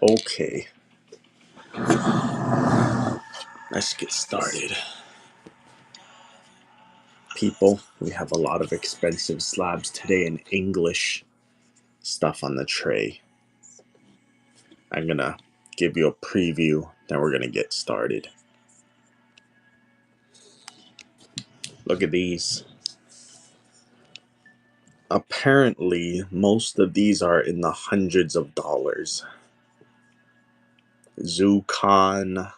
Okay, let's get started. People, we have a lot of expensive slabs today in English stuff on the tray. I'm gonna give you a preview, then we're gonna get started. Look at these. Apparently, most of these are in the hundreds of dollars. Zucon.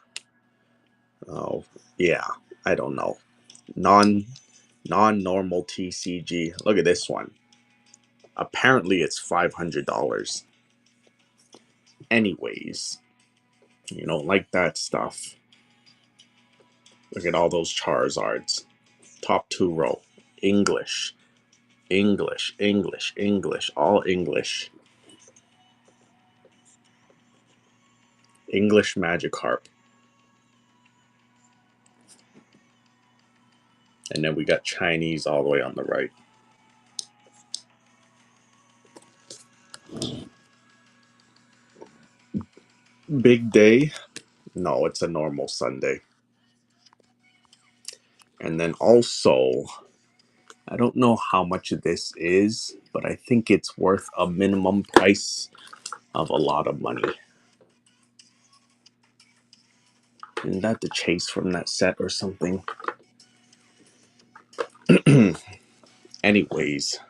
Oh, yeah, I don't know. Non-normal TCG. Look at this one. Apparently, it's $500. Anyways, you don't like that stuff. Look at all those Charizards. Top 2 row. English. English. English. English. All English. English Magikarp. And then we got Chinese all the way on the right. Big day? No, it's a normal Sunday. And then also, I don't know how much of this is, but I think it's worth a minimum price of a lot of money. Isn't that the chase from that set or something? Anyways,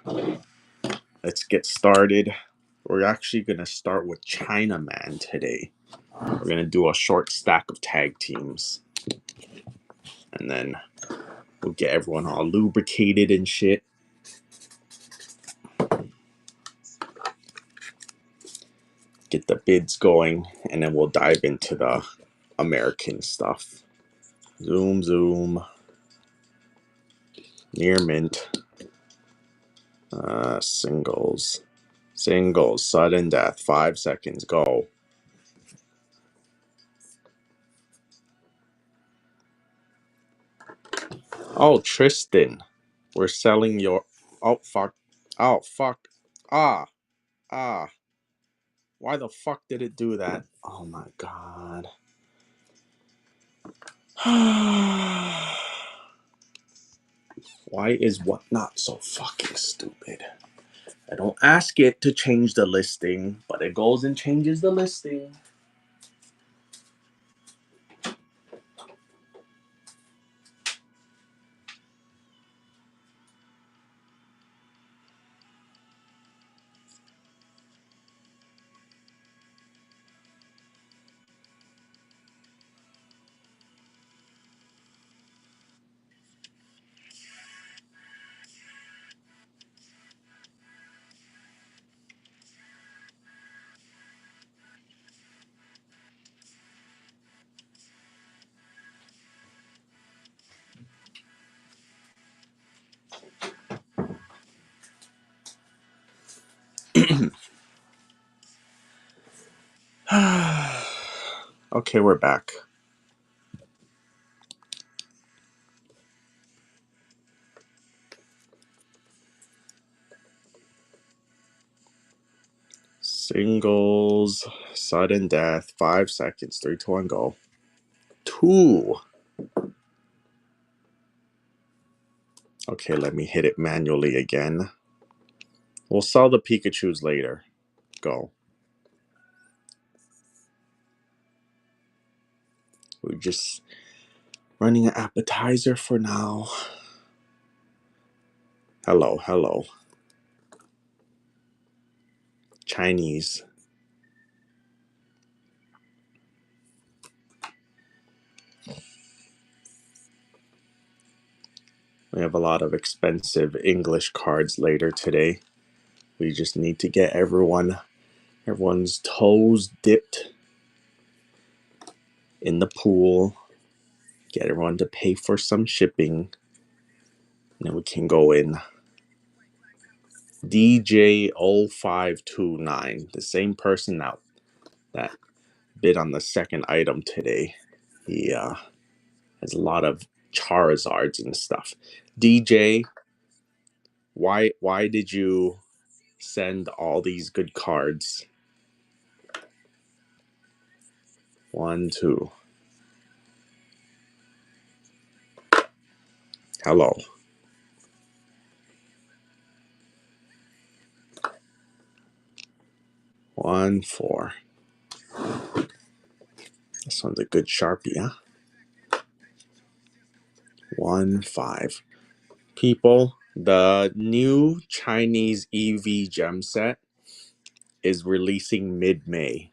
let's get started. We're actually going to start with Chinaman today. We're going to do a short stack of tag teams. And then we'll get everyone all lubricated and shit. Get the bids going. And then we'll dive into the American stuff. Zoom, zoom. Near mint. Singles. Singles. Sudden death. 5 seconds. Go. Oh, Tristan. We're selling your... Oh, fuck. Oh, fuck. Ah. Why the fuck did it do that? Oh my god. Why is whatnot so fucking stupid? I don't ask it to change the listing, but it goes and changes the listing. Okay, we're back. Singles, sudden death, 5 seconds, 3, 2, 1, go. 2. Okay, let me hit it manually again. We'll sell the Pikachus later. Go. We're just running an appetizer for now. Hello, hello. Chinese. We have a lot of expensive English cards later today. We just need to get everyone's toes dipped in the pool. Get everyone to pay for some shipping. And then we can go in. DJ0529, the same person that bid on the second item today. He has a lot of Charizards and stuff. DJ, why did you send all these good cards? 1, 2. Hello. One, 4. This one's a good Sharpie, huh? 1, 5. People, the new Chinese EV gem set is releasing mid-May,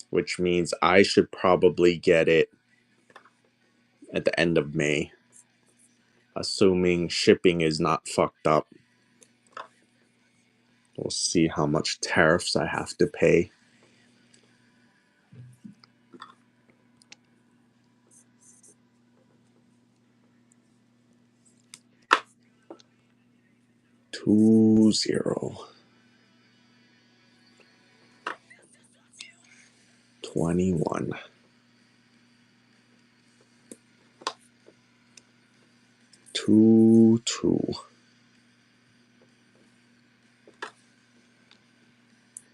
which means I should probably get it at the end of May, assuming shipping is not fucked up. We'll see how much tariffs I have to pay. Two, 0. 21. 2, 2.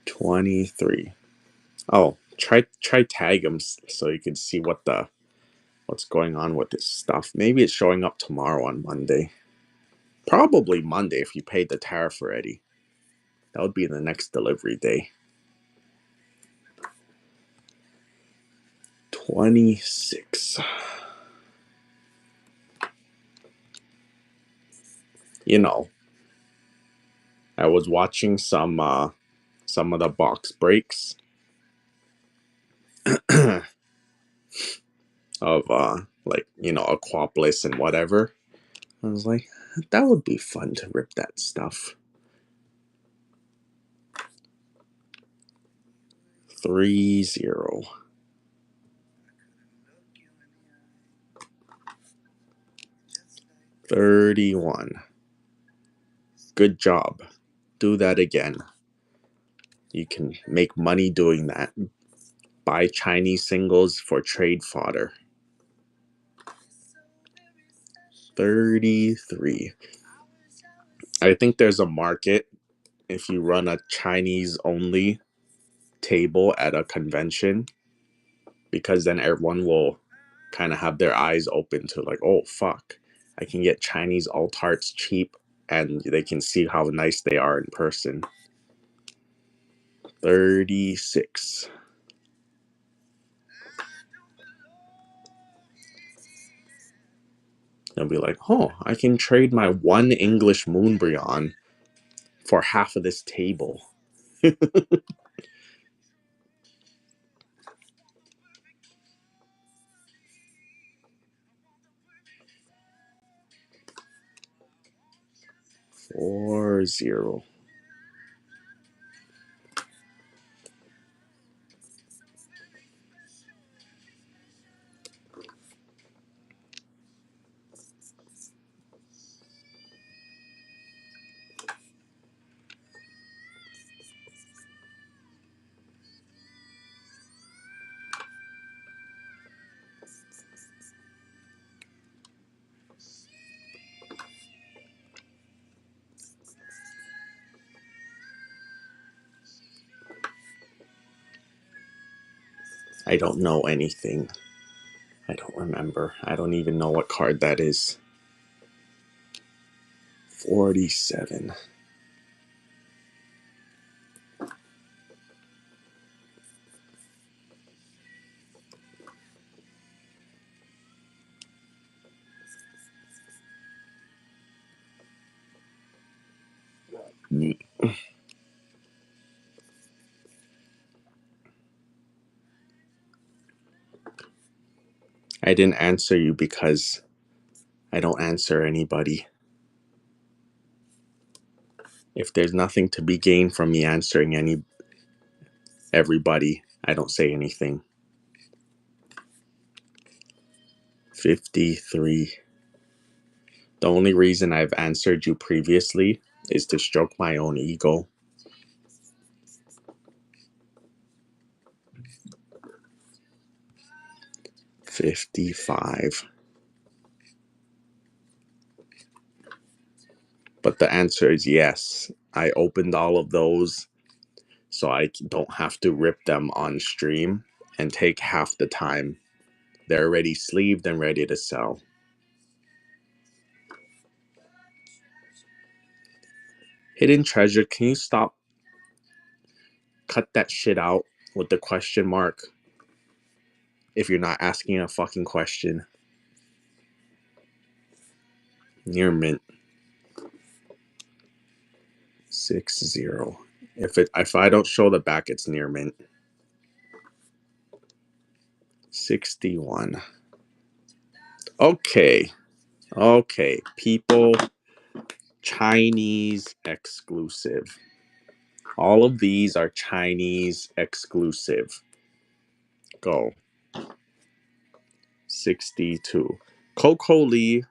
23. Oh, try tag them so you can see what's going on with this stuff. Maybe it's showing up tomorrow on Monday. Probably Monday if you paid the tariff already. That would be the next delivery day. 26. You know, I was watching some of the box breaks of like, Aquapolis and whatever. I was like, that would be fun to rip that stuff. 3, 0. 31. Good job. Do that again. You can make money doing that. Buy Chinese singles for trade fodder. 33. I think there's a market if you run a Chinese only table at a convention, because then everyone will kind of have their eyes open to like, oh fuck, I can get Chinese alt arts cheap and they can see how nice they are in person. 36. They'll be like, oh, I can trade my 1 English Moonbryon for half of this table. 4, 0. I don't know anything. I don't remember. I don't even know what card that is. 47. I didn't answer you because I don't answer anybody. If there's nothing to be gained from me answering everybody, I don't say anything. 53. The only reason I've answered you previously is to stroke my own ego. 55. But the answer is yes. I opened all of those so I don't have to rip them on stream. and take half the time. They're already sleeved and ready to sell. Hidden treasure, can you stop? Cut that shit out with the question mark if you're not asking a fucking question. Near mint. 60. If I don't show the back, it's near mint. 61. Okay. Okay. People, Chinese exclusive. All of these are Chinese exclusive. Go. 62. Coco Lee,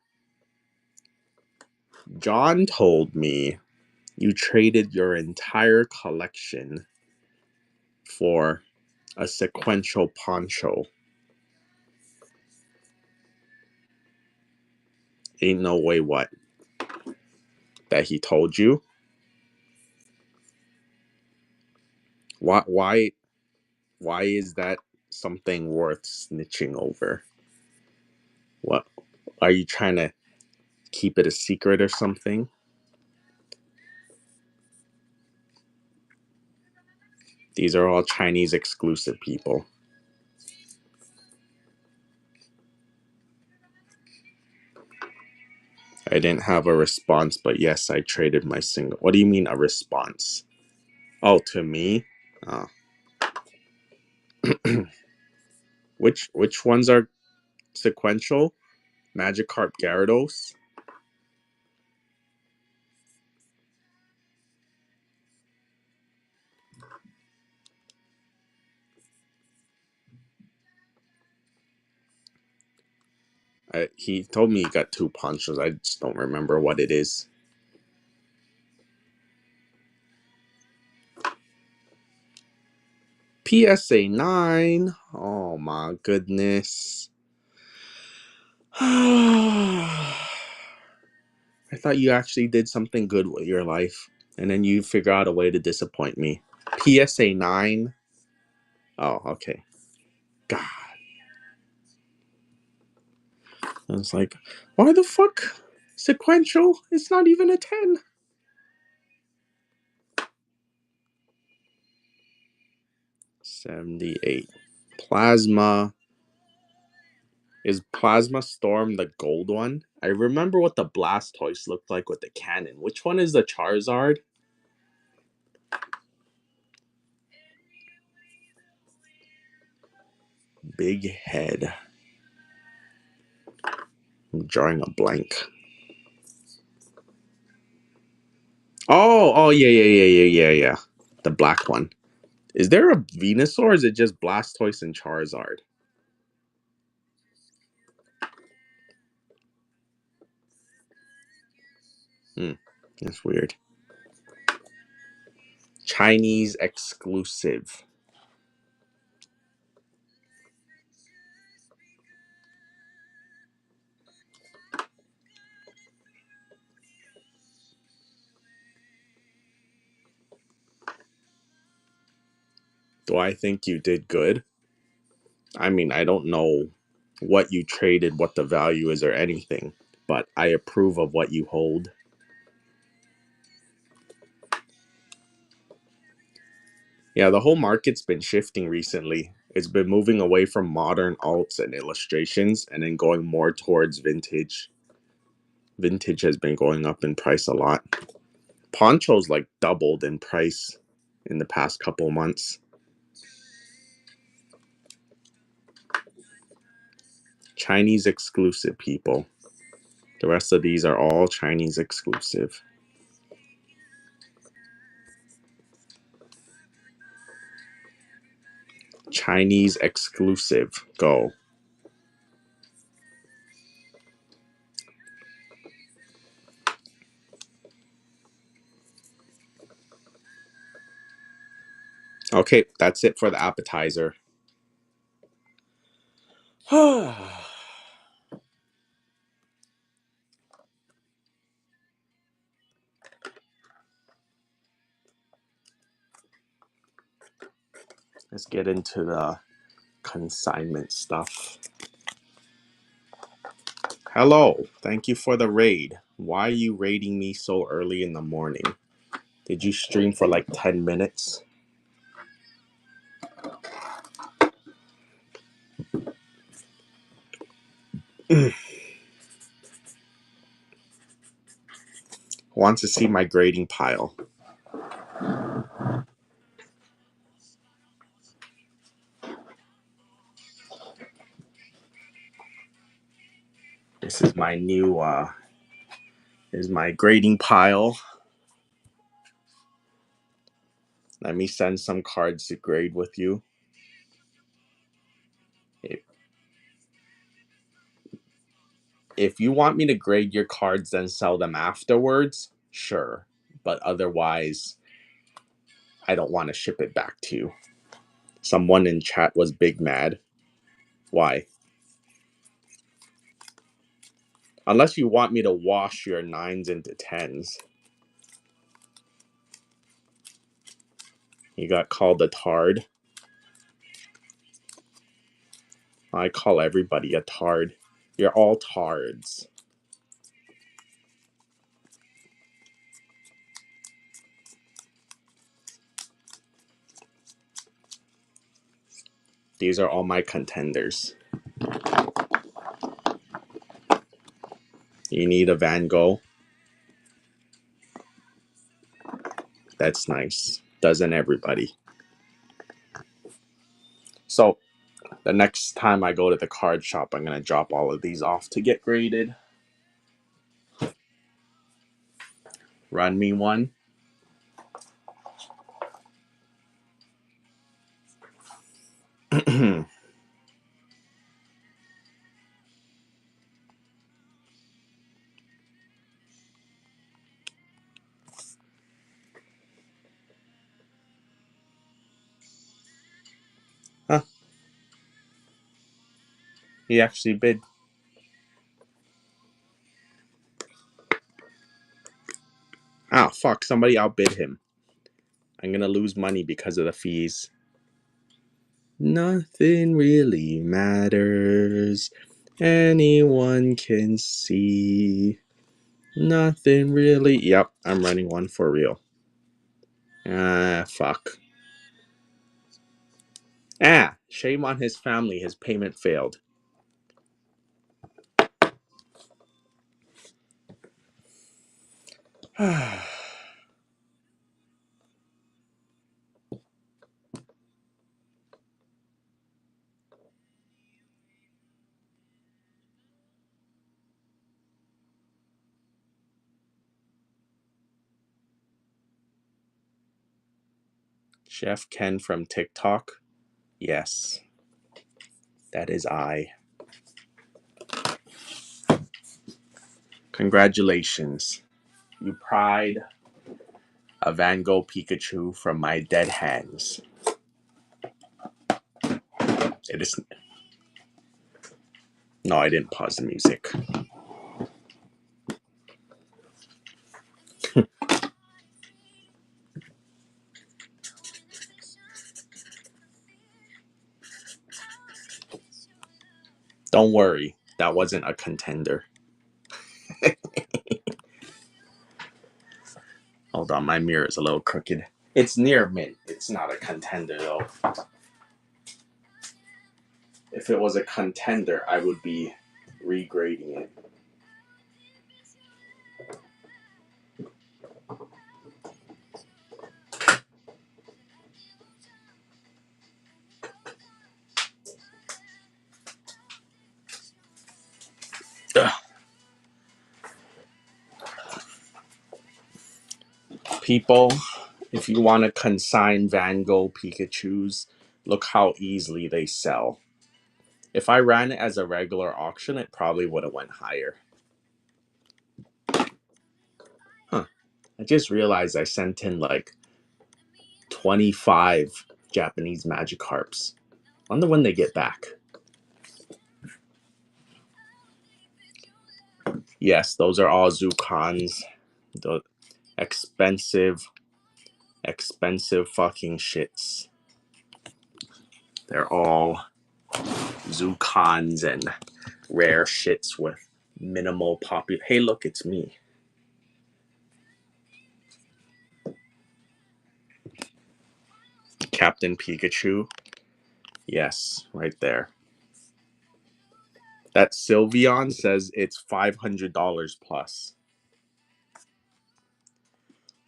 John told me you traded your entire collection for a sequential poncho. Ain't no way what? That he told you? Why is that something worth snitching over? What, are you trying to keep it a secret or something? These are all Chinese exclusive people. I didn't have a response, but yes, I traded my single. What do you mean a response? Oh, to me? Oh. Which ones are sequential? Magikarp Gyarados? He told me he got 2 ponchos. I just don't remember what it is. PSA 9. Oh my goodness. I thought you actually did something good with your life, and then you figure out a way to disappoint me. PSA 9. Oh, okay. God. I was like, why the fuck? Sequential? It's not even a 10. 78. Plasma. Is Plasma Storm the gold one? I remember what the Blastoise looked like with the cannon. Which one is the Charizard? Big head. I'm drawing a blank. Oh, yeah. The black one. Is there a Venusaur or is it just Blastoise and Charizard? That's weird. Chinese exclusive. Do I think you did good? I mean, I don't know what you traded, what the value is, or anything, but I approve of what you hold. Yeah, the whole market's been shifting recently. It's been moving away from modern alts and illustrations and then going more towards vintage. Vintage has been going up in price a lot. Ponchos like doubled in price in the past couple months. Chinese exclusive, people. The rest of these are all Chinese exclusive. Chinese exclusive. Go. Okay, that's it for the appetizer. Let's get into the consignment stuff. Hello, thank you for the raid. Why are you raiding me so early in the morning? Did you stream for like 10 minutes? Wants to see my grading pile. This is my new is my grading pile. Let me send some cards to grade with you. If you want me to grade your cards then sell them afterwards, sure. But otherwise, I don't want to ship it back to you. Someone in chat was big mad. Why? Unless you want me to wash your 9s into 10s. You got called a tard. I call everybody a tard. You're all tards. These are all my contenders. You need a Van Gogh? That's nice. Doesn't everybody? So, the next time I go to the card shop, I'm going to drop all of these off to get graded. Run me one. Huh. He actually bid. Ah, fuck. Somebody outbid him. I'm going to lose money because of the fees. Nothing really matters. Anyone can see. Nothing really. Yep, I'm running one for real. Ah, fuck. Ah, shame on his family. His payment failed. Chef Ken from TikTok? Yes, that is I. Congratulations. You pried a Van Gogh Pikachu from my dead hands. It is. No, I didn't pause the music. Don't worry, that wasn't a contender. Hold on, my mirror is a little crooked. It's near mint. It's not a contender, though. If it was a contender, I would be regrading it. Ugh. People, if you want to consign Van Gogh Pikachus, look how easily they sell. If I ran it as a regular auction, it probably would have went higher. Huh. I just realized I sent in like 25 Japanese Magikarps. Wonder when they get back. Yes, those are all Zukans. The expensive fucking shits. They're all Zucons and rare shits with minimal popular. Hey, look, it's me. Captain Pikachu. Yes, right there. That Sylveon says it's $500 plus.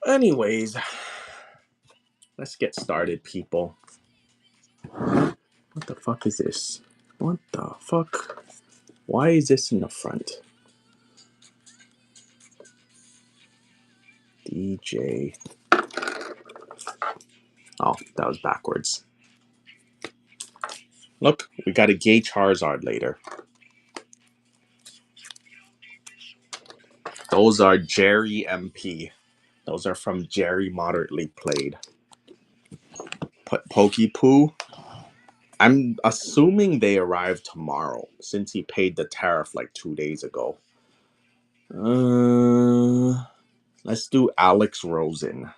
Anyways, let's get started, people. What the fuck is this? What the fuck? Why is this in the front? DJ. Oh, that was backwards. Look, we got a gay Charizard later. Those are Jerry MP. Those are from Jerry Moderately Played. Pokepoo. I'm assuming they arrive tomorrow since he paid the tariff like 2 days ago. Let's do Alex Rosen.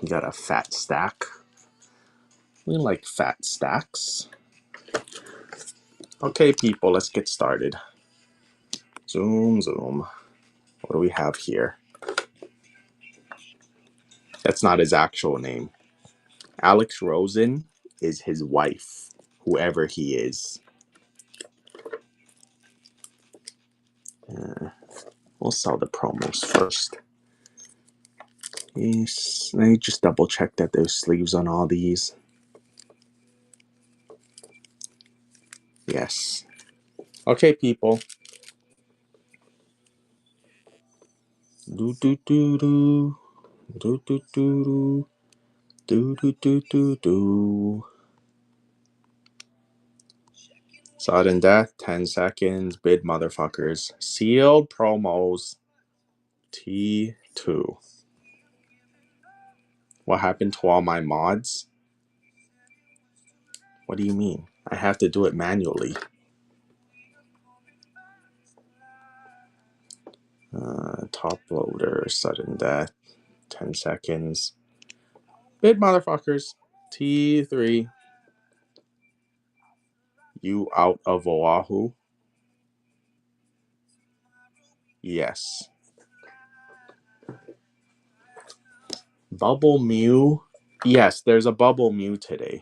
We got a fat stack. We like fat stacks. Okay, people, let's get started. Zoom, zoom. What do we have here? That's not his actual name. Alex Rosen is his wife, whoever he is. We'll sell the promos first. Yes, let me just double check that there's sleeves on all these. Yes. Okay, people. Do do do do do do do do do do do do. Sudden death, 10 seconds, bid motherfuckers. Sealed promos, T2. What happened to all my mods? What do you mean? I have to do it manually. Top loader, sudden death, 10 seconds. Bid motherfuckers, T3. You out of Oahu? Yes. Bubble Mew? Yes, there's a Bubble Mew today.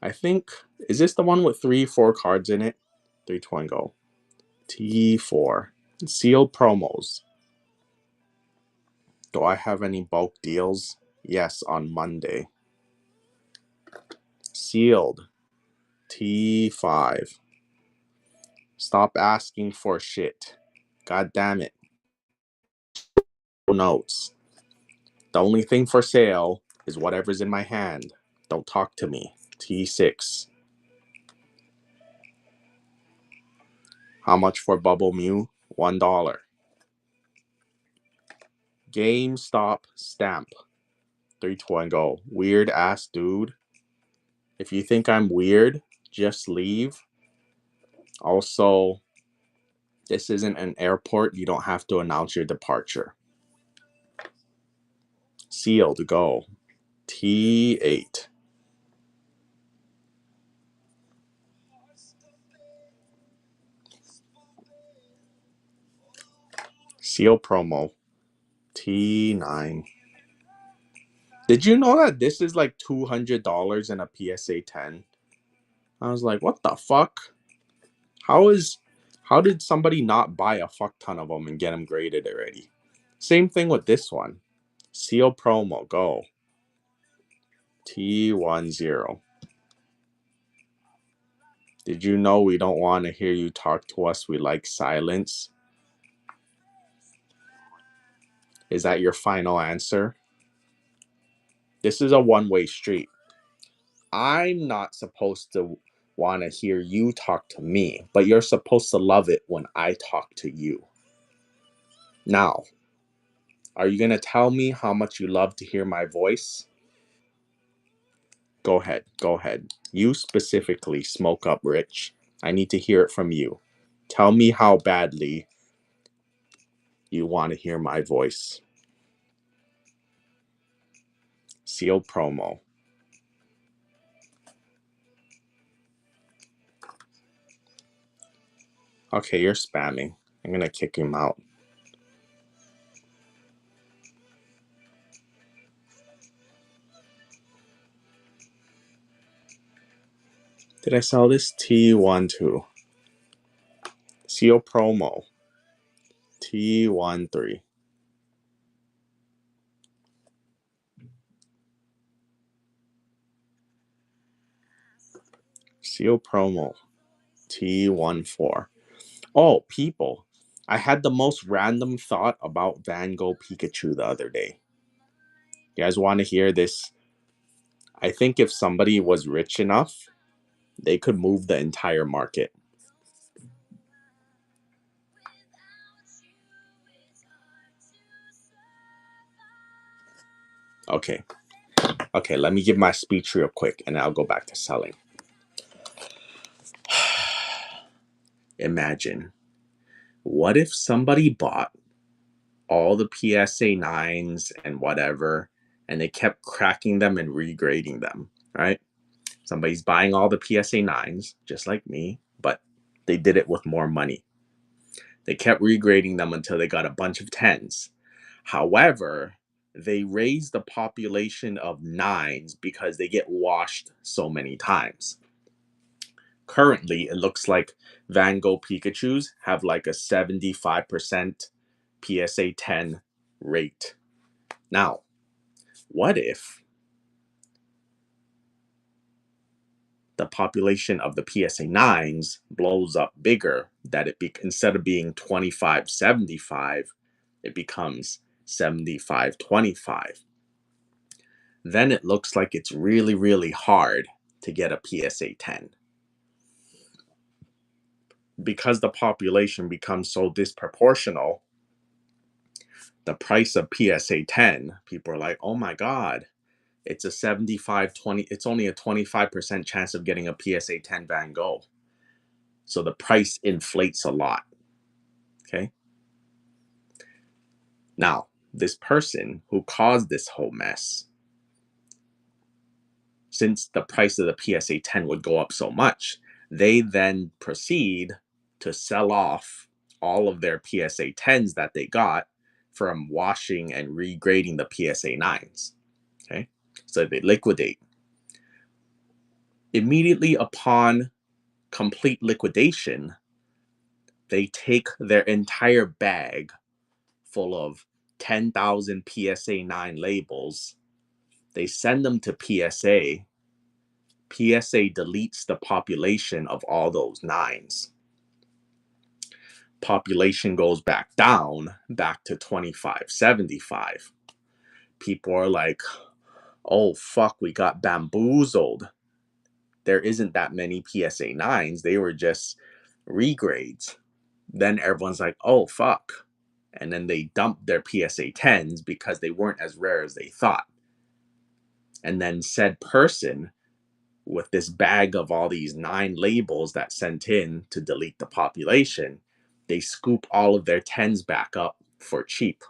I think, is this the one with 4 cards in it? 3 go. T4. Sealed promos. Do I have any bulk deals? Yes, on Monday. Sealed. T5. Stop asking for shit. God damn it. Notes. The only thing for sale is whatever's in my hand. Don't talk to me. T6. How much for Bubble Mew? $1. GameStop stamp. 3 go. Weird ass dude. If you think I'm weird, just leave. Also, this isn't an airport. You don't have to announce your departure. Sealed. Go. T8. Seal promo. T9. Did you know that this is like $200 in a PSA 10? I was like, what the fuck? How did somebody not buy a fuck ton of them and get them graded already? Same thing with this one. Seal promo. Go. T10. Did you know we don't want to hear you talk to us? We like silence. Is that your final answer? This is a one-way street. I'm not supposed to want to hear you talk to me, but you're supposed to love it when I talk to you. Now, are you going to tell me how much you love to hear my voice? Go ahead. Go ahead. You specifically, Smoke Up Rich. I need to hear it from you. Tell me how badly you want to hear my voice. Sealed promo. Okay, you're spamming. I'm gonna kick him out. Did I sell this? T12. Seal promo. T13. Seal promo. T14. Oh, people. I had the most random thought about Gogh Pikachu the other day. You guys want to hear this? I think if somebody was rich enough, they could move the entire market. Okay. Okay, let me give my speech real quick and I'll go back to selling. Imagine, what if somebody bought all the PSA 9s and whatever, and they kept cracking them and regrading them, right? Somebody's buying all the PSA 9s, just like me, but they did it with more money. They kept regrading them until they got a bunch of 10s. However, they raised the population of 9s because they get washed so many times. Currently, it looks like Gogh Pikachus have like a 75% PSA 10 rate. Now, what if the population of the PSA 9s blows up bigger, that instead of being 25-75, it becomes 75-25? Then it looks like it's really, really hard to get a PSA 10. Because the population becomes so disproportional, the price of PSA 10, people are like, oh my God, it's a 75-20, it's only a 25% chance of getting a PSA 10 Gogh. So the price inflates a lot. Okay. Now, this person who caused this whole mess, since the price of the PSA 10 would go up so much, they then proceed to sell off all of their PSA 10s that they got from washing and regrading the PSA 9s. Okay. So they liquidate. Immediately upon complete liquidation, they take their entire bag full of 10,000 PSA 9 labels. They send them to PSA. PSA deletes the population of all those 9s. Population goes back down, back to 25-75. People are like, oh, fuck, we got bamboozled. There isn't that many PSA 9s. They were just regrades. Then everyone's like, oh, fuck. And then they dumped their PSA 10s because they weren't as rare as they thought. And then said person with this bag of all these 9 labels that sent in to delete the population, they scoop all of their 10s back up for cheap.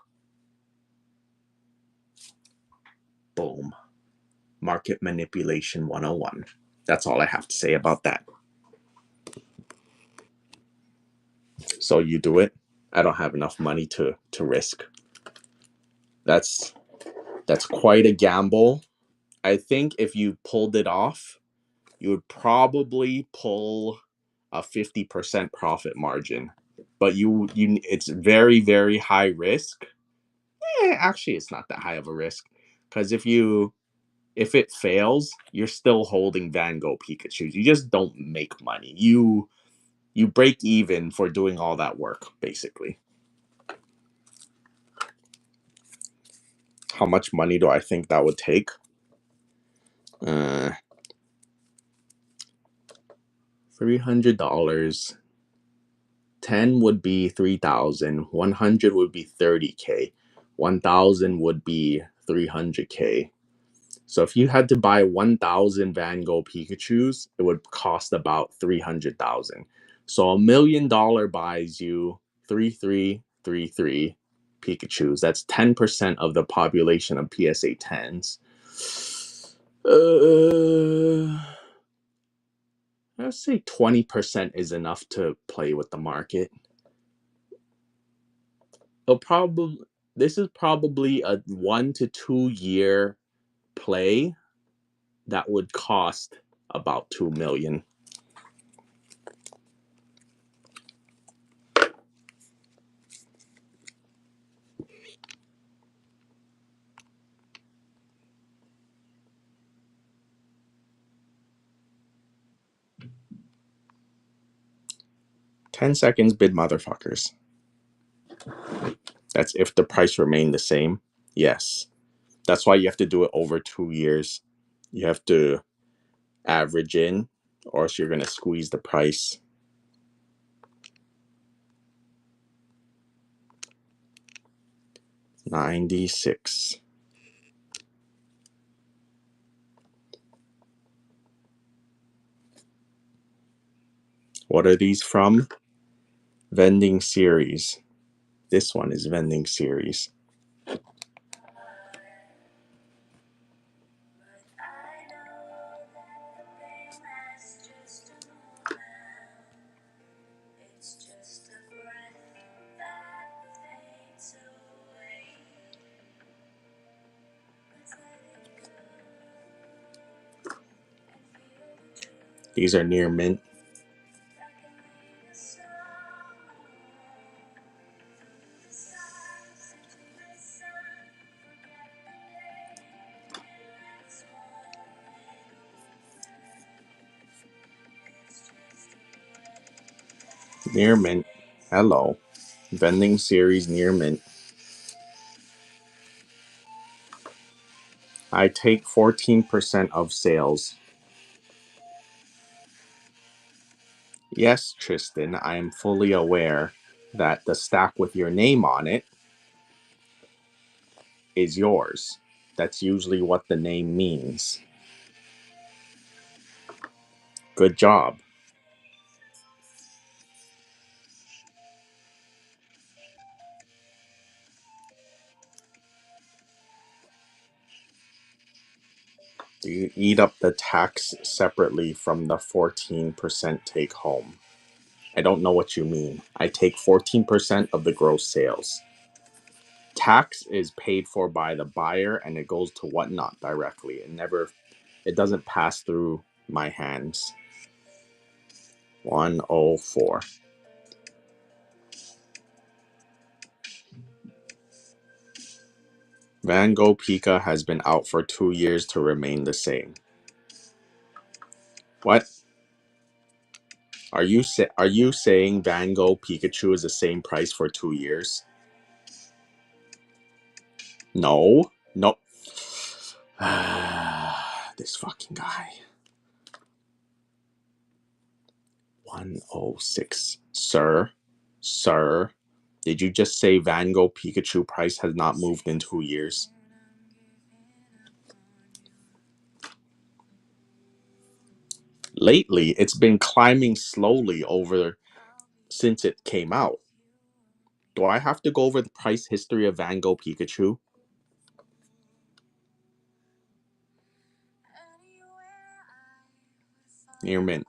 Boom. Market manipulation 101. That's all I have to say about that. So you do it. I don't have enough money to risk. That's quite a gamble. I think if you pulled it off, you would probably pull a 50% profit margin. But it's very, very high risk. Actually, it's not that high of a risk, because if it fails, you're still holding Gogh Pikachu. You just don't make money. You break even for doing all that work, basically. How much money do I think that would take? $300. 10 would be 3,000. 100 would be 30K. 1,000 would be 300K. So if you had to buy 1,000 Gogh Pikachus, it would cost about 300,000. So $1 million buys you 3333 Pikachus. That's 10% of the population of PSA 10s. I'd say 20% is enough to play with the market. This is probably a 1 to 2 year play that would cost about 2 million. $10 bid, motherfuckers. That's if the price remained the same. Yes. That's why you have to do it over 2 years. You have to average in, or else you're going to squeeze the price. $96. What are these from? Vending series. This one is vending series. These are near mint. Near mint. Hello. Vending series near mint. I take 14% of sales. Yes, Tristan, I am fully aware that the stack with your name on it is yours. That's usually what the name means. Good job. Do you eat up the tax separately from the 14% take home? I don't know what you mean. I take 14% of the gross sales. Tax is paid for by the buyer and it goes to Whatnot directly. It doesn't pass through my hands. 104. Van Gogh Pika has been out for 2 years to remain the same. What? Are you saying Van Gogh Pikachu is the same price for 2 years? No. Nope. This fucking guy. 106. Sir, did you just say Van Gogh Pikachu price has not moved in 2 years? Lately, it's been climbing slowly since it came out. Do I have to go over the price history of Van Gogh Pikachu? Near mint.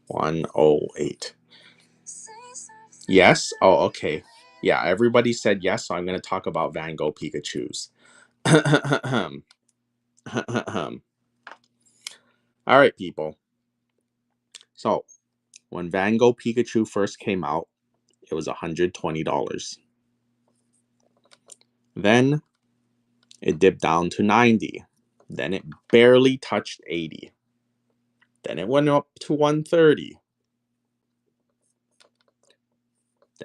108. Yes? Oh, okay. Yeah, everybody said yes, so I'm going to talk about Van Gogh Pikachus. All right, people. So, when Van Gogh Pikachu first came out, it was $120. Then it dipped down to 90. Then it barely touched 80. Then it went up to 130.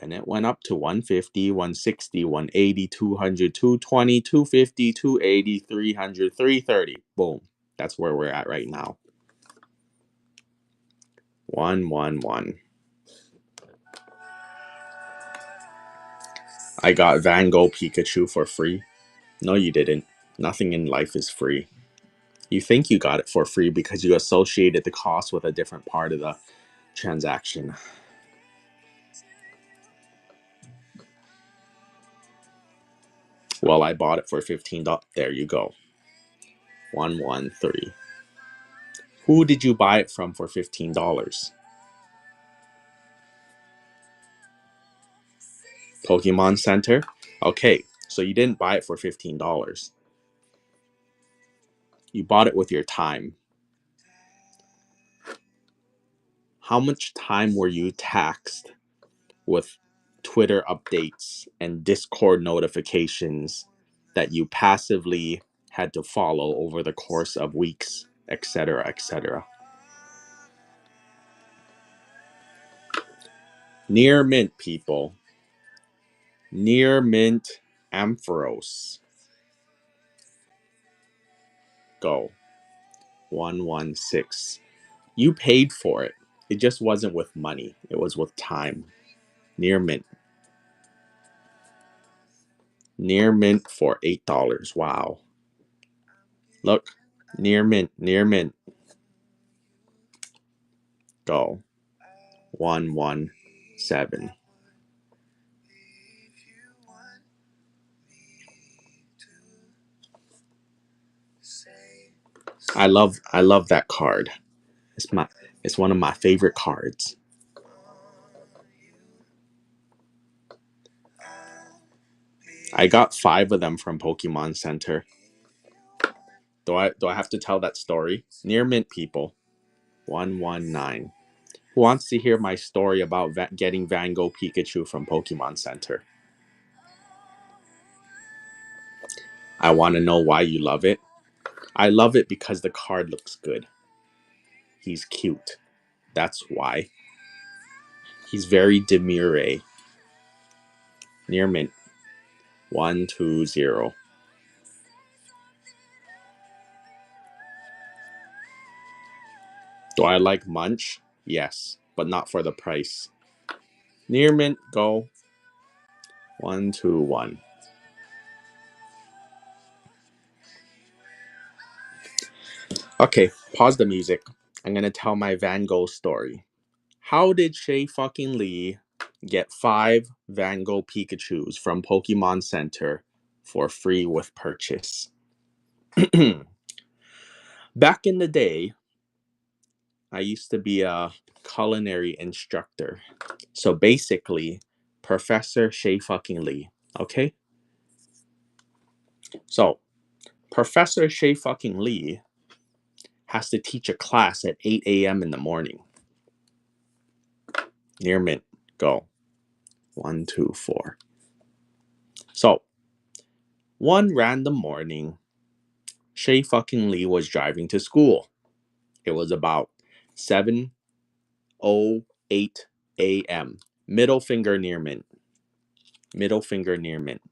Then it went up to 150, 160, 180, 200, 220, 250, 280, 300, 330. Boom. That's where we're at right now. 111. I got Van Gogh Pikachu for free. No, you didn't. Nothing in life is free. You think you got it for free because you associated the cost with a different part of the transaction. Well, I bought it for $15. There you go. 113. Who did you buy it from for $15? Pokemon Center? Okay, so you didn't buy it for $15. You bought it with your time. How much time were you taxed with Twitter updates and Discord notifications that you passively had to follow over the course of weeks, etc., etc.? Near mint, people. Near mint Ampharos. Go. 116. You paid for it. It just wasn't with money. It was with time. Near mint. Near mint for $8. Wow. Look. Near mint. Near mint. Go. 117. I love that card. It's one of my favorite cards. I got 5 of them from Pokemon Center. Do I have to tell that story? Near mint, people. 119. Who wants to hear my story about getting Van Gogh Pikachu from Pokemon Center? I want to know why you love it. I love it because the card looks good. He's cute. That's why. He's very demure. Near mint. 120. Do I like Munch? Yes, but not for the price. Near mint, go. 121. Okay, pause the music. I'm gonna tell my Van Gogh story. How did Shay fucking Lee get 5 Van Gogh Pikachus from Pokemon Center for free with purchase? Back in the day, I used to be a culinary instructor. So basically, Professor Shay fucking Lee. Okay? So, Professor Shay fucking Lee has to teach a class at 8 a.m. in the morning. Near mint. Go. 124. So, one random morning, Shay fucking Lee was driving to school. It was about 7:08 a.m. Middle finger near mint. Middle finger near mint.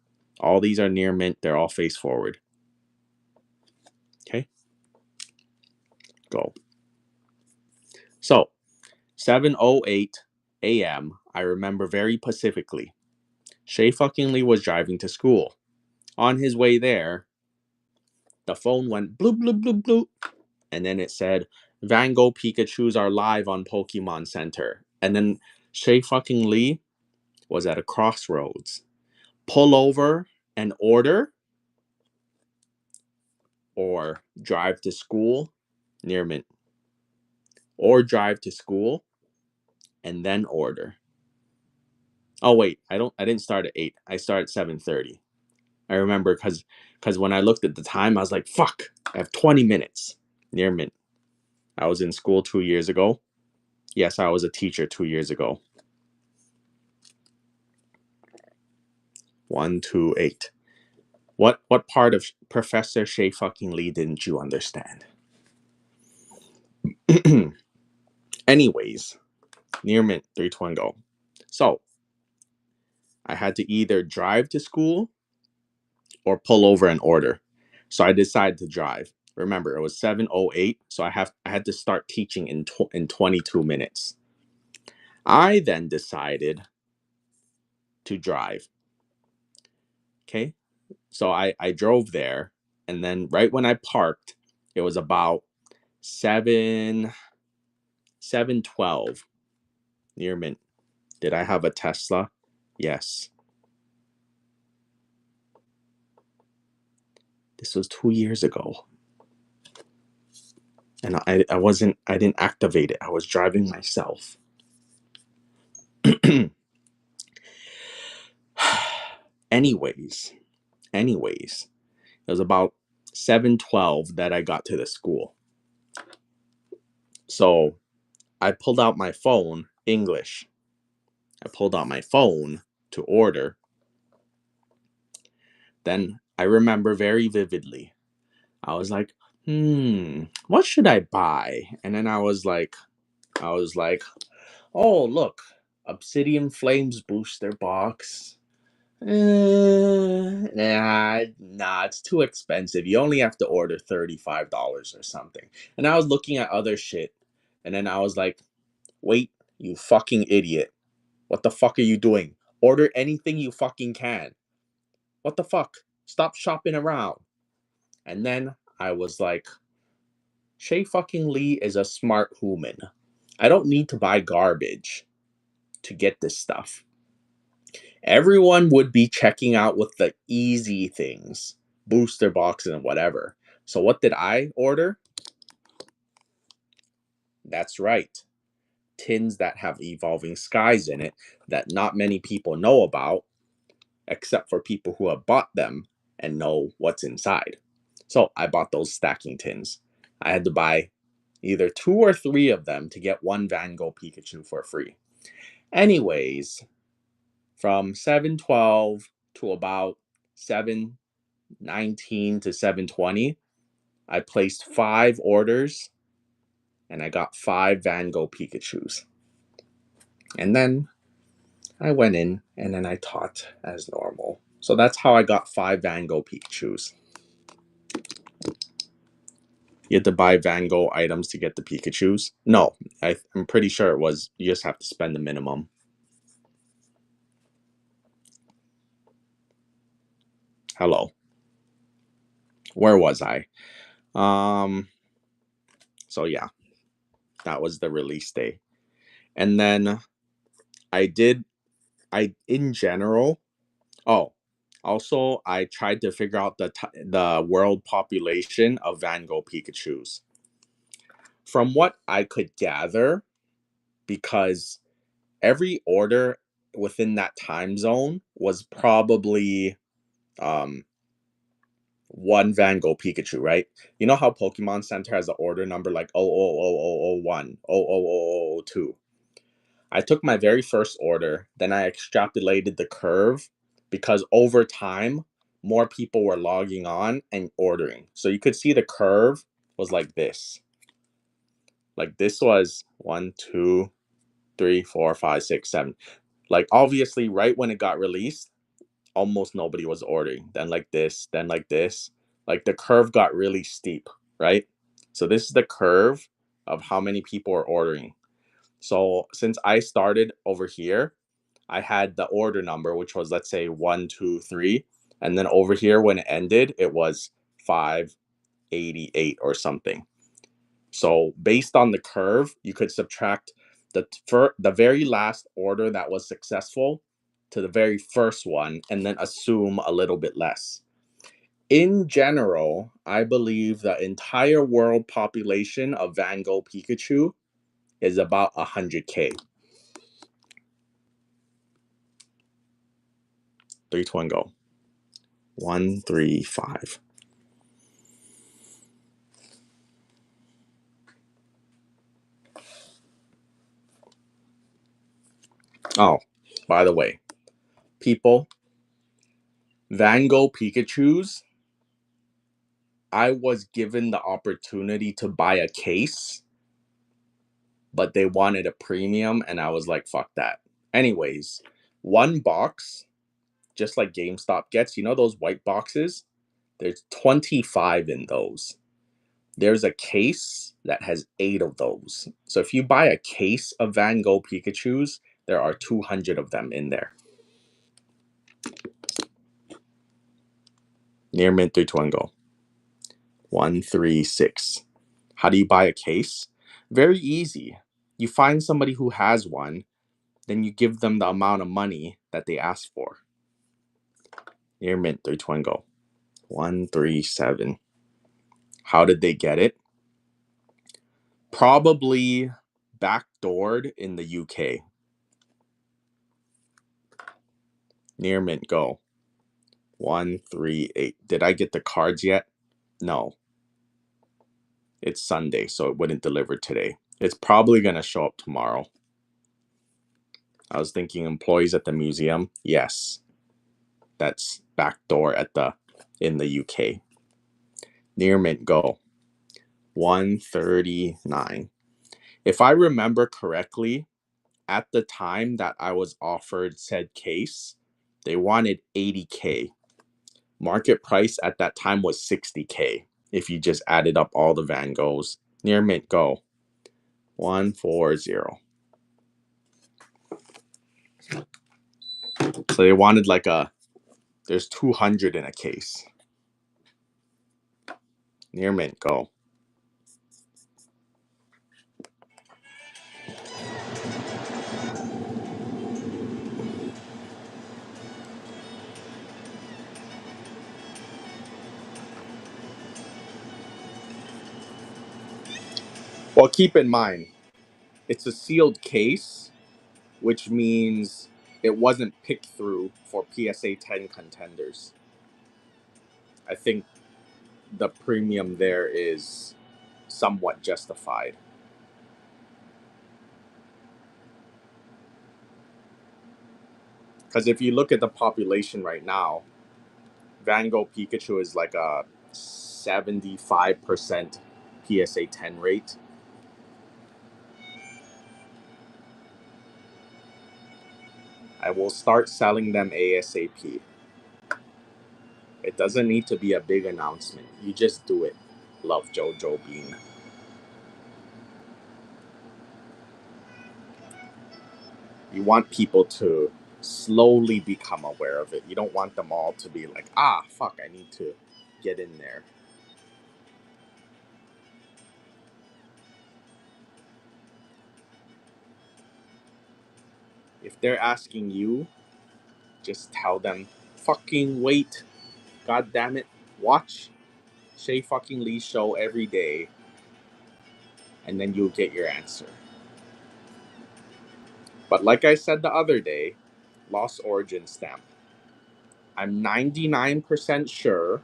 All these are near mint. They're all face forward. Okay? Go. So, 7:08 a.m. I remember very specifically. Shay fucking Lee was driving to school. On his way there, the phone went bloop bloop bloop bloop, and then it said Van Gogh Pikachus are live on Pokemon Center. And then Shay fucking Lee was at a crossroads. Pull over and order, or drive to school near mint, or drive to school and then order. Oh wait, I didn't start at 8. I started at 7:30. I remember because when I looked at the time, I was like, fuck, I have 20 minutes near mint. I was in school 2 years ago. Yes, I was a teacher 2 years ago. 128. What part of Professor Shay fucking Lee didn't you understand? Anyways, near mint 320 go. So I had to either drive to school or pull over and order. So I decided to drive. Remember, it was 7:08, so I had to start teaching in 22 minutes. I then decided to drive. Okay? So I drove there, and then right when I parked, it was about 7:12 near mint. Did I have a Tesla? Yes. This was 2 years ago. And I didn't activate it. I was driving myself. Anyways, it was about 7:12 that I got to the school. So I pulled out my phone, English. I pulled out my phone to order. Then I remember very vividly. I was like, what should I buy? And then I was like, oh, look, Obsidian Flames booster box. Nah, it's too expensive. You only have to order $35 or something. And I was looking at other shit. And then I was like, wait, you fucking idiot. What the fuck are you doing? Order anything you fucking can. What the fuck? Stop shopping around. And then I was like, Shay fucking Lee is a smart human. I don't need to buy garbage to get this stuff. Everyone would be checking out with the easy things, booster boxes and whatever. So what did I order? That's right. Tins that have Evolving Skies in it that not many people know about, except for people who have bought them and know what's inside. So I bought those stacking tins. I had to buy either 2 or 3 of them to get one Van Gogh Pikachu for free. Anyways, from 7:12 to about 7:19 to 7:20, I placed 5 orders and I got 5 Van Gogh Pikachus. And then I went in and then I taught as normal. So that's how I got 5 Van Gogh Pikachus. You had to buy Van Gogh items to get the Pikachus? No, I'm pretty sure it was you just have to spend the minimum. Hello. Where was I? So yeah, that was the release day. And then I in general, oh, also I tried to figure out the world population of Van Gogh Pikachus. From what I could gather, because every order within that time zone was probably um one Van Gogh Pikachu, right? You know how Pokemon Center has an order number like 00001, 00002. I took my very first order, then I extrapolated the curve because over time, more people were logging on and ordering. So you could see the curve was like this. Like this was 1, 2, 3, 4, 5, 6, 7. Like obviously, right when it got released, almost nobody was ordering. Then like this, then like this. Like the curve got really steep, right? So this is the curve of how many people are ordering. So since I started over here, I had the order number, which was let's say 1, 2, 3. And then over here when it ended, it was 588 or something. So based on the curve, you could subtract the very last order that was successful to the very first one and then assume a little bit less. In general, I believe the entire world population of Van Gogh Pikachu is about 100K. 3, 2, 1, go. 1, 3, 5. Oh, by the way, people, Van Gogh Pikachus, I was given the opportunity to buy a case, but they wanted a premium, and I was like, fuck that. Anyways, one box, just like GameStop gets, you know those white boxes? There's 25 in those. There's a case that has 8 of those. So if you buy a case of Van Gogh Pikachus, there are 200 of them in there. Near mint 3, 2, 1, go. 1, 3, 6. How do you buy a case? Very easy. You find somebody who has one, then you give them the amount of money that they ask for. Near mint 3, 2, 1, go. 137. How did they get it? Probably backdoored in the UK. Near mint, go. 138. Did I get the cards yet? No. It's Sunday, so it wouldn't deliver today. It's probably going to show up tomorrow. I was thinking employees at the museum. Yes. That's backdoor in the UK. Near mint, go. 139. If I remember correctly, at the time that I was offered said case, they wanted 80K. Market price at that time was 60K. If you just added up all the Van Goghs. Near mint, go. 140. So they wanted there's 200 in a case. Near mint, go. Well, keep in mind, it's a sealed case, which means it wasn't picked through for PSA 10 contenders. I think the premium there is somewhat justified. Because if you look at the population right now, Van Gogh Pikachu is like a 75% PSA 10 rate. I will start selling them ASAP. It doesn't need to be a big announcement. You just do it. Love Jojo Bean. You want people to slowly become aware of it. You don't want them all to be like, fuck, I need to get in there. If they're asking you, just tell them, fucking wait. God damn it. Watch Shay fucking Lee's show every day, and then you'll get your answer. But like I said the other day, Lost Origin stamp. I'm 99% sure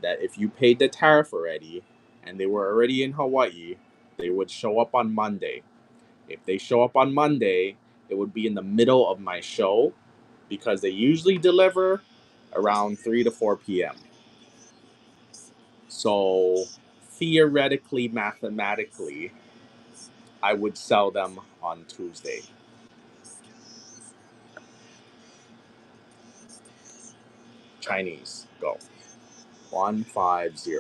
that if you paid the tariff already and they were already in Hawaii, they would show up on Monday. If they show up on Monday, it would be in the middle of my show because they usually deliver around 3 to 4 p.m. So theoretically, mathematically, I would sell them on Tuesday. Chinese, go. 150.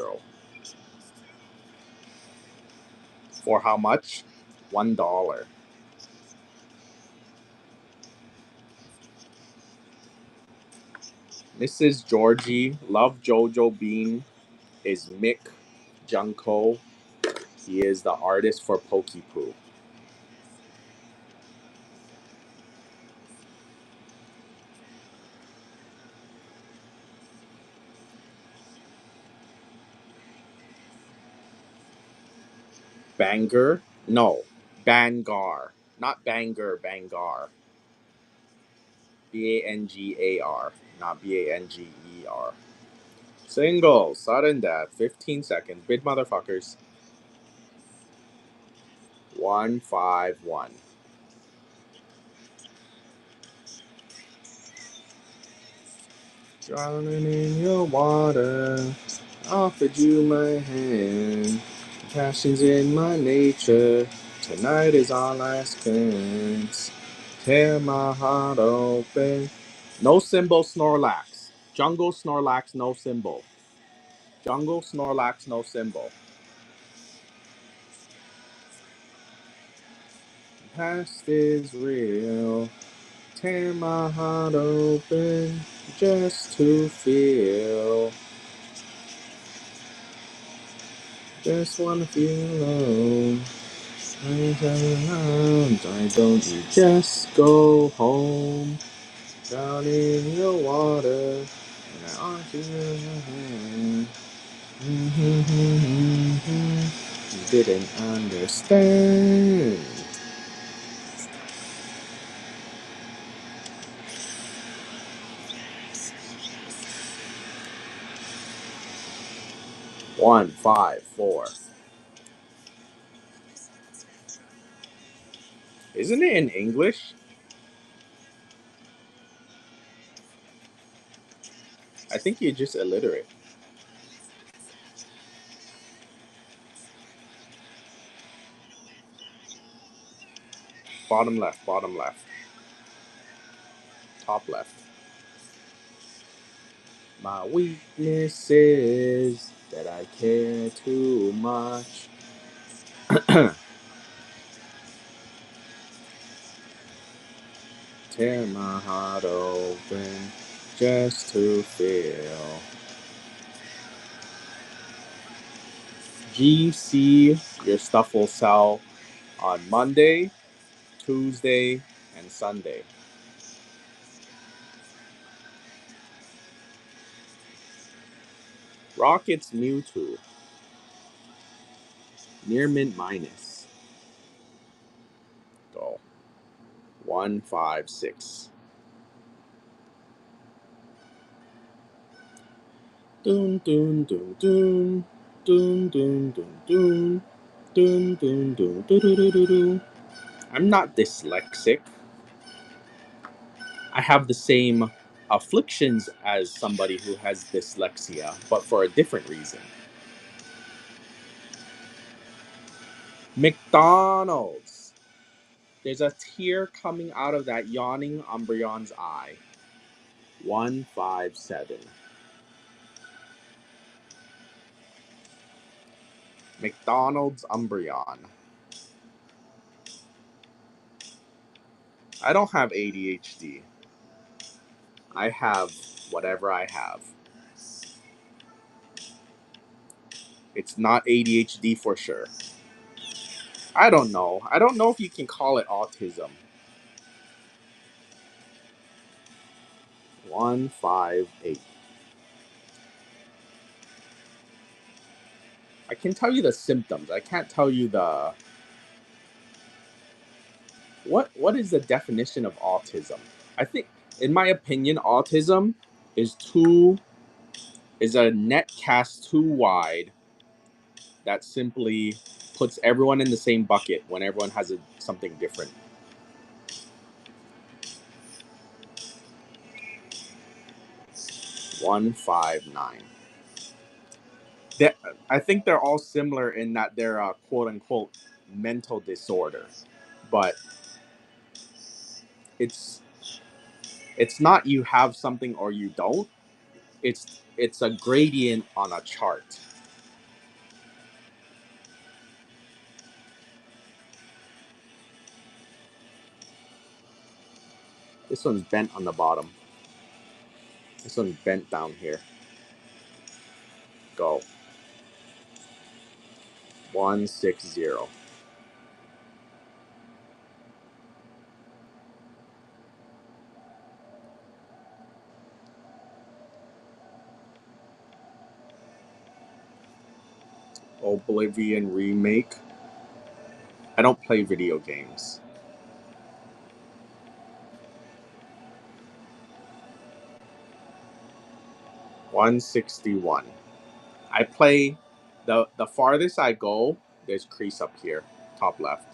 For how much? $1. Mrs. Georgie, Love Jojo Bean, is Mick Junko. He is the artist for Pokepoo. Banger? No. Bangar. Not banger, Bangar. Bangar. Not Banger. Single. Sudden death. 15 seconds. Bid motherfuckers. 151. Drowning in your water. Offered you my hand. Passion's in my nature. Tonight is our last chance. Tear my heart open. No symbol, Snorlax. Jungle Snorlax, no symbol. Jungle Snorlax, no symbol. Past is real. Tear my heart open just to feel. Just wanna feel alone. Why don't you just go home? Down in your water. Didn't understand. One, 5, 4. Isn't it in English? I think you're just illiterate. Bottom left, top left. My weakness is that I care too much. Tear my heart open just to feel. GC, your stuff will sell on Monday, Tuesday, and Sunday. Rockets Mewtwo. Near mint minus. Go. 1, 5, 6. Doon, doon, doon, doon. Doon, doon, doon, doon. Doon, doon, doon, doon. I'm not dyslexic. I have the same afflictions as somebody who has dyslexia, but for a different reason. McDonald's. There's a tear coming out of that yawning Umbreon's eye. 1, 5, 7. McDonald's Umbreon. I don't have ADHD. I have whatever I have. It's not ADHD for sure. I don't know. I don't know if you can call it autism. 1, 5, 8. I can tell you the symptoms. I can't tell you the what is the definition of autism? I think, in my opinion, autism is a net cast too wide that simply puts everyone in the same bucket when everyone has something different. 1, 5, 9. I think they're all similar in that they're a quote unquote mental disorder, but it's it's not you have something or you don't. It's a gradient on a chart. This one's bent on the bottom. This one's bent down here. Go. 1, 6, 0. Oblivion remake. I don't play video games. 161. I play the farthest I go. There's crease up here, top left.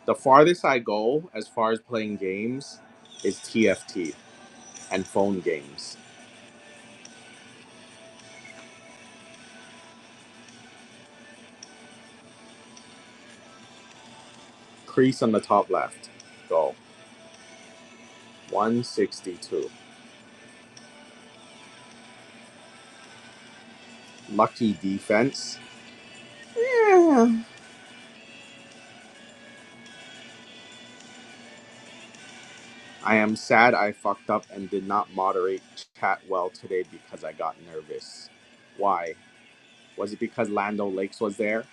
The farthest I go as far as playing games is TFT and phone games. Crease on the top left. Go. 162. Lucky defense. Yeah. I am sad I fucked up and did not moderate chat well today because I got nervous. Why? Was it because Lando Lakes was there?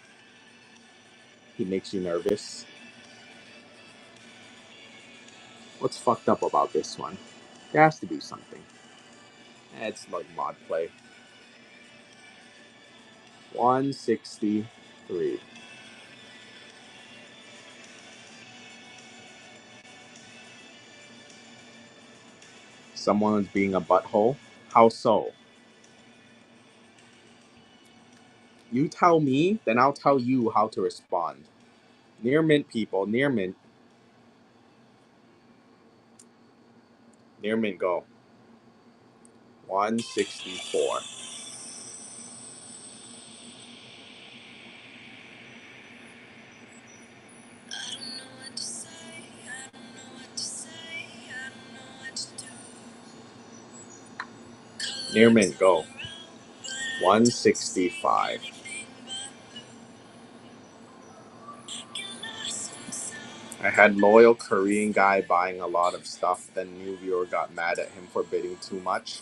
He makes you nervous. What's fucked up about this one? There has to be something. It's like mod play. 163. Someone is being a butthole. How so? You tell me, then I'll tell you how to respond. Near mint, people. Near mint. Near mint, go. 164. Near mint, go. 165. I had loyal Korean guy buying a lot of stuff, then new viewer got mad at him for bidding too much.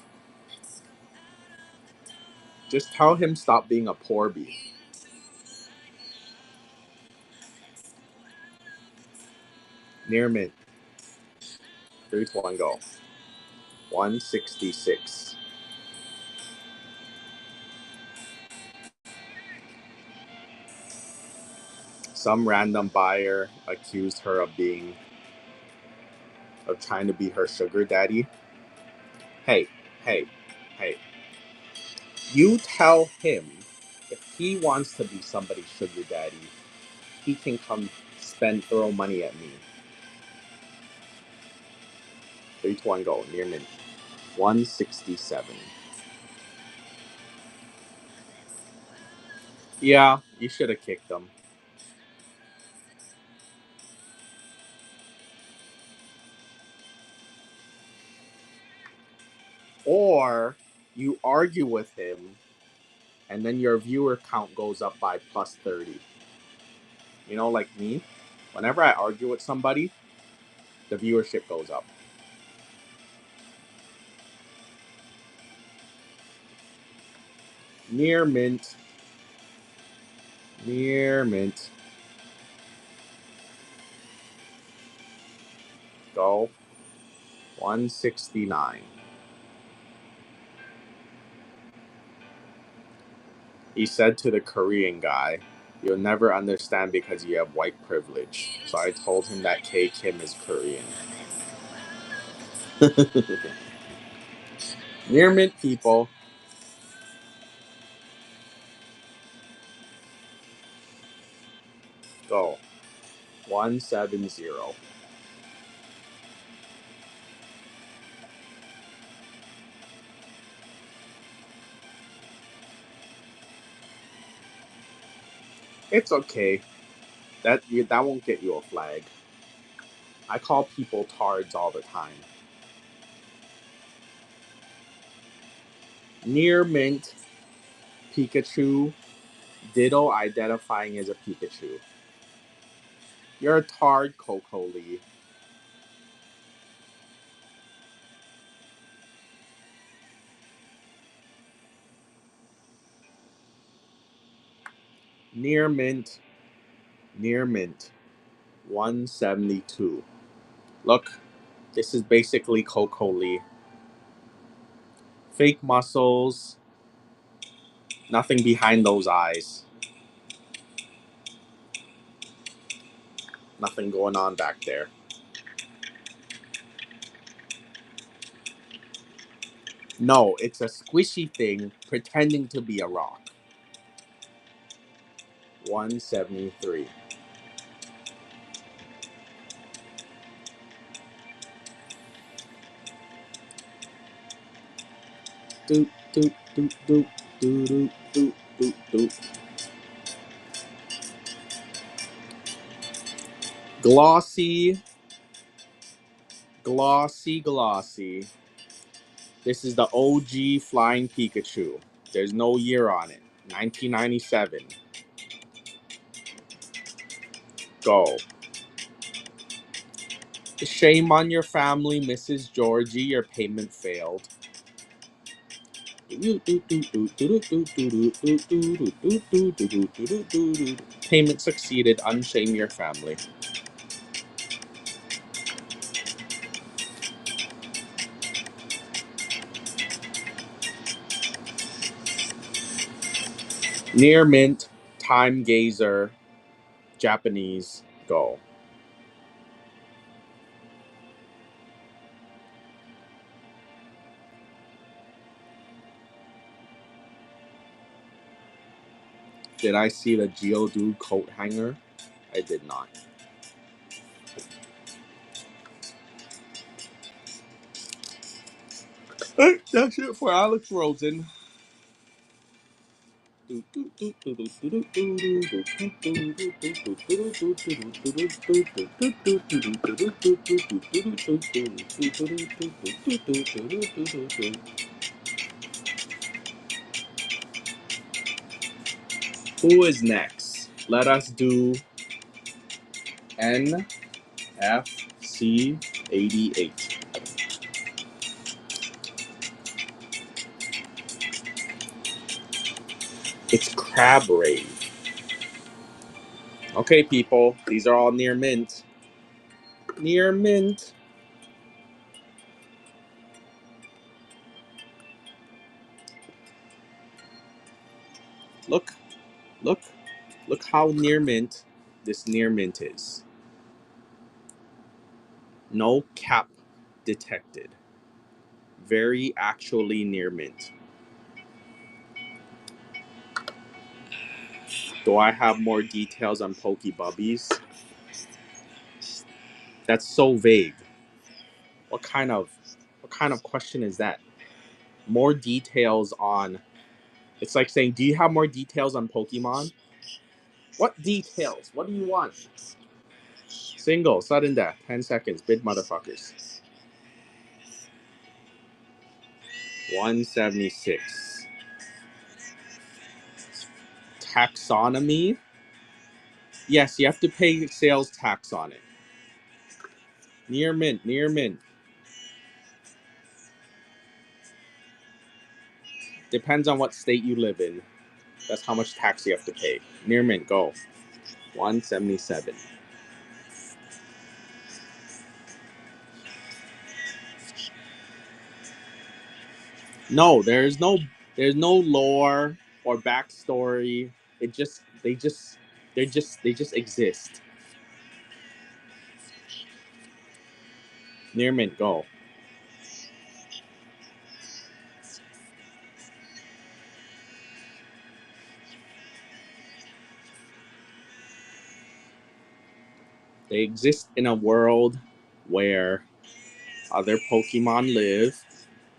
Just tell him stop being a poor bee. Near mint. 3 to 1, go. 166. Some random buyer accused her of trying to be her sugar daddy. Hey, hey, hey. You tell him if he wants to be somebody's sugar daddy, he can come throw money at me. 3 to 1, go. Near mint. 167. Yeah, you should have kicked him. Or you argue with him, and then your viewer count goes up by plus 30. You know, like me, whenever I argue with somebody, the viewership goes up. Near mint. Near mint. Go. 169. He said to the Korean guy, "You'll never understand because you have white privilege." So I told him that K Kim is Korean. Near mint, people. Go. 170. It's okay. That won't get you a flag. I call people tards all the time. Near mint, Pikachu, Ditto identifying as a Pikachu. You're a tard, Coco Lee. Near mint, 172. Look, this is basically Coco Lee. Fake muscles, nothing behind those eyes. Nothing going on back there. No, it's a squishy thing pretending to be a rock. 173. Doot, doot, doot, doot, doot, doot, doot, doot, doot. Glossy, glossy, glossy. This is the OG Flying Pikachu. There's no year on it. 1997. Go. Shame on your family, Mrs. Georgie. Your payment failed. Payment succeeded. Unshame your family. Near mint, time gazer, Japanese, go. Did I see the Geodude coat hanger? I did not. That's it for Alex Rosen. Who is next? Let us do NFC 88. It's Crab Rave. Okay, people, these are all near mint. Near mint. Look, look, look how near mint this near mint is. No cap detected. Very actually near mint. Do I have more details on Pokebubbies? That's so vague. What kind of question is that? More details on. It's like saying, do you have more details on Pokemon? What details? What do you want? Single, sudden death, 10 seconds, bid motherfuckers. 176. Taxonomy? Yes, you have to pay sales tax on it. Near mint, near mint. Depends on what state you live in. That's how much tax you have to pay. Near mint, go. 177. No, there's no lore or backstory. It just they just exist. Near mint, go. They exist in a world where other Pokemon live,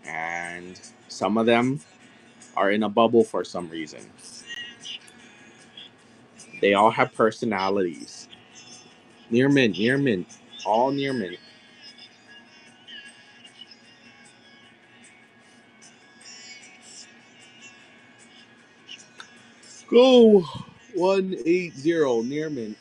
and some of them are in a bubble for some reason. They all have personalities. Near mint, all near mint. Go 180 near mint.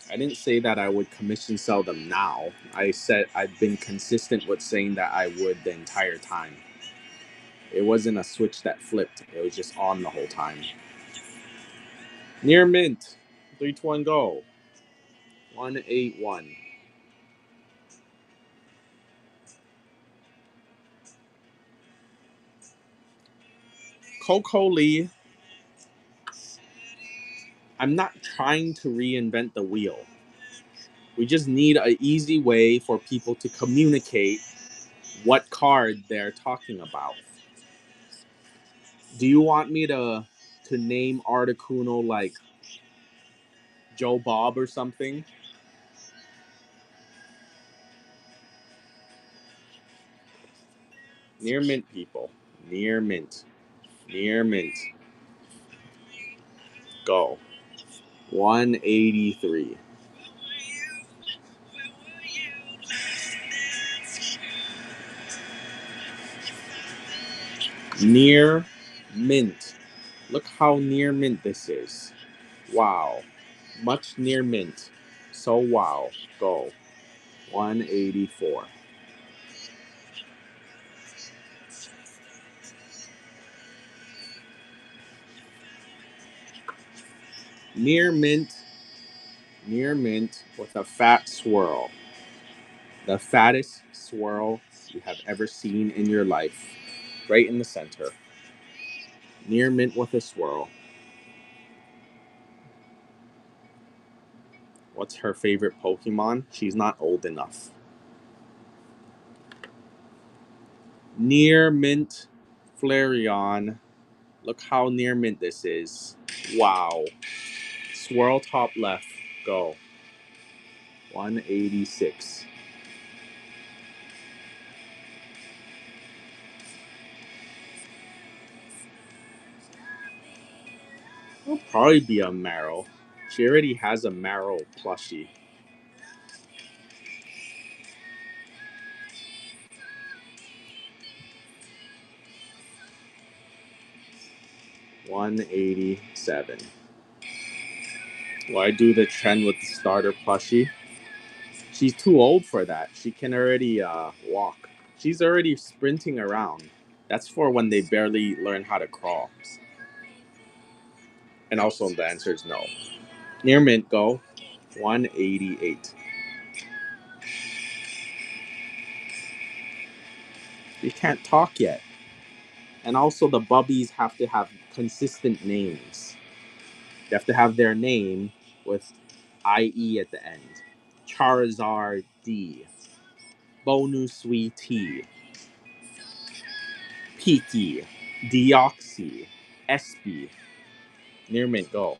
I didn't say that I would commission sell them now. I said I've been consistent with saying that I would the entire time. It wasn't a switch that flipped. It was just on the whole time. Near mint. 3 to 1 go. 181. Coco Lee. I'm not trying to reinvent the wheel. We just need an easy way for people to communicate what card they're talking about. Do you want me to name Articuno like Joe Bob or something? Near mint, people. Near mint. Near mint. Go. 183. Near mint. Look how near mint this is. Wow. Much near mint. So wow. Go. 184. Near mint. Near mint with a fat swirl. The fattest swirl you have ever seen in your life. Right in the center. Near mint with a swirl. What's her favorite Pokemon? She's not old enough. Near mint Flareon. Look how near mint this is. Wow. Swirl top left. Go. 186. It'll probably be a Marrow. She already has a Marrow plushie. $187. Will I do the trend with the starter plushie? She's too old for that. She can already walk. She's already sprinting around. That's for when they barely learn how to crawl. And also the answer is no. Near mint, go. 188. You can't talk yet. And also the bubbies have to have consistent names. They have to have their name with IE at the end. Charizard D. Bonusui T. Peaky. Deoxy. Espy. Near mint, go.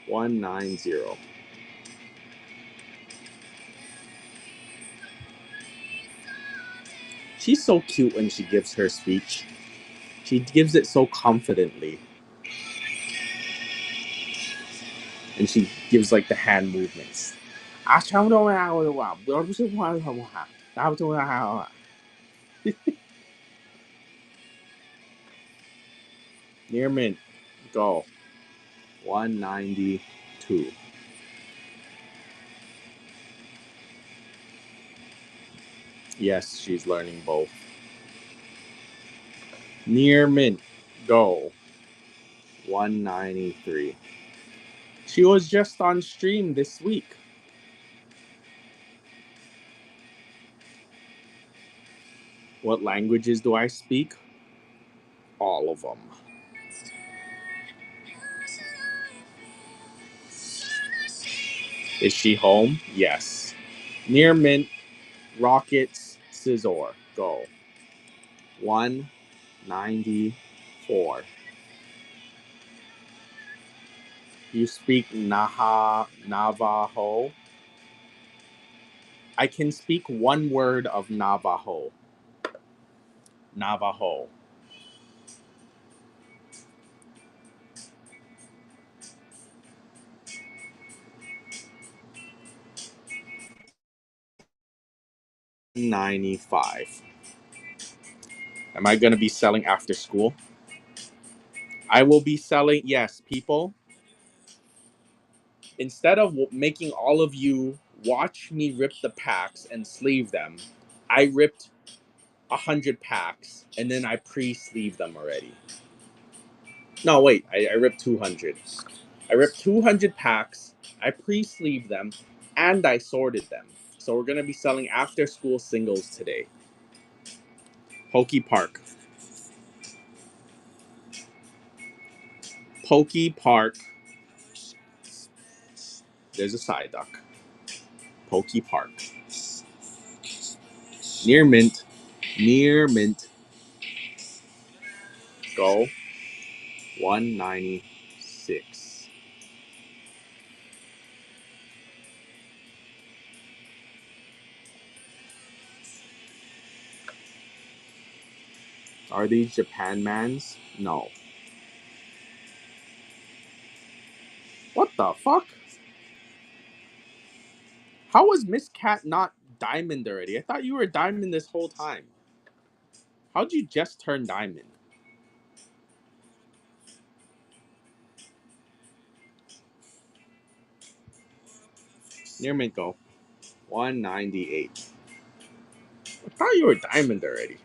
190. She's so cute when she gives her speech. She gives it so confidently. And she gives like the hand movements. Near mint, go. 192. Yes, she's learning both. Near mint, go. 193. She was just on stream this week. What languages do I speak? All of them. Is she home? Yes. Near mint, rockets, scissor. Go. 194. You speak Navajo? I can speak one word of Navajo. Navajo. $95. Am I going to be selling after school? I will be selling, yes, people. Instead of making all of you watch me rip the packs and sleeve them, I ripped 100 packs and then I pre-sleeved them already. No, wait, I ripped 200. I ripped 200 packs, I pre-sleeved them, and I sorted them. So we're going to be selling after school singles today. Pokey Park. Pokey Park. There's a side duck. Pokey Park. Near mint. Near mint. Go. 196. Are these Japan mans? No. What the fuck? How was Miss Cat not diamond already? I thought you were diamond this whole time. How'd you just turn diamond? Near mint, go. 198. I thought you were diamond already.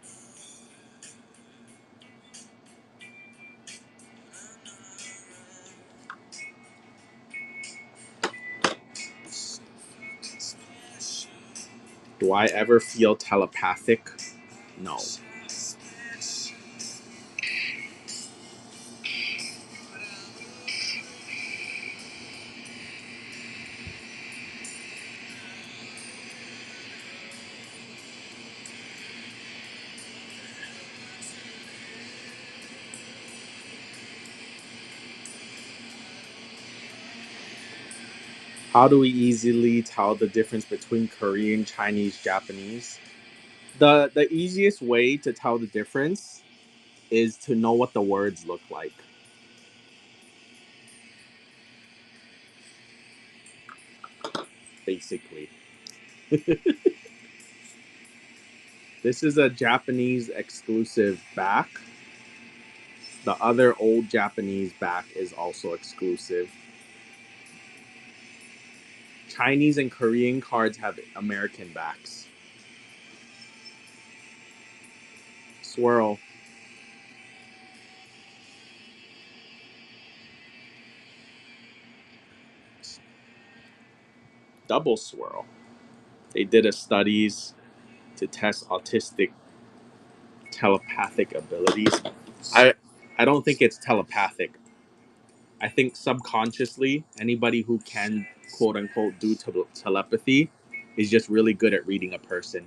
Do I ever feel telepathic? No. How do we easily tell the difference between Korean, Chinese, Japanese? The easiest way to tell the difference is to know what the words look like. Basically. This is a Japanese exclusive back. The other old Japanese back is also exclusive. Chinese and Korean cards have American backs. Swirl. Double swirl. They did a studies to test autistic telepathic abilities. I I don't think it's telepathic. I think subconsciously anybody who can quote unquote do telepathy is just really good at reading a person.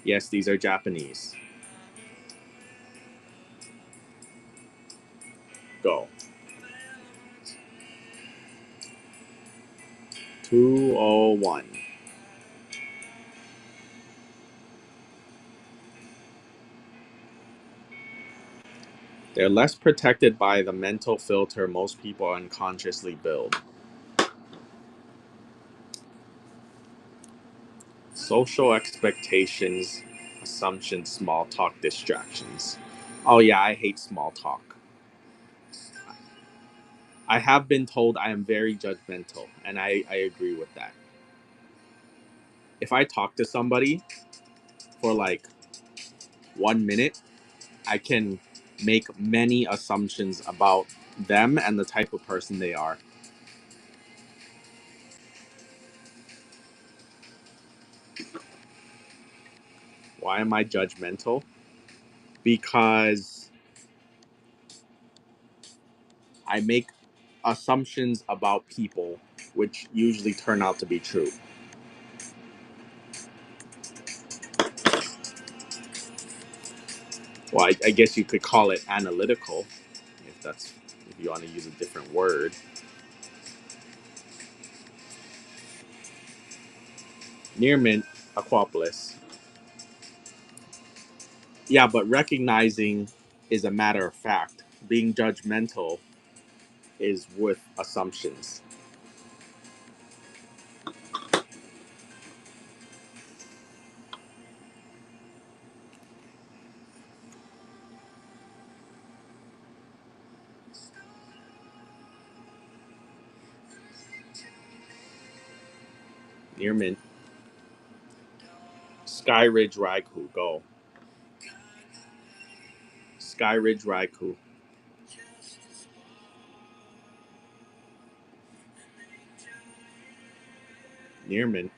Yes, these are Japanese. Go. 201. They're less protected by the mental filter most people unconsciously build. Social expectations, assumptions, small talk, distractions. Oh, yeah, I hate small talk. I have been told I am very judgmental, and I agree with that. If I talk to somebody for like 1 minute, I can make many assumptions about them and the type of person they are. Why am I judgmental? Because I make assumptions about people which usually turn out to be true. Well, I guess you could call it analytical, if you want to use a different word. Near mint, Aquapolis. Yeah, but recognizing is a matter of fact. Being judgmental is with assumptions. Near mint. Skyridge Raikou, go. Skyridge Raikou. Near mint.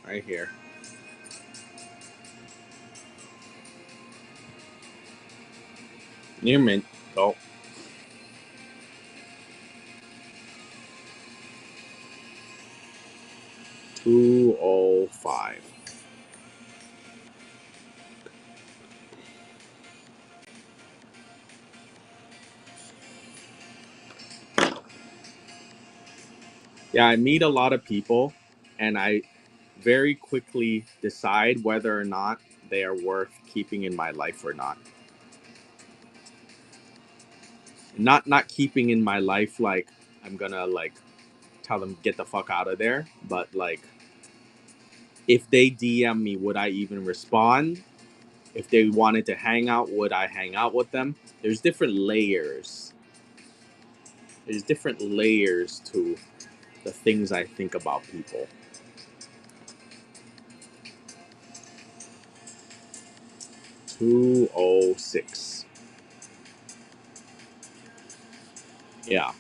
Right here. Near mint, go. 205. Yeah, I meet a lot of people and I very quickly decide whether or not they are worth keeping in my life or not. Not keeping in my life like I'm gonna like tell them get the fuck out of there, but like if they DM me, would I even respond? If they wanted to hang out, would I hang out with them? There's different layers. There's different layers to the things I think about people. $206. Yeah.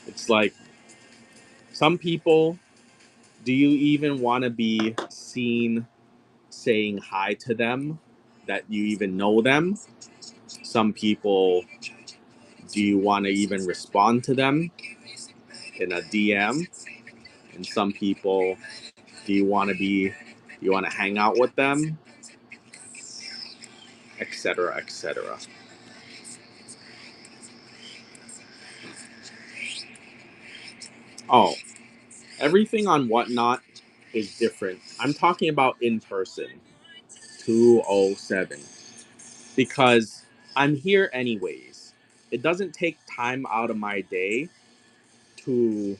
It's like some people, do you even want to be seen saying hi to them that you even know them? Some people, do you want to even respond to them in a DM? And some people, do you want to hang out with them, etc., etc. Oh, everything on Whatnot is different. I'm talking about in person. 207. Because I'm here anyways. It doesn't take time out of my day to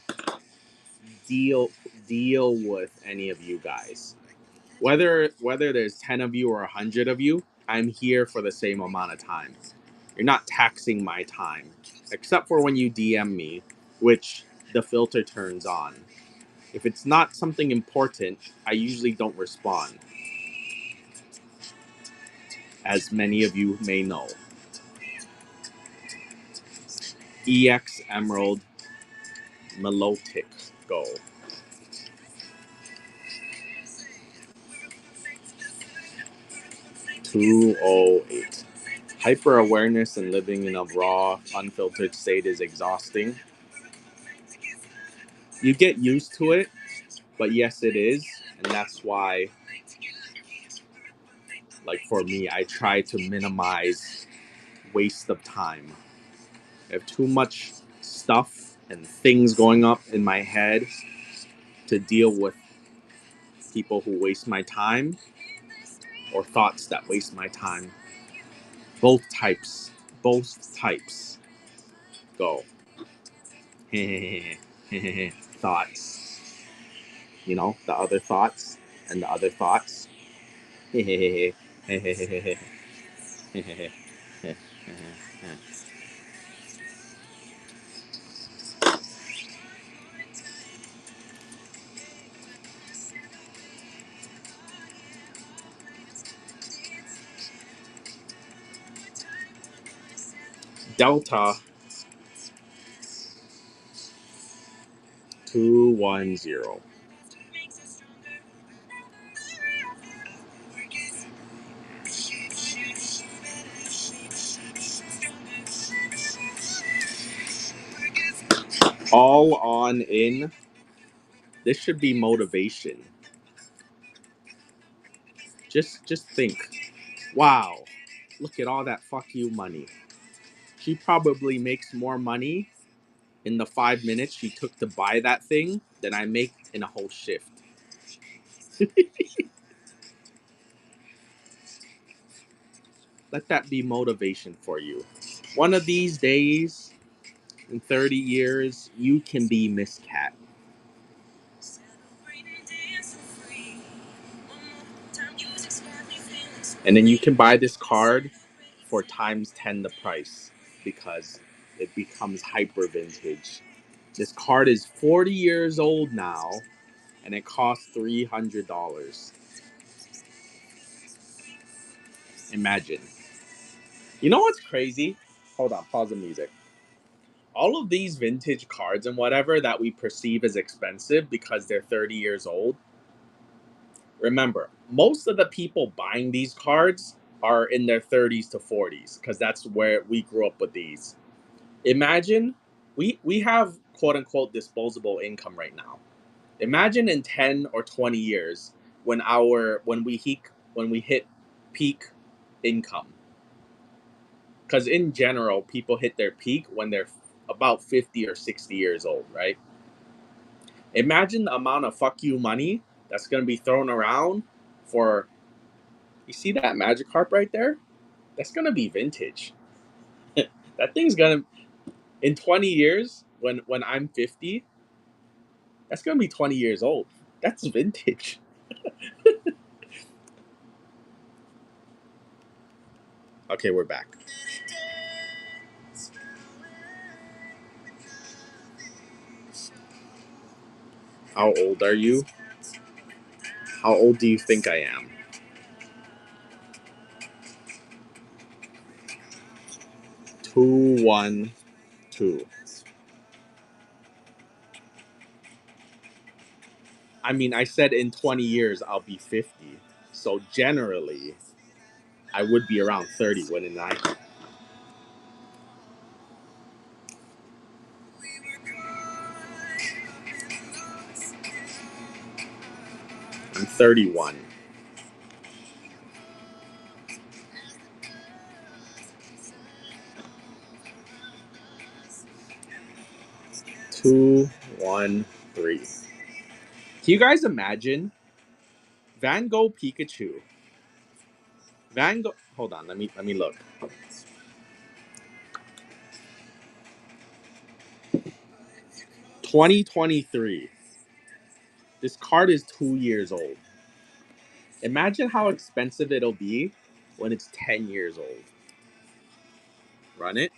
deal deal with any of you guys. Whether there's 10 of you or 100 of you, I'm here for the same amount of time. You're not taxing my time, except for when you DM me, which the filter turns on. If it's not something important, I usually don't respond, as many of you may know. EX Emerald Melotic Go. 208. Hyper awareness and living in a raw, unfiltered state is exhausting. You get used to it, but yes, it is. And that's why, like for me, I try to minimize waste of time. I have too much stuff and things going up in my head to deal with people who waste my time or thoughts that waste my time. Both types. Both types. Go. Thoughts. You know, the other thoughts and the other thoughts. Delta 210. All on in. This should be motivation. Just think. Wow. Look at all that fuck you money. She probably makes more money in the 5 minutes she took to buy that thing than I make in a whole shift. Let that be motivation for you. One of these days, in 30 years, you can be Miss Cat. And then you can buy this card for times 10 the price because it becomes hyper vintage. This card is 40 years old now and it costs $300. Imagine. You know what's crazy? Hold on, pause the music. All of these vintage cards and whatever that we perceive as expensive because they're 30 years old, remember, most of the people buying these cards are in their 30s to 40s because that's where we grew up with these. Imagine we have quote unquote disposable income right now. Imagine in 10 or 20 years when we hit peak income. Because in general, people hit their peak when they're about 50 or 60 years old, right? Imagine the amount of fuck you money that's going to be thrown around for. You see that magic harp right there? That's going to be vintage. That thing's going to, in 20 years, when I'm 50, that's going to be 20 years old. That's vintage. Okay, we're back. How old are you? How old do you think I am? 212. I mean, I said in 20 years I'll be 50. So generally, I would be around 30, wouldn't I? I'm 31. Two, one, three. Can you guys imagine Van Gogh Pikachu? Van Gogh. Hold on, let me look. 2023. This card is 2 years old. Imagine how expensive it'll be when it's 10 years old. Run it.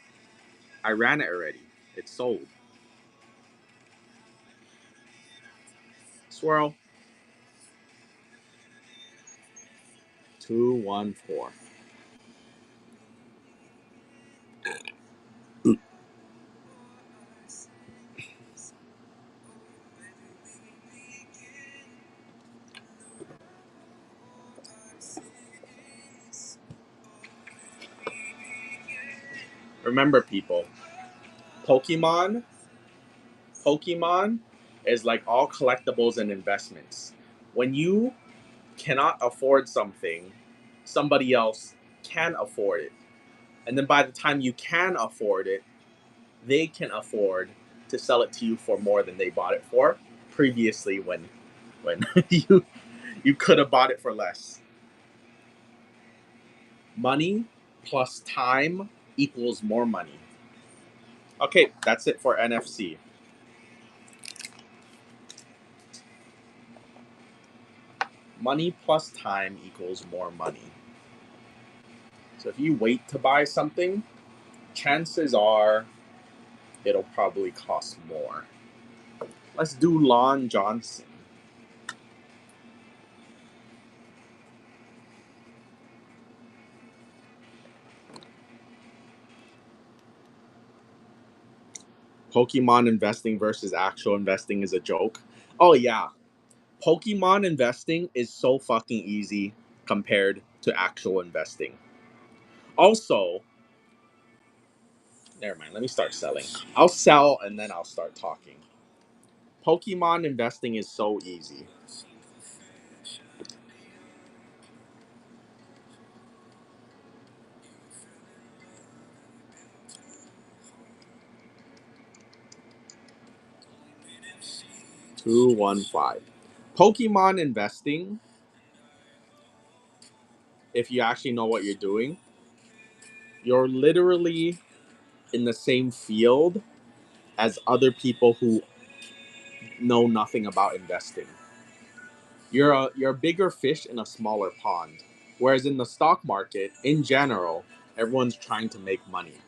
I ran it already. It's sold. Swirl. 214. Remember, people, Pokemon, Pokemon is like all collectibles and investments. When you cannot afford something, somebody else can afford it. And then by the time you can afford it, they can afford to sell it to you for more than they bought it for previously when you could have bought it for less. Money plus time equals more money. Okay, that's it for NFC. Money plus time equals more money. So if you wait to buy something, chances are it'll probably cost more. Let's do Lon Johnson. Pokemon investing versus actual investing is a joke. Oh yeah, Pokemon investing is so fucking easy compared to actual investing. Also, never mind, let me start selling. I'll sell and then I'll start talking. Pokemon investing is so easy. Two, one, five. Pokemon investing, if you actually know what you're doing, you're literally in the same field as other people who know nothing about investing. You're a bigger fish in a smaller pond. Whereas in the stock market, in general, everyone's trying to make money.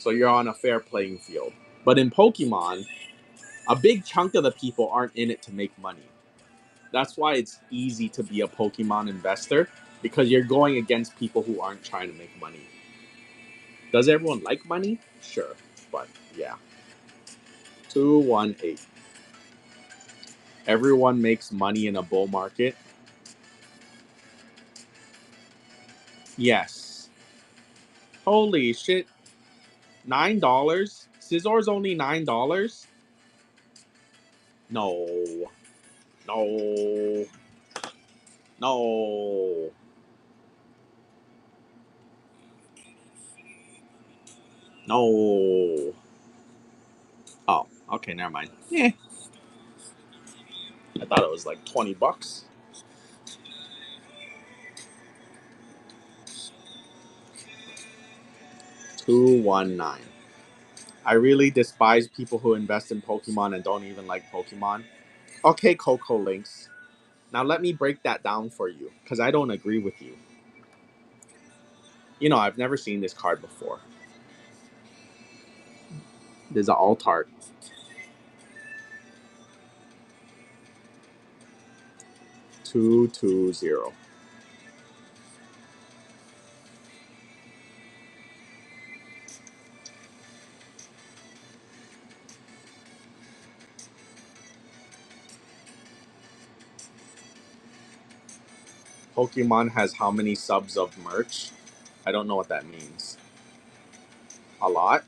So you're on a fair playing field. But in Pokemon, a big chunk of the people aren't in it to make money. That's why it's easy to be a Pokemon investor, because you're going against people who aren't trying to make money. Does everyone like money? Sure. But yeah. 218. Everyone makes money in a bull market. Yes. Holy shit. $9? Scissor's only $9? No. No. No. No. Oh, okay, never mind. Yeah. I thought it was like $20. 219. I really despise people who invest in Pokemon and don't even like Pokemon. Okay, Coco Links. Now let me break that down for you, because I don't agree with you. You know, I've never seen this card before. There's an alt art. 220. Pokemon has how many subs of merch? I don't know what that means. A lot?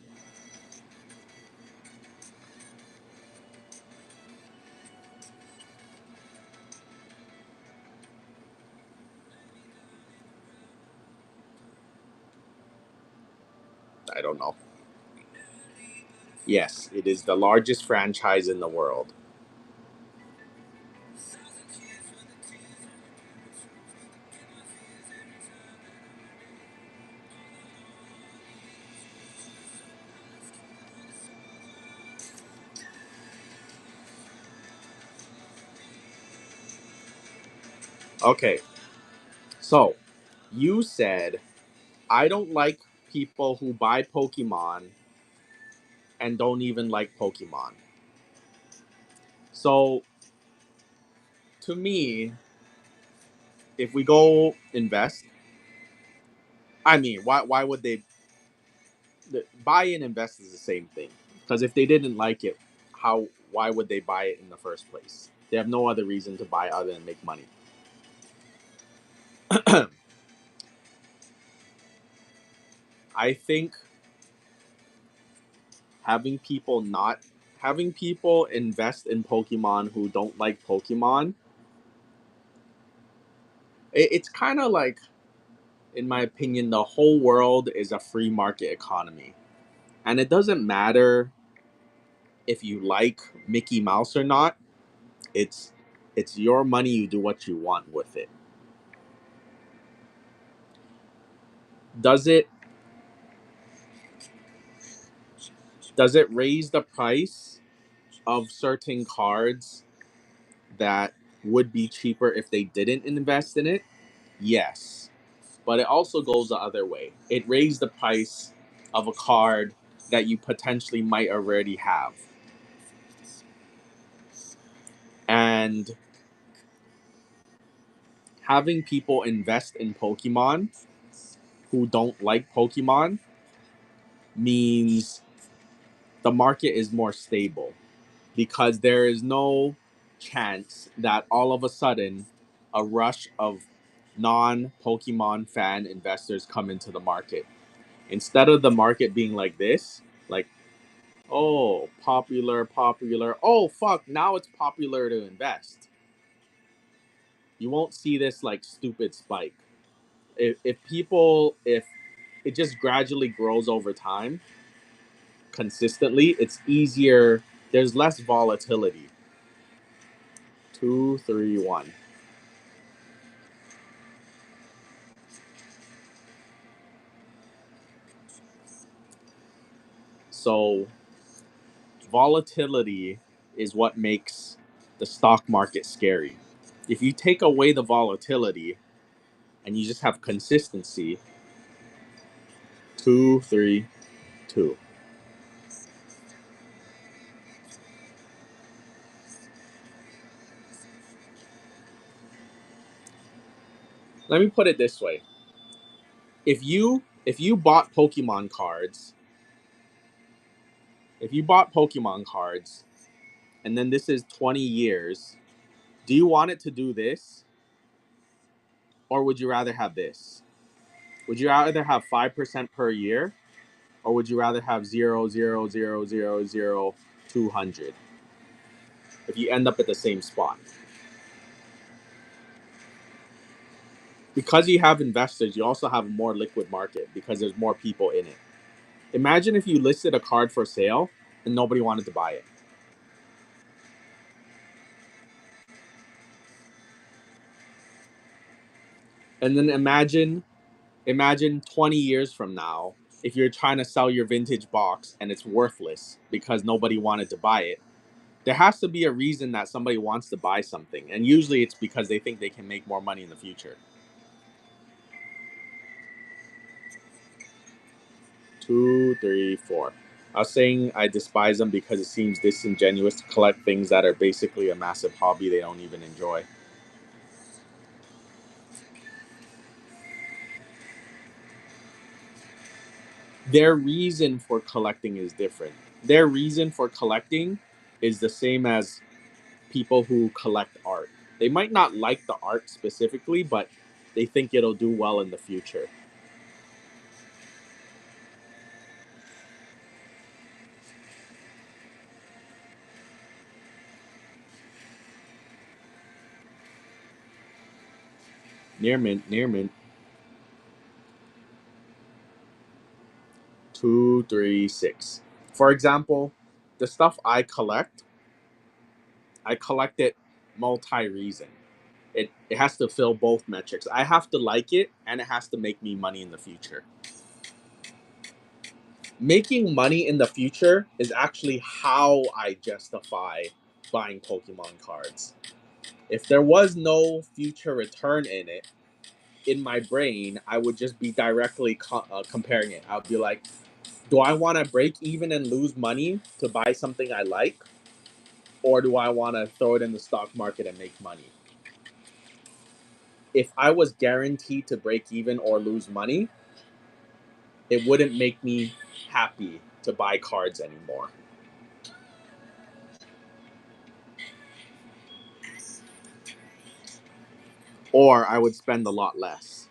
I don't know. Yes, it is the largest franchise in the world. Okay, so you said I don't like people who buy Pokemon and don't even like Pokemon. So to me, if we go invest, I mean, why would they buy and invest is the same thing? Because if they didn't like it, how why would they buy it in the first place? They have no other reason to buy other than make money. I think having people not having people invest in Pokemon who don't like Pokemon, it's kind of like, in my opinion, the whole world is a free market economy, and it doesn't matter if you like Mickey Mouse or not. It's it's your money. You do what you want with it. Does it does it raise the price of certain cards that would be cheaper if they didn't invest in it? Yes. But it also goes the other way. It raised the price of a card that you potentially might already have. And having people invest in Pokemon who don't like Pokemon means the market is more stable, because there is no chance that all of a sudden a rush of non Pokemon fan investors come into the market. Instead of the market being like this, like, oh, popular, popular. Oh, fuck, now it's popular to invest. You won't see this like stupid spike. If it just gradually grows over time, consistently, it's easier. There's less volatility. 231. So volatility is what makes the stock market scary. If you take away the volatility and you just have consistency, 232. Let me put it this way. If you bought Pokemon cards, if you bought Pokemon cards and then this is 20 years, do you want it to do this, or would you rather have this? Would you rather have 5% per year, or would you rather have 0.0000200 if you end up at the same spot? Because you have investors, you also have a more liquid market because there's more people in it. Imagine if you listed a card for sale and nobody wanted to buy it. And then imagine 20 years from now, if you're trying to sell your vintage box and it's worthless because nobody wanted to buy it. There has to be a reason that somebody wants to buy something, and usually it's because they think they can make more money in the future. 234. I was saying I despise them because it seems disingenuous to collect things that are basically a massive hobby they don't even enjoy. Their reason for collecting is different. Their reason for collecting is the same as people who collect art. They might not like the art specifically, but they think it'll do well in the future. Near mint, near mint. 236. For example, the stuff I collect it multi-reason. It has to fill both metrics. I have to like it and it has to make me money in the future. Making money in the future is actually how I justify buying Pokemon cards. If there was no future return in it, in my brain, I would just be directly comparing it. I would be like, do I want to break even and lose money to buy something I like? Or do I want to throw it in the stock market and make money? If I was guaranteed to break even or lose money, it wouldn't make me happy to buy cards anymore. Or I would spend a lot less.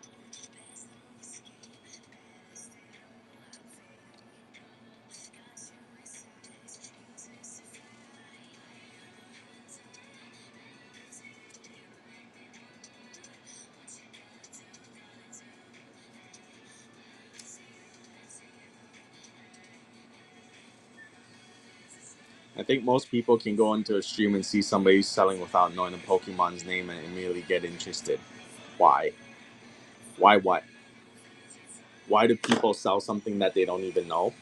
I think most people can go into a stream and see somebody selling without knowing a Pokemon's name and immediately get interested. Why? Why what? Why do people sell something that they don't even know?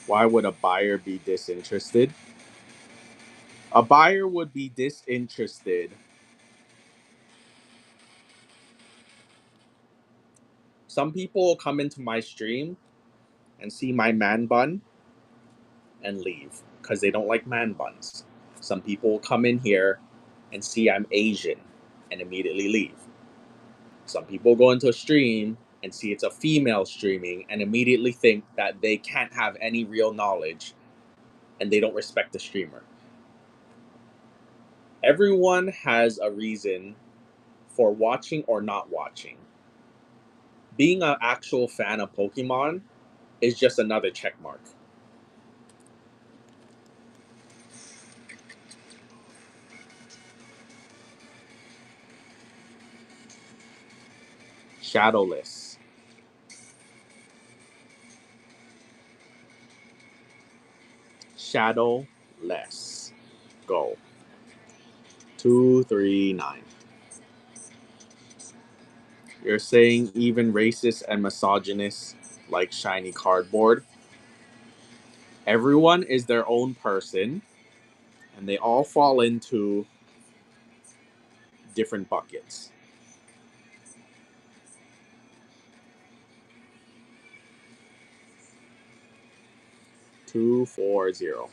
Why would a buyer be disinterested? A buyer would be disinterested. Some people will come into my stream and see my man bun and leave because they don't like man buns. Some people will come in here and see I'm Asian and immediately leave. Some people go into a stream and see it's a female streaming and immediately think that they can't have any real knowledge and they don't respect the streamer. Everyone has a reason for watching or not watching. Being an actual fan of Pokemon is just another check mark. Shadowless. Shadowless. Go. 239. You're saying even racist and misogynist like shiny cardboard? Everyone is their own person and they all fall into different buckets. 240.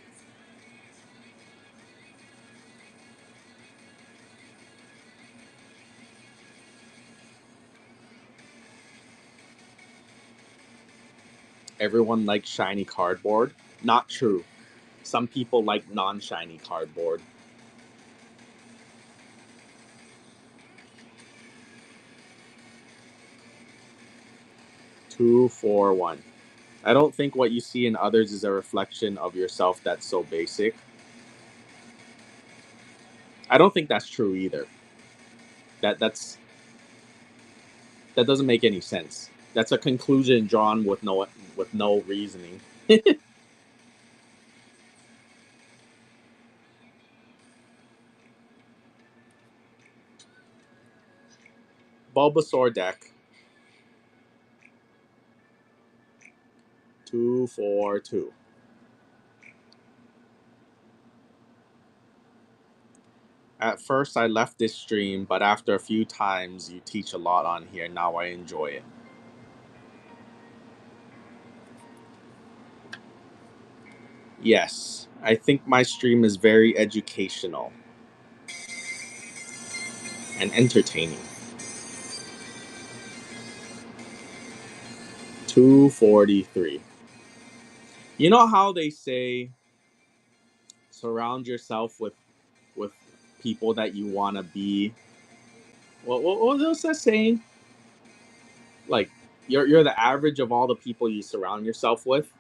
Everyone likes shiny cardboard. Not true. Some people like non shiny cardboard. 241. I don't think what you see in others is a reflection of yourself that's so basic. I don't think that's true either. That's that doesn't make any sense. That's a conclusion drawn with no reasoning. Bulbasaur deck. 242. At first, I left this stream, but after a few times, you teach a lot on here. Now I enjoy it. Yes, I think my stream is very educational. and entertaining. 243. You know how they say surround yourself with people that you want to be. What was that saying? Like you're the average of all the people you surround yourself with.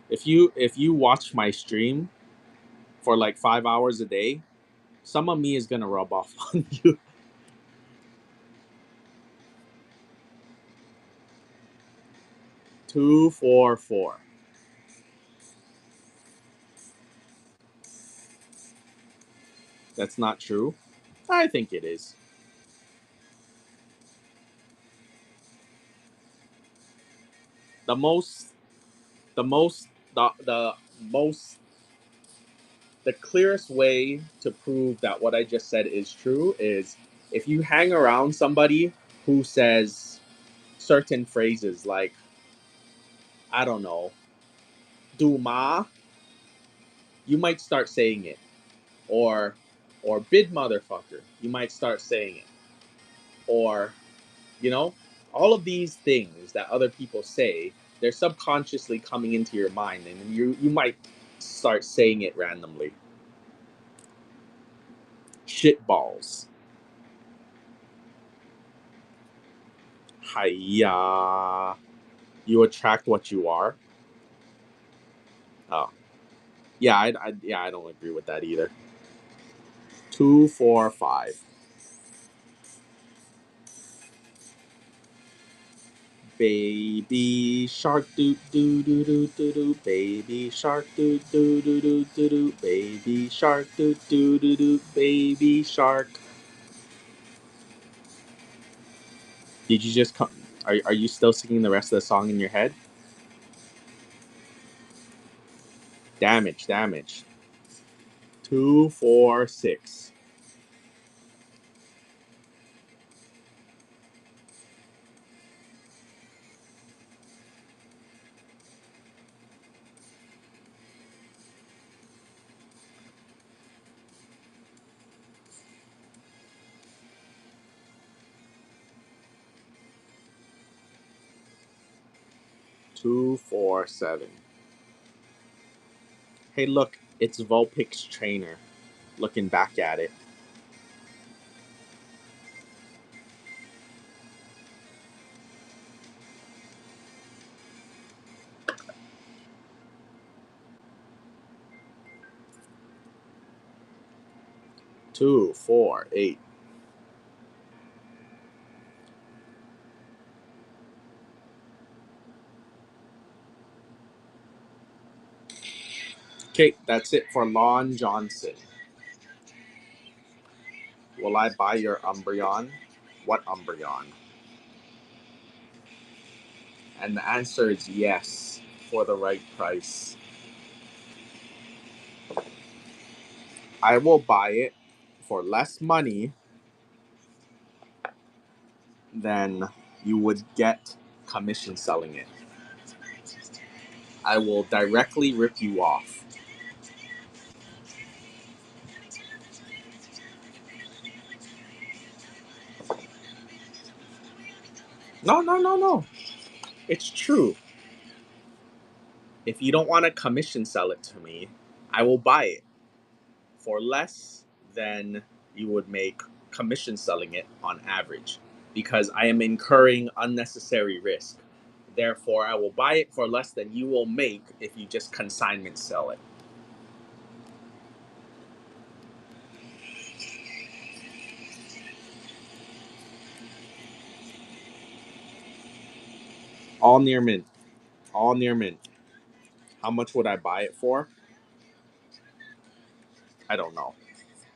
If you watch my stream for like 5 hours a day, some of me is gonna rub off on you. 244. That's not true. I think it is. The most the most the most the clearest way to prove that what I just said is true is if you hang around somebody who says certain phrases like, I don't know, Duma, you might start saying it. Or bid motherfucker, you might start saying it. Or, you know, all of these things that other people say, they're subconsciously coming into your mind and you might start saying it randomly. Shitballs. Hiya. You attract what you are. Oh, yeah, I don't agree with that either. 245. Baby shark doo doo doo doo doo doo. Baby shark doo doo doo doo doo doo. Baby shark doo doo doo doo. Baby shark. Did you just come? Are you still singing the rest of the song in your head? Damage, damage. 246. 247. Hey, look, it's Vulpix's trainer. Looking back at it. 248. Okay, that's it for Lon Johnson. Will I buy your Umbreon? What Umbreon? And the answer is yes, for the right price. I will buy it for less money than you would get commission selling it. I will directly rip you off. No, no, no, no. It's true. If you don't want to commission sell it to me, I will buy it for less than you would make commission selling it on average because I am incurring unnecessary risk. Therefore, I will buy it for less than you will make if you just consignment sell it. All near mint. All near mint. How much would I buy it for? I don't know.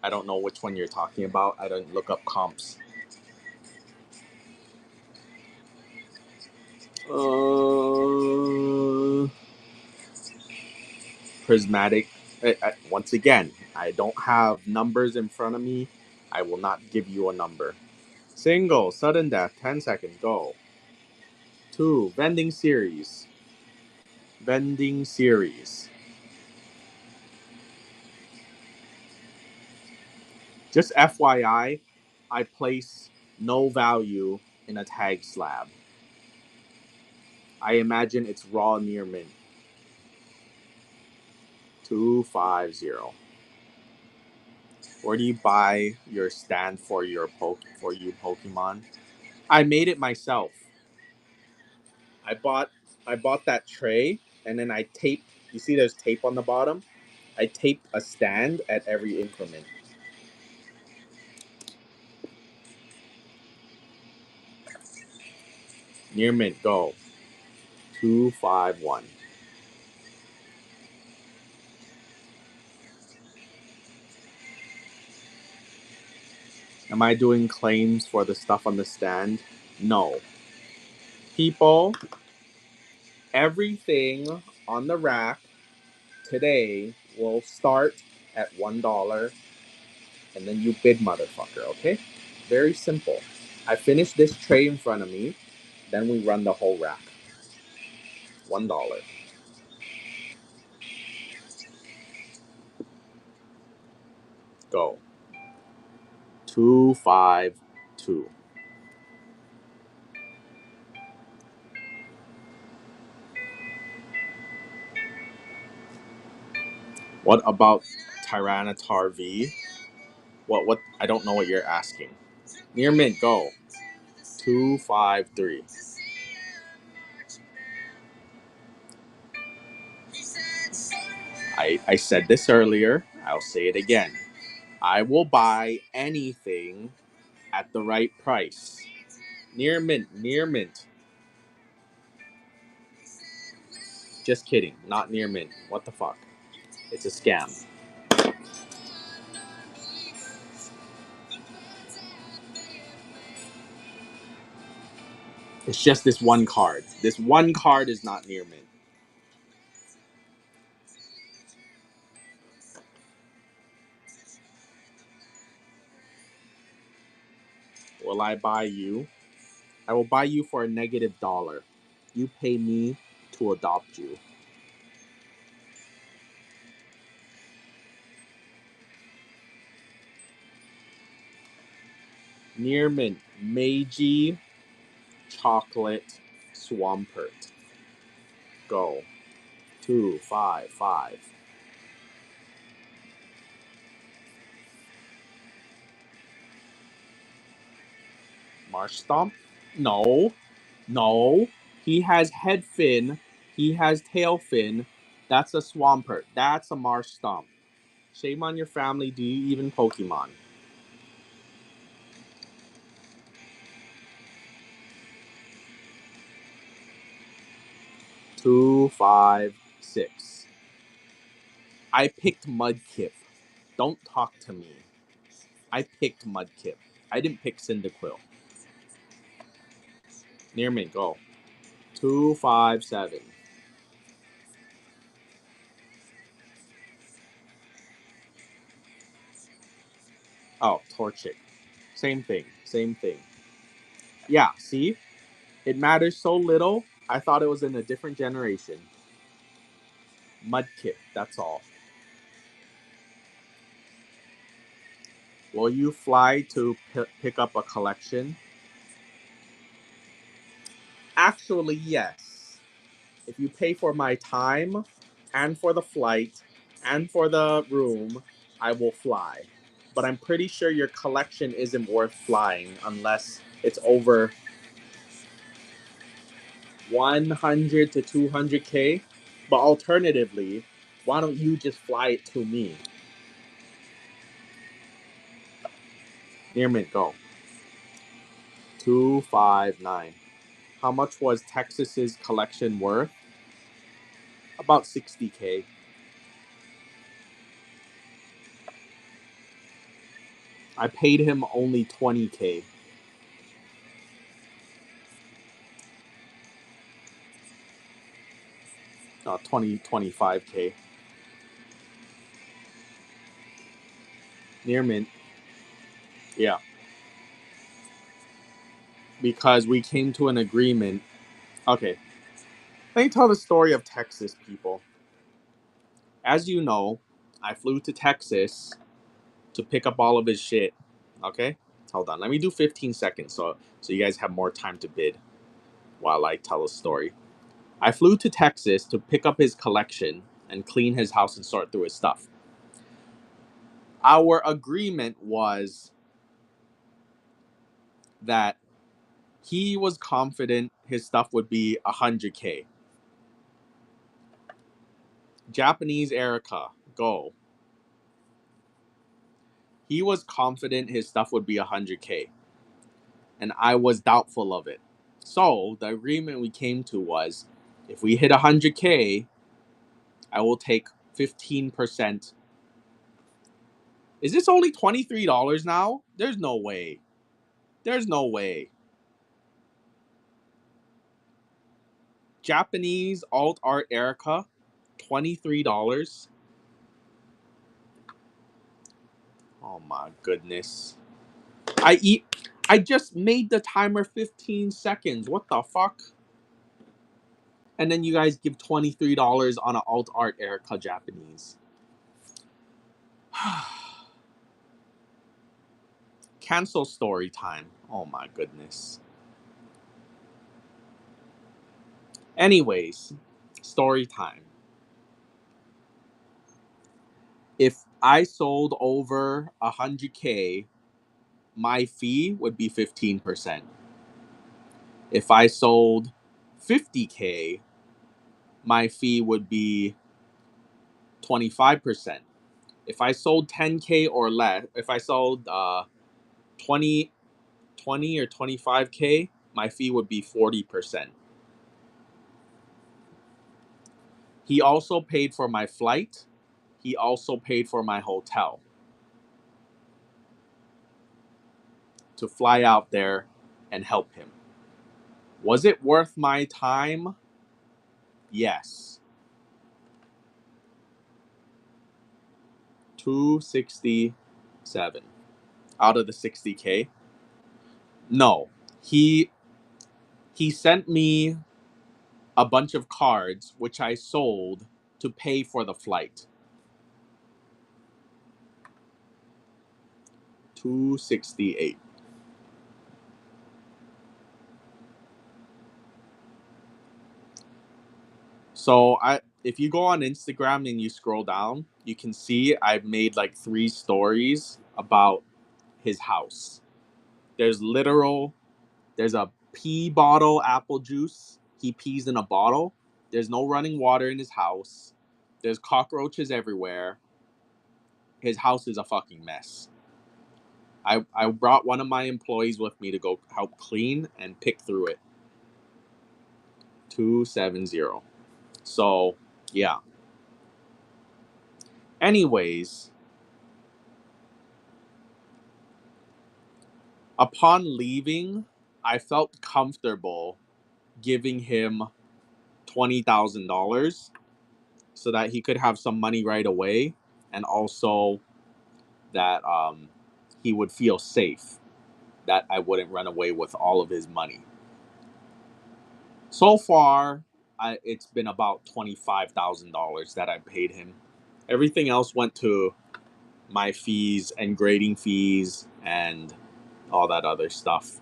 I don't know which one you're talking about. I don't look up comps. Prismatic. Once again, I don't have numbers in front of me. I will not give you a number. Single, sudden death, 10 seconds, go. 2, vending series. Vending series. Just FYI, I place no value in a tag slab. I imagine it's raw near mint. 250. Where do you buy your stand for your Pokemon? I made it myself. I bought that tray and then I taped. You see, there's tape on the bottom. I taped a stand at every increment. Near mint, go. 251. Am I doing claims for the stuff on the stand? No. People, everything on the rack today will start at $1 and then you bid, motherfucker, okay? Very simple. I finish this tray in front of me, then we run the whole rack. $1. Go. 252. What about Tyranitar V? What I don't know what you're asking. Near mint, go. 253. I said this earlier. I'll say it again. I will buy anything at the right price. Near mint, near mint. Just kidding, not near mint. What the fuck? It's a scam. It's just this one card. This one card is not near mint. Will I buy you? I will buy you for a -$1. You pay me to adopt you. Near mint, Meiji, chocolate, Swampert. Go. 255. Marsh Stomp? No. No. He has head fin. He has tail fin. That's a Swampert. That's a Marsh Stomp. Shame on your family. Do you even Pokemon? 256. I picked Mudkip. Don't talk to me. I picked Mudkip. I didn't pick Cyndaquil. Near me, go. 257. Oh, Torchic. Same thing. Same thing. Yeah, see? It matters so little. I thought it was in a different generation. Mudkip, that's all. Will you fly to pick up a collection? Actually, yes. If you pay for my time and for the flight and for the room, I will fly. But I'm pretty sure your collection isn't worth flying unless it's over 100 to 200K. But alternatively, why don't you just fly it to me? Near mint, go. 259. How much was Texas's collection worth? About 60K. I paid him only 20K. 25K. Near mint. Yeah. Because we came to an agreement. Okay. Let me tell the story of Texas, people. As you know, I flew to Texas to pick up all of his shit. Okay? Hold on. Let me do 15 seconds so you guys have more time to bid while I tell a story. I flew to Texas to pick up his collection and clean his house and sort through his stuff. Our agreement was that he was confident his stuff would be 100K. Japanese Erica, go. He was confident his stuff would be 100K, and I was doubtful of it. So the agreement we came to was, if we hit 100K, I will take 15%. Is this only $23 now? There's no way. There's no way. Japanese alt art Erica, $23. Oh my goodness. I just made the timer 15 seconds. What the fuck? And then you guys give $23 on an alt art Erica Japanese. Cancel story time. Oh my goodness. Anyways, story time. If I sold over 100K, my fee would be 15%. If I sold 50K, my fee would be 25%. If I sold 10K or less, if I sold 20 or 25K, my fee would be 40%. He also paid for my flight. He also paid for my hotel to fly out there and help him. Was it worth my time? Yes. 267 out of the 60K. No. He sent me a bunch of cards which I sold to pay for the flight. 268. So if you go on Instagram and you scroll down, you can see I've made like 3 stories about his house. There's a pee bottle apple juice. He pees in a bottle. There's no running water in his house. There's cockroaches everywhere. His house is a fucking mess. I brought one of my employees with me to go help clean and pick through it. 270. So, yeah. Anyways, upon leaving, I felt comfortable giving him $20,000 so that he could have some money right away, and also that he would feel safe, that I wouldn't run away with all of his money. So far, it's been about $25,000 that I paid him. Everything else went to my fees and grading fees and all that other stuff.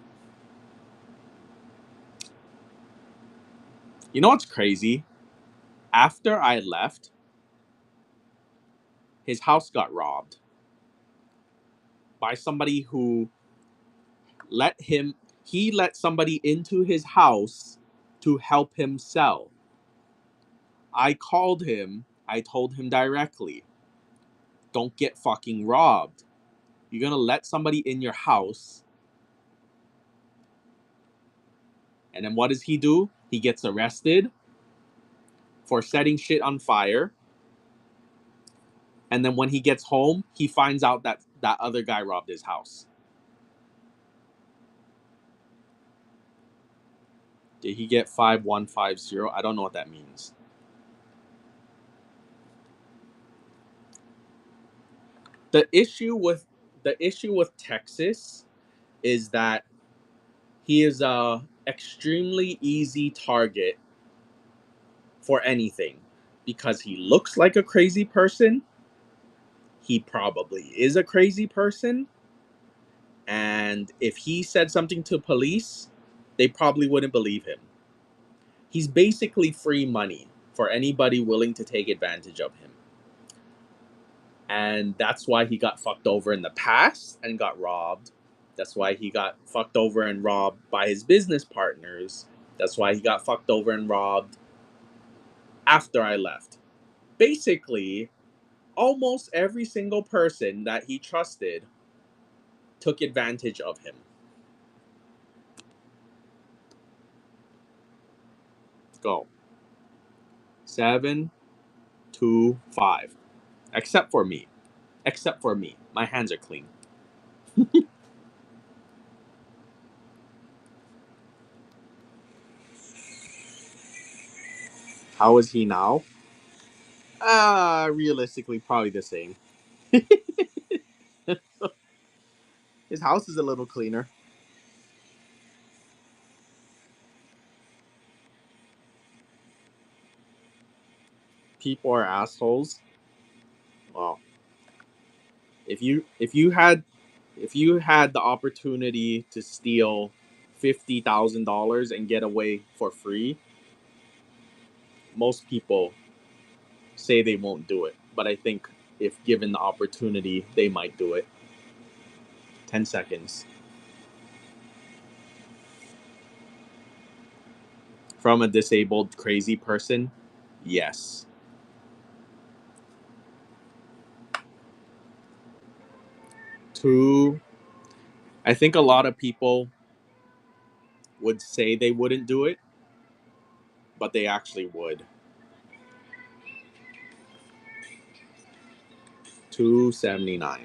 You know what's crazy? After I left, his house got robbed by somebody who let somebody into his house to help him sell. I called him. I told him directly, don't get fucking robbed. You're gonna let somebody in your house. And then what does he do? He gets arrested for setting shit on fire. And then when he gets home, he finds out that that other guy robbed his house. Did he get 5150? I don't know what that means. The issue with Texas is that he is a extremely easy target for anything because he looks like a crazy person. he probably is a crazy person. And if he said something to police, they probably wouldn't believe him. He's basically free money for anybody willing to take advantage of him. And that's why he got fucked over in the past and got robbed. That's why he got fucked over and robbed by his business partners. That's why he got fucked over and robbed after I left. Basically, almost every single person that he trusted took advantage of him. Go. 7, 2, 5. Except for me. Except for me. My hands are clean. How is he now? Realistically, probably the same. His house is a little cleaner. People are assholes. Well, if you had the opportunity to steal $50,000 and get away for free, most people say they won't do it. But I think if given the opportunity, they might do it. 10 seconds. From a disabled, crazy person, yes. Two, I think a lot of people would say they wouldn't do it, but they actually would. 279.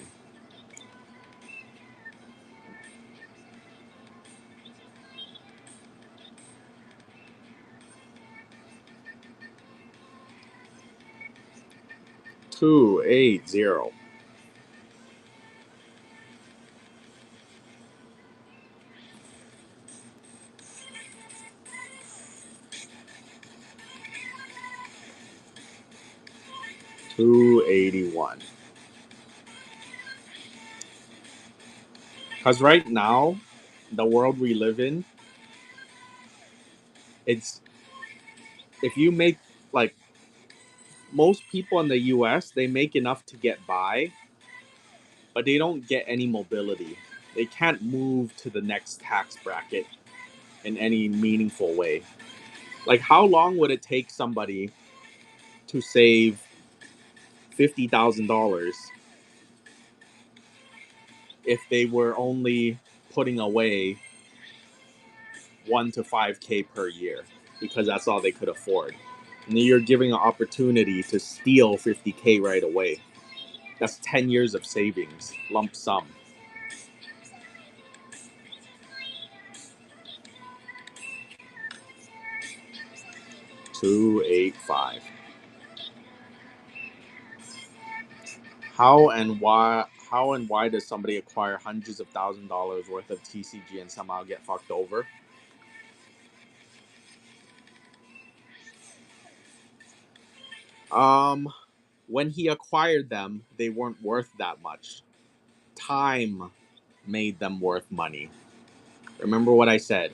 280. 281. Because right now, the world we live in, it's if you make like most people in the US, they make enough to get by, but they don't get any mobility. They can't move to the next tax bracket in any meaningful way. Like, how long would it take somebody to save $50,000 if they were only putting away 1 to 5K per year because that's all they could afford? And you're giving an opportunity to steal 50K right away. That's 10 years of savings, lump sum. 285. How and why does somebody acquire hundreds of $1,000s worth of TCG and somehow get fucked over? Um, when he acquired them, they weren't worth that much. Time made them worth money. Remember what I said.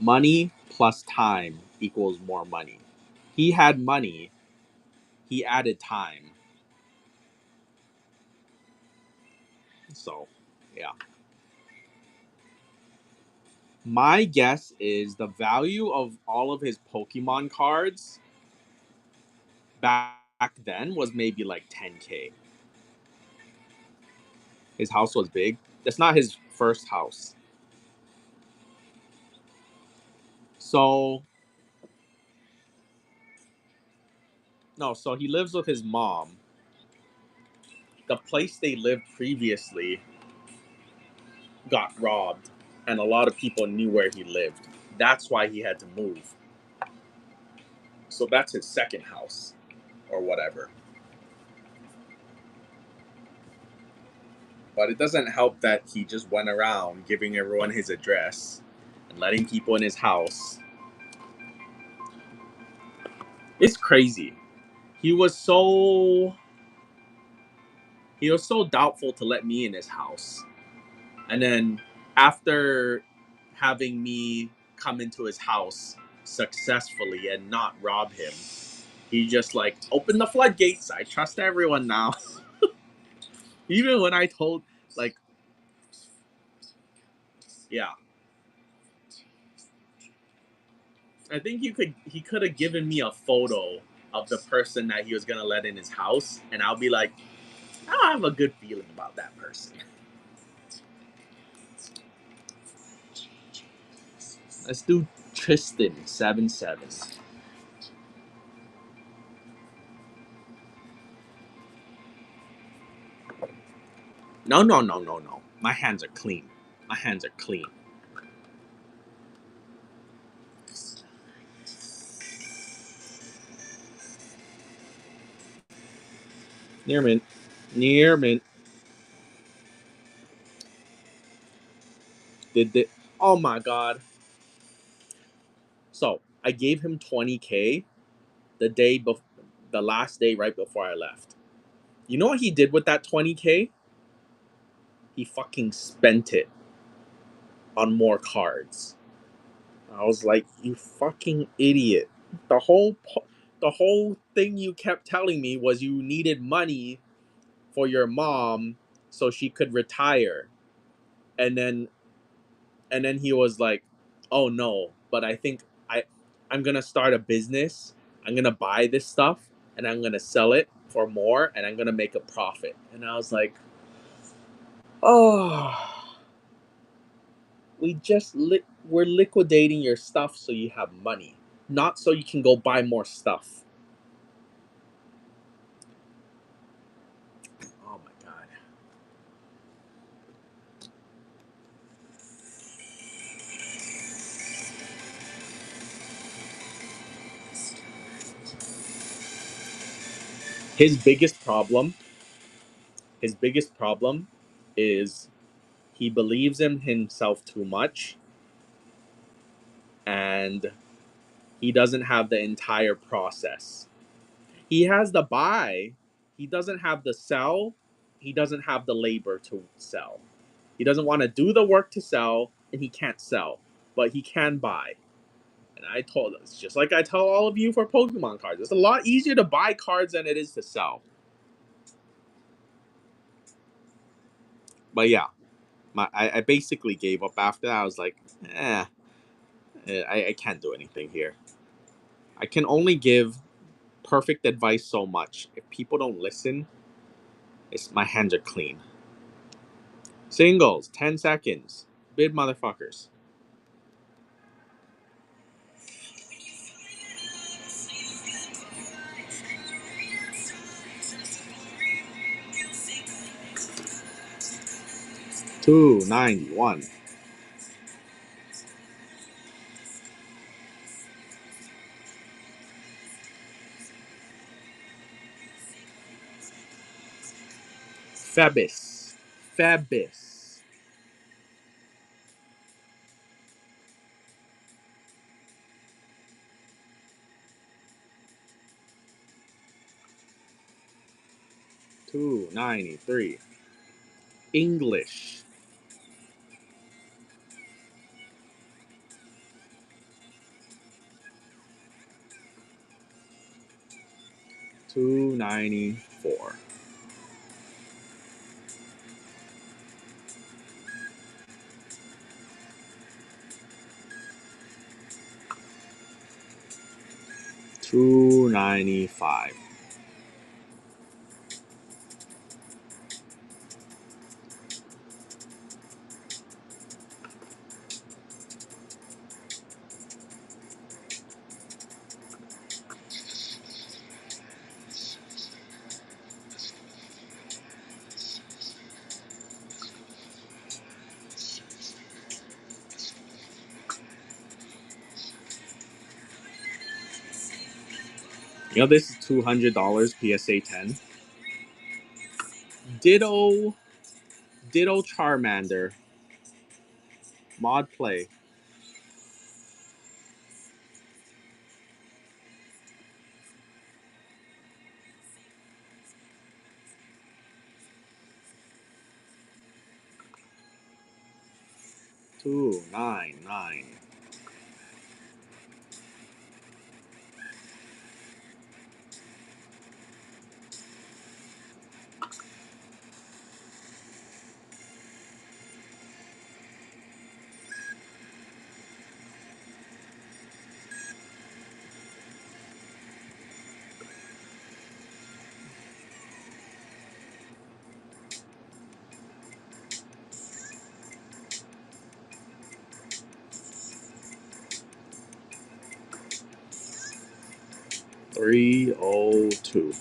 Money plus time equals more money. He had money, he added time. So, yeah. My guess is the value of all of his Pokemon cards back then was maybe like 10K. His house was big. That's not his first house. So, no, so he lives with his mom. The place they lived previously got robbed, and a lot of people knew where he lived. That's why he had to move. So that's his second house, or whatever. But it doesn't help that he just went around giving everyone his address and letting people in his house. It's crazy. He was so He was so doubtful to let me in his house. And then after having me come into his house successfully and not rob him, he just like opened the floodgates. I trust everyone now. Even when I told, like, yeah, I think he could have given me a photo of the person that he was gonna let in his house, and I'll be like, I have a good feeling about that person. Let's do Tristan 7-7. No, no, no, no, no. My hands are clean. My hands are clean. Near mint. Near mint. Did the Oh my god. So I gave him 20K the last day right before I left. You know what he did with that 20K? He fucking spent it on more cards. I was like, you fucking idiot. The whole thing you kept telling me was you needed money for your mom so she could retire. And then he was like, "Oh no, but I think I'm going to start a business. I'm going to buy this stuff and I'm going to sell it for more and I'm going to make a profit." And I was like, "Oh, we're liquidating your stuff so you have money, not so you can go buy more stuff." Oh my god. His biggest problem, his biggest problem is he believes in himself too much and he doesn't have the entire process. He has the buy, he doesn't have the sell, he doesn't have the labor to sell. He doesn't want to do the work to sell, and he can't sell, but he can buy. And I told us, just like I tell all of you for Pokemon cards, it's a lot easier to buy cards than it is to sell. But yeah, I basically gave up after that. I was like, I can't do anything here. I can only give perfect advice so much. If people don't listen, my hands are clean. Singles, 10 seconds. Bid motherfuckers. $2.91. Fabis. Fabis. $2.93. English. $2.94. $2.95. You know this is $200 PSA 10. Ditto Charmander. Mod play. 299. 302.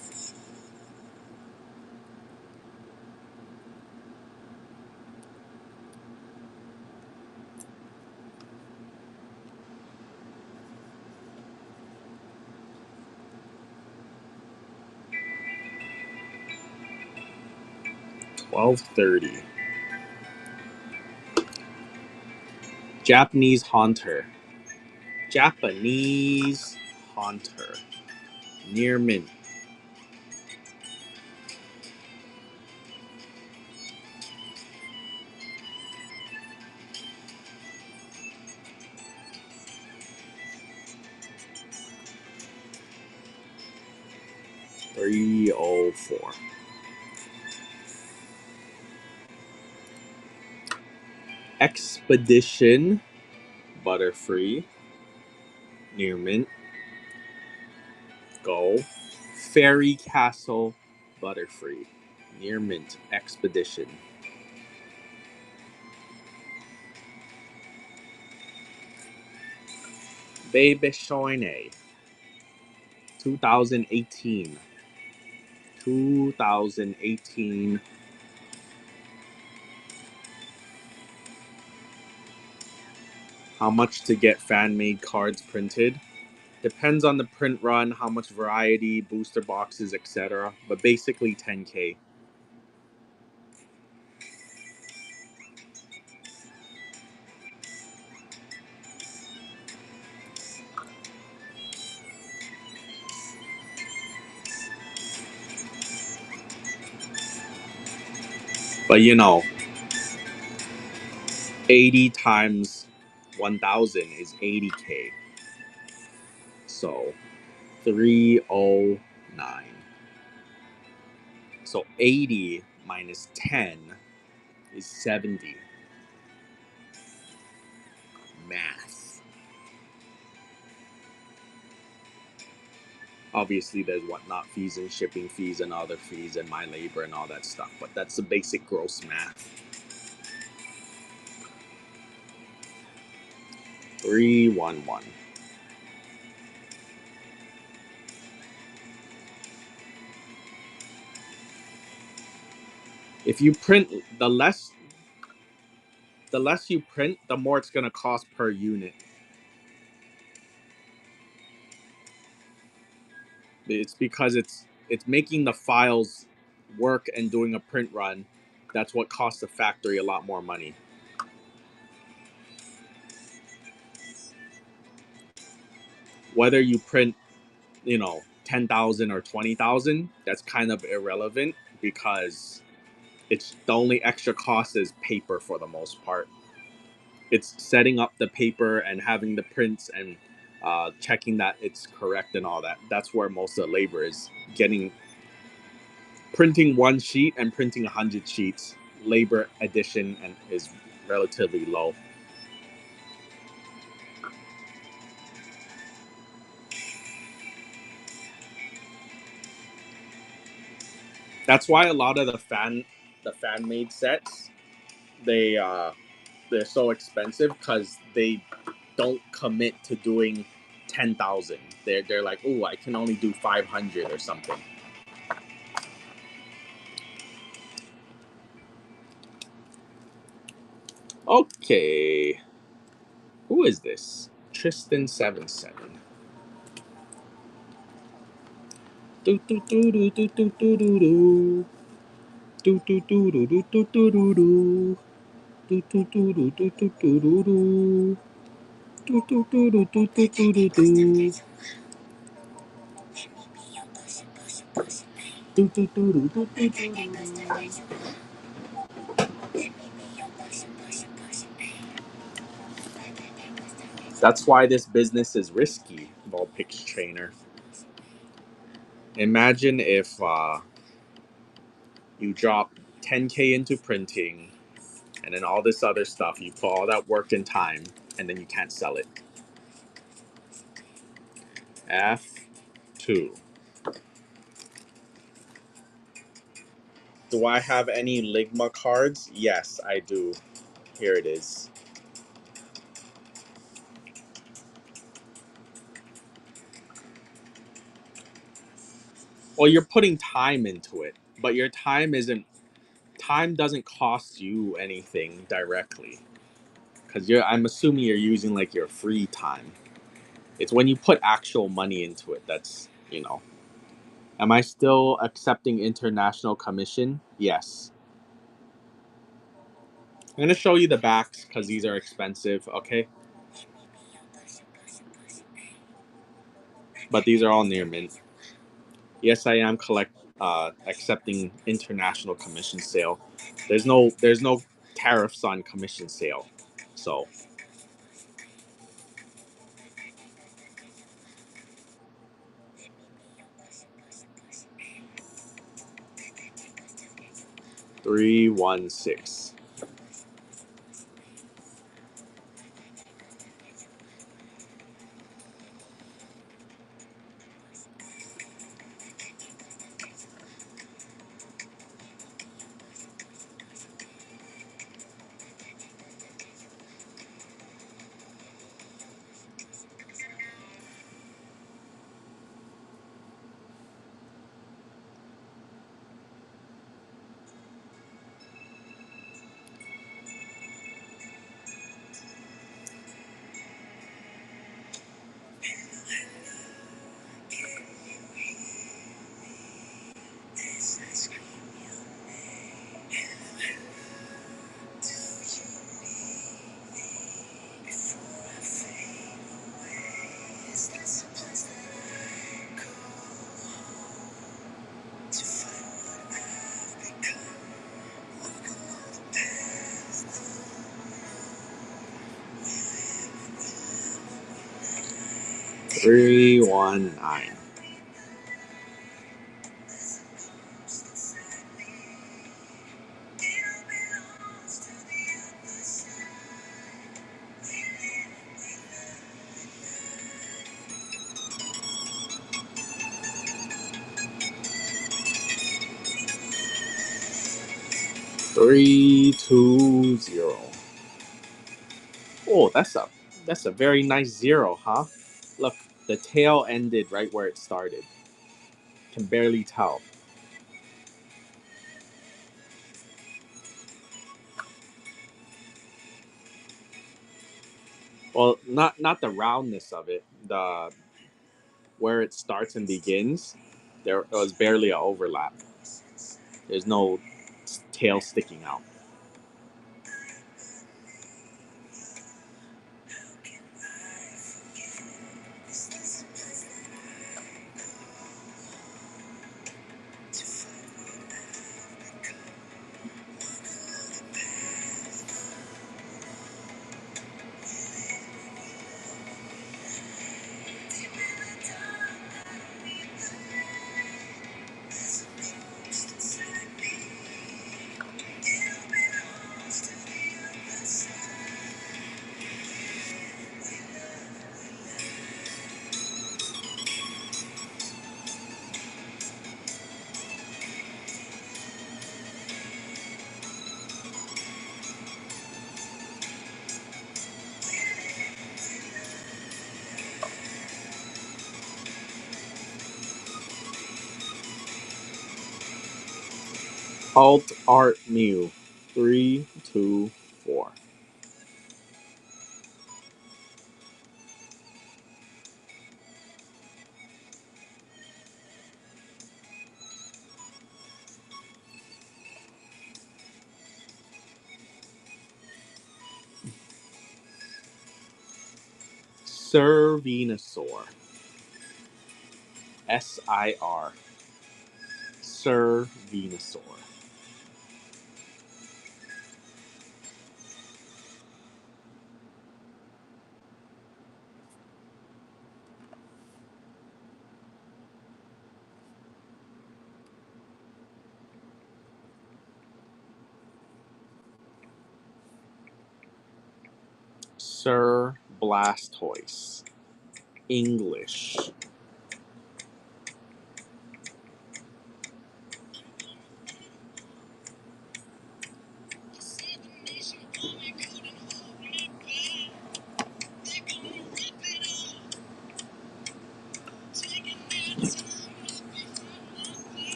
$12.30. Japanese Haunter. Japanese Haunter. Near mint. $304. Expedition Butterfree. Near mint. Go. Fairy Castle Butterfree. Near mint. Expedition. Baby Shoine. 2018. 2018. How much to get fan made cards printed? Depends on the print run, how much variety, booster boxes, etc. But basically 10K. But 80 times 1000 is 80K. So 309. So 80 minus 10 is 70. Math. Obviously, there's whatnot fees and shipping fees and other fees and my labor and all that stuff, but that's the basic gross math. 311. If you print, the less you print, the more it's gonna cost per unit. It's because it's making the files work and doing a print run. That's what costs the factory a lot more money. Whether you print, 10,000 or 20,000, that's kind of irrelevant because it's the only extra cost is paper for the most part. It's setting up the paper and having the prints and checking that it's correct and all that. That's where most of the labor is. Printing one sheet and printing 100 sheets. Labor addition and is relatively low. That's why a lot of the fan made sets they they're so expensive because they don't commit to doing 10,000. They're like, oh, I can only do 500 or something. Okay, who is this? Tristan77. Do do do do do do do do do. Do do do do do do do do do. Do do do do do do do do do. Do do do do do do do do do. Do do do do do do do. That's why this business is risky, Vulpix Trainer. Imagine if you drop 10K into printing and then all this other stuff, you put all that work and time, and then you can't sell it. F2. Do I have any Ligma cards? Yes, I do. Here it is. Well, you're putting time into it, but your time isn't. Time doesn't cost you anything directly, because I'm assuming you're using like your free time. It's when you put actual money into it that's, you know. Am I still accepting international commission? Yes. I'm going to show you the backs because these are expensive, okay? But these are all near mint. Yes, I am accepting international commission sale. There's no tariffs on commission sale. So 316. 319. Three, 2, 0. Oh, that's a very nice zero, huh? Look, the tail ended right where it started. Can barely tell. Well, not the roundness of it. The where it starts and begins, there was barely an overlap. There's no tail sticking out. Alt Art Mew. 3, 2, 4. Sir Venusaur. SIR. Sir Venusaur. Sir Blastoise. English.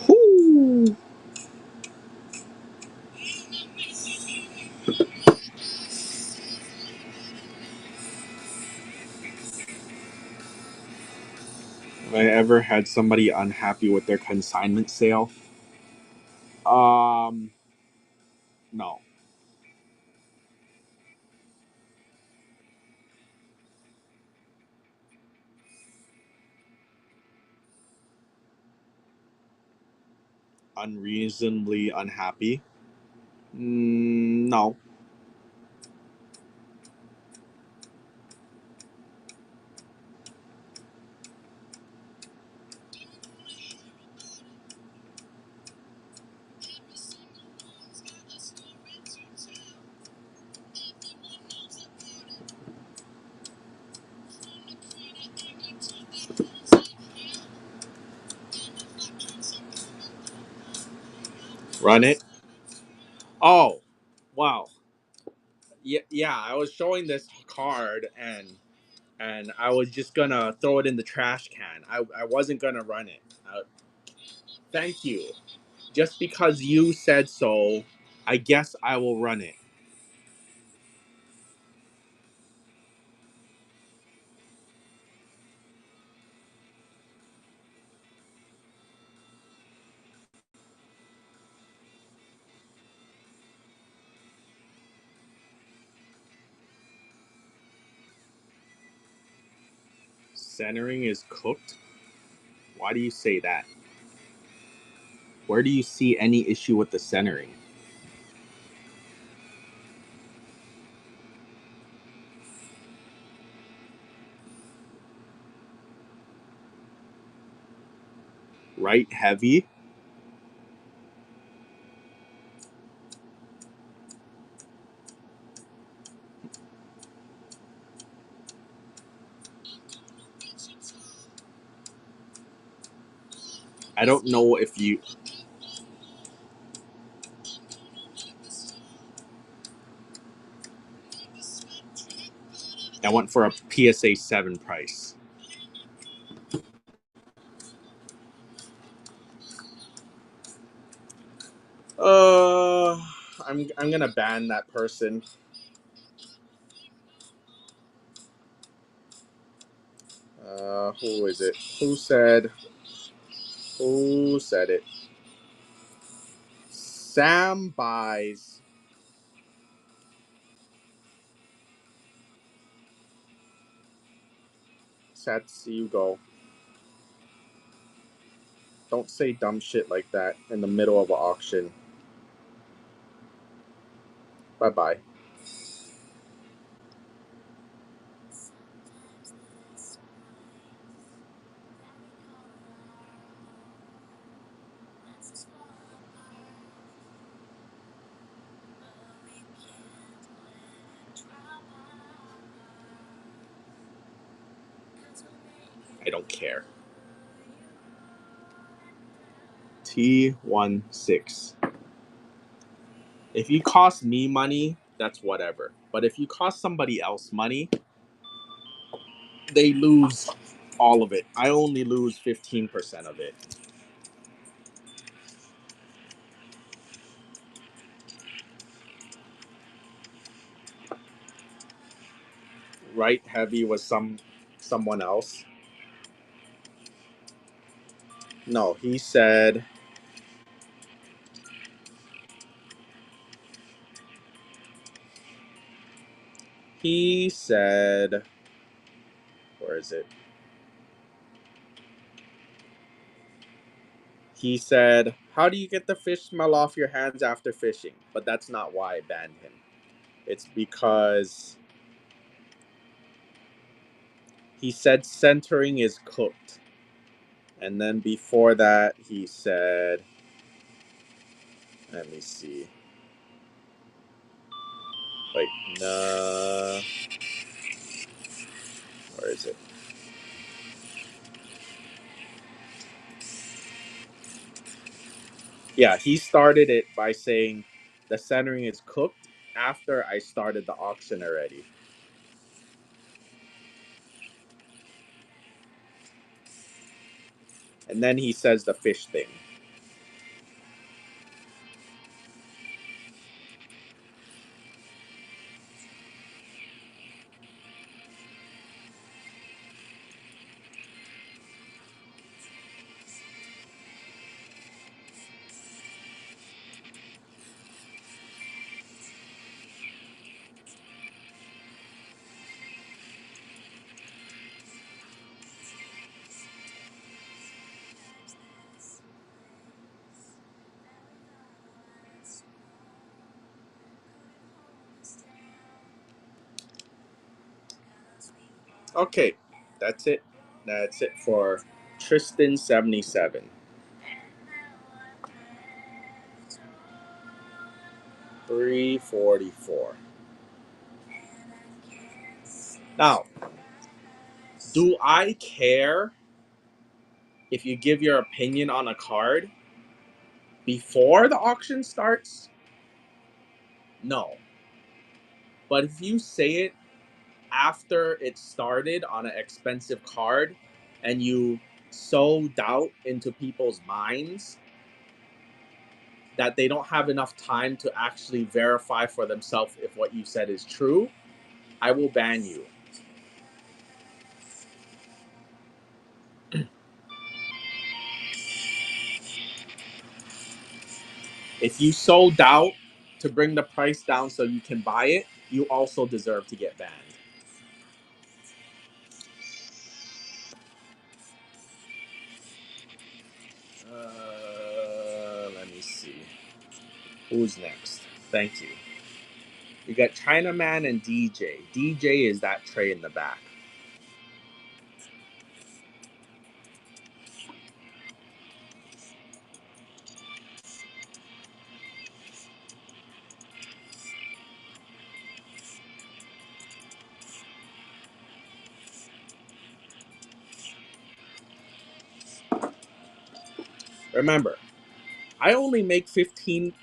Whoo! Have I ever had somebody unhappy with their consignment sale? No. Unreasonably unhappy? No. Run it? Oh, wow. Yeah, I was showing this card and I was just gonna throw it in the trash can. I wasn't gonna run it. Thank you. Just because you said so, I guess I will run it. Centering is cooked? Why do you say that? Where do you see any issue with the centering? Right heavy? I don't know if you. I went for a PSA 7 price. Uh, I'm gonna ban that person. Who is it? Who said it? Sam buys. Sad to see you go. Don't say dumb shit like that in the middle of an auction. Bye bye. I don't care. T16. If you cost me money, that's whatever. But if you cost somebody else money, they lose all of it. I only lose 15% of it. Right heavy was someone else. No, he said where is it? He said, "How do you get the fish smell off your hands after fishing?" But that's not why I banned him. It's because He said centering is cooked. And then before that, he said, let me see. Like, nah. Where is it? Yeah, he started it by saying the centering is cooked after I started the auction already. And then he says the fish thing. Okay, that's it. That's it for Tristan77. 344. Now, do I care if you give your opinion on a card before the auction starts? No. But if you say it after it started on an expensive card and you sow doubt into people's minds that they don't have enough time to actually verify for themselves if what you said is true, I will ban you. If you sow doubt to bring the price down so you can buy it, you also deserve to get banned. Let me see. Who's next? Thank you. You got Chinaman and DJ. DJ is that tray in the back. Remember, I only make 14%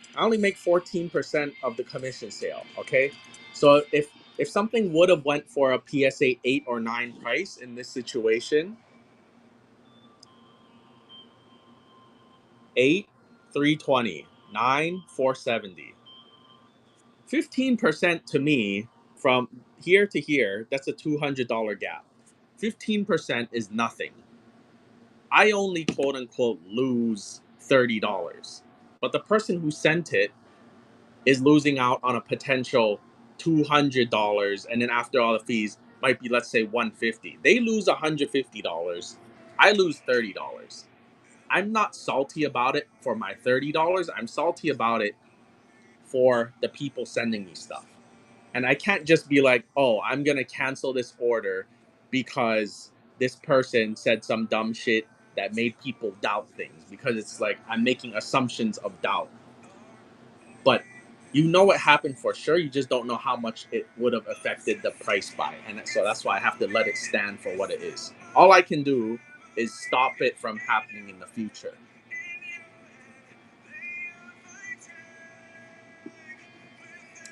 of the commission sale, okay? So if something would have went for a PSA 8 or 9 price in this situation, 8 320, 9 470. 15% to me from here to here, that's a $200 gap. 15% is nothing. I only quote unquote lose $30. But the person who sent it is losing out on a potential $200, and then after all the fees might be, let's say, $150. They lose $150. I lose $30. I'm not salty about it for my $30. I'm salty about it for the people sending me stuff. And I can't just be like, oh, I'm going to cancel this order because this person said some dumb shit that made people doubt things. Because it's like I'm making assumptions of doubt. But you know what happened for sure. You just don't know how much it would have affected the price buy. And so that's why I have to let it stand for what it is. All I can do is stop it from happening in the future.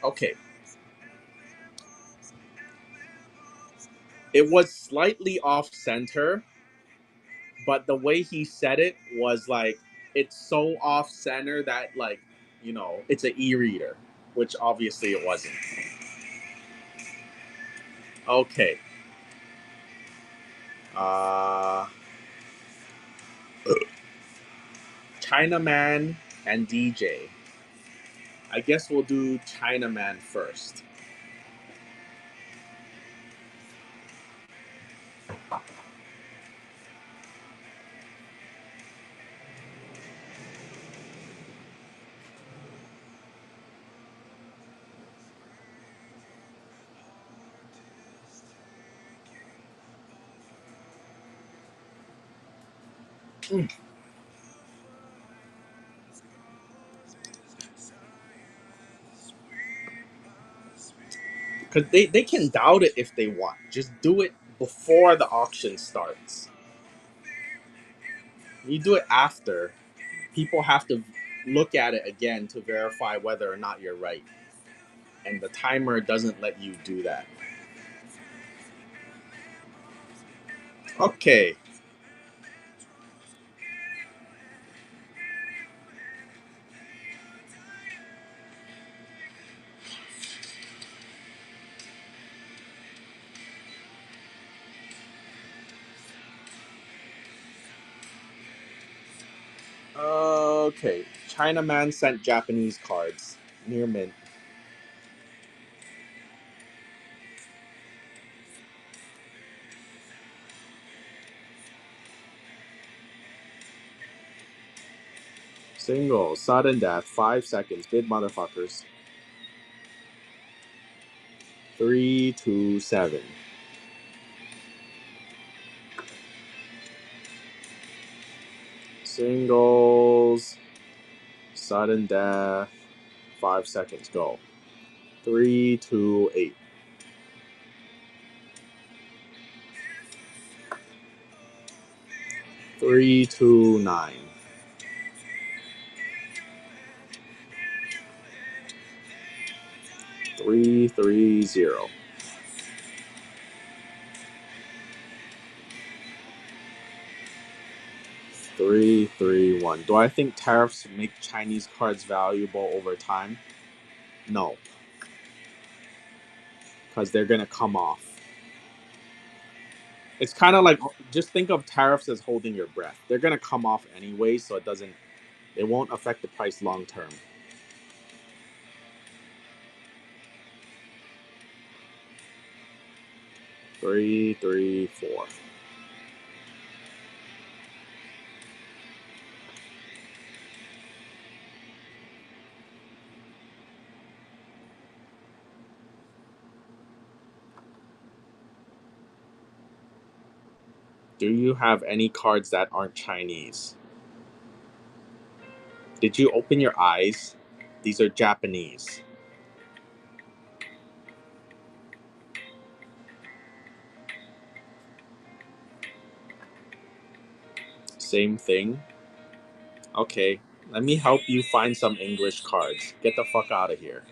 Okay. It was slightly off center, but the way he said it was like it's so off center that, like, it's an e-reader, which obviously it wasn't. Okay. uh Chinaman and DJ. I guess we'll do Chinaman first. Because they can doubt it if they want. Just do it before the auction starts. You do it after. People have to look at it again to verify whether or not you're right. And the timer doesn't let you do that. Okay. Okay. Chinaman sent Japanese cards. Near mint. Single. Sudden death. 5 seconds. Bid motherfuckers. 327. Singles. Sudden death. 5 seconds. Go. 328. 329. 330. 331. Do I think tariffs make Chinese cards valuable over time? No, because they're gonna come off. It's kind of like, just think of tariffs as holding your breath. They're gonna come off anyway, so it won't affect the price long term. Three, three, four. Do you have any cards that aren't Chinese? Did you open your eyes? These are Japanese. Same thing. Okay, let me help you find some English cards. Get the fuck out of here.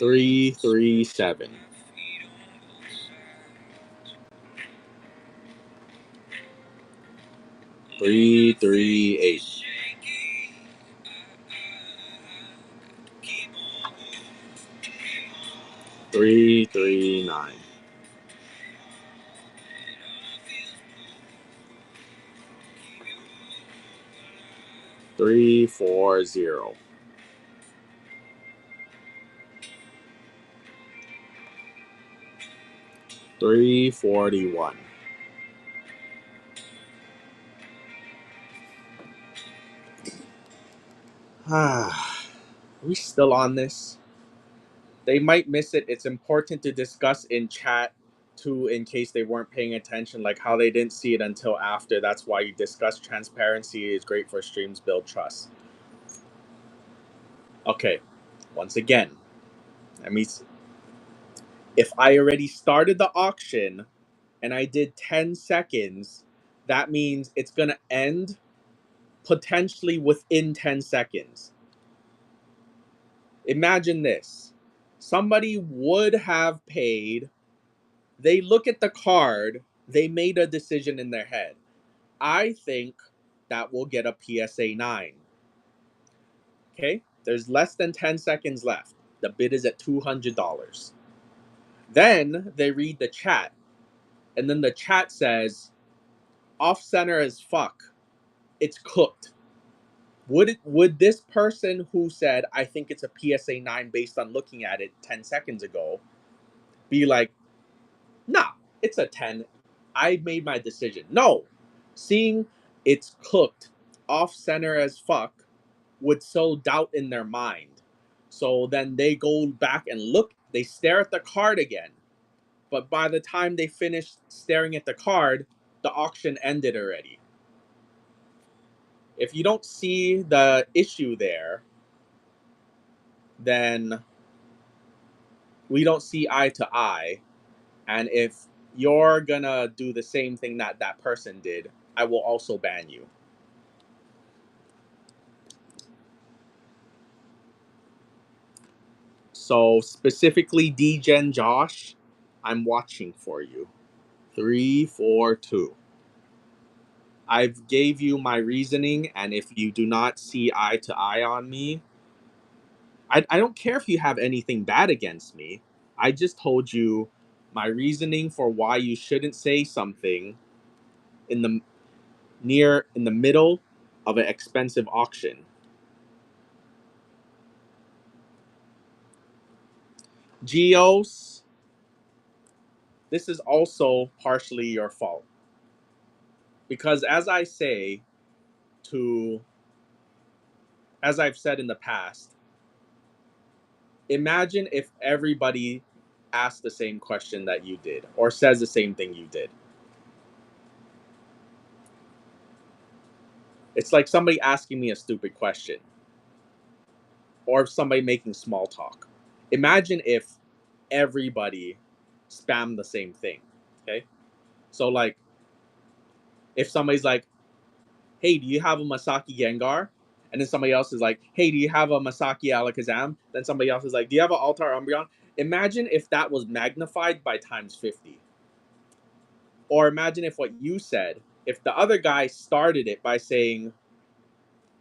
337. 338. 339. 340. 341. Ah, are we still on this? They might miss it. It's important to discuss in chat too, in case they weren't paying attention, like how they didn't see it until after. That's why you discuss transparency is great for streams, build trust. Okay, once again, let me. If I already started the auction and I did 10 seconds, that means it's gonna end potentially within 10 seconds. Imagine this. Somebody would have paid, they look at the card, they made a decision in their head. I think that will get a PSA 9. Okay? There's less than 10 seconds left. The bid is at $200. Then they read the chat, and then the chat says, off center as fuck. It's cooked. Would this person who said, I think it's a PSA 9 based on looking at it 10 seconds ago, be like, nah, it's a 10. I made my decision. No. Seeing it's cooked, off center as fuck, would sow doubt in their mind. So then they go back and look, they stare at the card again. But by the time they finish staring at the card, the auction ended already. If you don't see the issue there, then we don't see eye to eye. And if you're gonna do the same thing that that person did, I will also ban you. So specifically DGen Josh, I'm watching for you. 3, 4, 2. I've gave you my reasoning, and if you do not see eye to eye on me, I don't care if you have anything bad against me. I just told you my reasoning for why you shouldn't say something in the in the middle of an expensive auction. Geos, this is also partially your fault. Because to as I've said in the past, imagine if everybody asked the same question that you did or says the same thing you did. It's like somebody asking me a stupid question or somebody making small talk. Imagine if everybody spammed the same thing. Okay? So like if somebody's like, "Hey, do you have a Masaki Gengar?" And then somebody else is like, "Hey, do you have a Masaki Alakazam?" Then somebody else is like, "Do you have an Altar Umbreon?" Imagine if that was magnified by times 50. Or imagine if what you said, if the other guy started it by saying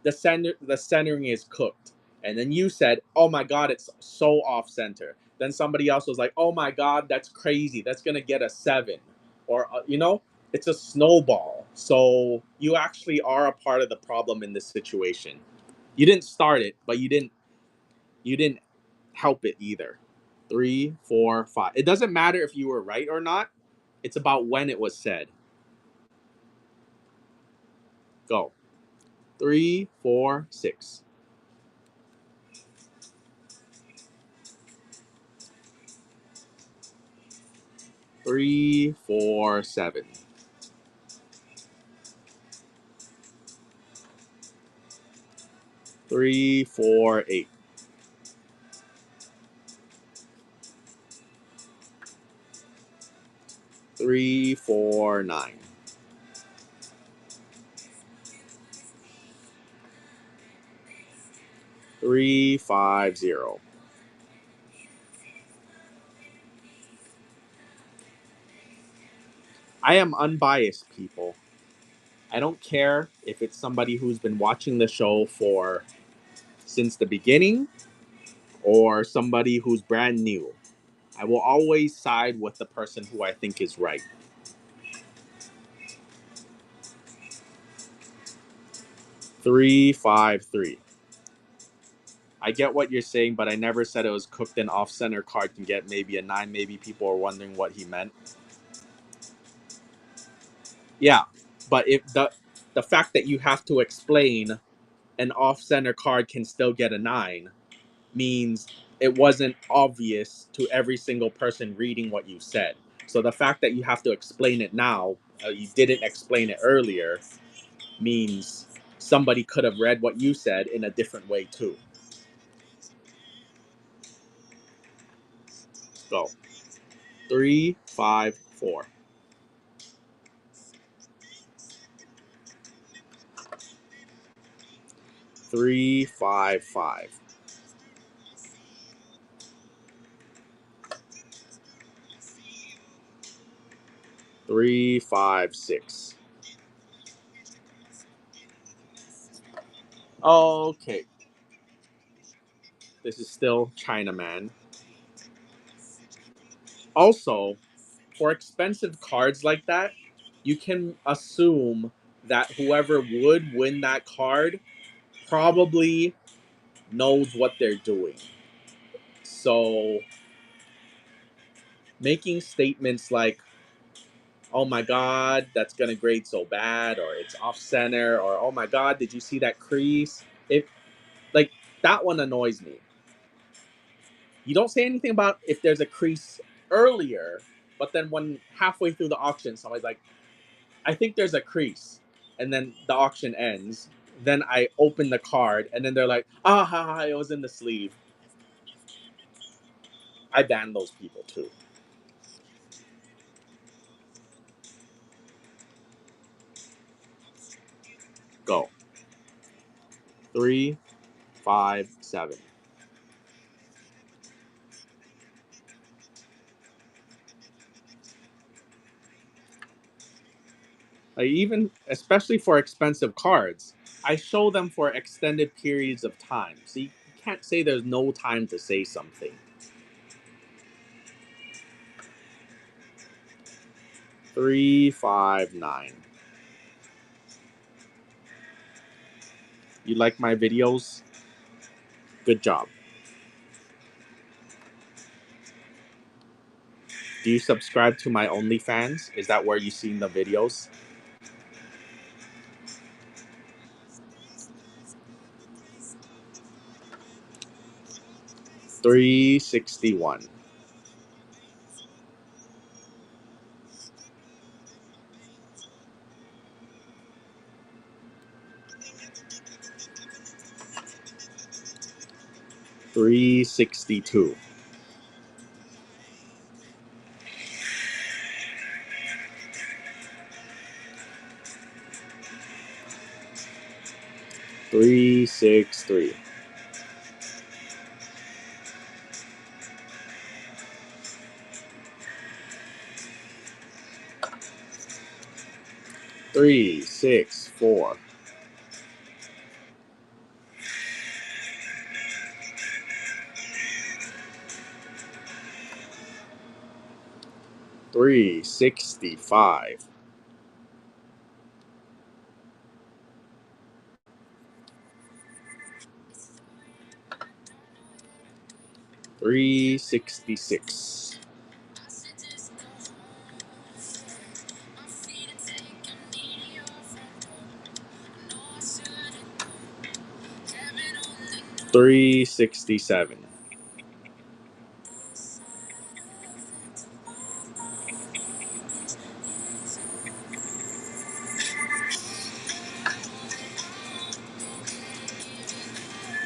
the centering is cooked, and then you said, "Oh my god, it's so off center." Then somebody else was like, "Oh my god, that's crazy. That's gonna get a 7," or it's a snowball. So you actually are a part of the problem in this situation. You didn't start it, but you didn't help it either. 3, 4, 5. It doesn't matter if you were right or not. It's about when it was said. Go. 3, 4, 6. 3, 4, 7. 3, 4, 8. 3, 4, 9. 3, 5, 0. I am unbiased, people. I don't care if it's somebody who's been watching the show for since the beginning or somebody who's brand new. I will always side with the person who I think is right. 3, 5, 3. I get what you're saying, but I never said it was cooked and off center card can get maybe a 9. Maybe people are wondering what he meant. Yeah, but if the fact that you have to explain an off center card can still get a 9 means it wasn't obvious to every single person reading what you said. So the fact that you have to explain it now, you didn't explain it earlier, means somebody could have read what you said in a different way too. Go. 3, 5, 4. 3, 5, 5. 3, 5, 6. Okay. This is still Chinaman. Also, for expensive cards like that, you can assume that whoever would win that card probably knows what they're doing. So, making statements like, "Oh my god, that's gonna grade so bad," or "it's off center," or "Oh my god, did you see that crease?" If like that one annoys me. You don't say anything about if there's a crease earlier, but then when halfway through the auction, somebody's like, I think there's a crease, and then the auction ends. Then I open the card, and then they're like, "Ah, ha, ha, it was in the sleeve." I ban those people too. Go. 3, 5, 7. Like even, especially for expensive cards, I show them for extended periods of time. So you can't say there's no time to say something. 3, 5, 9. You like my videos? Good job. Do you subscribe to my OnlyFans? Is that where you seen the videos? 361. 362. 363. 364. 365. 366. 367.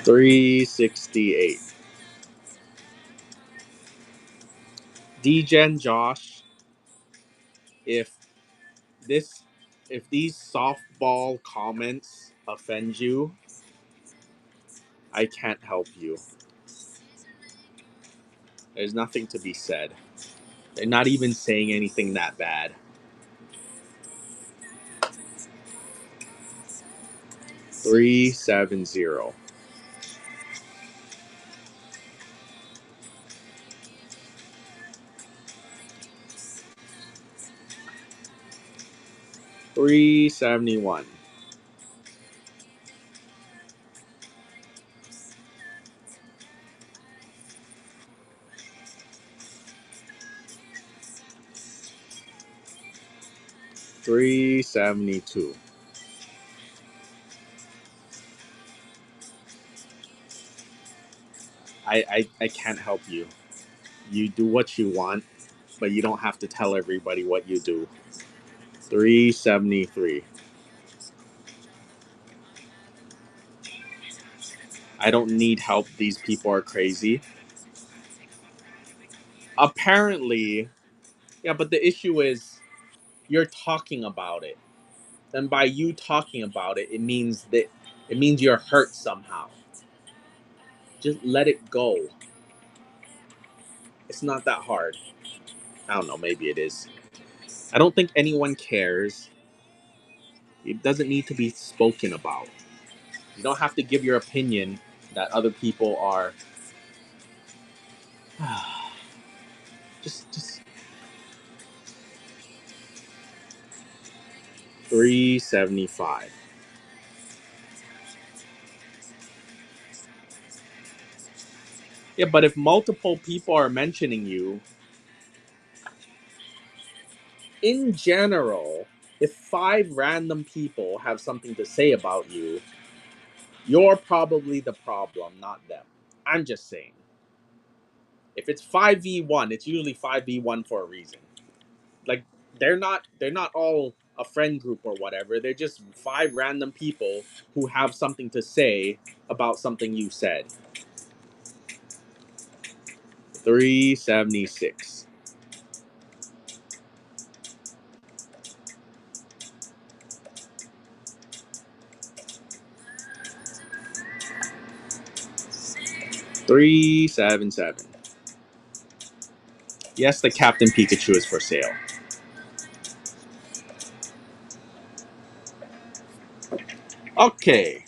368. Degen Josh, if this if these softball comments offend you, I can't help you. There's nothing to be said. They're not even saying anything that bad. 370. 371. 372. I can't help you. You do what you want, but you don't have to tell everybody what you do. 373. I don't need help. These people are crazy. Apparently, yeah, but the issue is you're talking about it. Then by you talking about it, it means you're hurt somehow. Just let it go. It's not that hard. I don't know, maybe it is. I don't think anyone cares. It doesn't need to be spoken about. You don't have to give your opinion that other people are just 375. Yeah, but if multiple people are mentioning you, in general, if 5 random people have something to say about you, you're probably the problem, not them. I'm just saying. If it's 5v1, it's usually 5v1 for a reason. Like they're not all a friend group or whatever. They're just 5 random people who have something to say about something you said. 376. $377. Yes, the Captain Pikachu is for sale. Okay.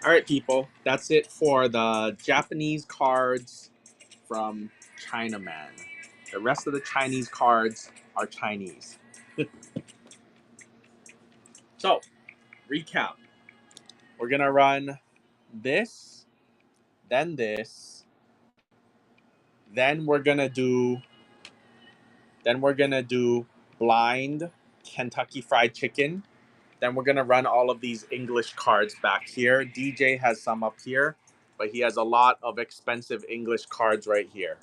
All right, people. That's it for the Japanese cards from Chinaman. The rest of the Chinese cards are Chinese. So, recap. We're gonna run this, then this, then we're gonna do blind Kentucky Fried Chicken. Then we're gonna run all of these English cards back here. DJ has some up here, but he has a lot of expensive English cards right here.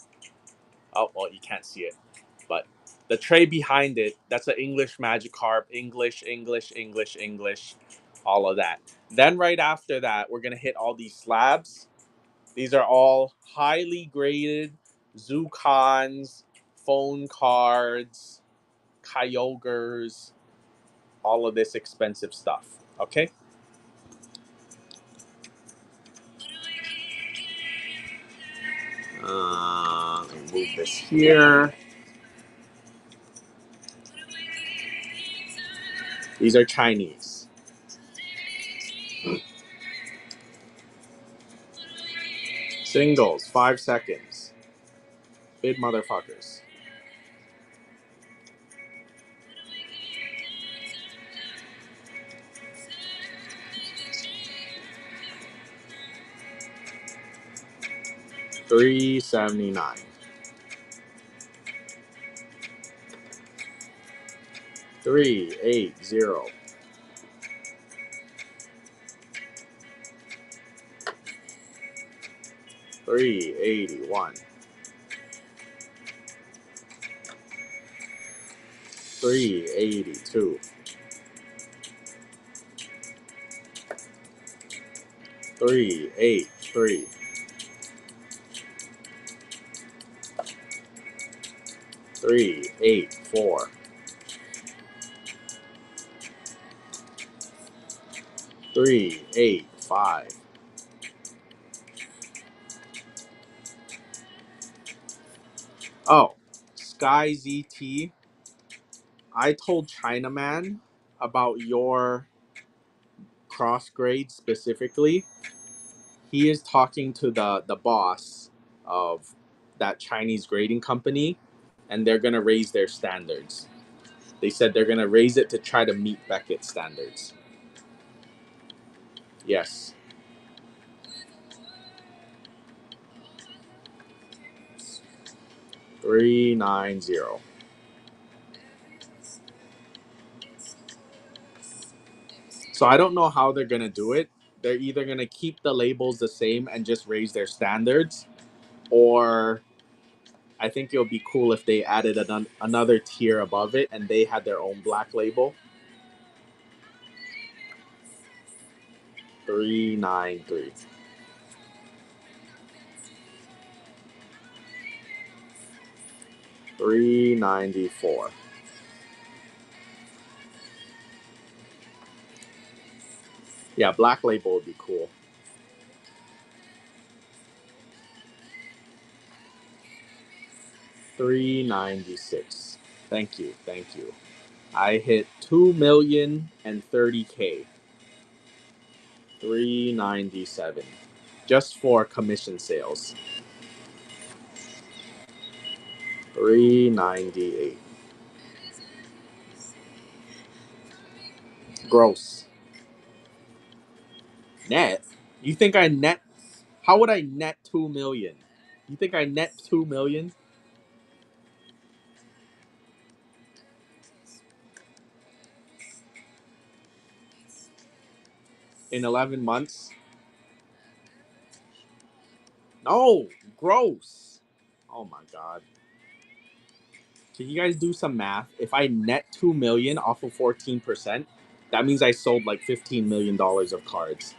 Oh, well, you can't see it, but the tray behind it, that's an English Magikarp, English, all of that. Then right after that, we're gonna hit all these slabs. These are all highly graded Zukons, phone cards, Kyogres, all of this expensive stuff. Okay? Let me move this here. These are Chinese. Singles, 5 seconds. Big motherfuckers. $379. 380. 381. 382. 383. 384. 385. Oh, Sky ZT. I told Chinaman about your cross grade specifically. He is talking to the boss of that Chinese grading company, and they're gonna raise their standards. They said they're gonna raise it to try to meet Beckett's standards. Yes. $390. So I don't know how they're gonna do it. They're either gonna keep the labels the same and just raise their standards, or I think it would be cool if they added another tier above it and they had their own black label. 393. 394. Yeah, black label would be cool. 396. Thank you, thank you. I hit 2,030K. 397. Just for commission sales. 398. Gross. Net? You think I net? How would I net 2 million? You think I net 2 million in 11 months? No, gross. Oh my god. Can you guys do some math? If I net 2 million off of 14%, that means I sold like $15 million of cards.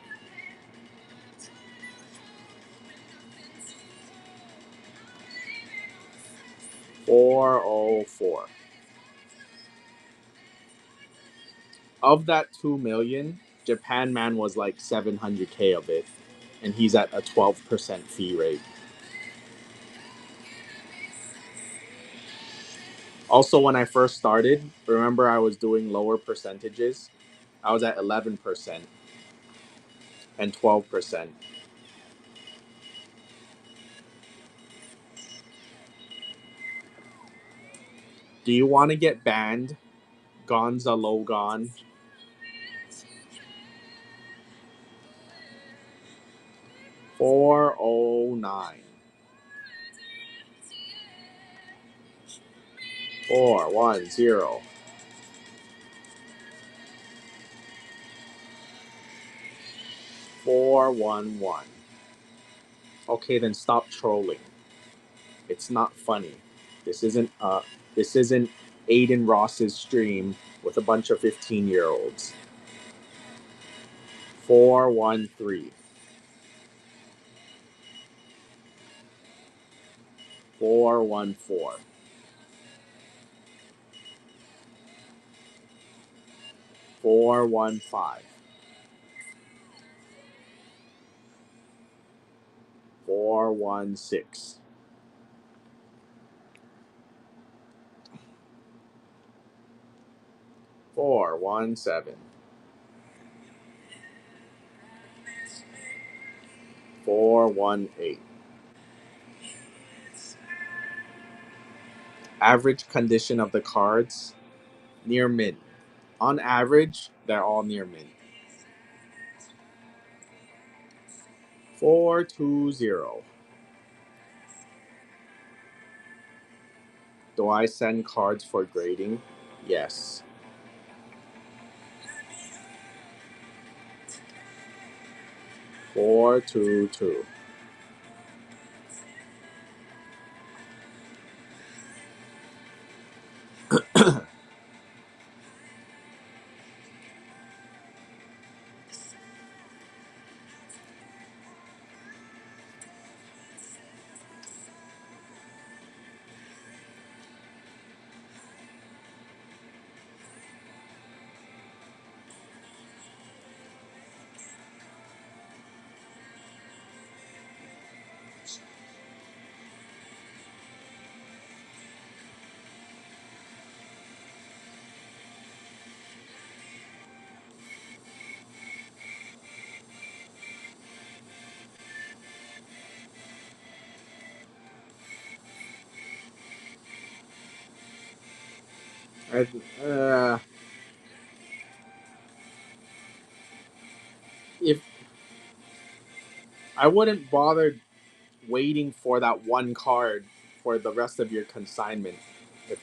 $404. Of that 2 million, Japan Man was like 700K of it, and he's at a 12% fee rate. Also, when I first started, remember I was doing lower percentages? I was at 11% and 12%. Do you want to get banned? Gonza Logon. 409. 410. 411. Okay, then stop trolling. It's not funny. This isn't Aiden Ross's stream with a bunch of 15-year-olds. 413. 414. 415. 416. 417. 418. Average condition of the cards, near mint. On average, they're all near mint. 420. Do I send cards for grading? Yes. 422. Uh, if I wouldn't bother waiting for that one card for the rest of your consignment. If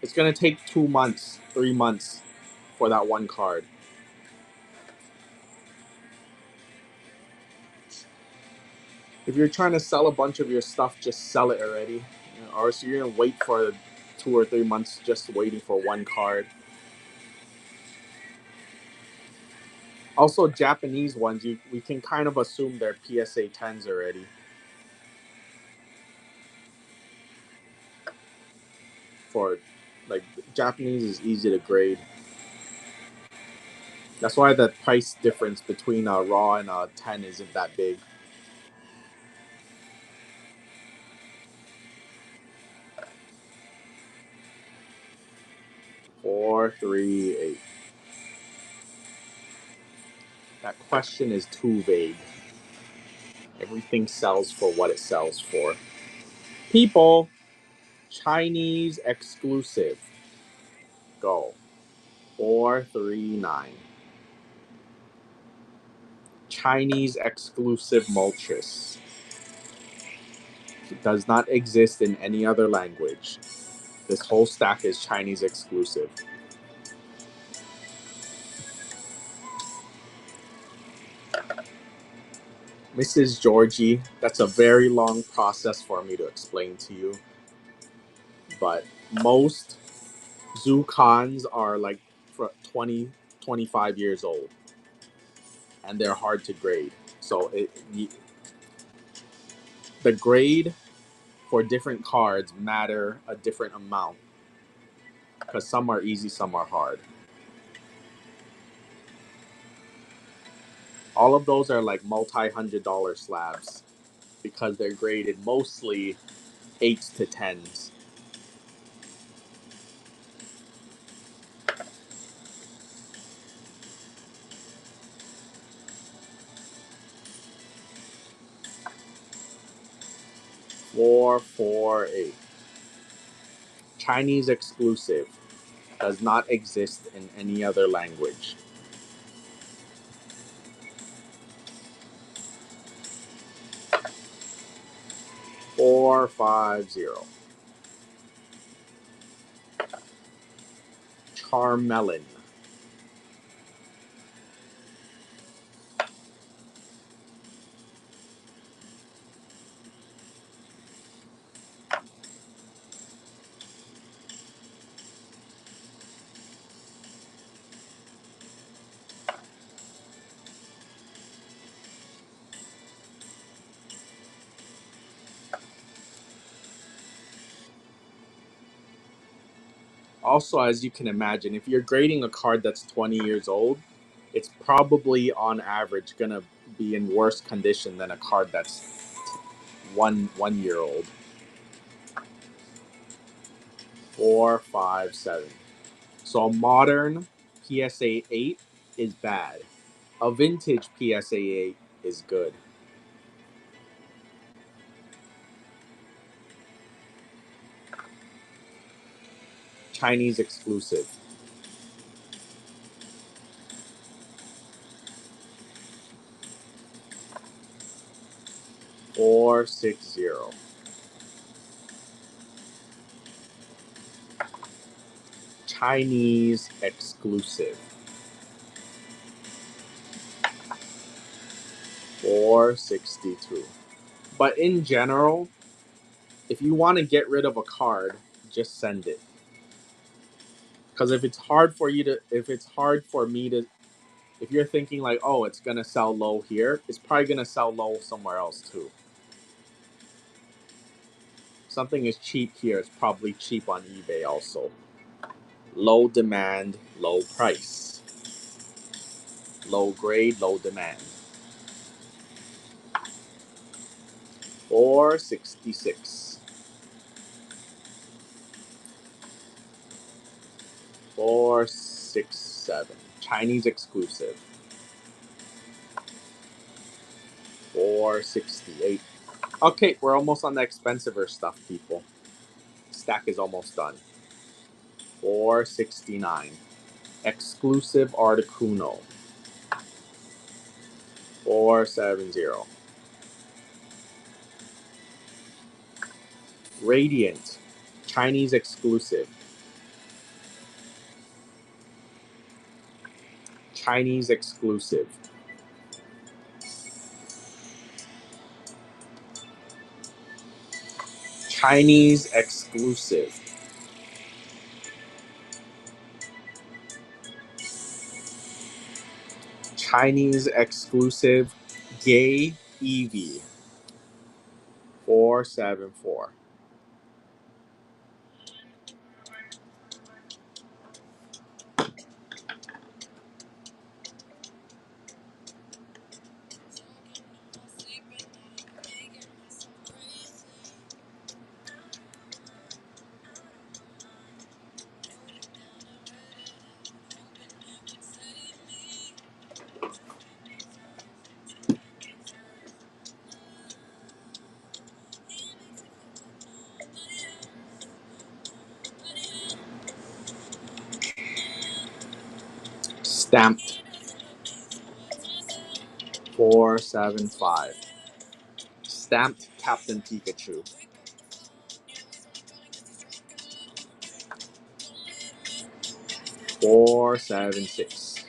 it's gonna take 2 months, 3 months for that one card. If you're trying to sell a bunch of your stuff, just sell it already. Or so you're gonna wait for 2 or 3 months just waiting for one card. Also, Japanese ones, we can kind of assume they're PSA 10s already. For like Japanese is easy to grade. That's why the price difference between a raw and a 10 isn't that big. 438. That question is too vague. Everything sells for what it sells for. People, Chinese exclusive. Go. 439. Chinese exclusive Moltres. It does not exist in any other language. This whole stack is Chinese exclusive. Mrs. Georgie, that's a very long process for me to explain to you. but most Zoocons are like for 20, 25 years old, and they're hard to grade. So the grade for different cards matter a different amount because some are easy, some are hard. All of those are like multi-$100 slabs because they're graded mostly 8s to 10s. $448. Chinese exclusive. Does not exist in any other language. $450. Charmelon. Also, as you can imagine, if you're grading a card that's 20 years old, it's probably on average gonna be in worse condition than a card that's one year old. 457. So a modern PSA 8 is bad. A vintage PSA 8 is good. Chinese exclusive. 460. Chinese exclusive. 462. But in general, if you want to get rid of a card, just send it. Because if it's hard for you to, if it's hard for me to, if you're thinking like, oh, it's gonna sell low here, it's probably gonna sell low somewhere else too. Something is cheap here, it's probably cheap on eBay also. Low demand, low price. Low grade, low demand. 466. 467. Chinese exclusive. 468. Okay, we're almost on the expensiver stuff, people. Stack is almost done. 469. Exclusive Articuno. 470. Radiant. Chinese exclusive. Chinese exclusive. Chinese exclusive. Chinese exclusive. Gay Eevee. 474. Stamped. 475. Stamped Captain Pikachu. 476.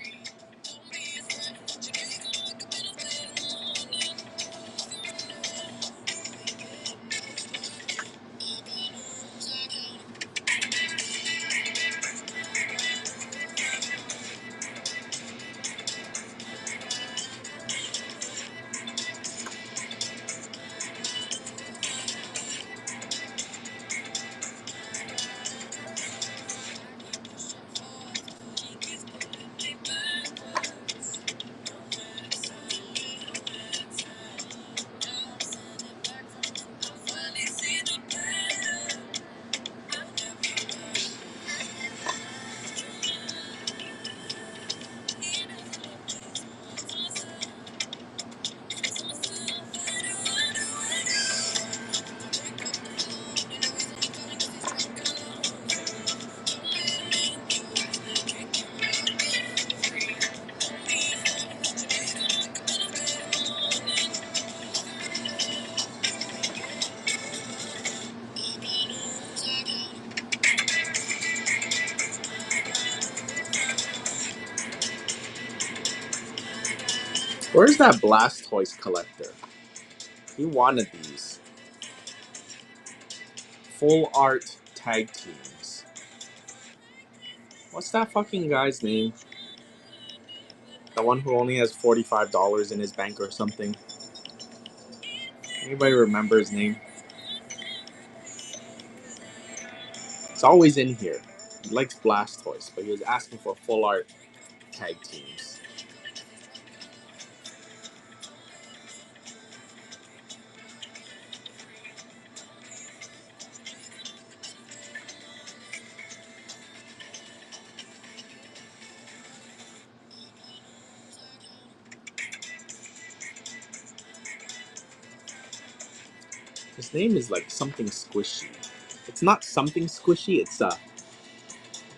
Where's that Blastoise collector? He wanted these. Full art tag teams. What's that fucking guy's name? The one who only has $45 in his bank or something. Anybody remember his name? It's always in here. He likes Blastoise, but he was asking for full art tag teams. His name is like something squishy. It's not something squishy, it's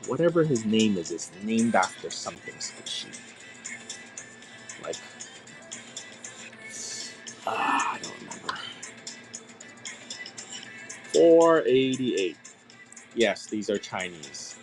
whatever his name is named after something squishy. Like I don't remember. 488. Yes, these are Chinese.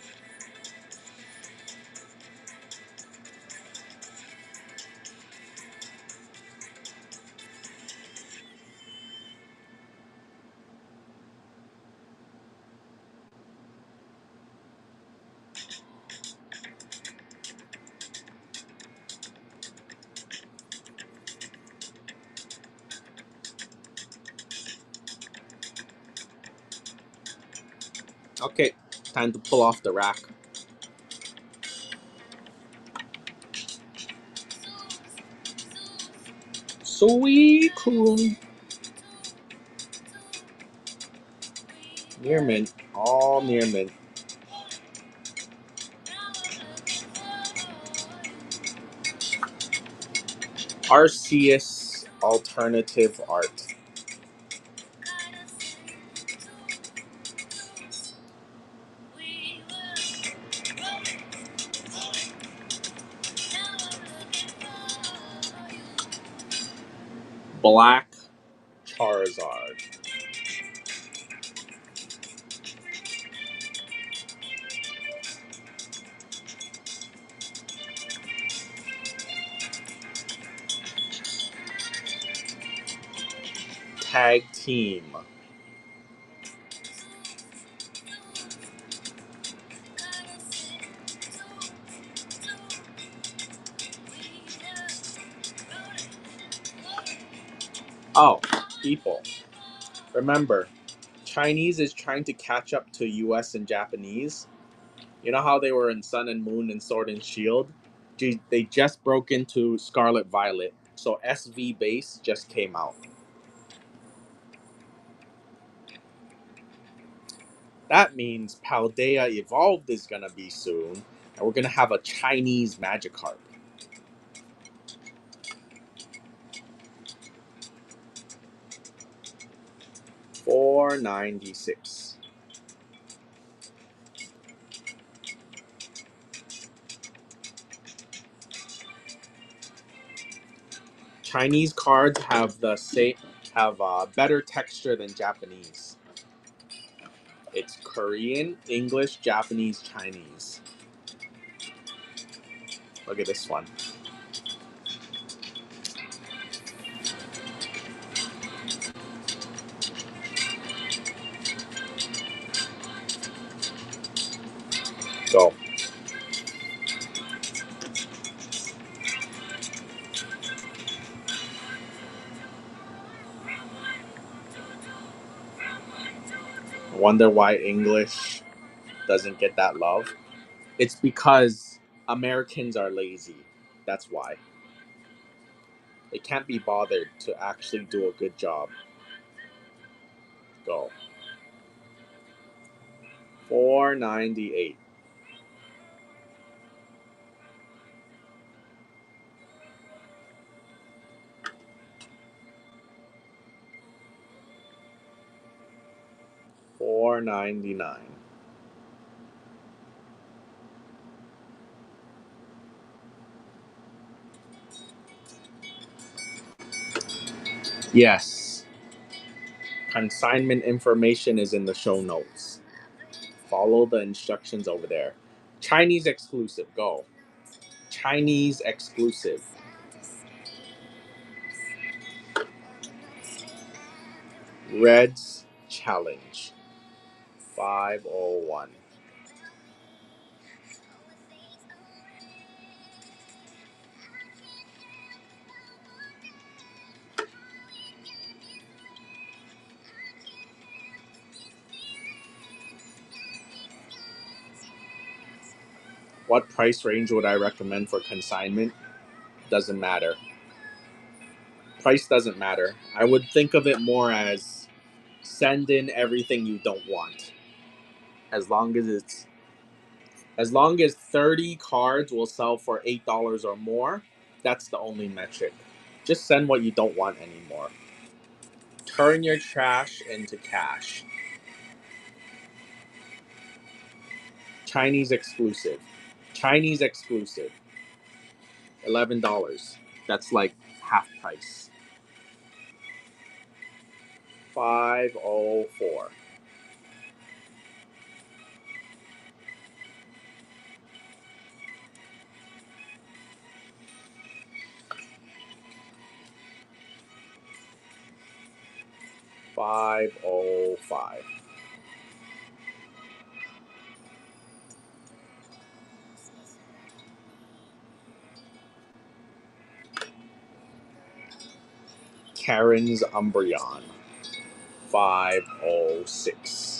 Okay, time to pull off the rack. Sweet cool. Near mint. All near mint. Arceus alternative art. Black Charizard. Tag team. Oh, people. Remember, Chinese is trying to catch up to US and Japanese. You know how they were in Sun and Moon and Sword and Shield? They just broke into Scarlet Violet. So SV base just came out. That means Paldea Evolved is gonna be soon, and we're gonna have a Chinese Magikarp. $4.96. Chinese cards have better texture than Japanese. It's Korean, English, Japanese, Chinese. Look at this one. Go. Wonder why English doesn't get that love? It's because Americans are lazy. That's why. They can't be bothered to actually do a good job. Go. 4.98. $4.99. Yes. Consignment information is in the show notes. Follow the instructions over there. Chinese exclusive. Go. Chinese exclusive. Reds challenge. 501. What price range would I recommend for consignment? Doesn't matter. Price doesn't matter. I would think of it more as send in everything you don't want. As long as it's as long as 30 cards will sell for $8 or more, that's the only metric. Just send what you don't want anymore. Turn your trash into cash. Chinese exclusive. Chinese exclusive. $11. That's like half price. 504. $505. Karen's Umbreon. 506.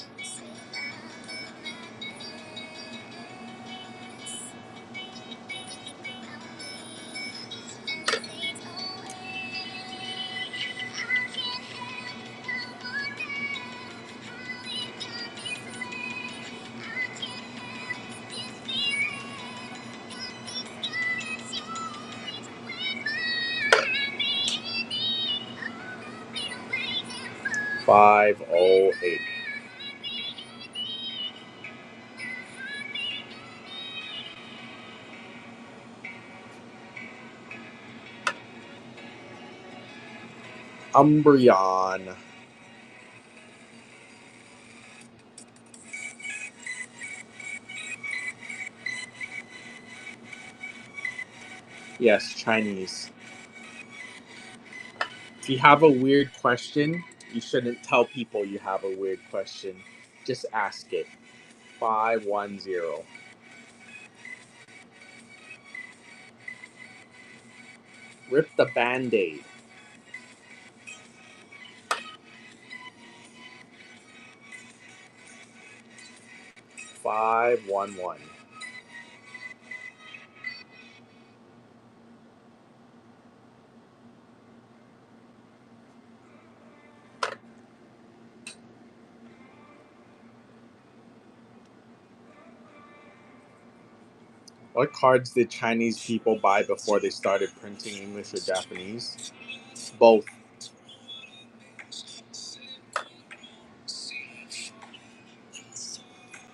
$508. Umbreon. Yes, Chinese. If you have a weird question, you shouldn't tell people you have a weird question. Just ask it. 510. Rip the band-aid. 511. What cards did Chinese people buy before they started printing English or Japanese? Both.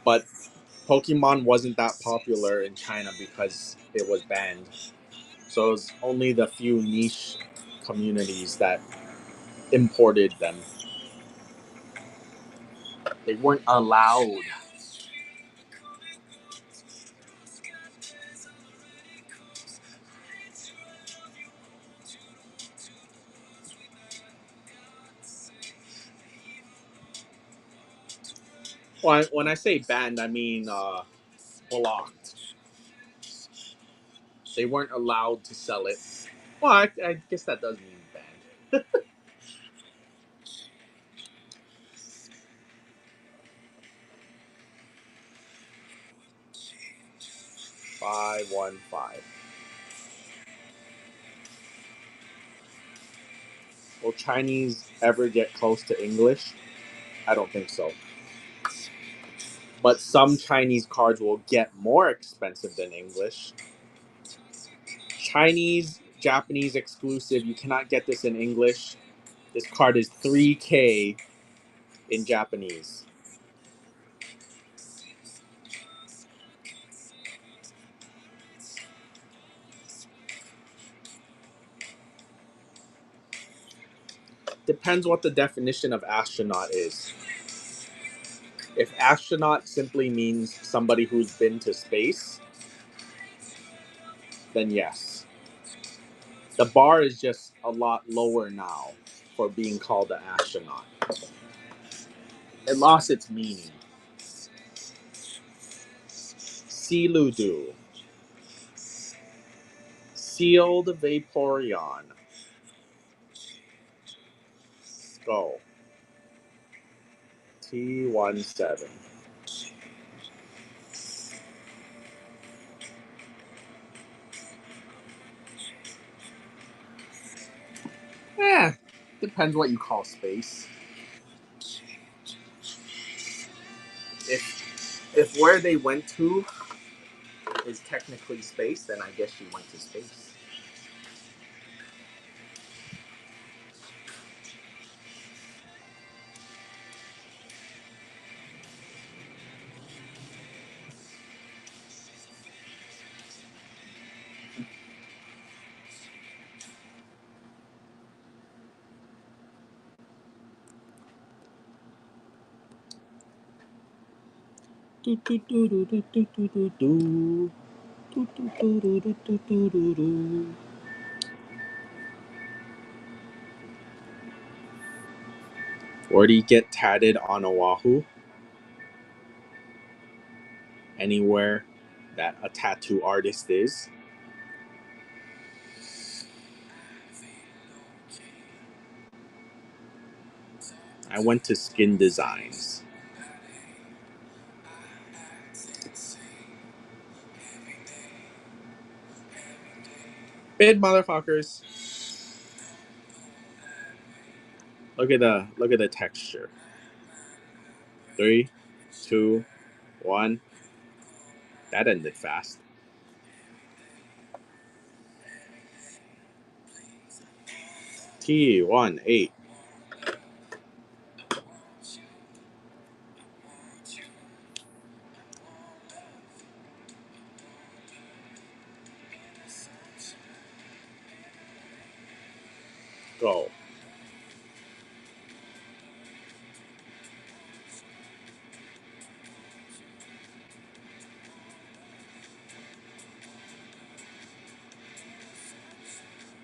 But Pokemon wasn't that popular in China because it was banned. So it was only the few niche communities that imported them. They weren't allowed. Well, when I say banned, I mean blocked. They weren't allowed to sell it. Well, I guess that does mean banned. 515. Will Chinese ever get close to English? I don't think so. But some Chinese cards will get more expensive than English. Chinese, Japanese exclusive. You cannot get this in English. This card is 3K in Japanese. Depends what the definition of astronaut is. If astronaut simply means somebody who's been to space, then yes. The bar is just a lot lower now for being called an astronaut. It lost its meaning. Sealudu. Sealed Vaporeon. Go. T17. Depends what you call space. If where they went to is technically space, then I guess she went to space. Do, do, do, do, do, do, do, do, do. Do, do, do, do, do, do, do, do, do. Where do you get tatted on Oahu? Anywhere that a tattoo artist is. I went to Skin Designs. Bid motherfuckers. Look at the texture. 3, 2, 1. That ended fast. T18. Go.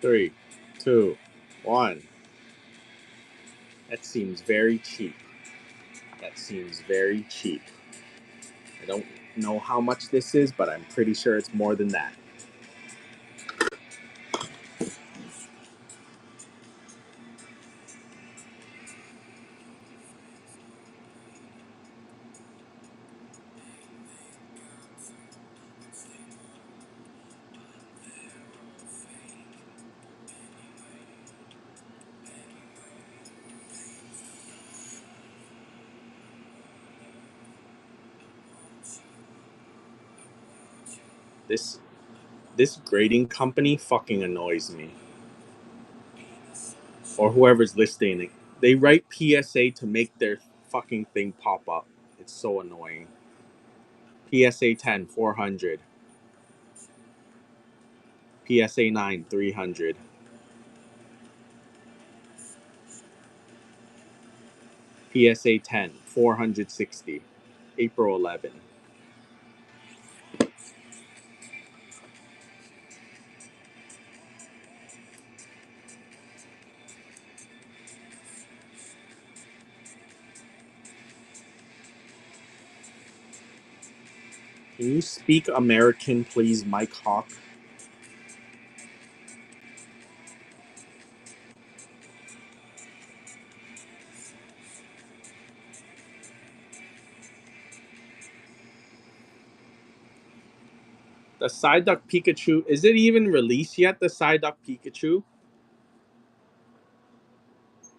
3, 2, 1. That seems very cheap. That seems very cheap. I don't know how much this is, but I'm pretty sure it's more than that. This grading company fucking annoys me. Or whoever's listening. They write PSA to make their fucking thing pop up. It's so annoying. PSA 10, 400. PSA 9, 300. PSA 10, 460. April 11. Can you speak American, please, Mike Hawk? The Psyduck Pikachu, is it even released yet, the Psyduck Pikachu?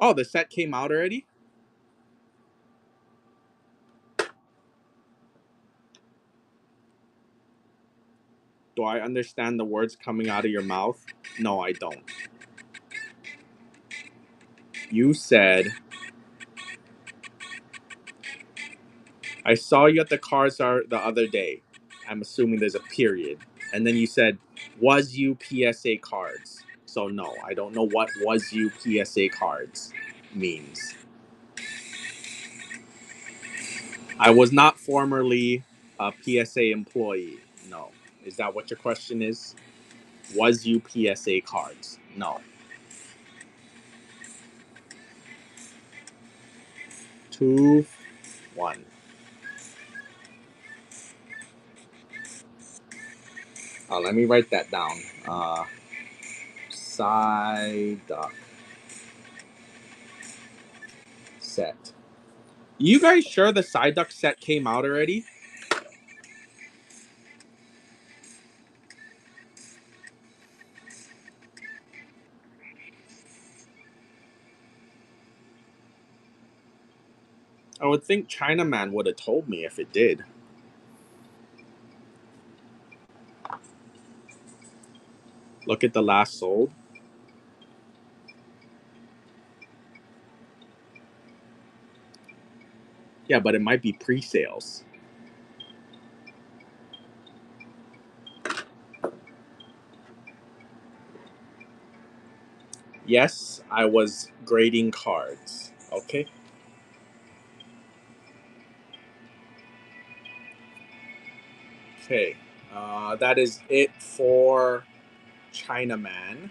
Oh, the set came out already? Do I understand the words coming out of your mouth? No, I don't. You said, I saw you at the cars the other day. I'm assuming there's a period. And then you said, was you PSA cards? So no, I don't know what was you PSA cards means. I was not formerly a PSA employee. No. Is that what your question is? Was you PSA cards? No. 2, 1. Let me write that down. Psyduck set. You guys sure the Psyduck set came out already? I would think Chinaman would have told me if it did. Look at the last sold. Yeah, but it might be pre-sales. Yes, I was grading cards. Okay. Okay. That is it for Chinaman.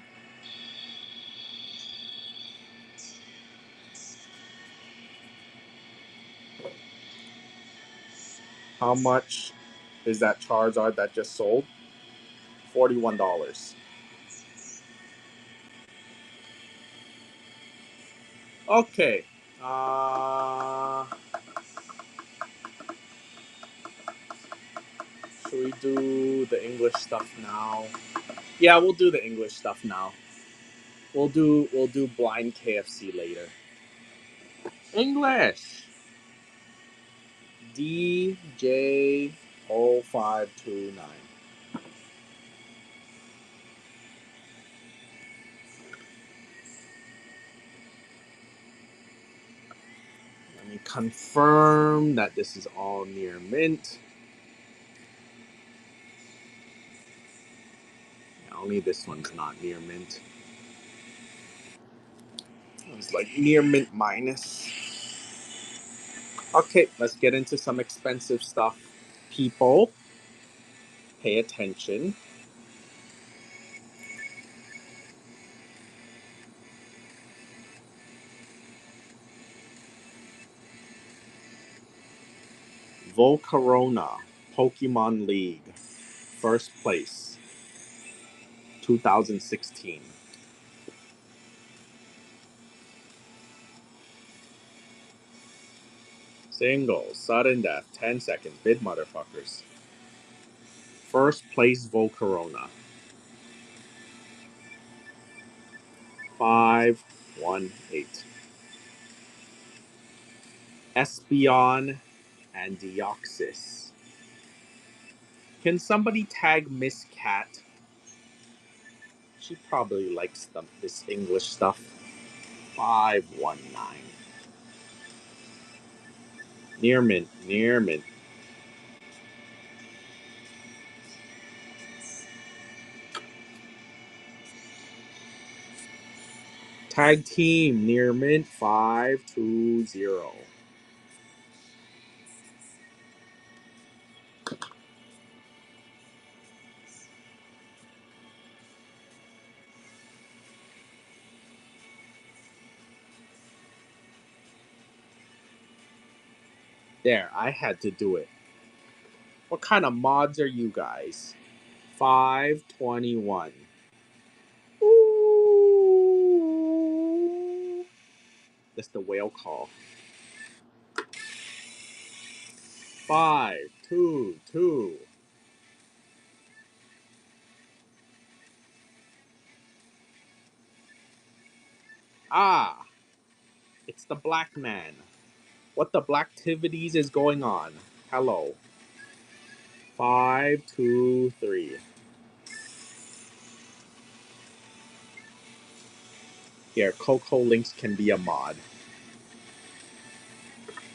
How much is that Charizard that just sold? $41. Okay. Should we do the English stuff now? Yeah, we'll do the English stuff now. We'll do blind KFC later. English. DJ0529. Let me confirm that this is all near mint. Only this one's not near mint. It's like near mint minus. Okay, let's get into some expensive stuff. People, pay attention. Volcarona, Pokemon League, first place, 2016. Single, sudden death, 10 seconds, bid motherfuckers. First place Volcarona. 518. Espeon and Deoxys. Can somebody tag Miss Cat? She probably likes this English stuff. 519. Near mint, near mint. Tag team, near mint, 520. There, I had to do it. What kind of mods are you guys? 521. Ooh. That's the whale call. 522. Ah, it's the black man. What the black activities is going on? Hello. 523. Here, Coco Links can be a mod.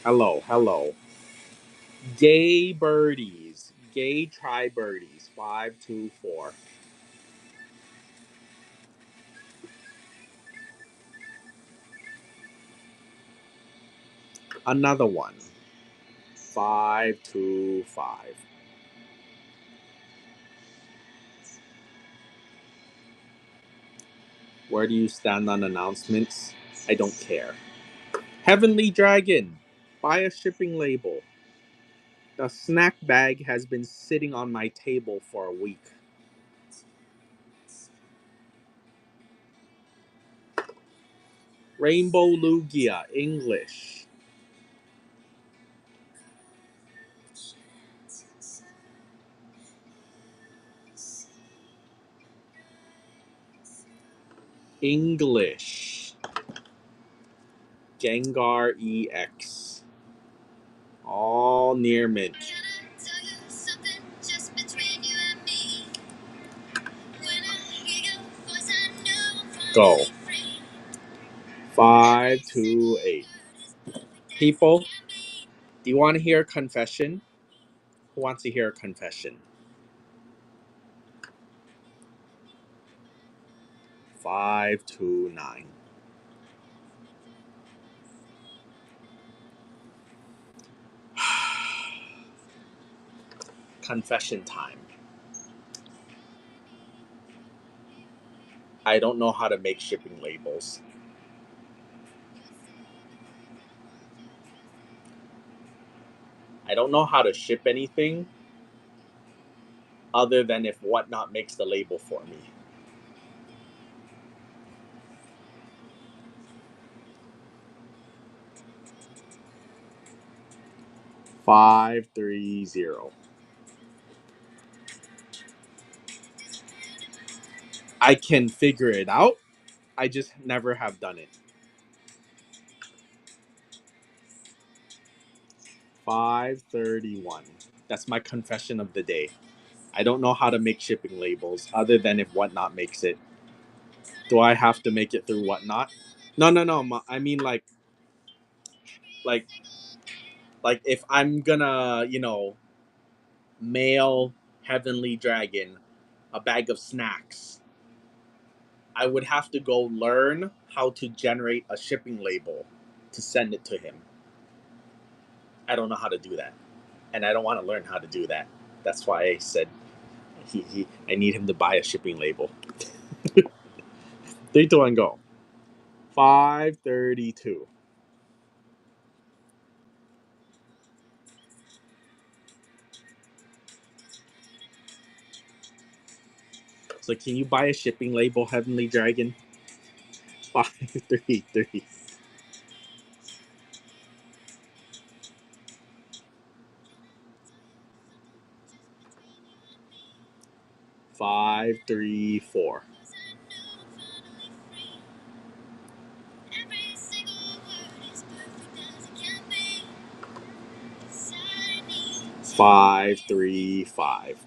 Hello, hello. Gay birdies. Gay try birdies. 524. Another one. 525. Where do you stand on announcements? I don't care. Heavenly Dragon. Buy a shipping label. The snack bag has been sitting on my table for a week. Rainbow Lugia, English. English. Gengar EX. All near mint. Go. 528. People, do you want to hear a confession? Who wants to hear a confession? 529. Confession time. I don't know how to make shipping labels. I don't know how to ship anything other than if Whatnot makes the label for me. 530. I can figure it out. I just never have done it. 531. That's my confession of the day. I don't know how to make shipping labels other than if Whatnot makes it. Do I have to make it through Whatnot? No. I mean like like if I'm gonna, mail Heavenly Dragon a bag of snacks, I would have to go learn how to generate a shipping label to send it to him. I don't know how to do that. And I don't want to learn how to do that. That's why I said I need him to buy a shipping label. 3, 2, 1, go. 532. So can you buy a shipping label, Heavenly Dragon? 533. 534. 535.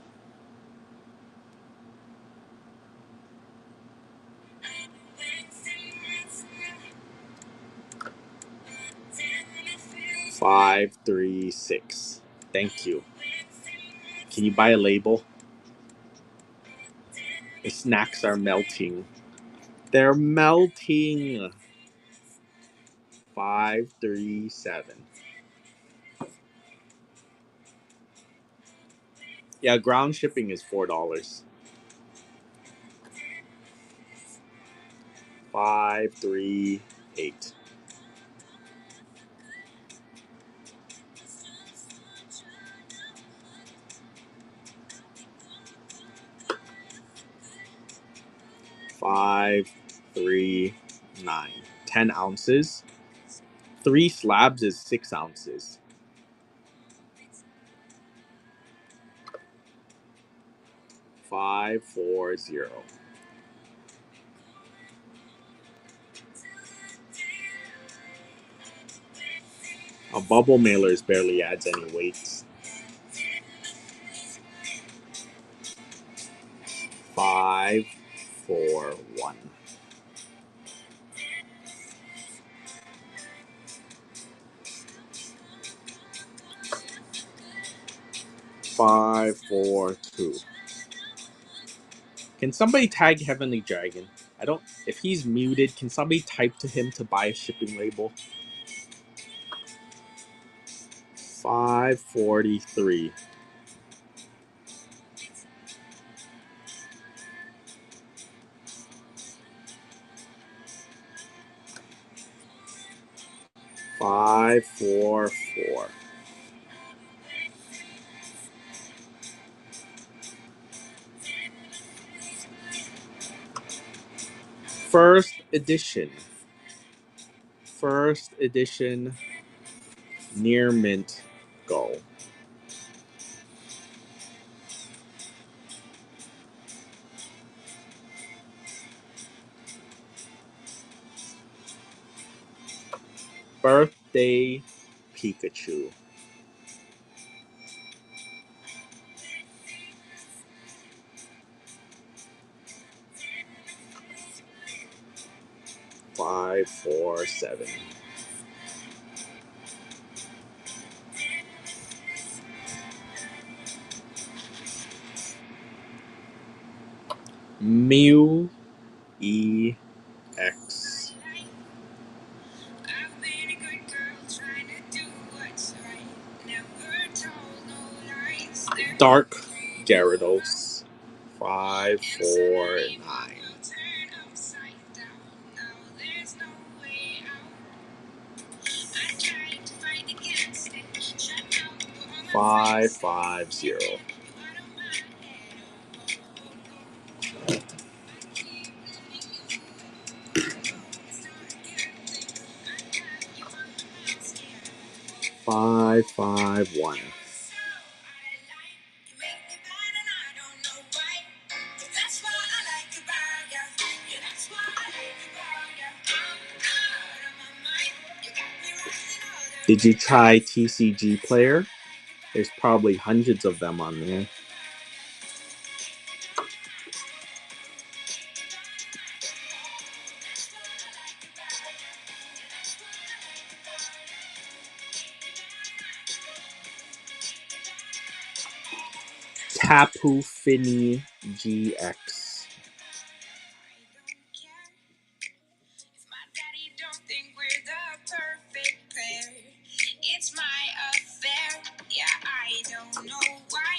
536. Thank you. Can you buy a label? The snacks are melting. They're melting. 537. Yeah, ground shipping is $4. 538. 539. 10 ounces. 3 slabs is 6 ounces. 540. A bubble mailers barely adds any weights. 541. 542. Can somebody tag Heavenly Dragon? I don't. If he's muted, can somebody type to him to buy a shipping label? 543. 5, 4, 4. First edition. First edition near mint Gogh. Birthday Pikachu. Five, 4, 7. Mew EX. Dark Gyarados. 5, 4, 9. 5, 5, 0. Five, 5, 1. Did you try TCG Player? There's probably hundreds of them on there. Tapu Fini GX. It's my affair. Yeah, I don't know why.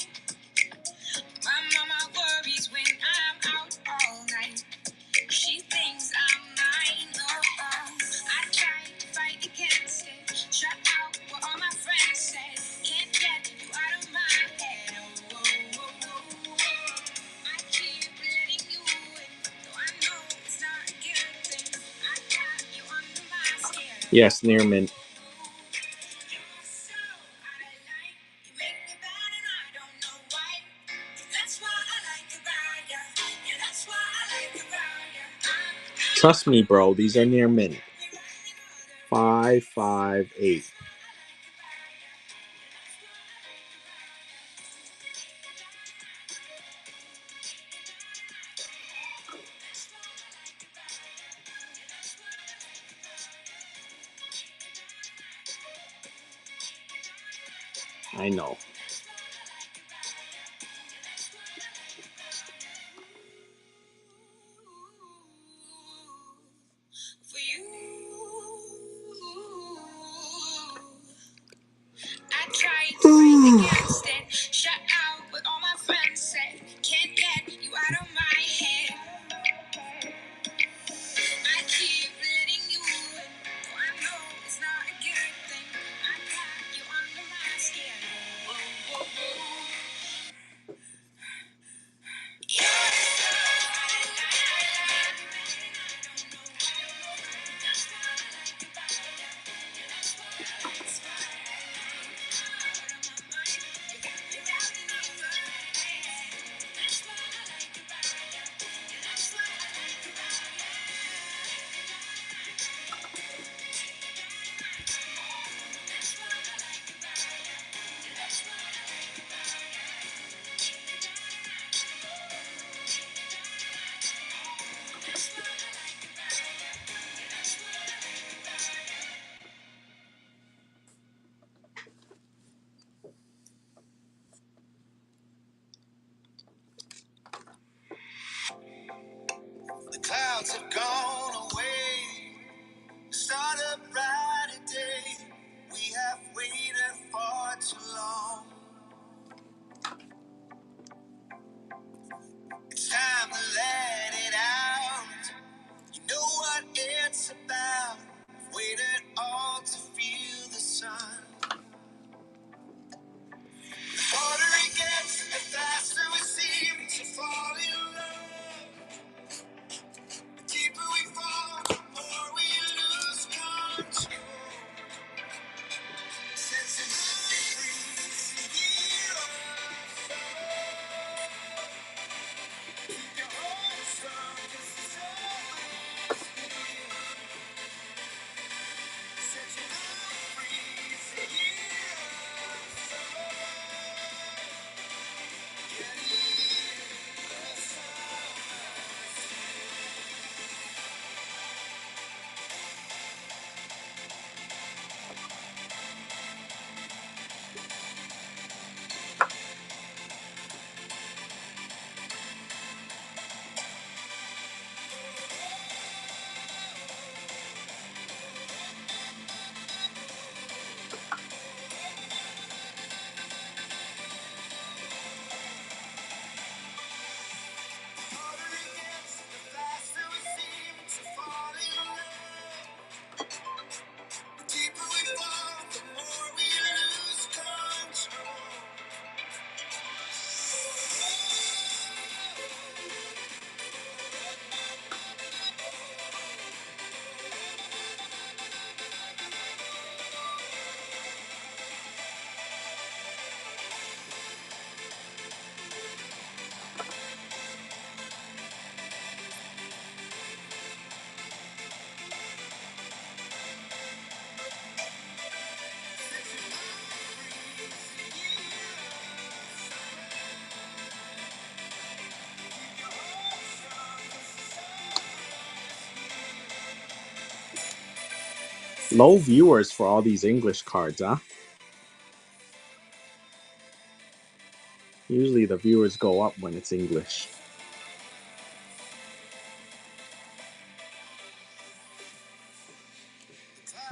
My mama worries when I'm out all night. She thinks I'm mine. Oh, oh. I try to fight against it. Shut out what all my friends said. Can't get you out of my head. Oh, oh, oh, oh, oh. I keep letting you in. Though I know it's not a good thing. I got you under my skin. Yes, near mint. Trust me, bro. These are near mint. 5, 5, 8. I know. I tried to fight against it. Shut out what all my friends said. Can't get you out of my head. I keep letting you in. Though I know it's not a good thing. I got you under my skin. Low viewers for all these English cards, huh? Usually the viewers go up when it's English.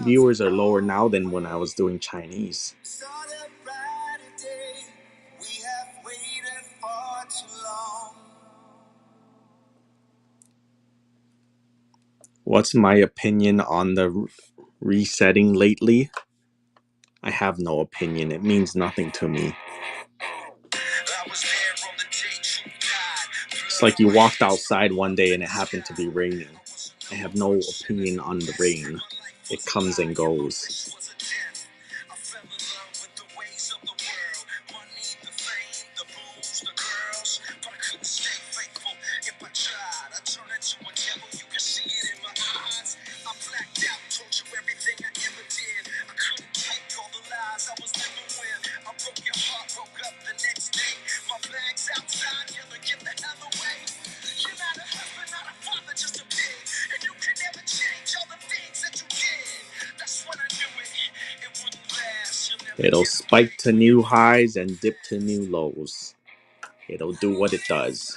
Viewers are lower now than when I was doing Chinese. What's my opinion on the resetting lately? I have no opinion. It means nothing to me. It's like you walked outside one day and it happened to be raining. I have no opinion on the rain. It comes and goes. It'll spike to new highs and dip to new lows. It'll do what it does.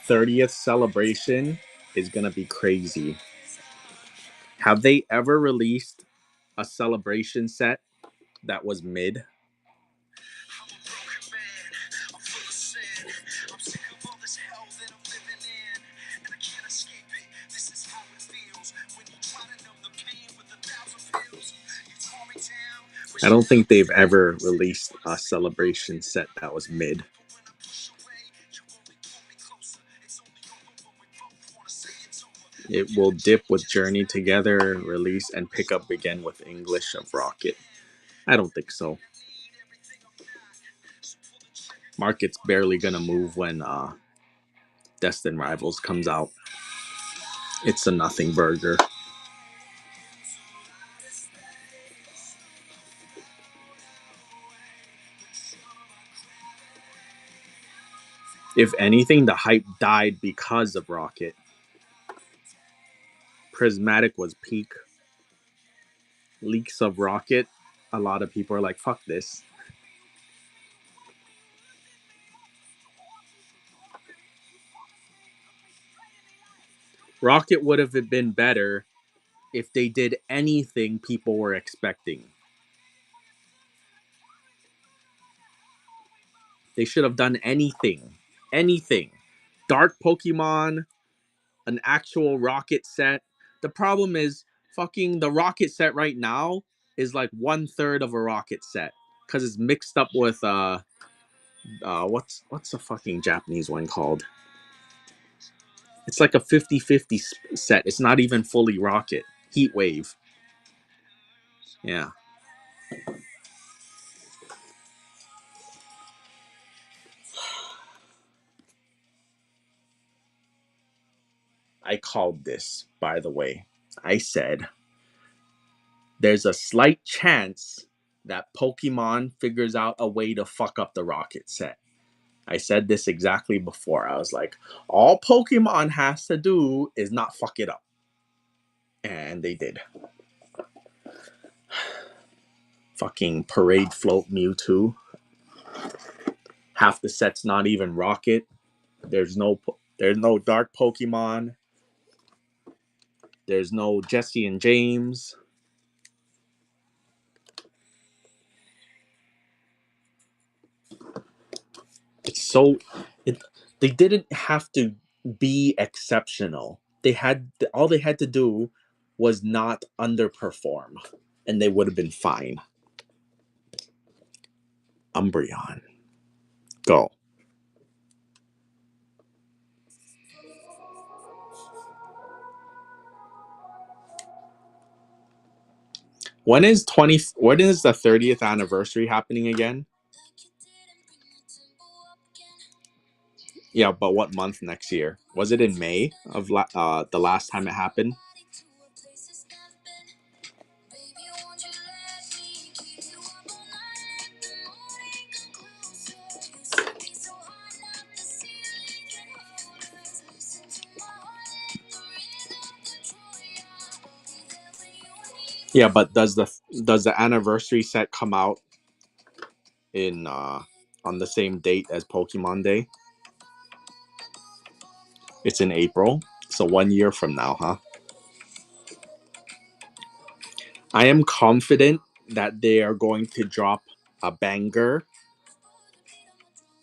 '30th celebration is gonna be crazy. Have they ever released a celebration set that was mid? I don't think they've ever released a celebration set that was mid. It will dip with Journey together, release, and pick up again with English of Rocket. I don't think so. Market's barely gonna move when Destined Rivals comes out. It's a nothing burger. If anything, the hype died because of Rocket. Prismatic was peak. Leaks of Rocket, a lot of people are like, fuck this. Rocket would have been better if they did anything people were expecting. They should have done anything. Anything. Dark Pokemon, an actual Rocket set. The problem is, fucking the Rocket set right now is like 1/3 of a Rocket set. Because it's mixed up with, what's the fucking Japanese one called? It's like a 50-50 set. It's not even fully Rocket. Heat Wave. Yeah. I called this, by the way. I said there's a slight chance that Pokemon figures out a way to fuck up the Rocket set. I said this exactly before. I was like, all Pokemon has to do is not fuck it up. And they did. Fucking Parade Float Mewtwo. Half the set's not even Rocket. There's no Dark Pokemon. There's no Jesse and James. It's so they didn't have to be exceptional. All they had to do was not underperform, and they would have been fine. Umbreon, go. When is the 30th anniversary happening again? Yeah, but what month next year? Was it in May of the last time it happened? Yeah, but does the anniversary set come out in on the same date as Pokemon Day? It's in April, so 1 year from now, huh? I am confident that they are going to drop a banger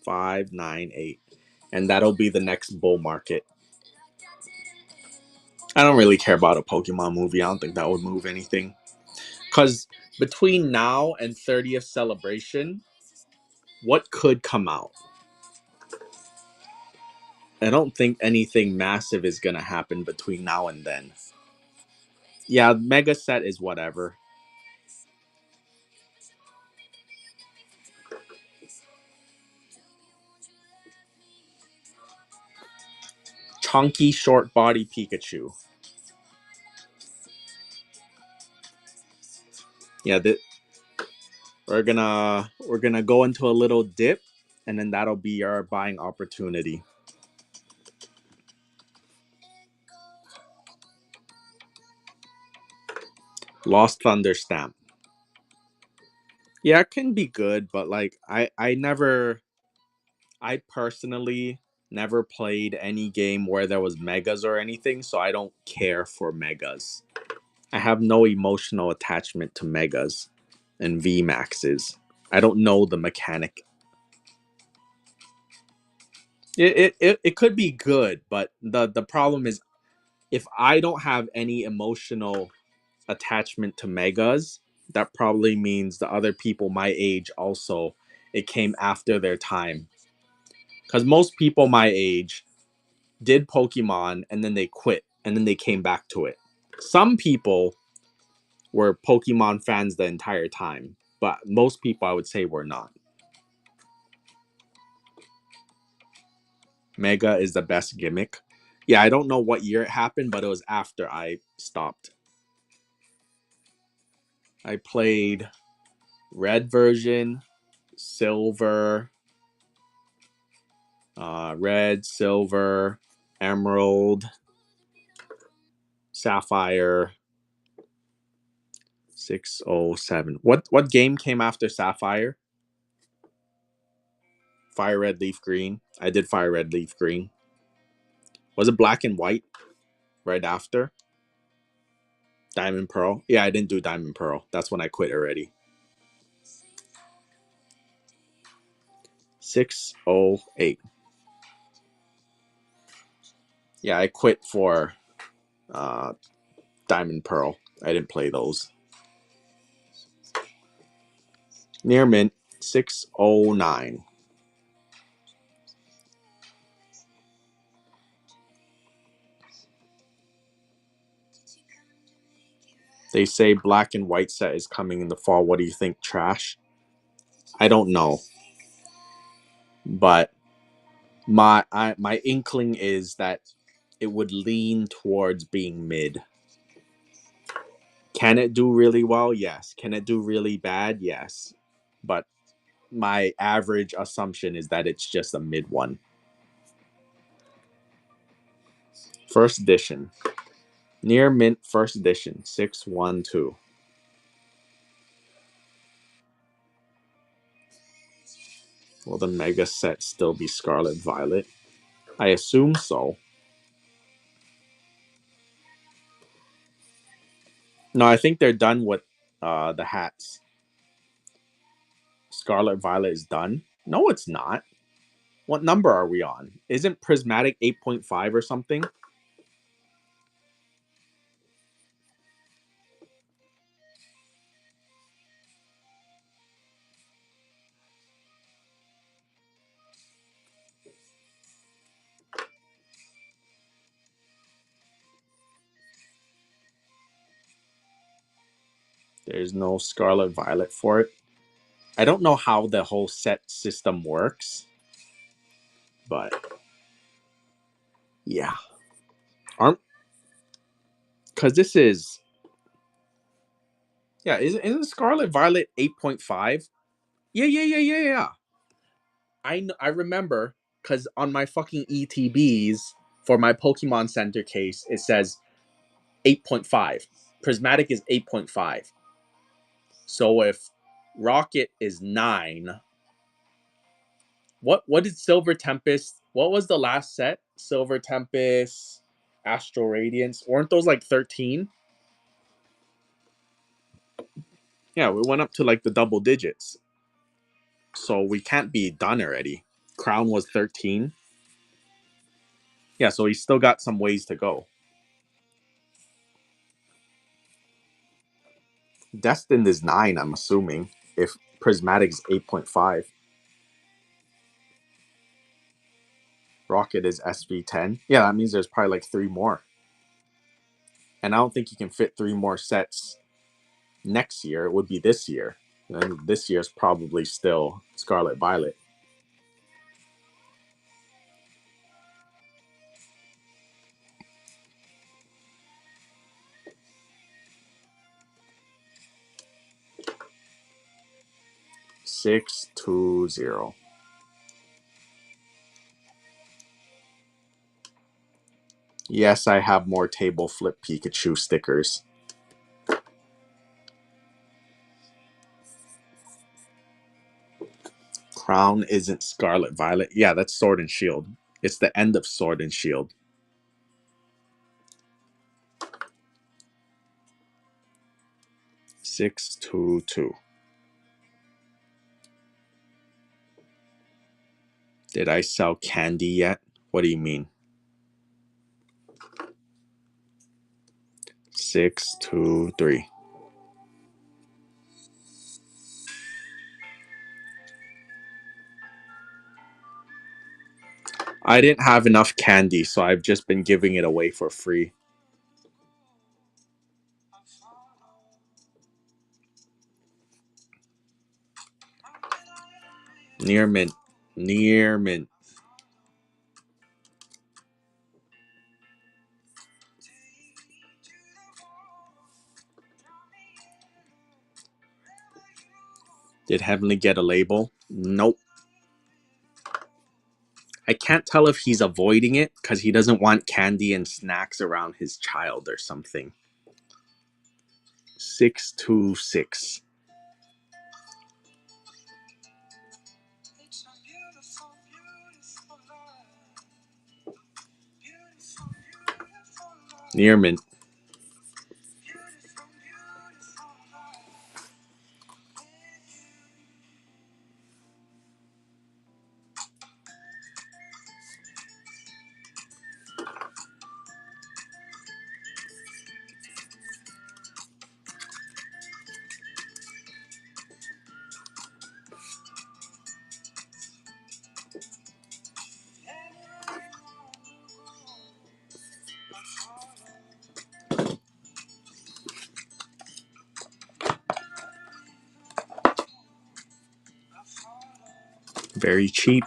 598, and that'll be the next bull market. I don't really care about a Pokemon movie. I don't think that would move anything. Because between now and 30th celebration, what could come out? I don't think anything massive is going to happen between now and then. Yeah, Mega Set is whatever. Chunky short body Pikachu. Yeah, we're gonna go into a little dip, and then that'll be our buying opportunity. Lost Thunder Stamp. Yeah, it can be good, but like I personally never played any game where there was megas or anything, so I don't care for megas. I have no emotional attachment to megas and V maxes. I don't know the mechanic. It could be good, but the problem is if I don't have any emotional attachment to megas, that probably means the other people my age also it came after their time. Because most people my age did Pokemon and then they quit and then they came back to it. Some people were Pokemon fans the entire time, but most people I would say were not. Mega is the best gimmick. Yeah, I don't know what year it happened, but it was after I stopped. I played red version, silver, red, silver, emerald, sapphire, 607. What game came after sapphire? Fire red, leaf green. I did fire red, leaf green. Was it black and white right after? Diamond pearl. Yeah, I didn't do diamond pearl. That's when I quit already. 608. Yeah, I quit for uh diamond pearl. I didn't play those. Near mint 609. They say black and white set is coming in the fall. What do you think? Trash? I don't know, but my inkling is that it would lean towards being mid. Can it do really well? Yes. Can it do really bad? Yes. But my average assumption is that it's just a mid one. First edition. Near mint first edition. 612. Will the mega set still be Scarlet Violet? I assume so. No, I think they're done with the hats. Scarlet Violet is done. No, it's not. What number are we on? Isn't Prismatic 8.5 or something? There's no Scarlet Violet for it. I don't know how the whole set system works, but yeah. Aren't because this is yeah, isn't Scarlet Violet 8.5? Yeah, yeah, yeah, yeah, yeah. I remember because on my fucking ETBs for my Pokemon Center case, it says 8.5. Prismatic is 8.5. So if Rocket is 9, what did Silver Tempest? What was the last set? Silver Tempest, Astral Radiance. Weren't those like 13? Yeah, we went up to like the double digits. So we can't be done already. Crown was 13. Yeah, so he's still got some ways to go. Destined is 9, I'm assuming, if Prismatic is 8.5. Rocket is SV10. Yeah, that means there's probably like 3 more. And I don't think you can fit 3 more sets next year. It would be this year. And this year's probably still Scarlet Violet. Six two zero. Yes, I have more table flip Pikachu stickers. Crown isn't Scarlet Violet. Yeah, that's Sword and Shield. It's the end of Sword and Shield. Six two two. Did I sell candy yet? What do you mean? 623. I didn't have enough candy, so I've just been giving it away for free. Near mint. Near mint. Did Heavenly get a label? Nope. I can't tell if he's avoiding it because he doesn't want candy and snacks around his child or something. 626. Near mint. Very cheap.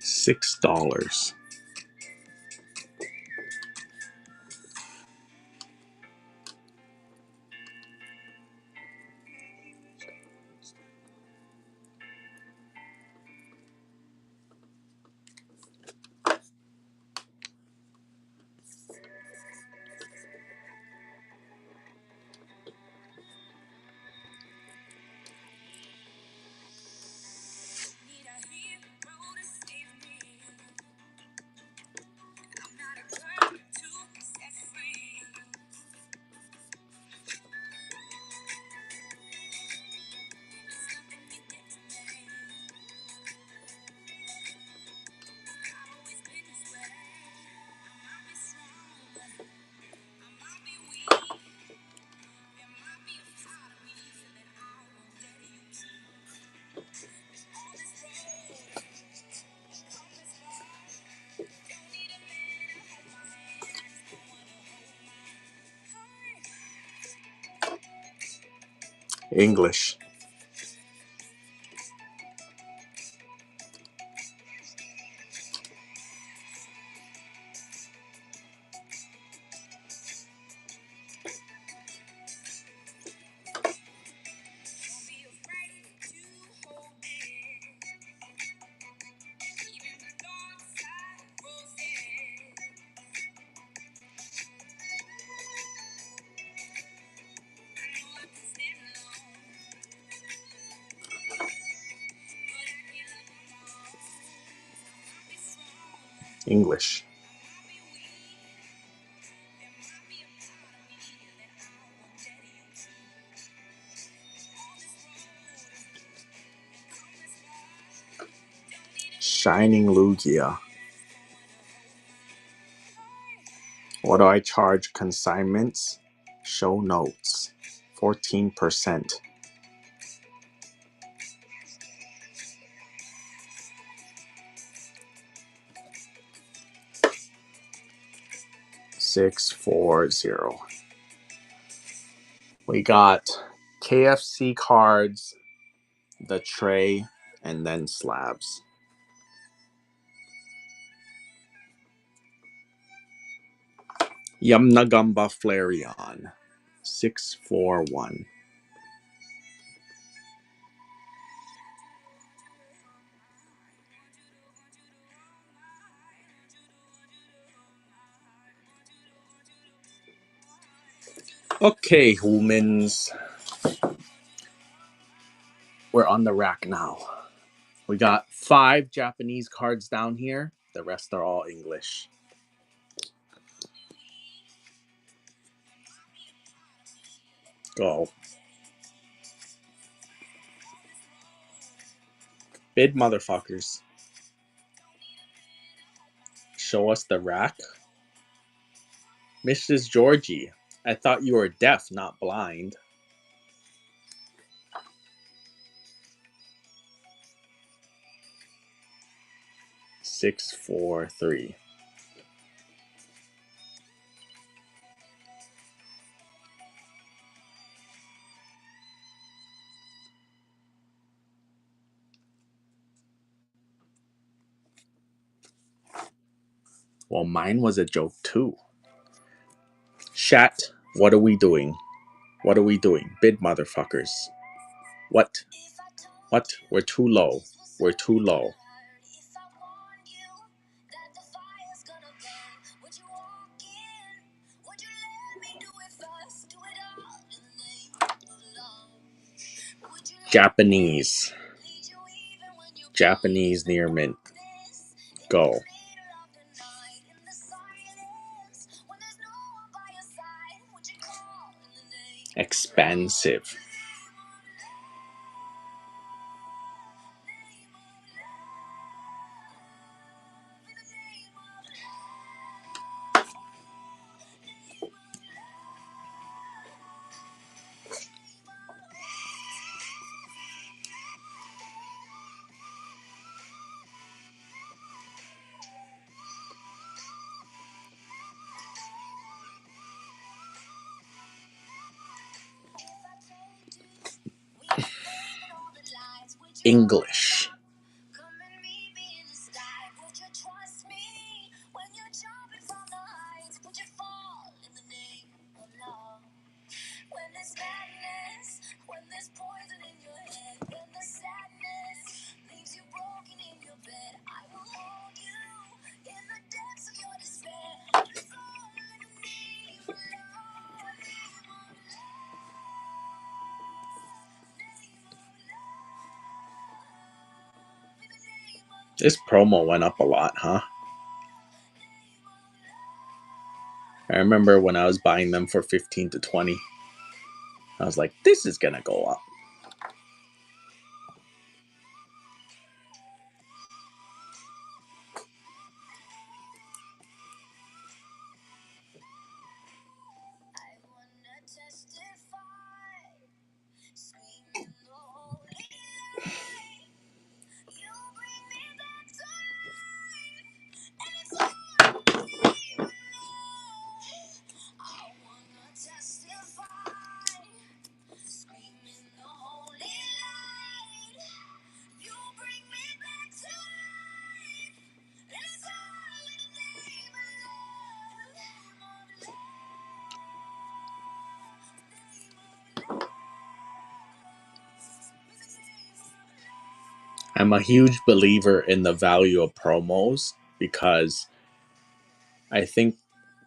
$6. English. English. Shining Lugia. What do I charge consignments? Show notes. 14%. $640. We got KFC cards, the tray, and then slabs. Yumnagumba Flareon. 641. Okay, humans. We're on the rack now. We got 5 Japanese cards down here. The rest are all English. Go. Bid motherfuckers. Show us the rack. Mrs. Georgie, I thought you were deaf, not blind. $643. Well, mine was a joke too. Shat, what are we doing? What are we doing? Bid motherfuckers. What? What? We're too low. We're too low. Japanese. Japanese near mint. Go. Expensive. English. This promo went up a lot, huh? I remember when I was buying them for 15 to 20. I was like, this is gonna go up. I'm a huge believer in the value of promos because I think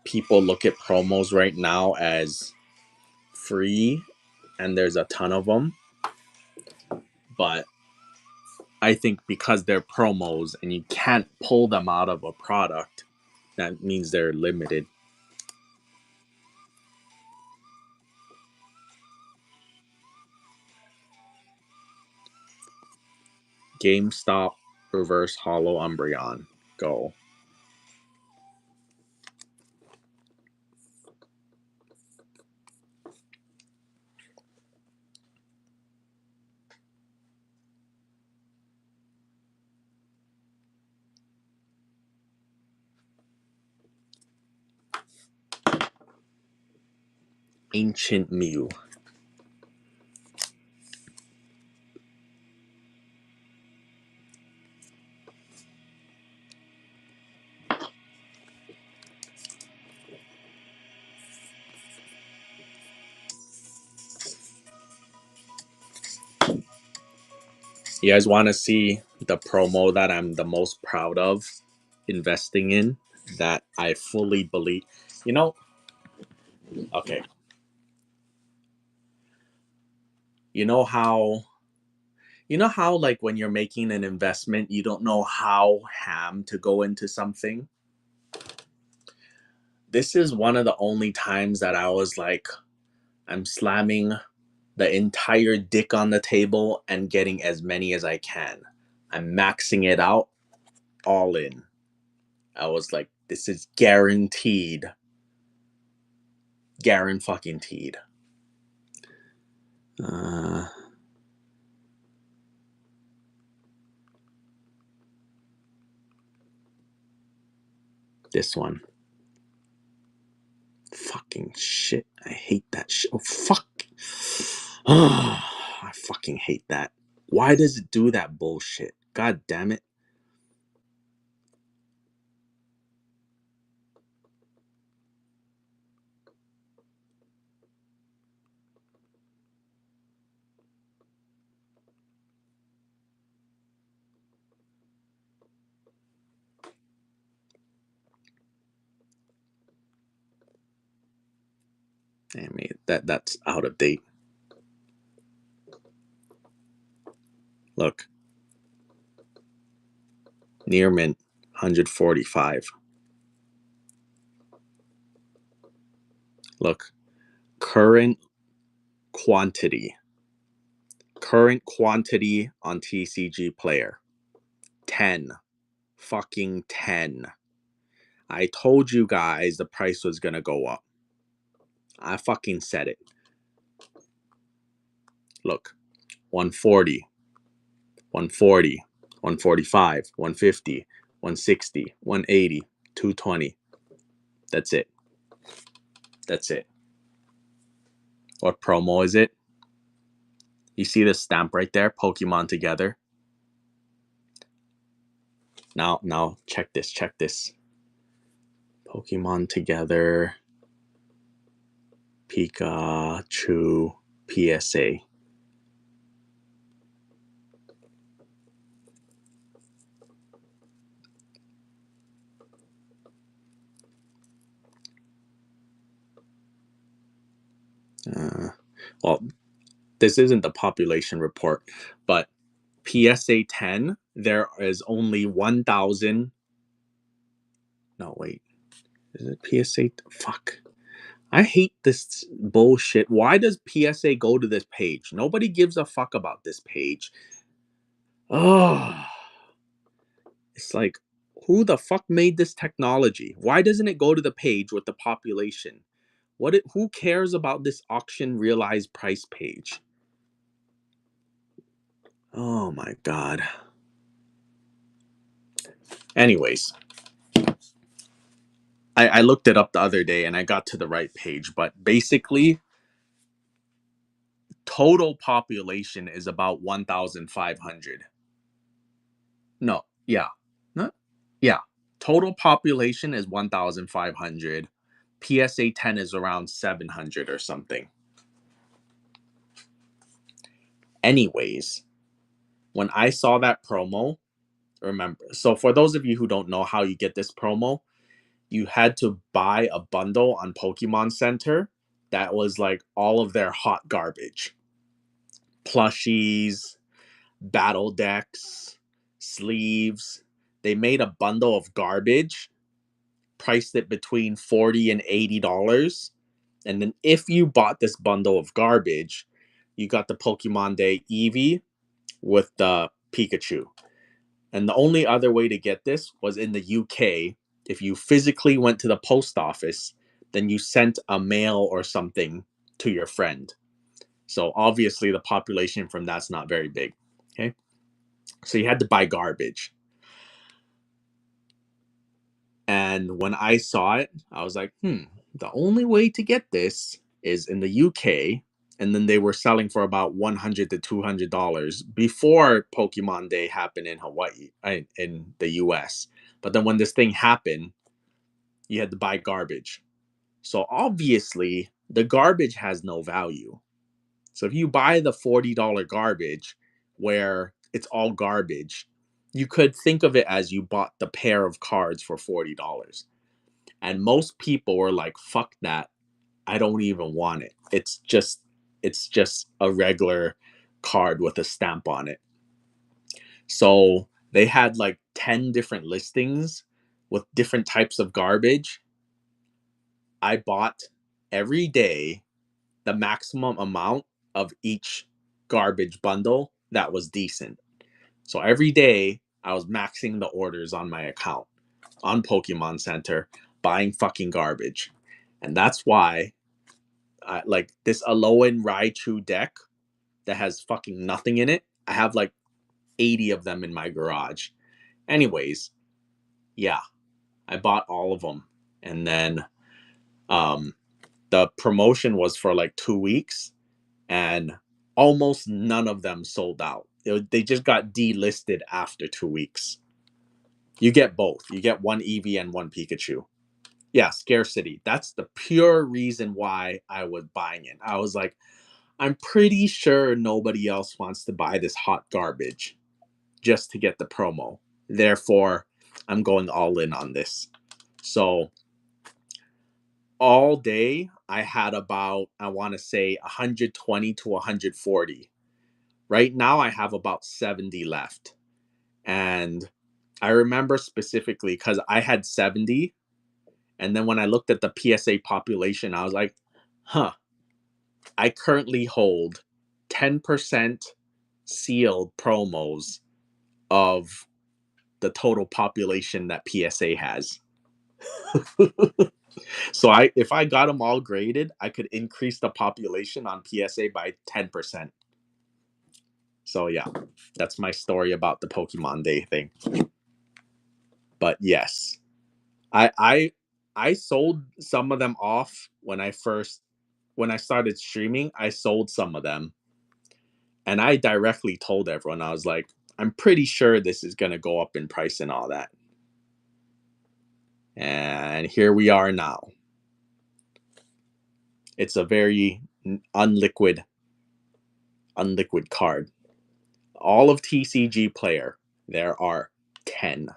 people look at promos right now as free and there's a ton of them. But I think because they're promos and you can't pull them out of a product, that means they're limited. GameStop Reverse Hollow Umbreon. Go. Ancient Mew. You guys want to see the promo that I'm the most proud of investing in, that I fully believe? You know, okay. You know how like when you're making an investment, you don't know how ham to go into something? This is one of the only times that I was like, I'm slamming the entire dick on the table and getting as many as I can. I'm maxing it out all in. I was like, this is guaranteed. Guaranteed. This one. Fucking shit. I hate that shit. Oh, fuck. I fucking hate that. Why does it do that bullshit? God damn it. I mean, that's out of date. Look. Near mint, 145. Look. Current quantity. Current quantity on TCG Player. 10. Fucking 10. I told you guys the price was gonna go up. I fucking said it. Look. 140. 140. 145. 150. 160. 180. 220. That's it. That's it. What promo is it? You see the stamp right there? Pokemon Together. Now check this. Pokemon Together. Pikachu. PSA. Well, this isn't the population report, but PSA 10, there is only 1,000. No, wait. Is it PSA? Fuck. I hate this bullshit. Why does PSA go to this page? Nobody gives a fuck about this page. Oh, it's like, who the fuck made this technology? Why doesn't it go to the page with the population? Who cares about this auction realized price page? Oh my god. Anyways, I looked it up the other day and I got to the right page, but basically, total population is about 1,500. No, yeah. No, yeah. Total population is 1,500. PSA 10 is around 700 or something. Anyways, When I saw that promo, remember, so for those of you who don't know how you get this promo, you had to buy a bundle on Pokemon Center that was like all of their hot garbage. Plushies, battle decks, sleeves. They made a bundle of garbage, priced it between $40 and $80. And then if you bought this bundle of garbage, you got the Pokemon Day Eevee with the Pikachu. And the only other way to get this was in the UK. If you physically went to the post office, then you sent a mail or something to your friend. So obviously the population from that's not very big. Okay. So you had to buy garbage. And when I saw it, I was like, the only way to get this is in the UK. And then they were selling for about $100 to $200 before Pokemon Day happened in Hawaii, in the US. But then when this thing happened, you had to buy garbage. So obviously, the garbage has no value. So if you buy the $40 garbage where it's all garbage, you could think of it as you bought the pair of cards for $40. And most people were like, fuck that. I don't even want it. It's just a regular card with a stamp on it. So they had like 10 different listings with different types of garbage. I bought every day the maximum amount of each garbage bundle that was decent. So every day I was maxing the orders on my account on Pokemon Center, buying fucking garbage. And that's why like this Alolan Raichu deck that has fucking nothing in it. I have like 80 of them in my garage. Anyways, yeah, I bought all of them. And then the promotion was for like 2 weeks, and almost none of them sold out. They just got delisted after 2 weeks. You get both. You get one Eevee and one Pikachu. Yeah, scarcity. That's the pure reason why I was buying it. I was like, I'm pretty sure nobody else wants to buy this hot garbage just to get the promo. Therefore, I'm going all in on this. So all day, I had about, I want to say 120 to 140. Right now, I have about 70 left. And I remember specifically because I had 70. And then when I looked at the PSA population, I was like, I currently hold 10% sealed promos of the total population that PSA has. So if I got them all graded, I could increase the population on PSA by 10%. So yeah, that's my story about the Pokemon Day thing. But yes, I I I sold some of them off when I started streaming. I sold some of them, and I directly told everyone, I was like, I'm pretty sure this is gonna go up in price and all that. And here we are now. It's a very unliquid card. All of TCG Player, there are 10.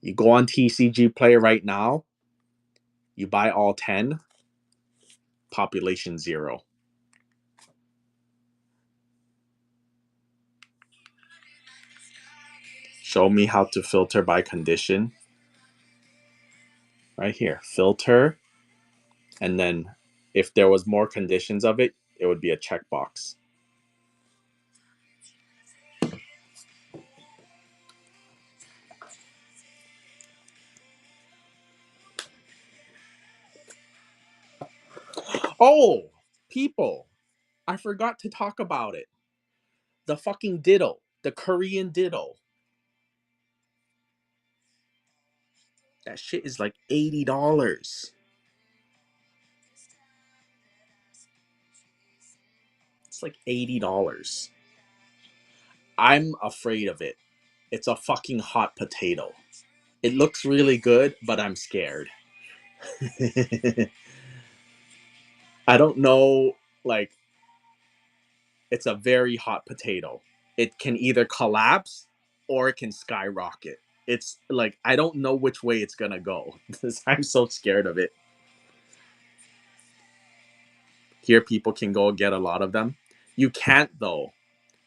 You go on TCG Player right now, you buy all 10, population 0. Show me how to filter by condition. Right here, filter, and then if there was more conditions of it, it would be a checkbox. Oh, people, I forgot to talk about it. The fucking Ditto, the Korean Ditto. That shit is like $80. It's like $80. I'm afraid of it. It's a fucking hot potato. It looks really good, but I'm scared. I don't know, like, it's a very hot potato. it can either collapse or it can skyrocket. It's like I don't know which way it's gonna go. I'm so scared of it. Here, people can go get a lot of them. You can't though.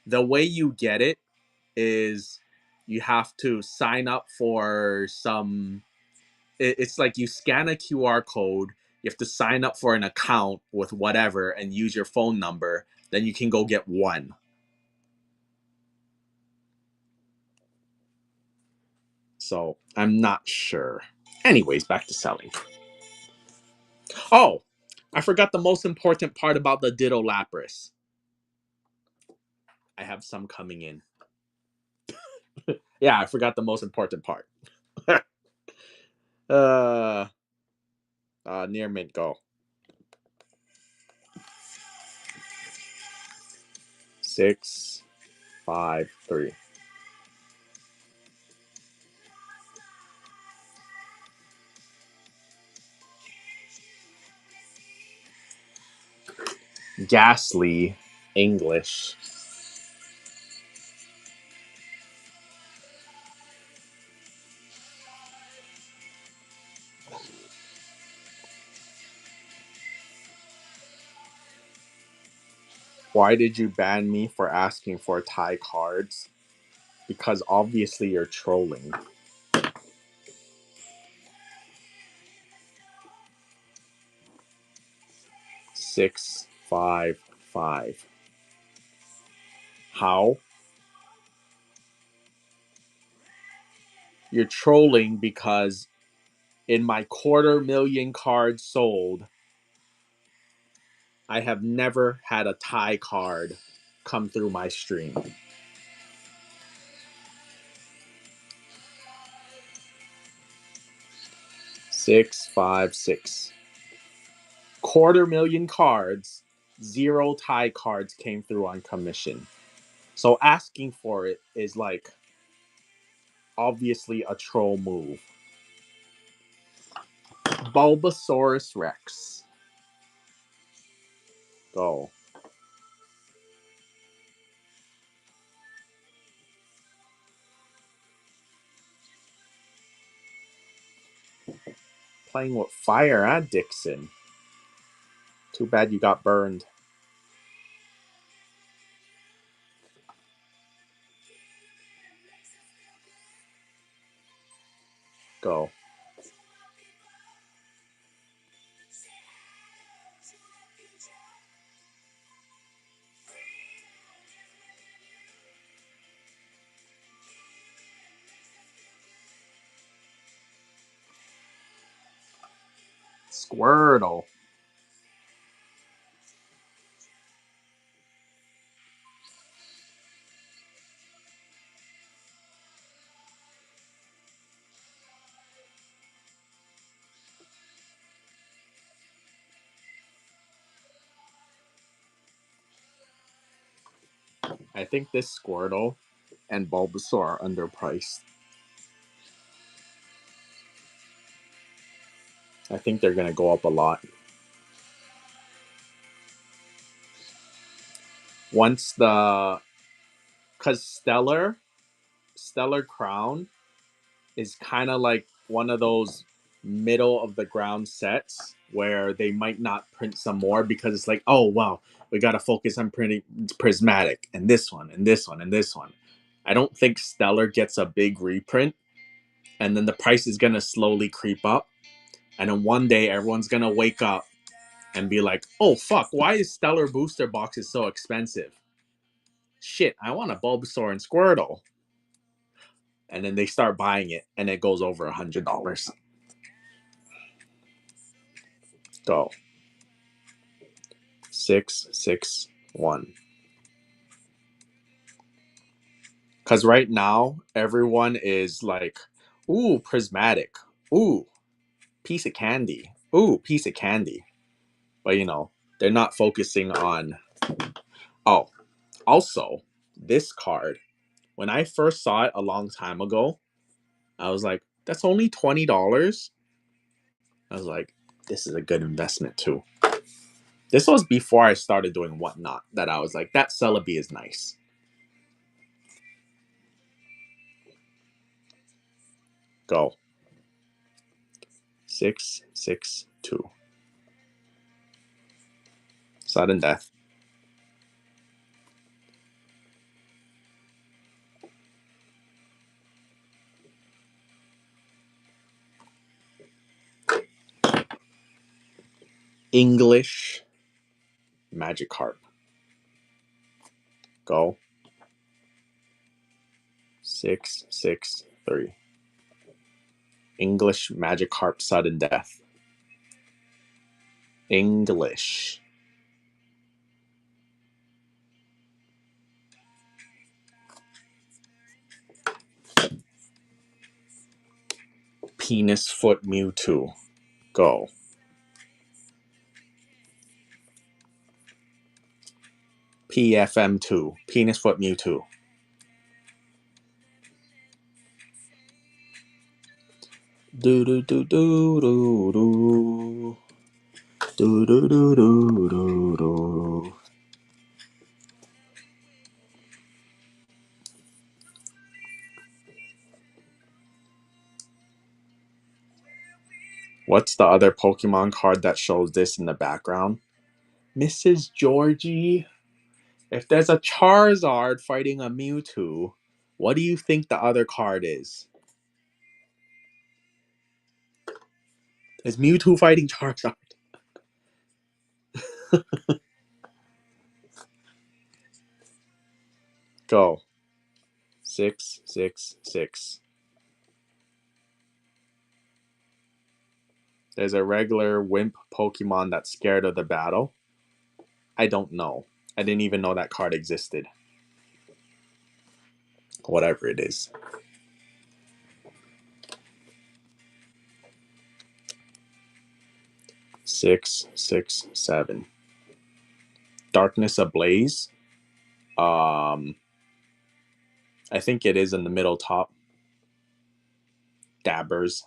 The way you get it is you have to sign up for some. It's like you scan a QR code. You have to sign up for an account with whatever and use your phone number. Then you can go get one. So I'm not sure. Anyways, back to selling. Oh, I forgot the most important part about the Ditto Lapras. I have some coming in. Yeah, I forgot the most important part. uh, near mint go. 6, 5, 3. Ghastly English. Why did you ban me for asking for Thai cards? Because obviously you're trolling. 6, 5, 5. How? You're trolling because in my 250,000 cards sold, I have never had a Thai card come through my stream. 6, 5, 6. 250,000 cards, 0 Thai cards came through on commission. So asking for it is like obviously a troll move. Bulbasaurus Rex. Go. Playing with fire, huh, Dixon? Too bad you got burned. Go. Squirtle. I think this Squirtle and Bulbasaur are underpriced. I think they're going to go up a lot. Once the... Because Stellar Crown is kind of like one of those middle of the ground sets where they might not print some more because it's like, oh, well, we got to focus on printing Prismatic and this one and this one and this one. I don't think Stellar gets a big reprint, and then the price is going to slowly creep up. And then one day everyone's going to wake up and be like, oh, fuck, why is Stellar booster boxes so expensive? Shit, I want a Bulbasaur and Squirtle. And then they start buying it, and it goes over $100. Go. 6, 6, 1. Because right now, everyone is like, ooh, prismatic. Ooh, piece of candy. Ooh, piece of candy. But, they're not focusing on... Oh, also, this card. When I first saw it a long time ago, I was like, that's only $20? I was like, this is a good investment, too. This was before I started doing Whatnot, that I was like, that Celebi is nice. Go. 662. Sudden death. English Magikarp. Go. 663. English Magikarp sudden death. English. Penis foot Mewtwo. Go. PFM2. Penis foot Mewtwo. Do do do do do do. Do do do do do do. What's the other Pokemon card that shows this in the background? Mrs. Georgie. If there's a Charizard fighting a Mewtwo, what do you think the other card is? Is Mewtwo fighting Charizard? Go. 666. There's a regular wimp Pokemon that's scared of the battle. I don't know. I didn't even know that card existed. Whatever it is. Six, six, seven. Darkness Ablaze. I think it is in the middle top. Dabbers.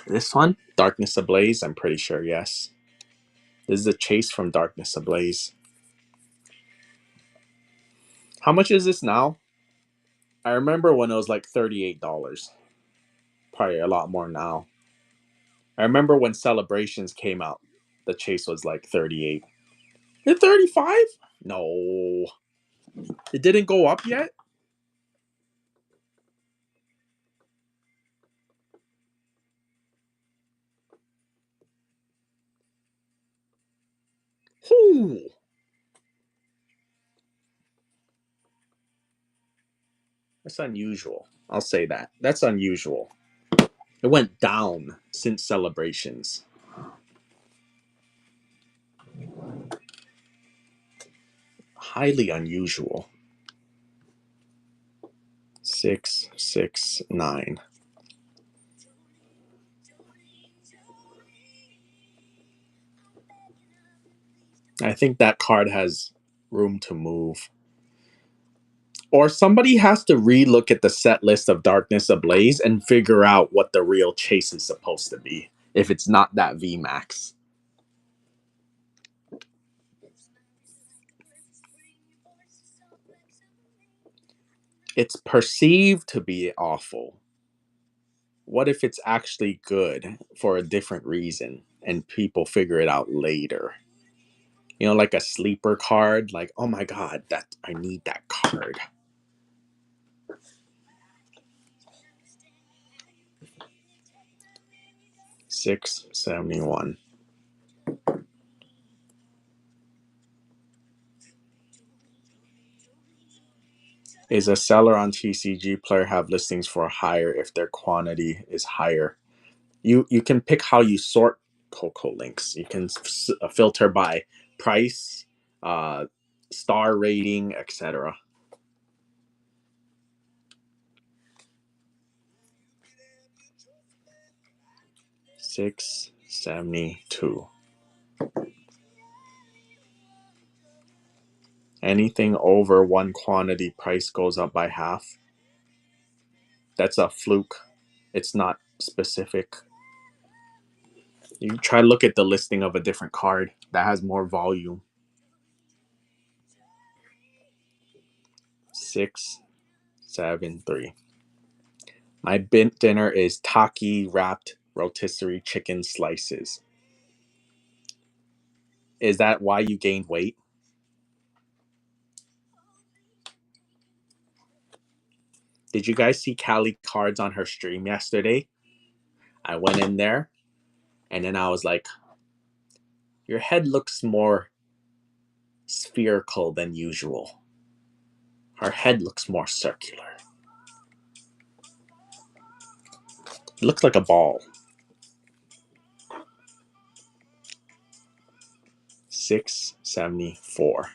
This one? Darkness Ablaze, I'm pretty sure, yes. This is a chase from Darkness Ablaze. How much is this now? I remember when it was like $38. Probably a lot more now. I remember when Celebrations came out, the chase was like 38. At 35? No. It didn't go up yet? Ooh. That's unusual. I'll say that. That's unusual. It went down since Celebrations. Highly unusual. 669. I think that card has room to move. Or somebody has to relook at the set list of Darkness Ablaze and figure out what the real chase is supposed to be. If it's not that VMAX. It's perceived to be awful. What if it's actually good for a different reason and people figure it out later? You know, like a sleeper card, like, oh my god, that I need that card. $671. Is a seller on TCG player have listings for higher if their quantity is higher? You can pick how you sort Coco links. You can filter by price, uh, star rating, etc. 672. Anything over one quantity price goes up by half. That's a fluke. It's not specific. You try to look at the listing of a different card that has more volume. 6, 7, 3. My dinner is taki wrapped rotisserie chicken slices. Is that why you gained weight? Did you guys see Callie cards on her stream yesterday? I went in there and then I was like, your head looks more spherical than usual. Her head looks more circular. It looks like a ball. 674.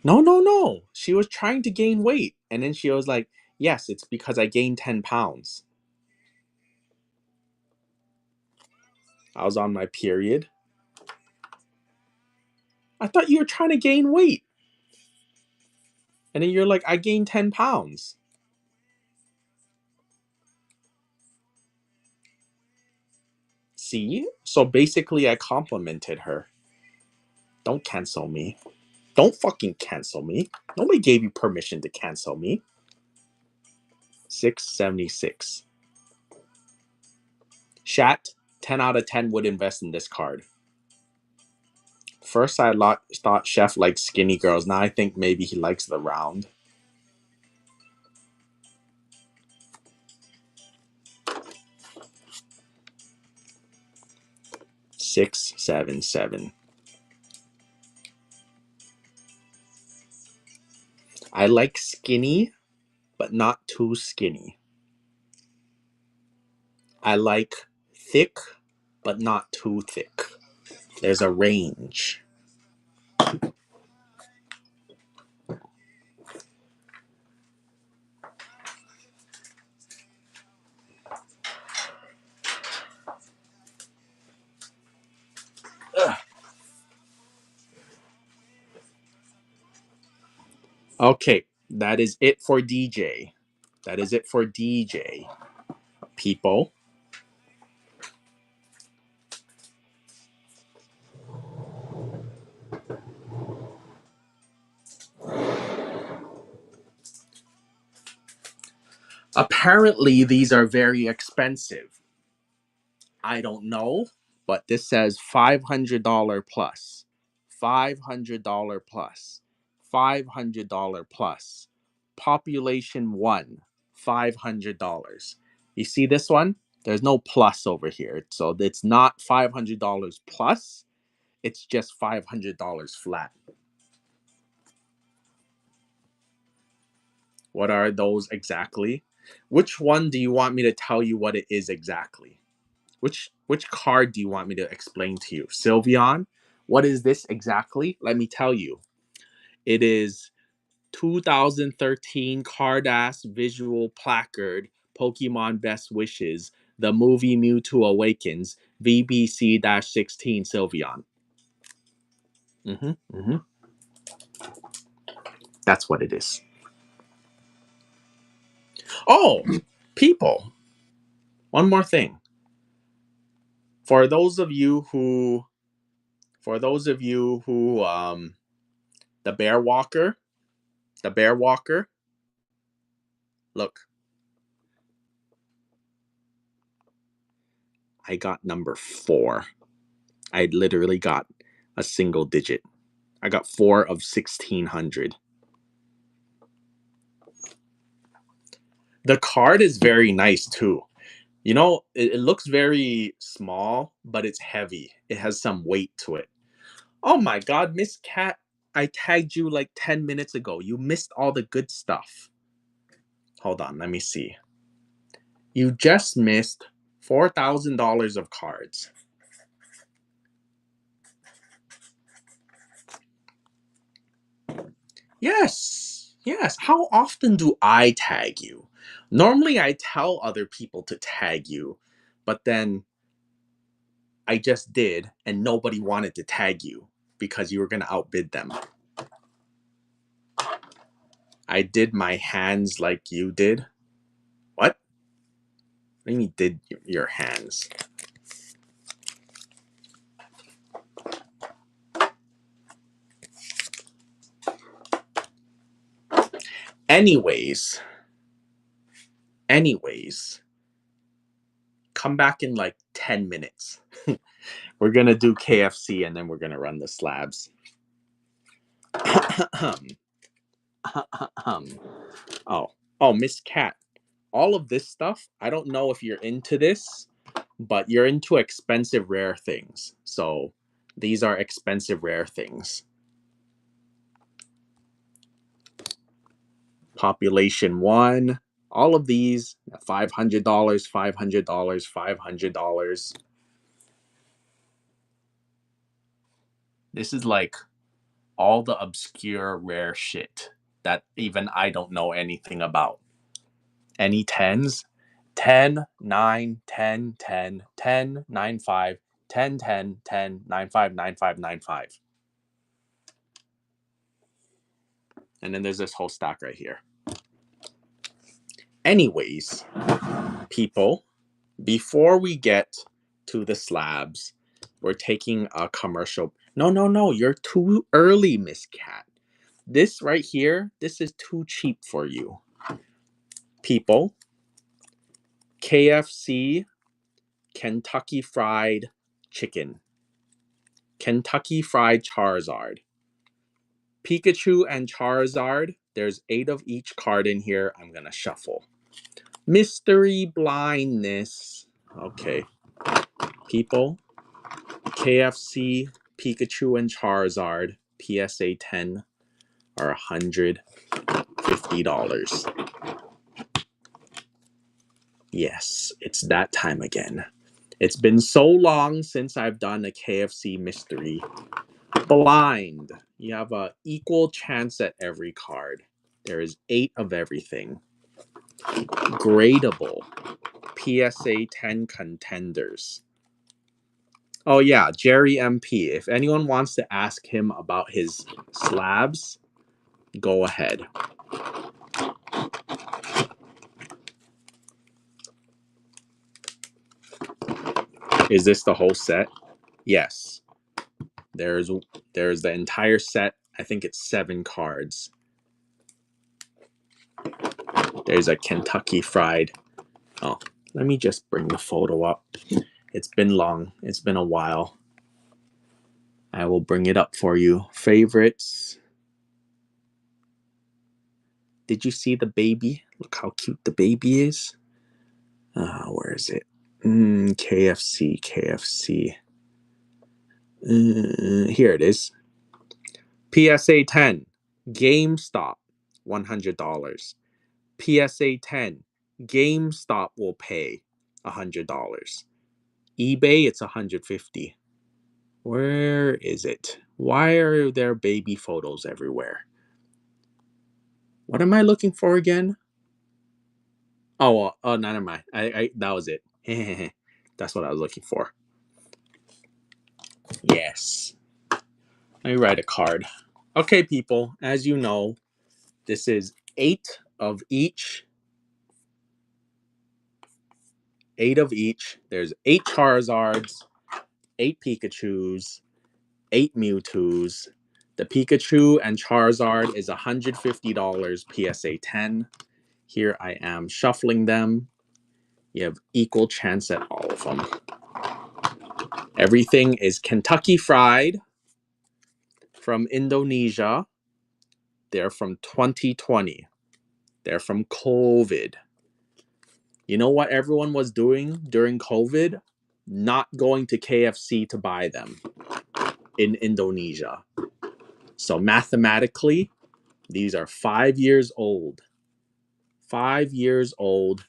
No. She was trying to gain weight. And then she was like, yes, it's because I gained 10 pounds. I was on my period. I thought you were trying to gain weight. And then you're like, I gained 10 pounds. See? So basically, I complimented her. Don't cancel me. Don't fucking cancel me. Nobody gave you permission to cancel me. 676. Shat, 10 out of 10 would invest in this card. First, I thought Chef liked skinny girls. Now I think maybe he likes the round. 677. I like skinny, but not too skinny. I like thick, but not too thick. There's a range. Ugh. Okay, that is it for DJ. That is it for DJ. People. Apparently, these are very expensive. I don't know, but this says $500 plus, $500 plus, $500 plus. Population 1, $500. You see this one? There's no plus over here. So it's not $500 plus, it's just $500 flat. What are those exactly? Which one do you want me to tell you what it is exactly? Which card do you want me to explain to you? Sylveon? What is this exactly? Let me tell you. It is 2013 Cardass visual placard, Pokemon Best Wishes, the movie Mewtwo Awakens, VBC-16 Sylveon. Mm-hmm. That's what it is. Oh, people. One more thing. For those of you who the bear walker, look, I got number 4. I literally got a single digit. I got 4 of 1600. The card is very nice too. You know, it looks very small, but it's heavy. It has some weight to it. Oh my god, Miss Cat, I tagged you like 10 minutes ago. You missed all the good stuff. Hold on, let me see. You just missed $4,000 of cards. Yes. How often do I tag you? Normally, I tell other people to tag you, but then I just did, and nobody wanted to tag you because you were going to outbid them. I did my hands like you did. What? What do you mean, did your hands? Anyways, come back in like 10 minutes. We're going to do KFC and then we're going to run the slabs. Oh, Miss Cat. All of this stuff, I don't know if you're into this, but you're into expensive rare things. So these are expensive rare things. Population 1. All of these, $500, $500, $500. This is like all the obscure rare shit that even I don't know anything about. Any 10s? 10, 9, 10, 10, 10, 9, 5, 10, 10, 10, 9, 5, 9, 5, 9, 5. And then there's this whole stack right here. Anyways, people, before we get to the slabs, we're taking a commercial. No, you're too early, Miss Cat. This right here, this is too cheap for you. People, KFC, Kentucky Fried Chicken, Kentucky Fried Charizard, Pikachu and Charizard. There's 8 of each card in here. I'm going to shuffle. Mystery blindness. Okay. People, KFC, Pikachu, and Charizard, PSA 10 are $150. Yes, it's that time again. It's been so long since I've done a KFC mystery. Blind. You have an equal chance at every card. There is 8 of everything. Gradable. PSA 10 contenders. Oh yeah, Jerry MP. If anyone wants to ask him about his slabs, go ahead. Is this the whole set? Yes. There's the entire set. I think it's 7 cards. There's a Kentucky Fried. Oh, let me just bring the photo up. It's been long. It's been a while. I will bring it up for you. Favorites. Did you see the baby? Look how cute the baby is. Where is it? KFC. Here it is. PSA 10. GameStop. $100. PSA 10. GameStop will pay $100. eBay, it's $150. Where is it? Why are there baby photos everywhere? What am I looking for again? Oh, never mind. I that was it. That's what I was looking for. Yes. Let me write a card. Okay, people. As you know, this is 8 of each. 8 of each. There's 8 Charizards, 8 Pikachus, 8 Mewtwo's. The Pikachu and Charizard is $150 PSA 10. Here I am shuffling them. You have equal chance at all of them. Everything is Kentucky Fried from Indonesia. They're from 2020. They're from COVID. You know what everyone was doing during COVID? Not going to KFC to buy them in Indonesia. So mathematically, these are 5 years old. 5 years old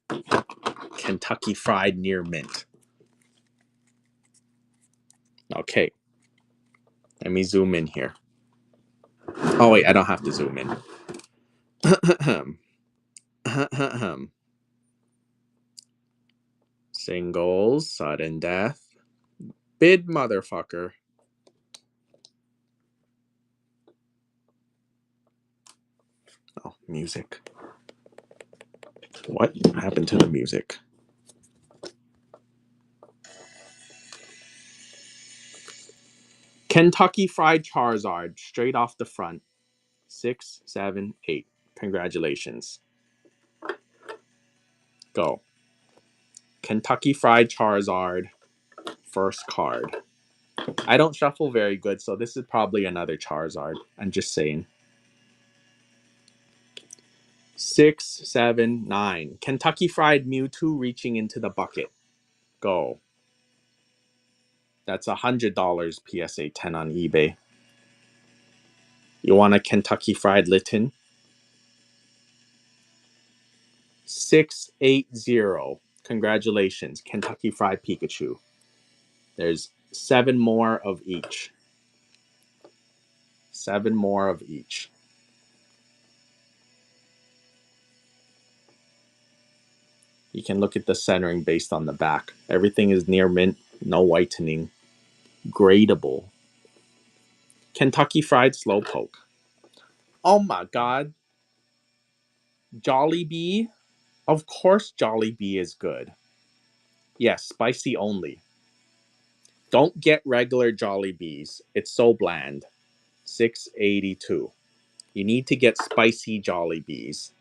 Kentucky Fried near mint. Okay. Let me zoom in here. Oh, wait, I don't have to zoom in. Singles, sudden death. Bid motherfucker. Oh, music. What happened to the music? Kentucky Fried Charizard, straight off the front. 6, 7, 8. Congratulations. Go. Kentucky Fried Charizard. First card. I don't shuffle very good, so this is probably another Charizard. I'm just saying. 6, 7, 9. Kentucky Fried Mewtwo reaching into the bucket. Go. That's $100 PSA 10 on eBay. You want a Kentucky Fried Litten? 680. Congratulations, Kentucky Fried Pikachu. There's 7 more of each. 7 more of each. You can look at the centering based on the back. Everything is near mint, no whitening. Gradable. Kentucky Fried Slowpoke. Oh my god. Jollibee? Of course Jollibee is good. Yes, spicy only. Don't get regular Jollibees. It's so bland. 682. You need to get spicy Jollibees.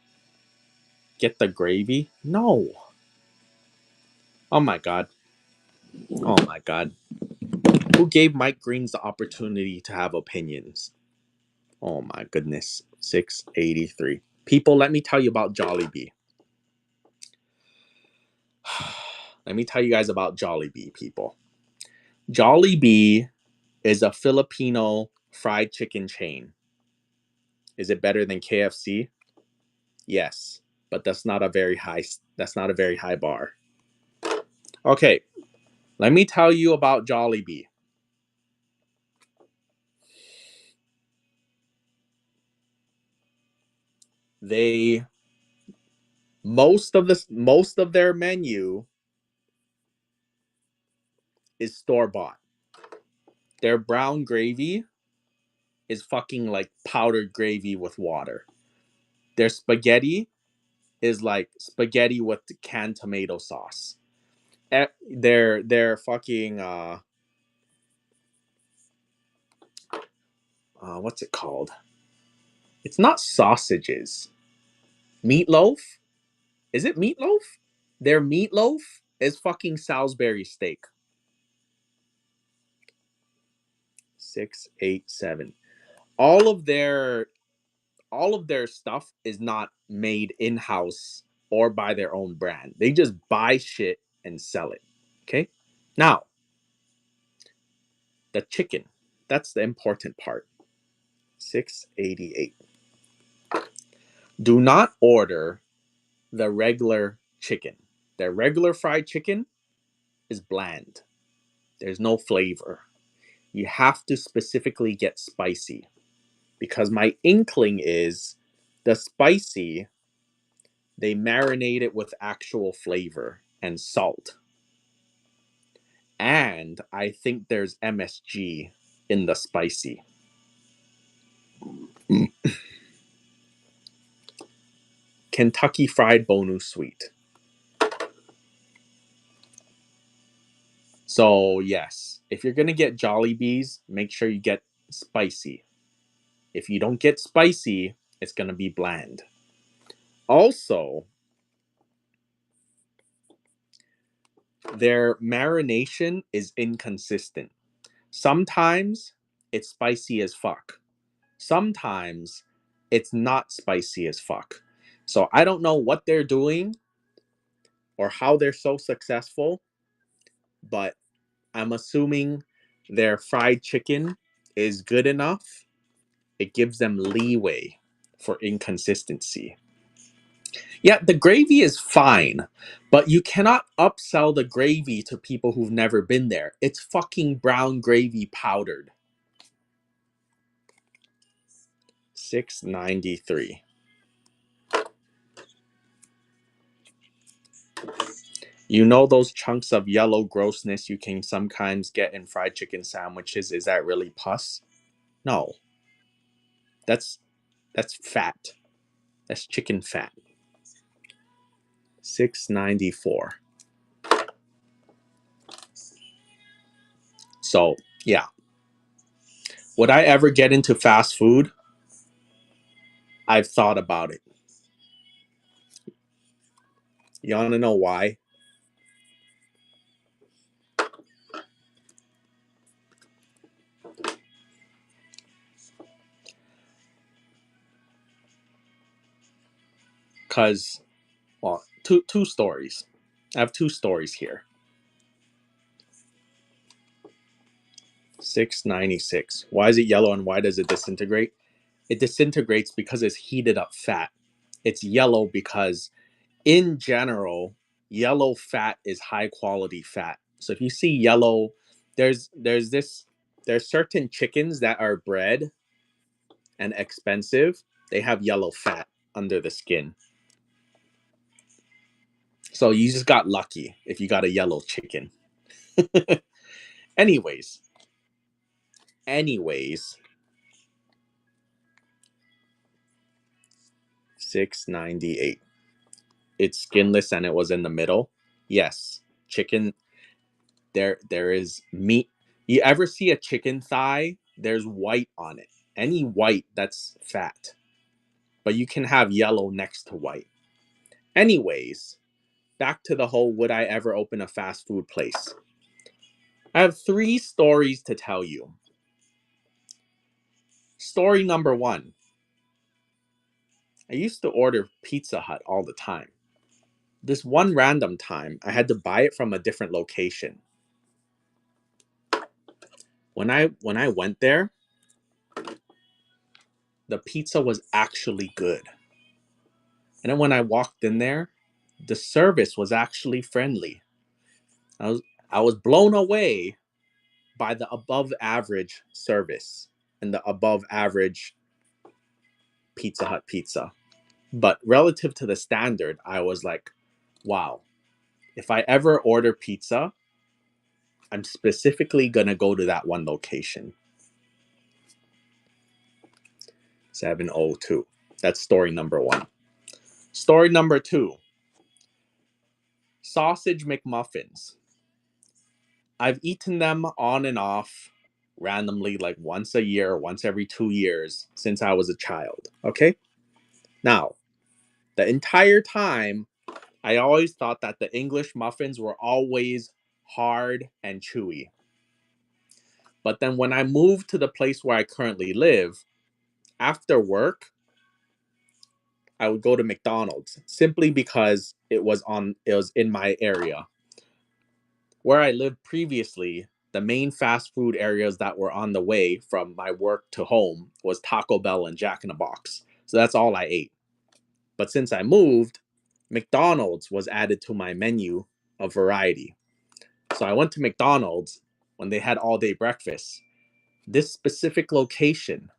Get the gravy? No. Oh my god. Oh my god. Who gave Mike Greens the opportunity to have opinions? Oh my goodness. 683. People, let me tell you about Jollibee. Let me tell you guys about Jollibee, people. Jollibee is a Filipino fried chicken chain. Is it better than KFC? Yes, but that's not a very high bar. Okay, let me tell you about Jollibee. They most of their menu is store bought. Their brown gravy is fucking like powdered gravy with water. Their spaghetti is like spaghetti with canned tomato sauce. Their fucking what's it called? It's not sausages. Meatloaf? Is it meatloaf? Their meatloaf is fucking Salisbury steak. 687. All of their stuff is not made in-house or by their own brand. They just buy shit and sell it. Okay? Now, the chicken. That's the important part. 688. Do not order the regular chicken. Their regular fried chicken is bland. There's no flavor. You have to specifically get spicy because my inkling is the spicy, they marinate it with actual flavor and salt. And I think there's MSG in the spicy. Kentucky Fried Bonus Sweet. So, yes, if you're going to get Jollibees, make sure you get spicy. If you don't get spicy, it's going to be bland. Also, their marination is inconsistent. Sometimes it's spicy as fuck. Sometimes it's not spicy as fuck. So I don't know what they're doing or how they're so successful, but I'm assuming their fried chicken is good enough. It gives them leeway for inconsistency. Yeah, the gravy is fine, but you cannot upsell the gravy to people who've never been there. It's fucking brown gravy powdered. 693. You know those chunks of yellow grossness you can sometimes get in fried chicken sandwiches? Is that really pus? No. That's fat. That's chicken fat. 694. So, yeah. Would I ever get into fast food? I've thought about it. You want to know why? Because, well, two stories. I have two stories here. 696. Why is it yellow and why does it disintegrate? It disintegrates because it's heated up fat. It's yellow because, in general, yellow fat is high quality fat. So if you see yellow, there's certain chickens that are bred and expensive. They have yellow fat under the skin. So you just got lucky if you got a yellow chicken. anyways, anyways, 698. It's skinless and it was in the middle. Yes, chicken. There is meat. You ever see a chicken thigh? There's white on it. Any white, that's fat. But you can have yellow next to white. Anyways, back to the whole would I ever open a fast food place? I have three stories to tell you. Story number one. I used to order Pizza Hut all the time. This one random time, I had to buy it from a different location. When I went there, the pizza was actually good. And then when I walked in there, the service was actually friendly. I was I was blown away by the above average service and the above average Pizza Hut pizza. But relative to the standard, I was like, wow, if I ever order pizza, I'm specifically going to go to that one location. 702. That's story number one. Story number two, sausage McMuffins. I've eaten them on and off randomly, like once a year, once every 2 years since I was a child. Okay? Now, the entire time, I always thought that the English muffins were always hard and chewy. But then when I moved to the place where I currently live, after work, I would go to McDonald's simply because it was in my area. Where I lived previously, the main fast food areas that were on the way from my work to home was Taco Bell and Jack in the Box. So that's all I ate. But since I moved, McDonald's was added to my menu of variety. So I went to McDonald's when they had all day breakfast. This specific location,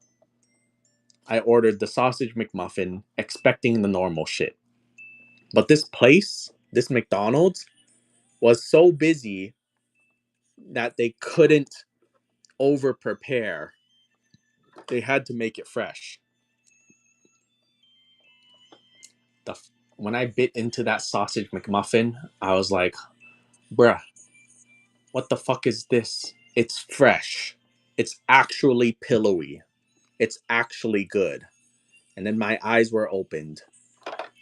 I ordered the sausage McMuffin expecting the normal shit. But this place, this McDonald's, was so busy that they couldn't over prepare. They had to make it fresh. The when I bit into that sausage McMuffin, I was like, bruh, what the fuck is this? It's fresh. It's actually pillowy. It's actually good. And then my eyes were opened.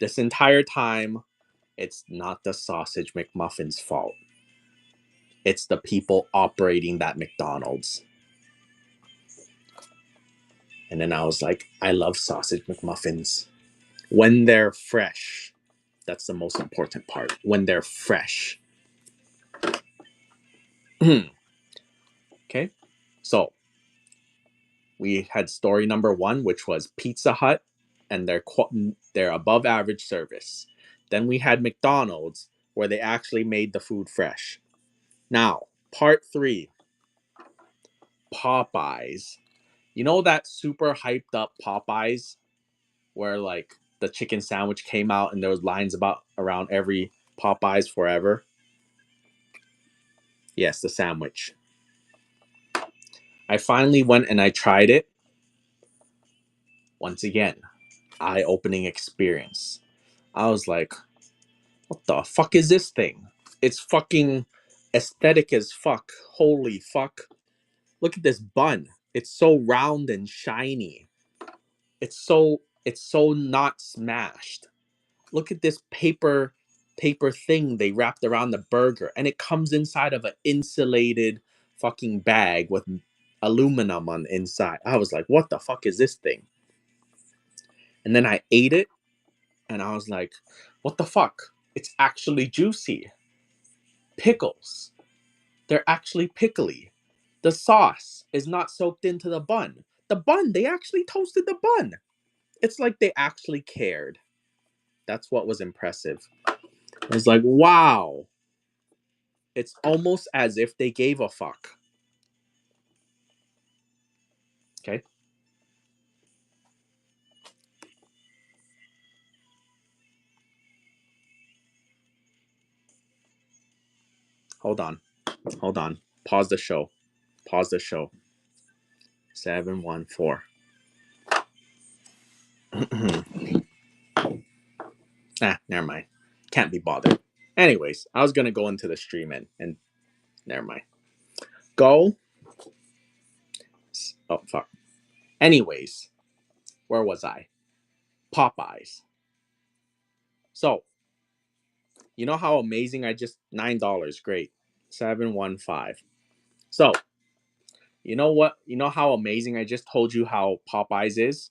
This entire time, it's not the sausage McMuffin's fault. It's the people operating that McDonald's. And then I was like, I love sausage McMuffins. When they're fresh, that's the most important part. When they're fresh. Okay, so we had story number one, which was Pizza Hut and their above average service. Then we had McDonald's, where they actually made the food fresh. Now, part three, Popeyes. You know that super hyped up Popeyes, where like the chicken sandwich came out and there was lines about around every Popeyes forever? Yes, the sandwich. I finally went and I tried it. Once again, eye-opening experience. I was like, what the fuck is this thing? It's fucking aesthetic as fuck. Holy fuck. Look at this bun. It's so round and shiny. It's so not smashed. Look at this paper. paper thing they wrapped around the burger, and it comes inside of an insulated fucking bag with aluminum on the inside. I was like, what the fuck is this thing? And then I ate it, and I was like, what the fuck? It's actually juicy. Pickles. They're actually pickly. The sauce is not soaked into the bun. The bun, they actually toasted the bun. It's like they actually cared. That's what was impressive. I was like, wow. It's almost as if they gave a fuck. Okay. Hold on. Hold on. Pause the show. Pause the show. 714. Never mind. Can't be bothered. Anyways, I was gonna go into the stream and never mind. Go. Oh fuck. Anyways, where was I? Popeyes. So, you know how amazing I just $9, great. 715. So, you know what? You know how amazing I just told you how Popeyes is?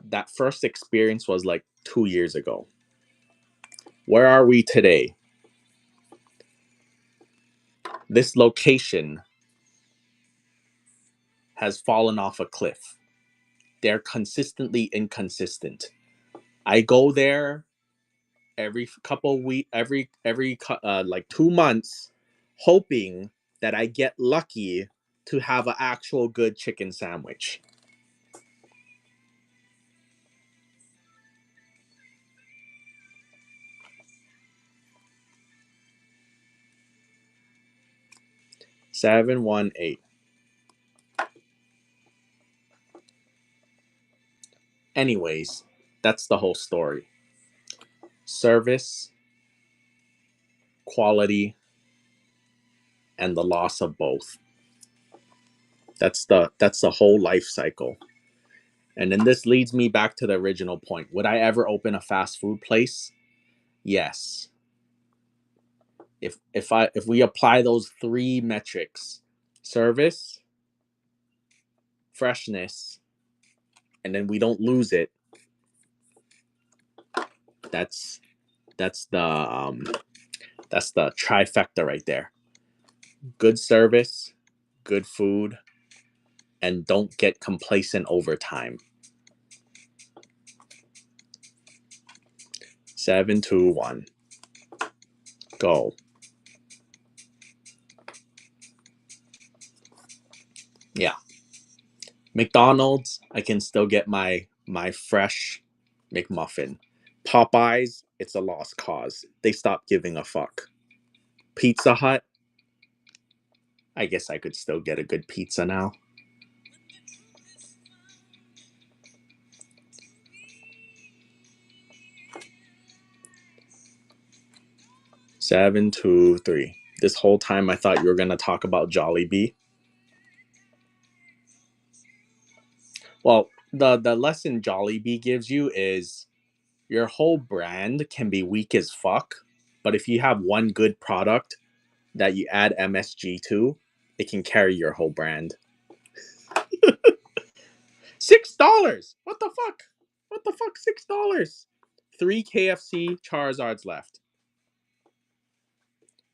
That first experience was like 2 years ago. Where are we today? This location has fallen off a cliff. They're consistently inconsistent. I go there every couple week, every like 2 months, hoping that I get lucky to have an actual good chicken sandwich. Seven, 1, 8. Anyways, that's the whole story. Service, quality, and the loss of both. That's the whole life cycle. And then this leads me back to the original point. Would I ever open a fast food place? Yes. If we apply those three metrics, service, freshness, and then we don't lose it, that's that's the um that's the trifecta right there. Good service, good food, and don't get complacent over time. 721. Go. Yeah. McDonald's, I can still get my fresh McMuffin. Popeyes, it's a lost cause. They stopped giving a fuck. Pizza Hut, I guess I could still get a good pizza now. Seven, 2, 3. This whole time I thought you were gonna talk about Jollibee. Well, the lesson Jollibee gives you is your whole brand can be weak as fuck, but if you have one good product that you add MSG to, it can carry your whole brand. $6. What the fuck? What the fuck? $6. Three KFC Charizards left.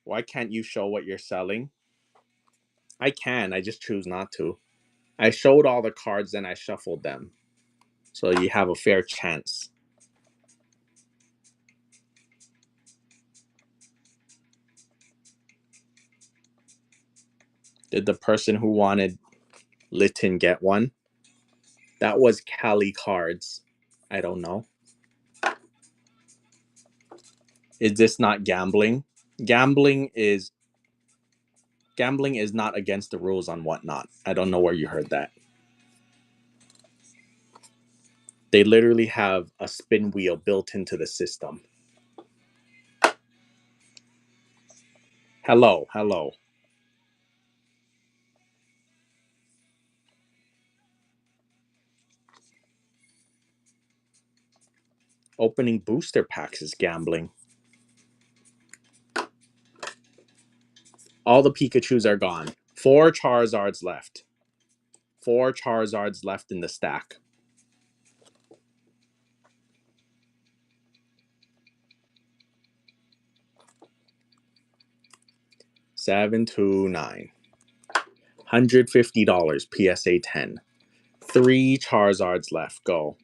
Why can't you show what you're selling? I can. I just choose not to. I showed all the cards and I shuffled them, so you have a fair chance. Did the person who wanted Litton get one? That was Cali Cards. I don't know. Is this not gambling? Gambling is gambling is not against the rules on whatnot. I don't know where you heard that. They literally have a spin wheel built into the system. Hello, hello. Opening booster packs is gambling. All the Pikachus are gone. 4 Charizards left. 4 Charizards left in the stack. 729. $150 PSA 10. 3 Charizards left. Go.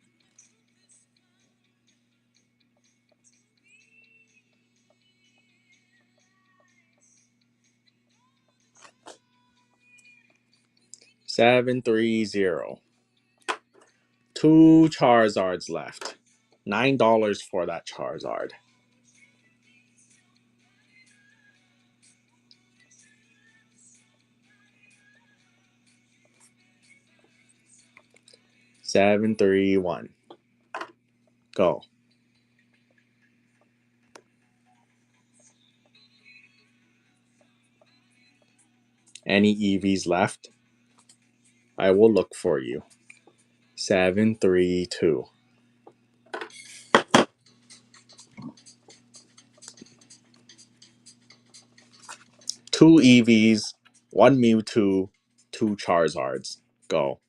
$730. 2 Charizards left. $9 for that Charizard. $731. Go. Any EVs left? I will look for you. 732. 2 EVs, 1 Mewtwo, 2 Charizards. Go.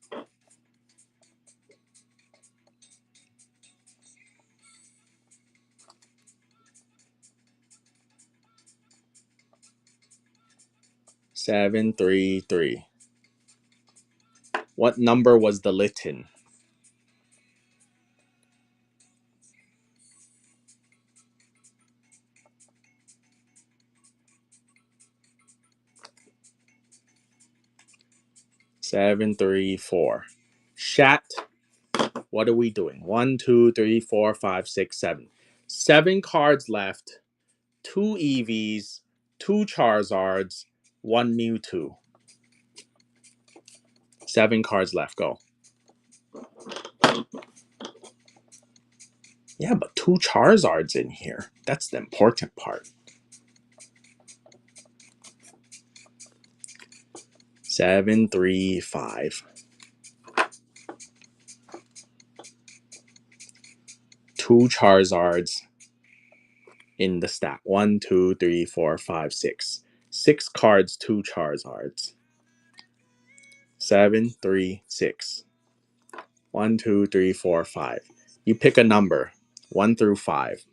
$733. What number was the Litten? $734. Shat. What are we doing? 1, 2, 3, 4, 5, 6, 7. 7 cards left. 2 EVs, 2 Charizards, 1 Mewtwo. 7 cards left. Go. Yeah, but 2 Charizards in here. That's the important part. 735. 2 Charizards in the stack. 1, 2, 3, 4, 5, 6. 6 cards, 2 Charizards. 736. 1, 2, 3, 4, 5. You pick a number. 1 through 5.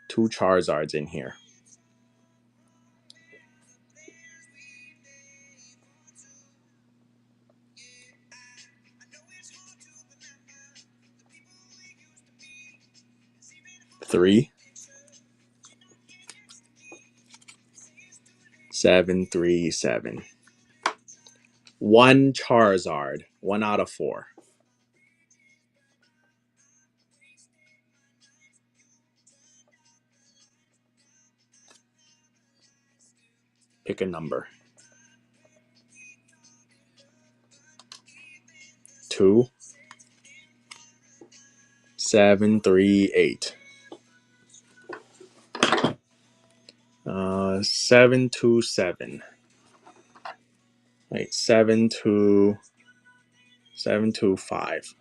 2 Charizards in here. Three. 737. 1 Charizard. 1 out of 4. Pick a number. 2. 738. 727. Wait, 725.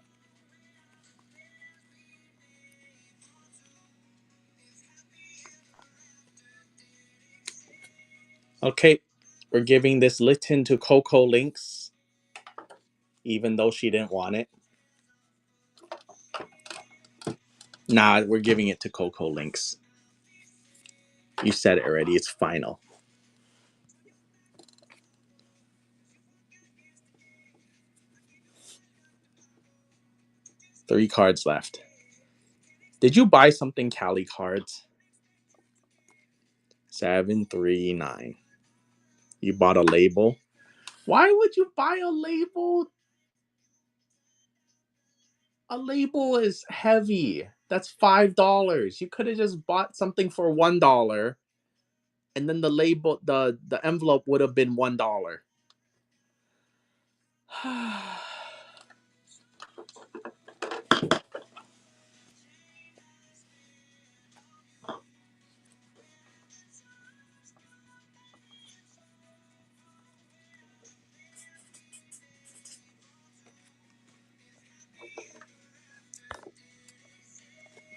Okay, we're giving this Litten to Coco Lynx, even though she didn't want it. Nah, we're giving it to Coco Lynx. You said it already. It's final. Three cards left. Did you buy something Cali cards? 739. You bought a label? Why would you buy a label? A label is heavy. That's $5. You could have just bought something for $1, and then the label, the envelope would have been $1.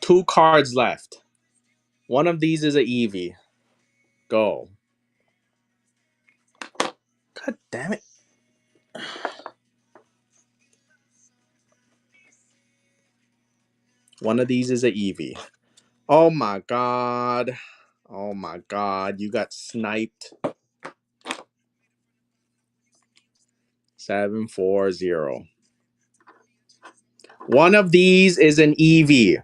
2 cards left. One of these is a Eevee. Go. God damn it. One of these is a Eevee. Oh my god. Oh my god. You got sniped. 740. One of these is an Eevee.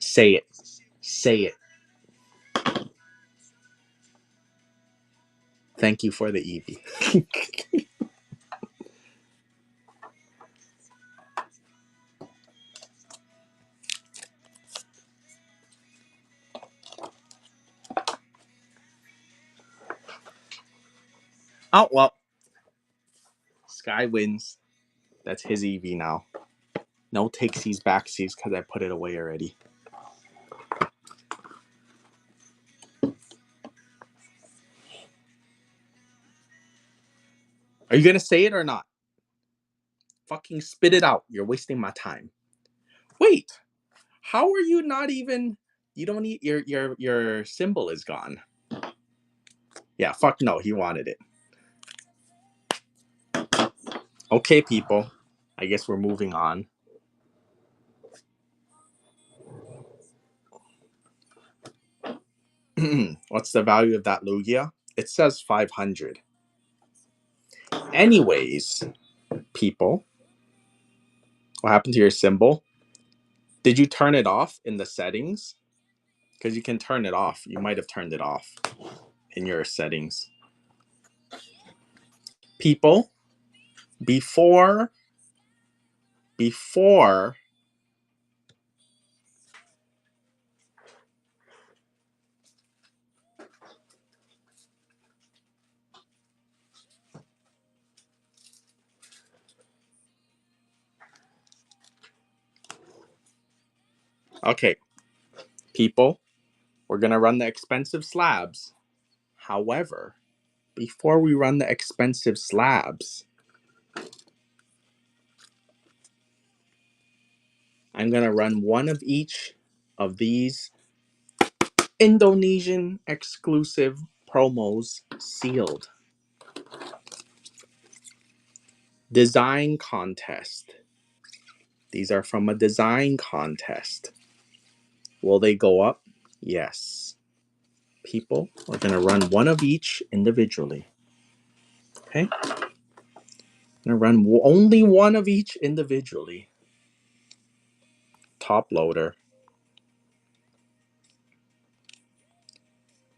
Say it. Say it. Thank you for the Eevee. Oh, well. Sky wins. That's his Eevee now. No takesies, backsies, because I put it away already. Are you going to say it or not? Fucking spit it out. You're wasting my time. Wait. How are you not even... You don't need... Your symbol is gone. Yeah, fuck no. He wanted it. Okay, people. I guess we're moving on. What's the value of that Lugia? It says 500. Anyways, people, what happened to your symbol? Did you turn it off in the settings? Because you can turn it off. You might have turned it off in your settings. People, before okay, people, we're going to run the expensive slabs. However, before we run the expensive slabs, I'm going to run one of each of these Indonesian exclusive promos sealed. Design contest. These are from a design contest. Will they go up? Yes. People, we're going to run one of each individually. Okay? I'm going to run only one of each individually. Top loader.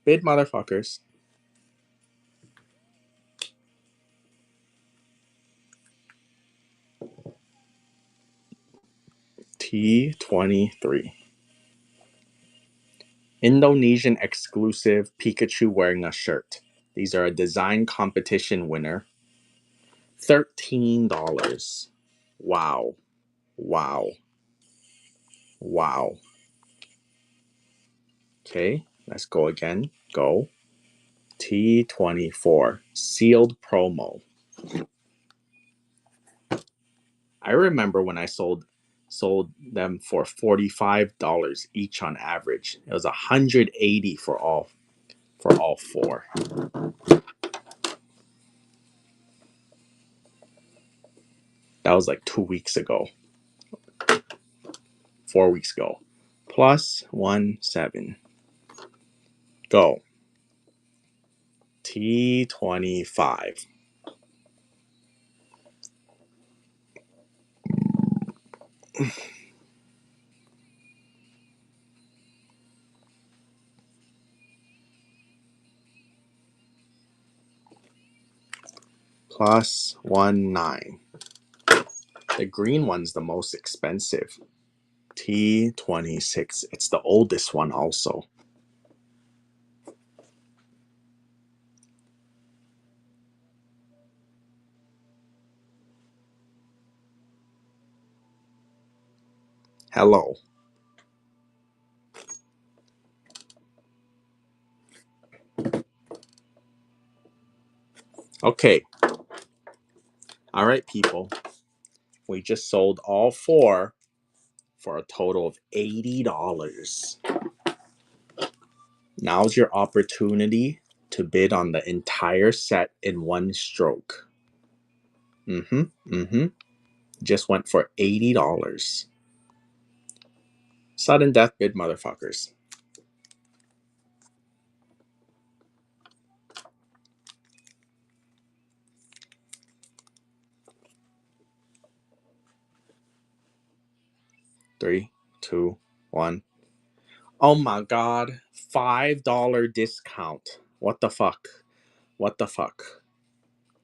Bid motherfuckers. T23. Indonesian exclusive Pikachu wearing a shirt. These are a design competition winner. $13. Wow. Wow. Wow. Okay, let's go again. Go. T24. Sealed promo. I remember when I sold them for $45 each on average. It was $180 for all four. That was like 2 weeks ago. 4 weeks ago. Plus 17. Go. T25. Plus 19. The green one's the most expensive. T26. It's the oldest one also. Hello. Okay. All right, people. We just sold all 4 for a total of $80. Now's your opportunity to bid on the entire set in one stroke. Just went for $80. Sudden death bid, motherfuckers. Three, two, one. Oh my god. $5 discount. What the fuck? What the fuck?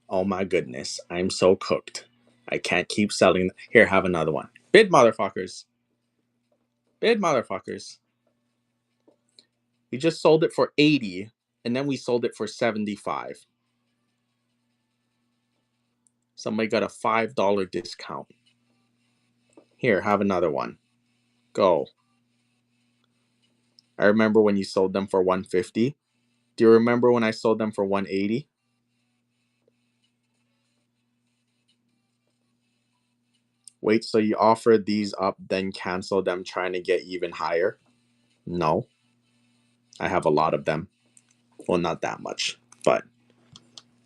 Oh my goodness. I'm so cooked. I can't keep selling. Here, have another one. Bid, motherfuckers. Bid, motherfuckers. We just sold it for 80 and then we sold it for 75. Somebody got a $5 discount. Here, have another one. Go. I remember when you sold them for 150. Do you remember when I sold them for 180? Wait, so you offer these up, then cancel them trying to get even higher? No. I have a lot of them. Well, not that much, but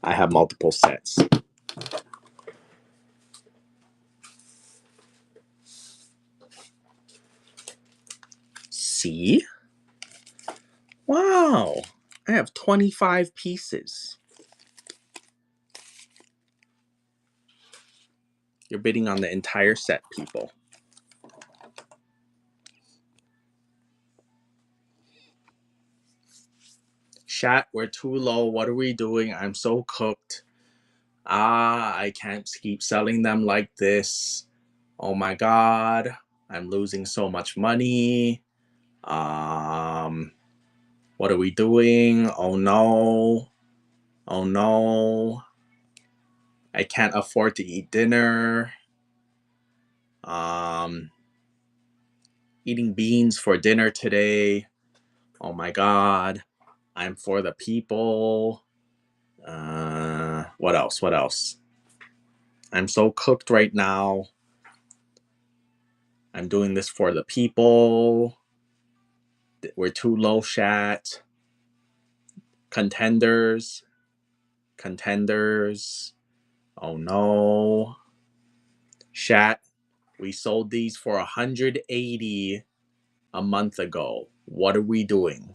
I have multiple sets. See? Wow. I have 25 pieces. You're bidding on the entire set, people. Chat, we're too low. What are we doing? I'm so cooked. I can't keep selling them like this. Oh my god. I'm losing so much money. What are we doing? Oh no. Oh no. I can't afford to eat dinner. Eating beans for dinner today. Oh my god. I'm for the people. What else? What else? I'm so cooked right now. I'm doing this for the people. We're too low, chat. Contenders. Contenders. Oh no. Chat. We sold these for 180 a month ago. What are we doing?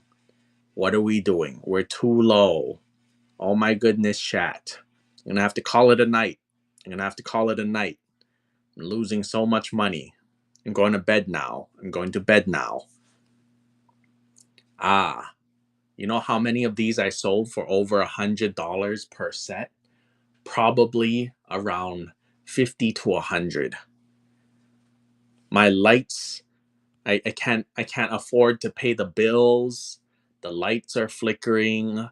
What are we doing? We're too low. Oh my goodness, chat. I'm gonna have to call it a night. I'm gonna have to call it a night. I'm losing so much money. I'm going to bed now. I'm going to bed now. You know how many of these I sold for over $100 per set? Probably around 50 to 100. My lights, I can't afford to pay the bills. The lights are flickering.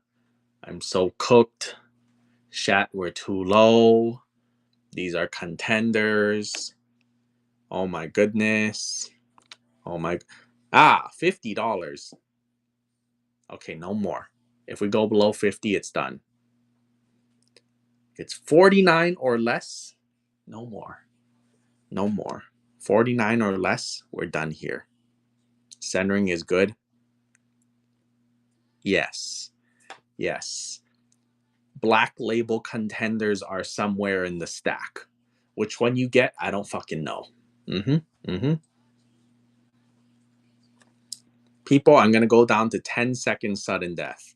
I'm so cooked. Chat, we're too low. These are contenders. Oh my goodness. Oh my. $50. Okay, no more. If we go below 50, it's done. It's 49 or less. No more. No more. 49 or less, we're done here. Centering is good. Yes. Yes. Black label contenders are somewhere in the stack. Which one you get, I don't fucking know. People, I'm gonna go down to 10 seconds sudden death.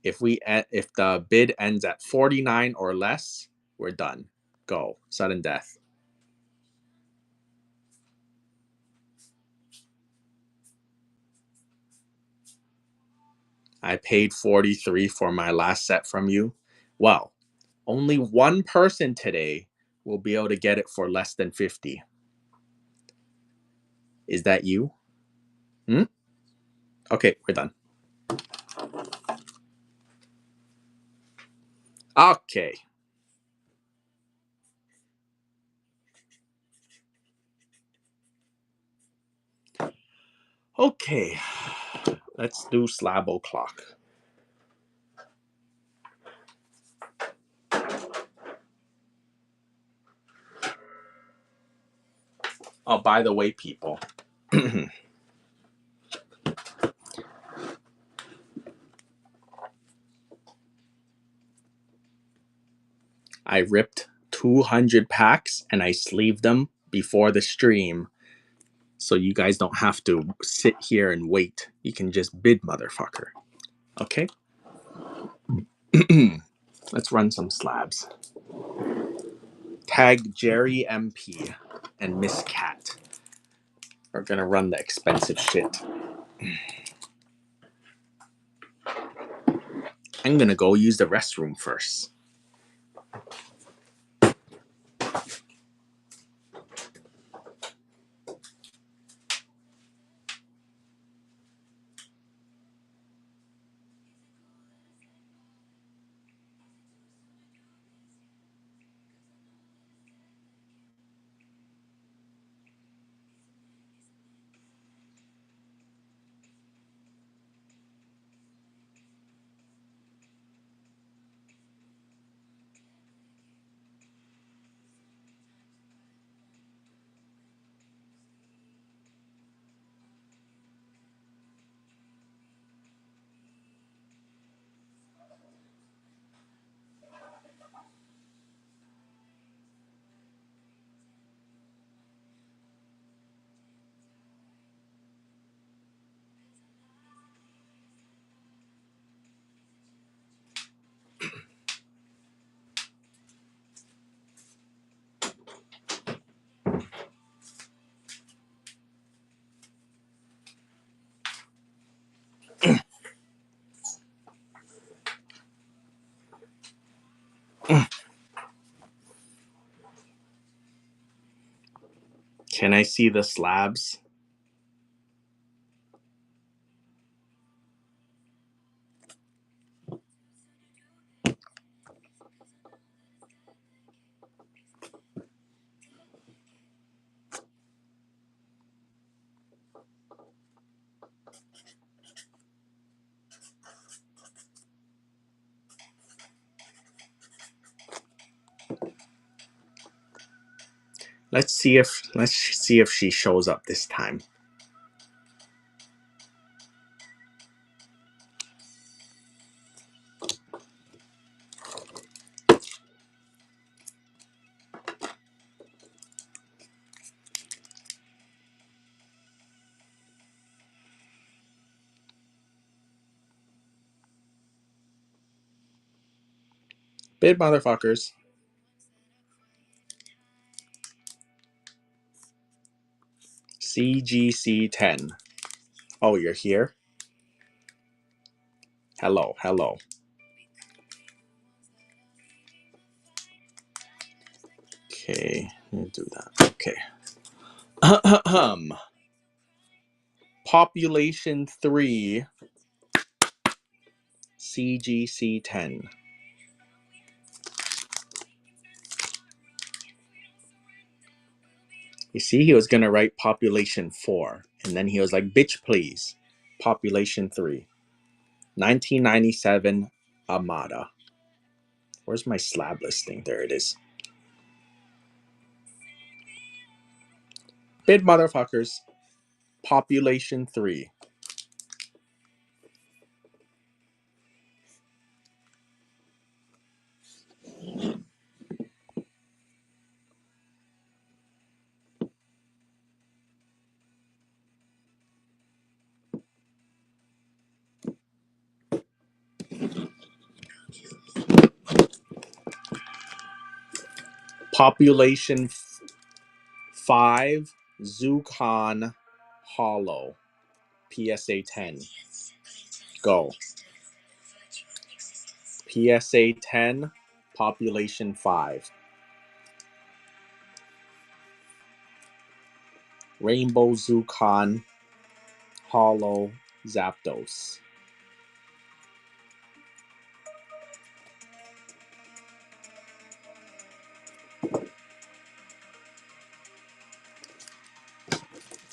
If the bid ends at 49 or less, we're done. Go. Sudden death. I paid 43 for my last set from you. Well, only one person today will be able to get it for less than 50. Is that you? Okay, we're done. Okay. Okay, let's do Slab o'clock. Oh, by the way, people. I ripped 200 packs and I sleeved them before the stream. So you guys don't have to sit here and wait. You can just bid, motherfucker. Okay? Let's run some slabs. Tag Jerry MP and Miss Cat. We're gonna run the expensive shit. I'm gonna go use the restroom first. Can I see the slabs? Let's see if she shows up this time. Bid, motherfuckers. CGC10. Oh, you're here? Hello, hello. Okay, let me do that. Okay. Population 3, CGC10. You see, he was gonna write population 4, and then he was like, bitch, please. Population 3. 1997 Armada. Where's my slab listing? There it is. Bid, motherfuckers. Population 3. Population 5 Zukon Hollow. PSA 10. Go. PSA 10, population 5. Rainbow Zukon, Hollow, Zapdos.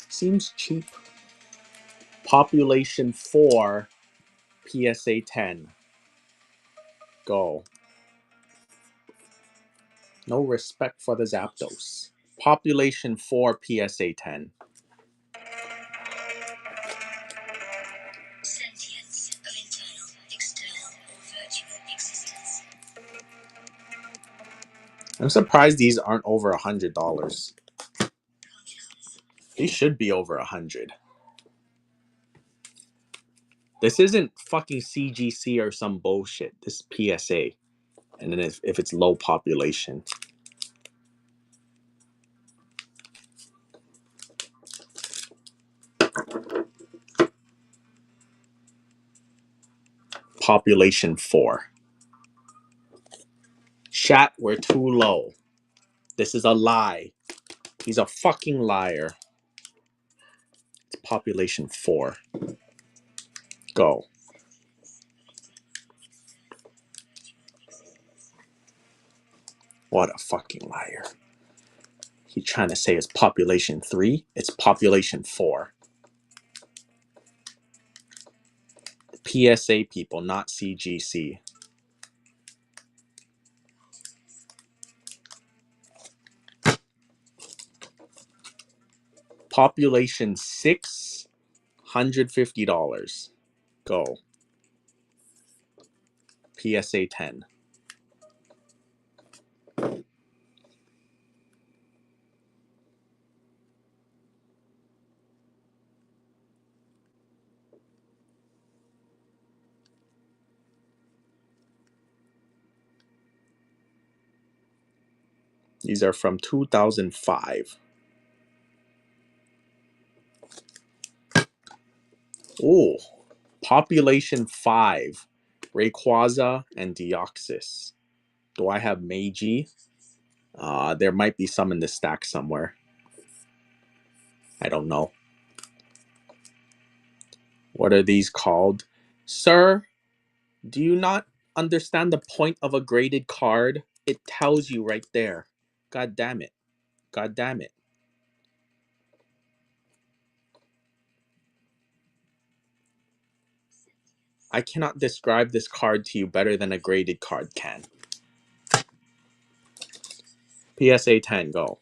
Seems cheap. Population 4, PSA 10. Go. No respect for the Zapdos. Population 4, PSA 10. Sentience of internal, external, or virtual existence. I'm surprised these aren't over $100. These should be over 100. This isn't fucking CGC or some bullshit. This is PSA. And then if it's low population. Population 4. Chat, we're too low. This is a lie. He's a fucking liar. It's population 4. Go. What a fucking liar. He's trying to say it's population 3. It's population 4. PSA people, not CGC. Population 6, $150. Go. PSA 10. These are from 2005. Oh, population 5, Rayquaza and Deoxys. Do I have Meiji? There might be some in this stack somewhere. I don't know. What are these called? Sir, do you not understand the point of a graded card? It tells you right there. God damn it. God damn it. I cannot describe this card to you better than a graded card can. PSA 10, go.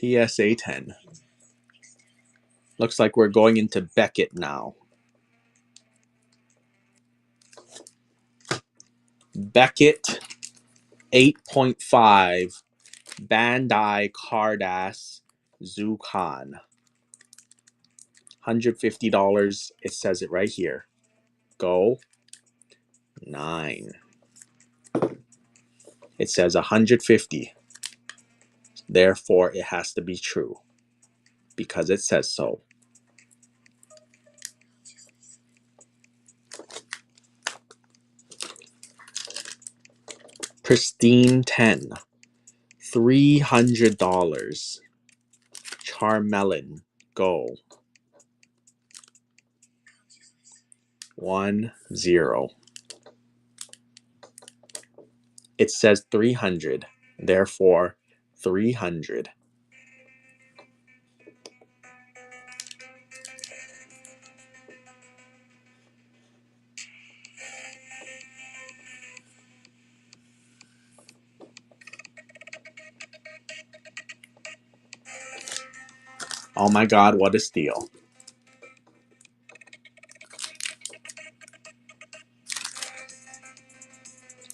PSA 10. Looks like we're going into Beckett now. Beckett 8.5 Bandai Cardass Zukan. $150. It says it right here. Go. 9. It says 150. Therefore, it has to be true. Because it says so. Pristine 10. $300. Charmelon. Go. 1 0. It says 300. Therefore, 300. Oh my god, what a steal.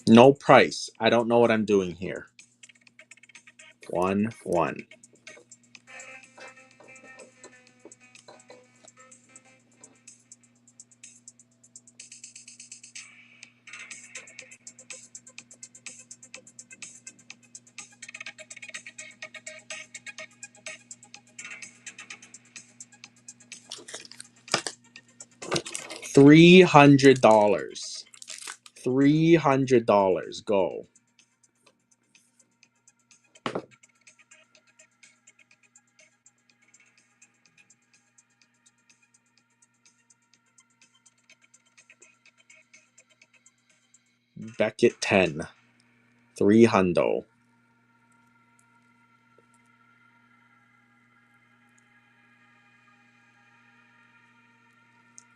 No price. I don't know what I'm doing here. 1 1. $300. $300. Go. Beckett 10. 3 hundo.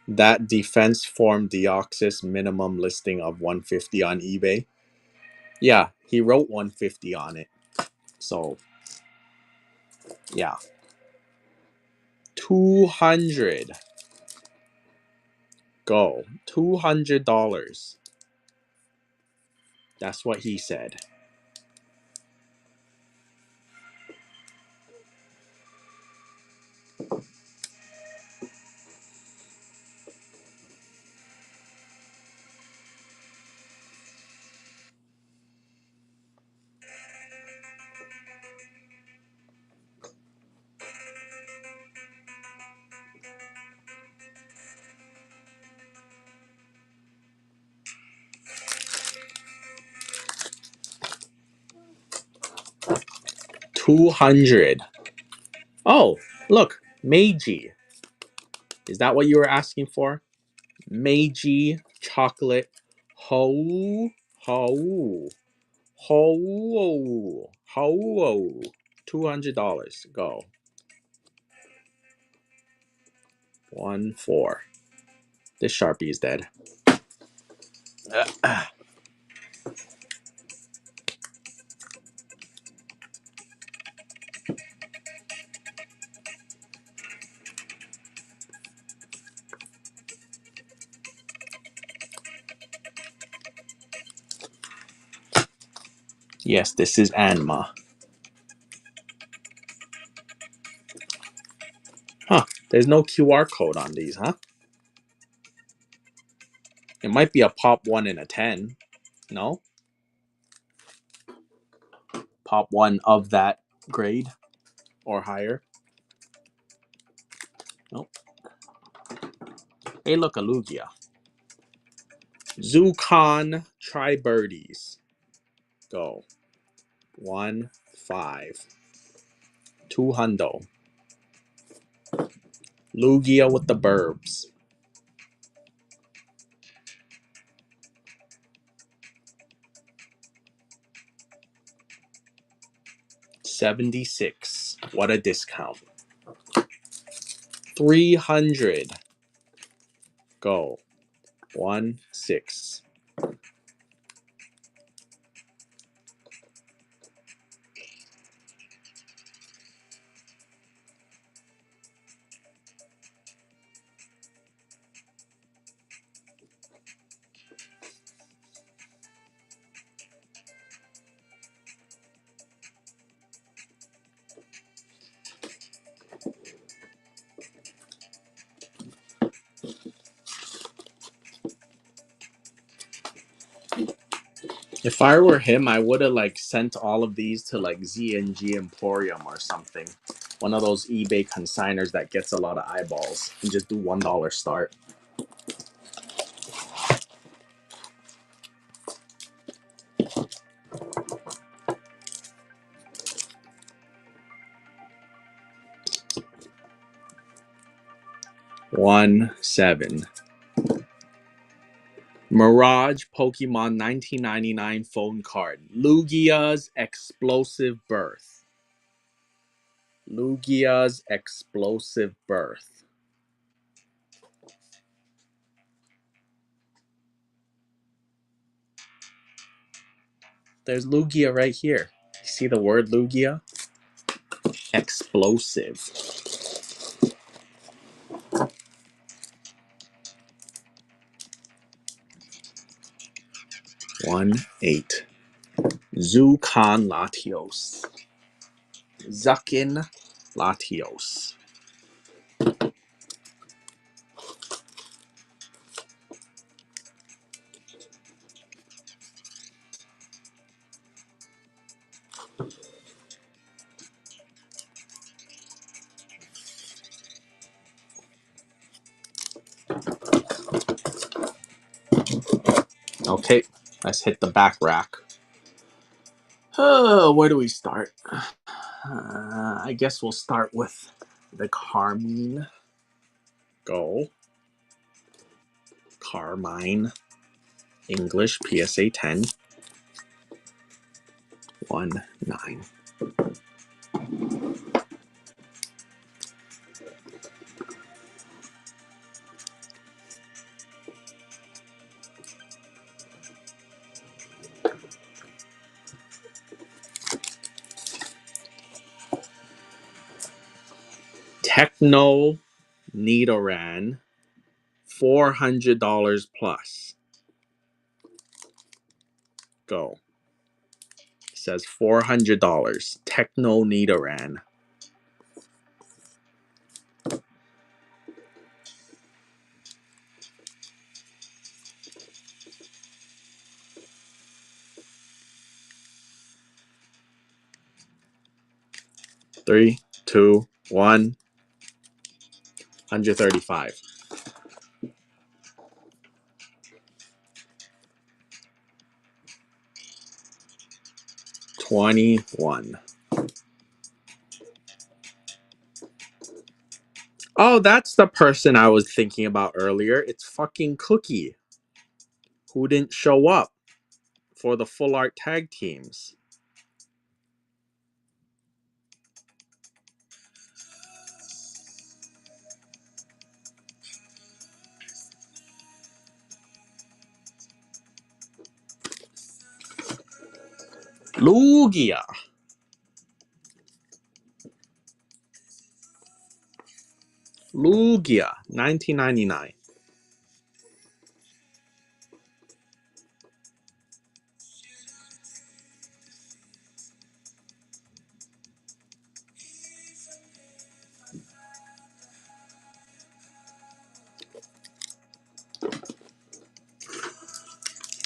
That defense form Deoxys minimum listing of 150 on eBay. Yeah, he wrote 150 on it. So, yeah. 200. Go. $200. That's what he said. $200. Oh, look, Meiji. Is that what you were asking for? Meiji chocolate. Ho, ho, ho, ho. $200. Go. 1, 4. This Sharpie is dead. Yes, this is Anma. Huh. There's no QR code on these, huh? It might be a pop 1 and a 10. No? Pop 1 of that grade or higher. Nope. Hey, look, a Lugia. Zucon Try Birdies. Go. 1, 5. 2 hundo. Lugia with the burbs. 76. What a discount. 300. Go. 1, 6. If I were him, I would have like sent all of these to like ZNG Emporium or something. One of those eBay consigners that gets a lot of eyeballs and just do $1 start. One, 7. Mirage Pokemon 1999 phone card. Lugia's Explosive Birth. Lugia's Explosive Birth. There's Lugia right here. You see the word Lugia? Explosive. 1, 8. Zucon Latios. Zuckin Latios. Okay, let's hit the back rack. Where do we start? I guess we'll start with the Carmine. Go. Carmine. English PSA 10. 1, 9. Techno Nidoran, $400 plus. Go. It says $400. Techno Nidoran. Three, two, 1. 135. 21. Oh, that's the person I was thinking about earlier. It's fucking Cookie, who didn't show up for the full art tag teams. Lugia. Lugia, 1999.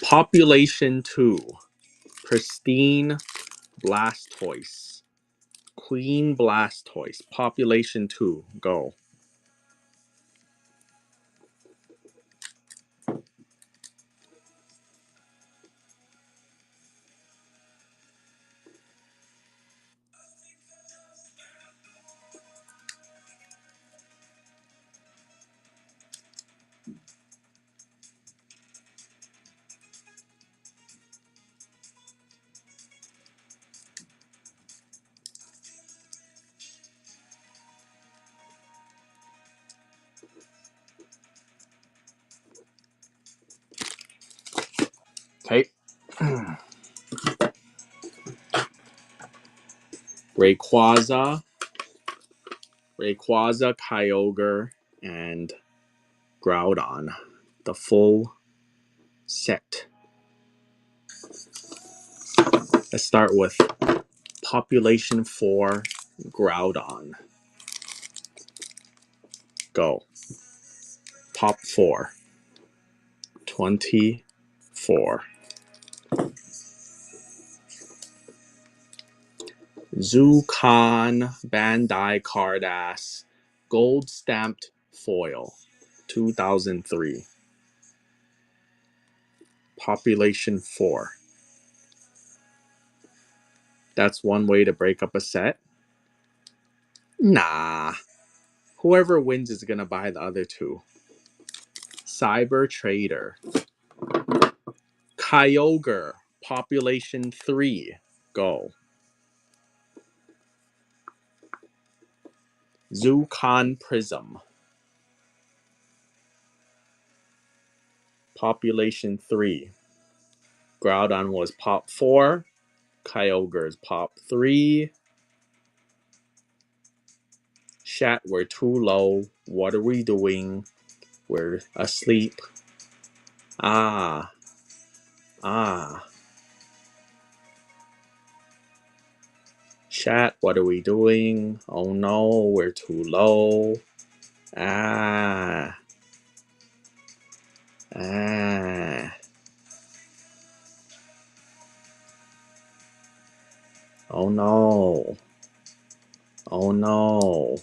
Population 2. Pristine Blastoise. Queen Blastoise. Population 2. Go. Okay. Rayquaza, Kyogre, and Groudon. The full set. Let's start with Population 4 Groudon. Go. Pop 4. 24. Zucon Bandai Cardass Gold Stamped Foil. 2003. Population 4. That's one way to break up a set? Nah. Whoever wins is gonna buy the other two. Cyber Trader. Kyogre. Population 3. Go. Zucon Prism. Population 3. Groudon was Pop 4. Kyogre's Pop 3. Chat, we're too low. What are we doing? We're asleep. Ah. Chat, what are we doing? Oh no, we're too low. Ah. Oh no. Oh no.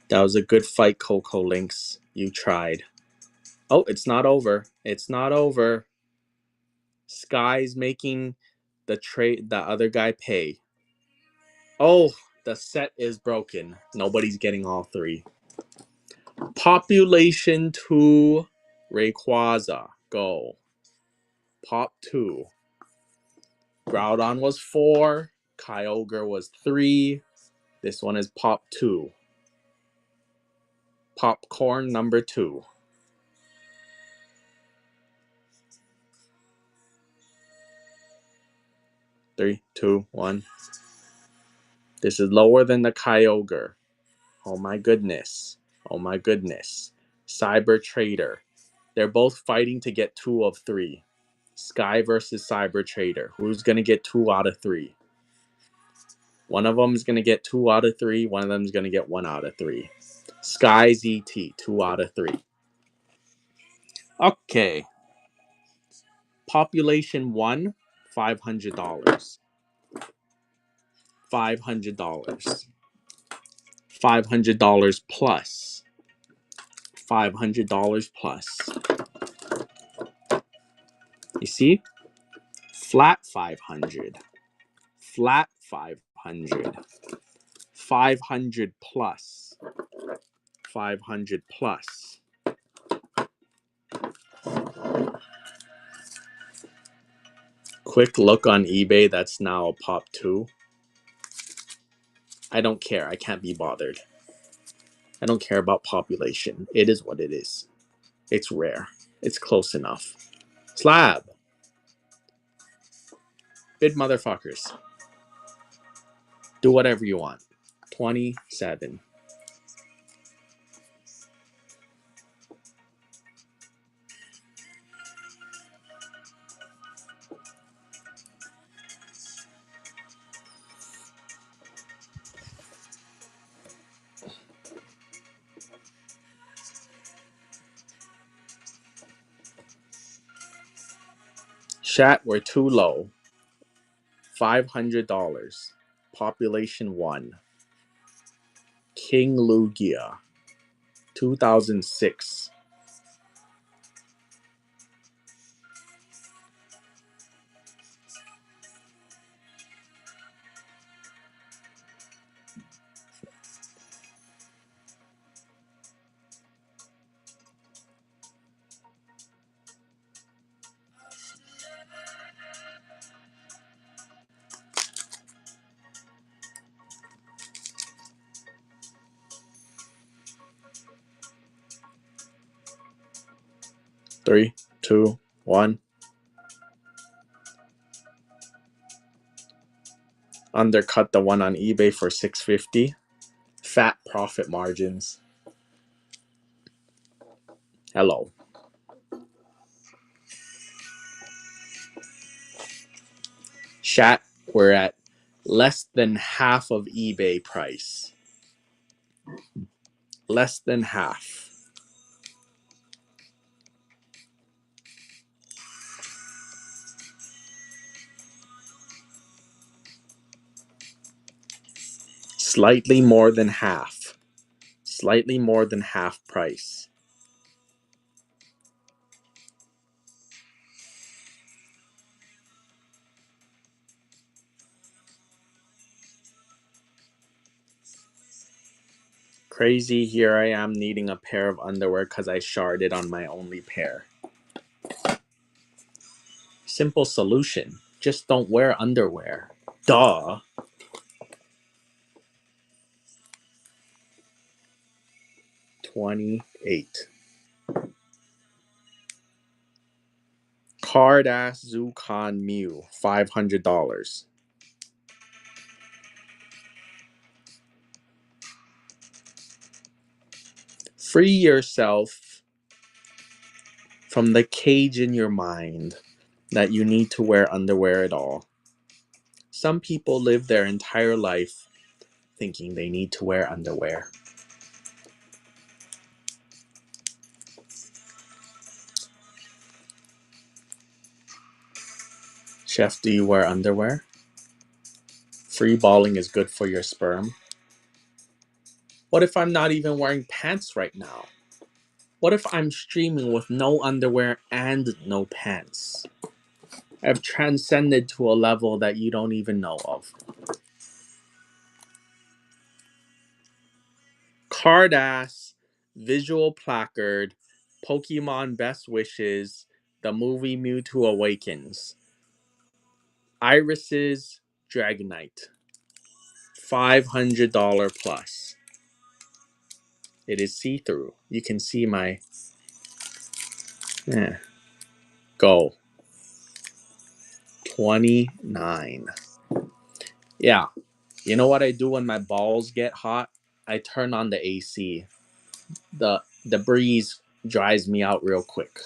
That was a good fight, Coco Lynx. You tried. Oh, it's not over. It's not over. Sky's making the other guy pay. Oh, the set is broken. Nobody's getting all three. Population 2 Rayquaza, go. Pop 2. Groudon was 4. Kyogre was 3. This one is Pop 2. Popcorn number 2. 3, 2, 1. This is lower than the Kyogre. Oh my goodness. Oh my goodness. Cyber Trader. They're both fighting to get 2 of 3. Sky versus Cyber Trader. Who's going to get 2 out of 3? One of them is going to get 2 out of 3. One of them is going to get 1 out of 3. Sky ZT, 2 out of 3. Okay. Population 1, $500. $500. $500 plus. $500 plus. You see? Flat 500. Flat 500. 500 plus. 500 plus. Quick look on eBay, that's now a Pop 2. I don't care, I can't be bothered. I don't care about population. It is what it is. It's rare. It's close enough. Slab. Bid motherfuckers. Do whatever you want. 27. Chat, we're too low. $500. Population 1. King Lugia. 2006. Three, two, one. Undercut the one on eBay for $650. Fat profit margins. Hello. Chat, we're at less than half of eBay price. Less than half. Slightly more than half. Slightly more than half price. Crazy, here I am needing a pair of underwear because I sharded on my only pair. Simple solution. Just don't wear underwear. Duh. $28. Card ass Zucon Mew. $500. Free yourself from the cage in your mind that you need to wear underwear at all. Some people live their entire life thinking they need to wear underwear. Chef, do you wear underwear? Free balling is good for your sperm. What if I'm not even wearing pants right now? What if I'm streaming with no underwear and no pants? I've transcended to a level that you don't even know of. Card ass, visual placard, Pokemon Best Wishes, the movie Mewtwo Awakens, Iris's Dragonite, $500 plus. It is see-through. You can see my... Yeah. Go. 29. Yeah. You know what I do when my balls get hot? I turn on the AC. The breeze dries me out real quick.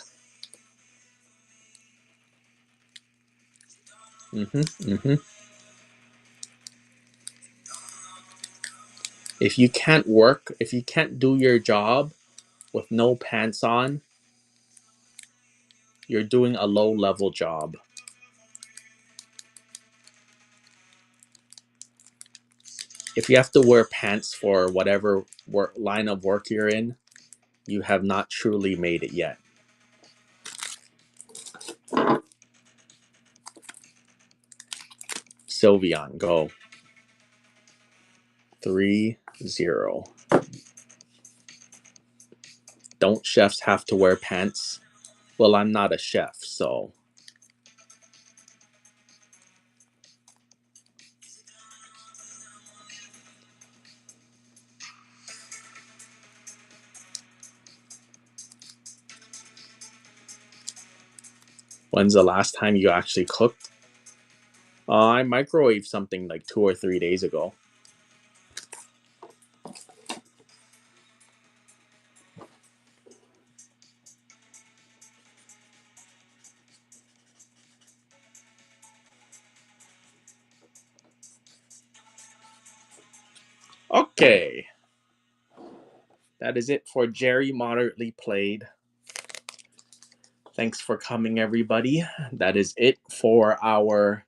If you can't work, if you can't do your job with no pants on, you're doing a low-level job. If you have to wear pants for whatever line of work you're in, you have not truly made it yet. Sylveon, go. 3-0. Don't chefs have to wear pants? Well, I'm not a chef, so... When's the last time you actually cooked? I microwaved something like 2 or 3 days ago. Okay. That is it for Jerry Moderately Played. Thanks for coming, everybody. That is it for our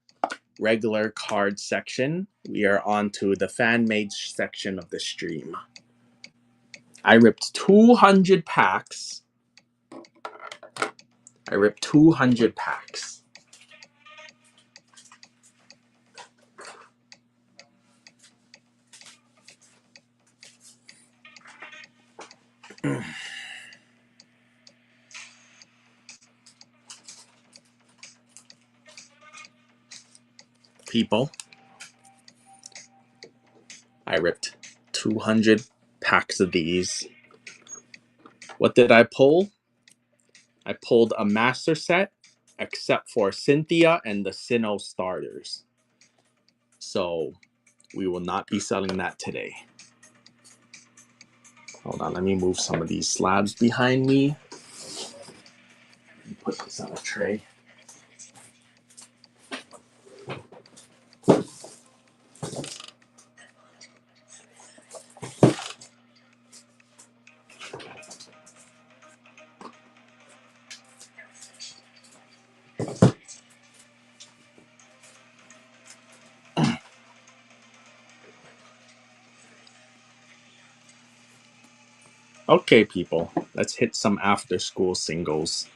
regular card section. We are on to the fan-made section of the stream. I ripped 200 packs. People, I ripped 200 packs of these. What did I pull? I pulled a master set, except for Cynthia and the Sinnoh starters. So we will not be selling that today. Hold on, let me move some of these slabs behind me. Put this on a tray. Okay, people, let's hit some after school singles.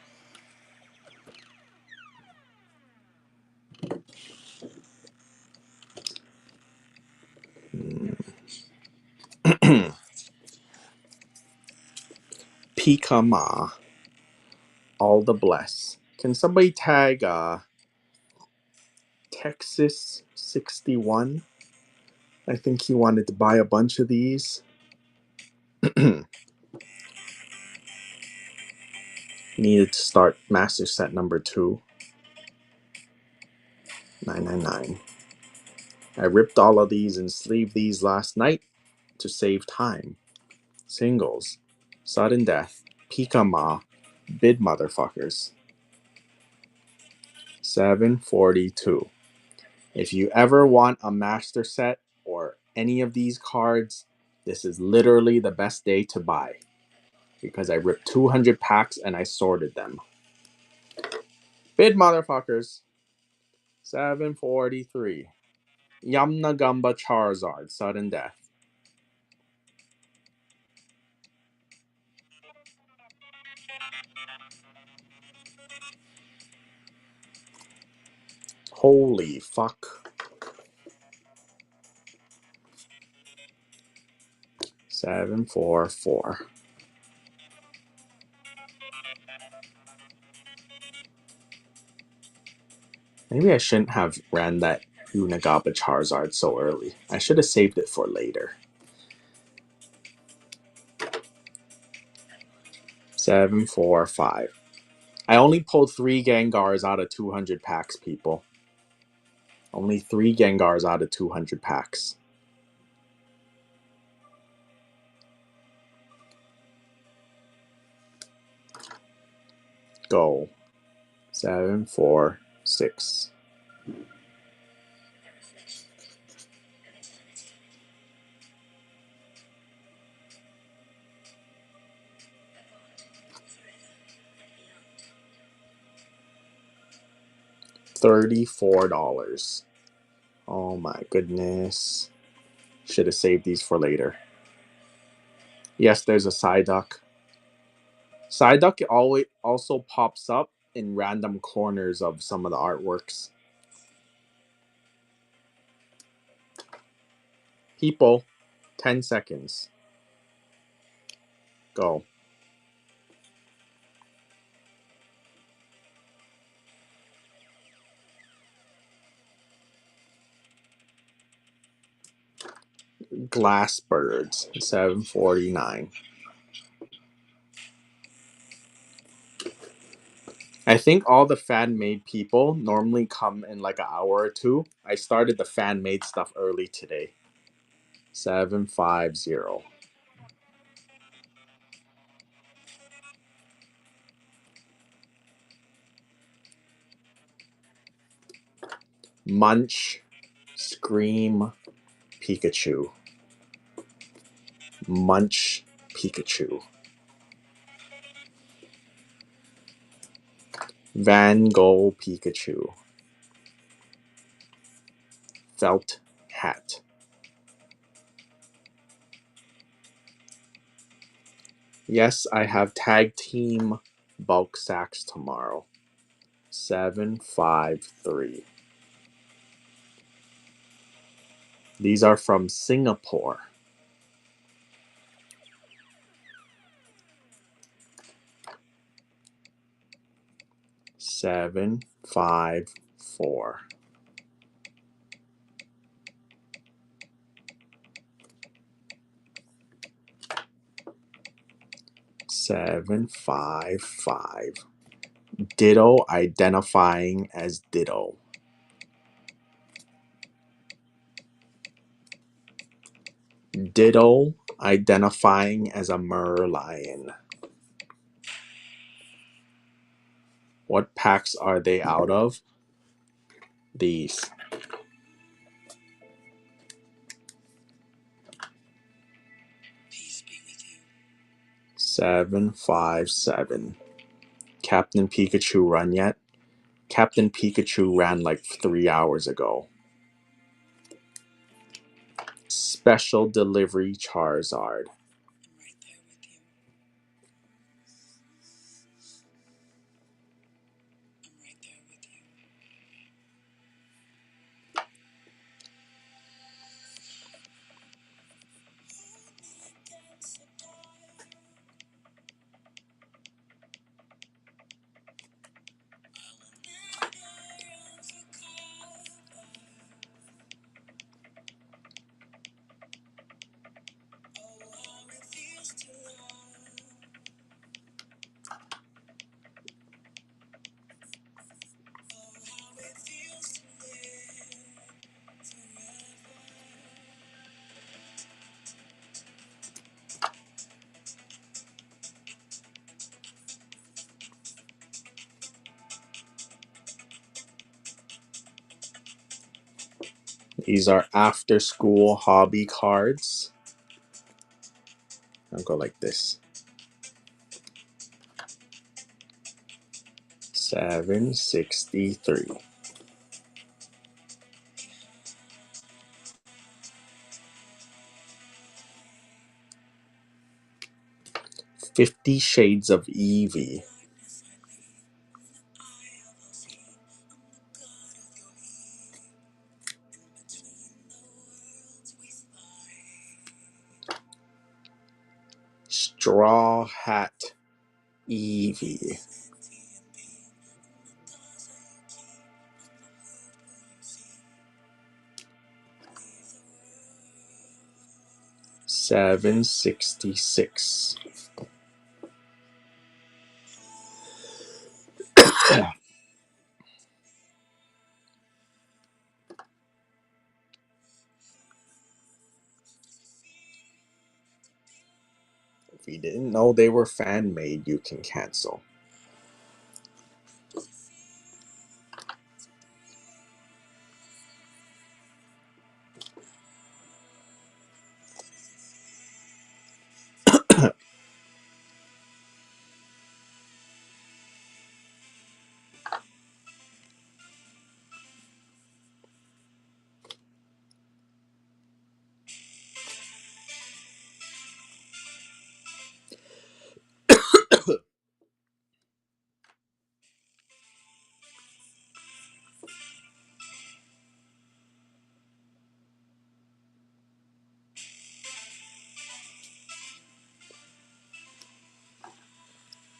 Pikama, all the bless. Can somebody tag Texas 61? I think he wanted to buy a bunch of these. Needed to start master set number 2. 999. I ripped all of these and sleeved these last night to save time. Singles. Sudden death. Pikama. Bid motherfuckers. 742. If you ever want a master set or any of these cards, this is literally the best day to buy. Because I ripped 200 packs and I sorted them. Bid motherfuckers. 743. Yamna Gumba Charizard. Sudden death. Holy fuck. 744. Maybe I shouldn't have ran that Unagaba Charizard so early. I should have saved it for later. 7, 4, 5. I only pulled 3 Gengars out of 200 packs, people. Only 3 Gengars out of 200 packs. Go. 7, 4, 6. $34. Oh my goodness. Should have saved these for later. Yes, there's a Psyduck. Psyduck always also pops up in random corners of some of the artworks. People, 10 seconds. Go. Glass Birds, 749. I think all the fan-made people normally come in like an hour or two. I started the fan-made stuff early today. 750. Munch, Scream, Pikachu. Munch, Pikachu. Van Gogh Pikachu. Felt hat. Yes, I have tag team bulk sacks tomorrow. 753. These are from Singapore. Seven, 5, 4. Seven, 5, 5. Ditto identifying as Ditto. Ditto identifying as a Merlion. What packs are they out of? These. Peace be with you. 757. Captain Pikachu run yet? Captain Pikachu ran like 3 hours ago. Special delivery Charizard. I'm right there with you. I'm right there with you. These are after school hobby cards. I'll go like this. 763. 50 Shades of Eevee. Straw Hat Eevee. 766. If you didn't know they were fan made, you can cancel.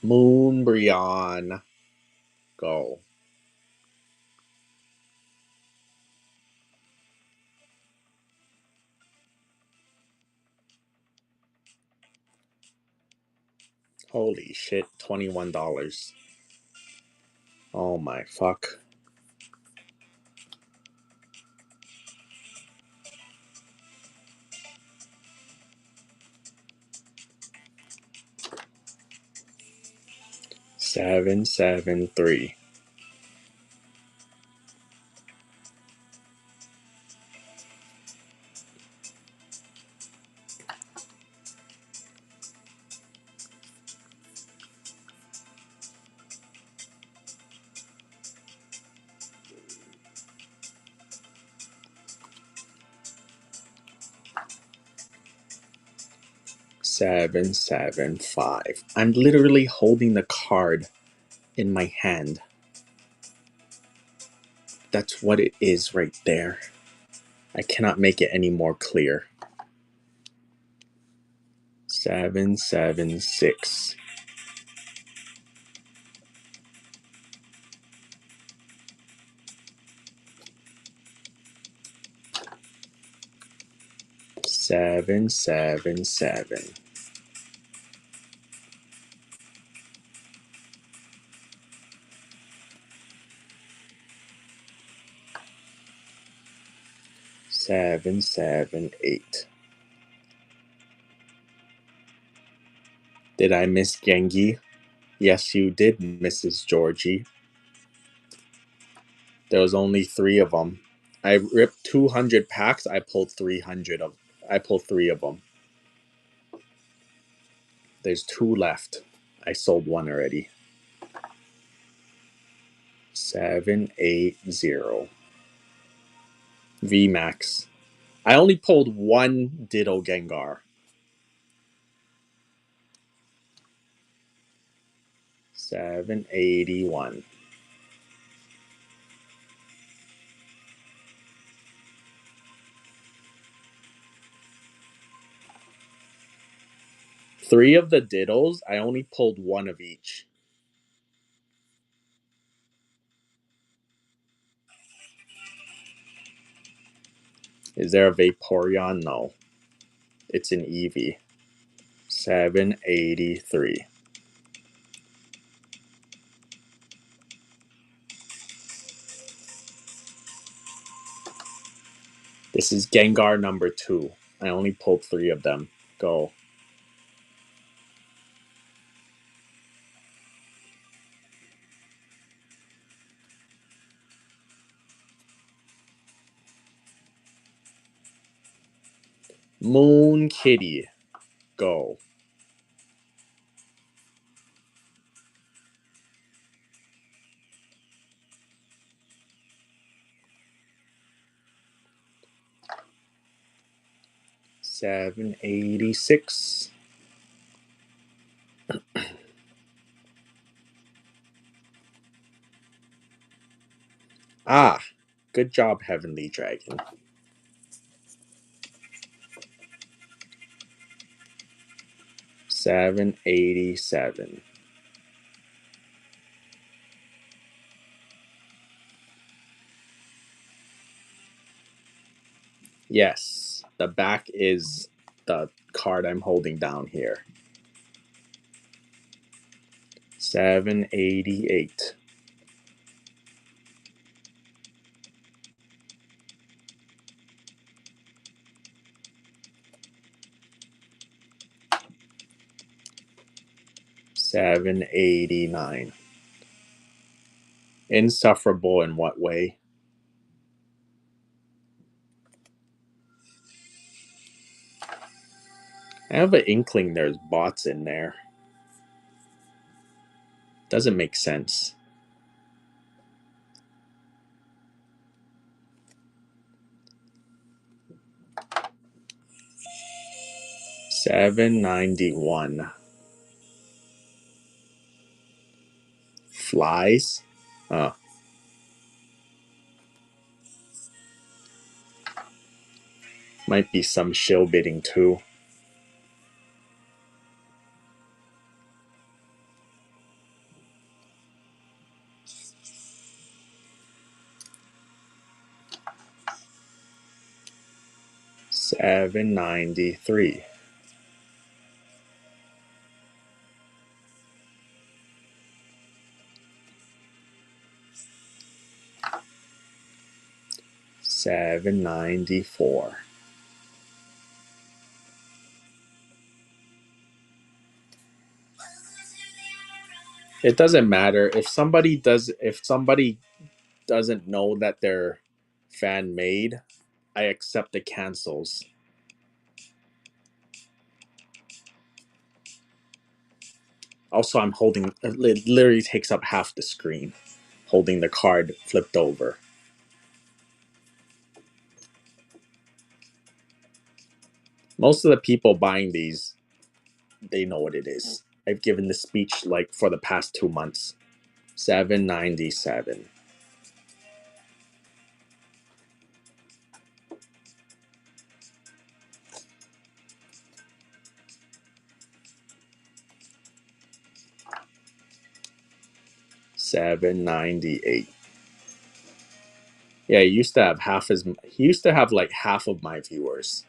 Moonbryon. Go. Holy shit, $21. Oh my fuck. Seven, 7, 3. Seven, 7, 5. I'm literally holding the card in my hand. That's what it is right there. I cannot make it any more clear. 7, 7, 6. 7, 7, 7. Seven, 7, 8. Did I miss Gengi? Yes, you did, Mrs. Georgie. There was only 3 of them. I ripped 200 packs. I pulled 300 of. I pulled 3 of them. There's 2 left. I sold 1 already. 7, 8, 0. VMAX. I only pulled 1 Ditto Gengar. 781. 3 of the Dittos, I only pulled 1 of each. Is there a Vaporeon? No. It's an Eevee. 783. This is Gengar number 2. I only pulled 3 of them. Go. Moon Kitty. Go. 786. Ah, good job, Heavenly Dragon. 787. Yes, the back is the card I'm holding down here. 788. $789. Insufferable in what way? I have an inkling there's bots in there. Doesn't make sense. $791. Flies? Might be some shill bidding too. $793. $794. It doesn't matter if somebody doesn't know that they're fan made. I accept the cancels. Also, I'm holding it literally takes up half the screen, holding the card flipped over. Most of the people buying these, they know what it is. I've given this speech like for the past 2 months. 797. $798. Yeah, he used to have like half of my viewers.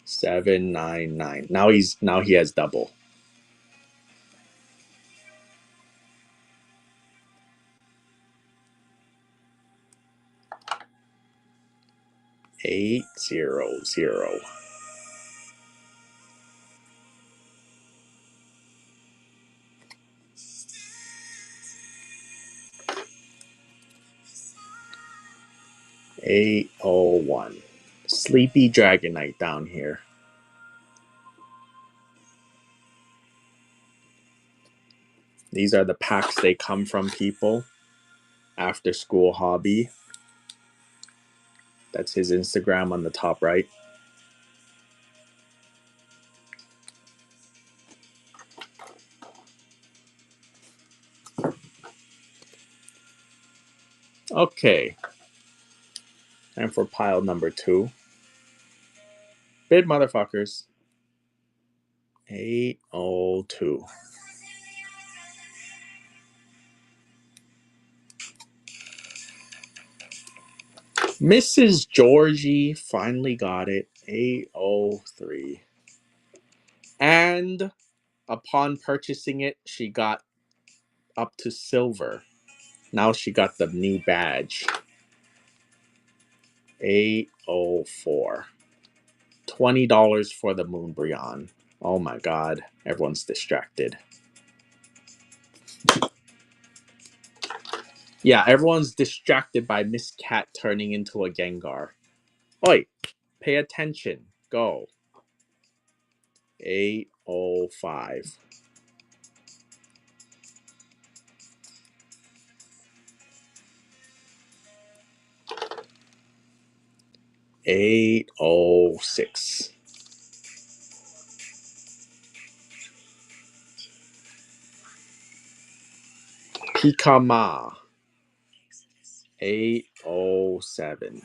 $799. Now he has double. $800. $801. Sleepy Dragonite down here. These are the packs they come from, people. After School Hobby. That's his Instagram on the top right. Okay. Time for pile number 2. Bid motherfuckers. 802. Mrs. Georgie finally got it. 803. And upon purchasing it, she got up to silver. Now she got the new badge. 804. $20 for the Moonbryon. Oh my god. Everyone's distracted. Yeah, everyone's distracted by Miss Cat turning into a Gengar. Oi, pay attention. Go. 805. 806. Pikama. 807.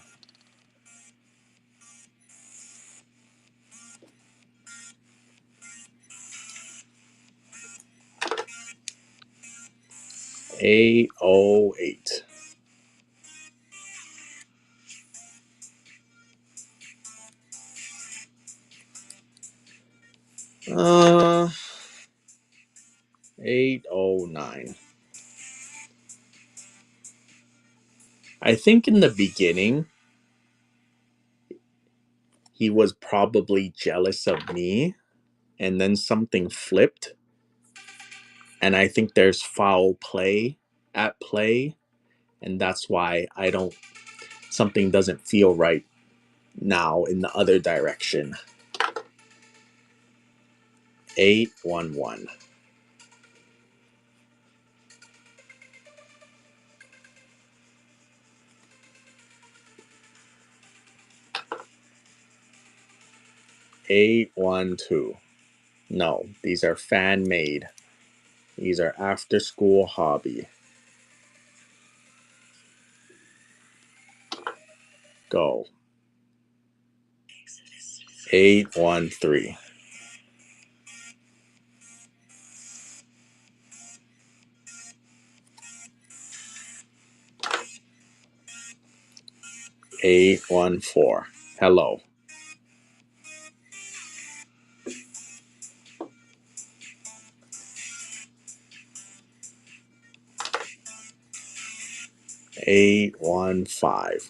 808. Uh, 809. I think in the beginning, he was probably jealous of me, and then something flipped, and I think there's foul play at play, and that's why I don't. Something doesn't feel right now in the other direction. 811. 812. No, these are fan made. These are after school hobby. Go. 813. 814. Hello. 815.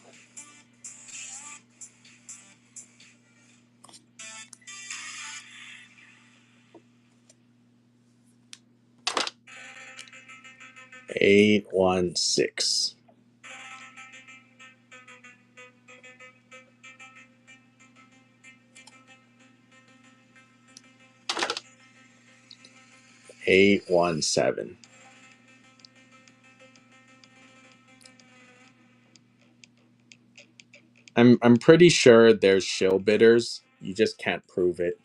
816. 817. I'm pretty sure there's shill bidders. You just can't prove it.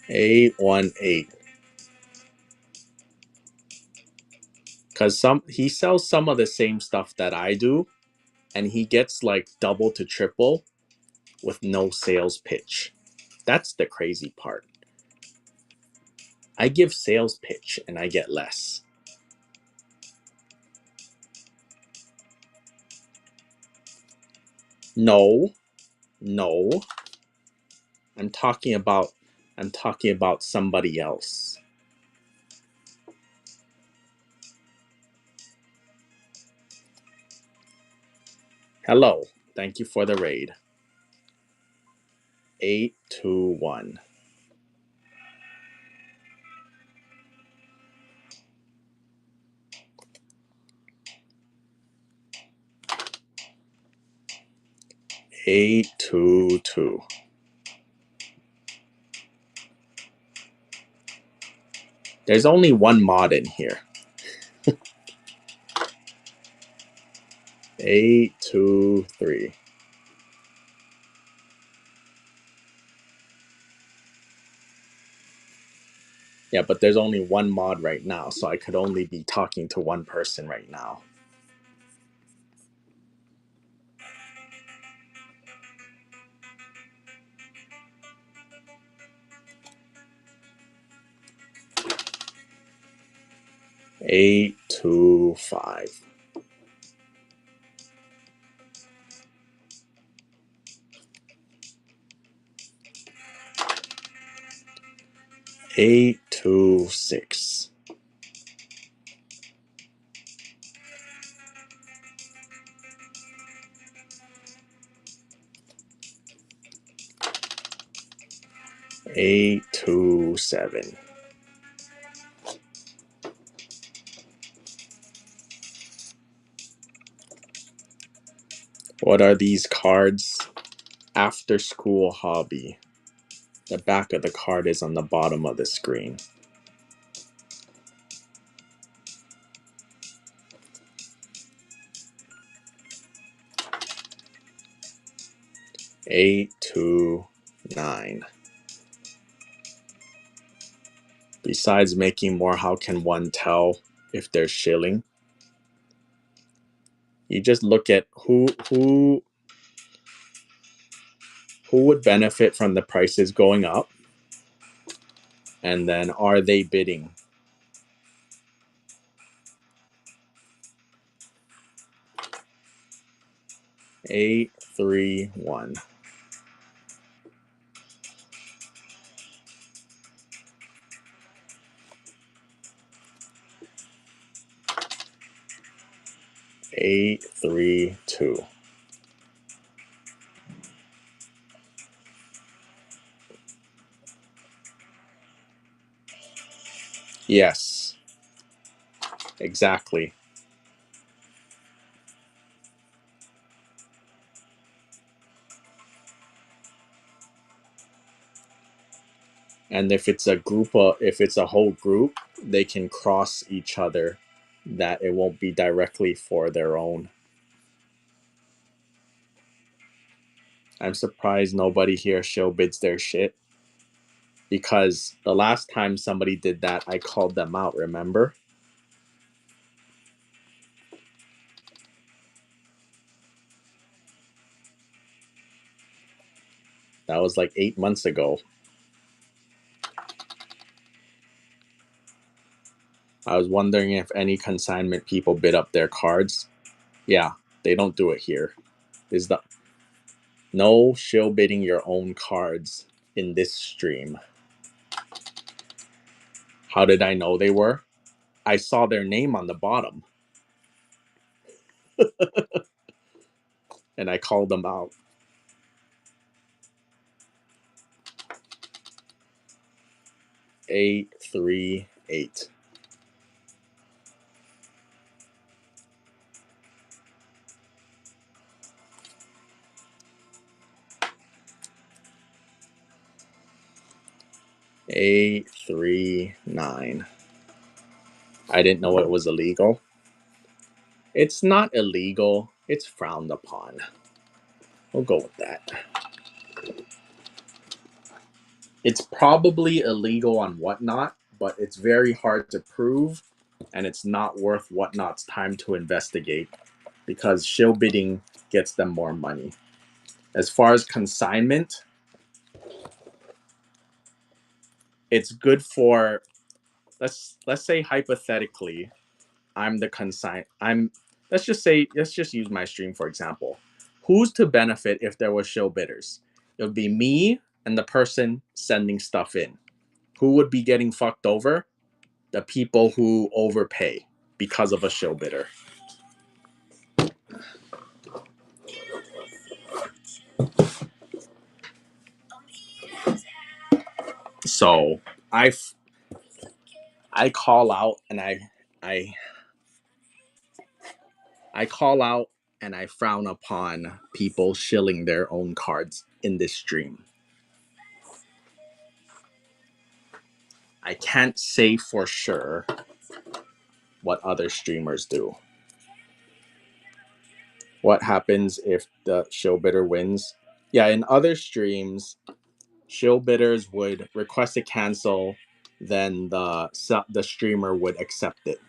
818. Cause he sells some of the same stuff that I do, and he gets like double to triple with no sales pitch. That's the crazy part. I give sales pitch and I get less. No, no. I'm talking about somebody else. Hello. Thank you for the raid. 821. 822. There's only one mod in here. 823. Yeah, but there's only one mod right now, so I could only be talking to one person right now. 825. 826. 827. What are these cards? After school hobby. The back of the card is on the bottom of the screen. 829. Besides making more, how can one tell if they're shilling? You just look at who would benefit from the prices going up, and then are they bidding? 831. Eight, 3, 2. Yes, exactly. And if it's a if it's a whole group, they can cross each other, that it won't be directly for their own. I'm surprised nobody here show bids their shit, because the last time somebody did that, I called them out, remember? That was like 8 months ago. I was wondering if any consignment people bid up their cards. Yeah, they don't do it here. Is the no shill bidding your own cards in this stream. How did I know they were? I saw their name on the bottom and I called them out. 838. Eight, 3, 9. I didn't know it was illegal. It's not illegal. It's frowned upon. We'll go with that. It's probably illegal on Whatnot, but it's very hard to prove, and it's not worth Whatnot's time to investigate, because shill bidding gets them more money. As far as consignment, it's good for, let's say hypothetically, I'm let's just use my stream for example. Who's to benefit if there was shill bidders? It would be me and the person sending stuff in. Who would be getting fucked over? The people who overpay because of a shill bidder. So I call out and I I call out and I frown upon people shilling their own cards in this stream. I can't say for sure what other streamers do. What happens if the shill bidder wins? Yeah, in other streams, shill bidders would request a cancel, then the streamer would accept it.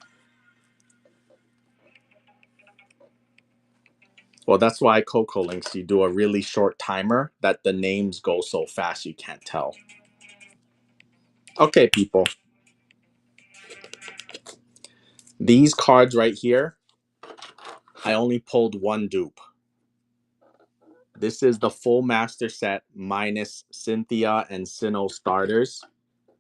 Well, that's why Coco Links, you do a really short timer that the names go so fast you can't tell. Okay, people. These cards right here, I only pulled one dupe. This is the full master set minus Cynthia and Sinnoh starters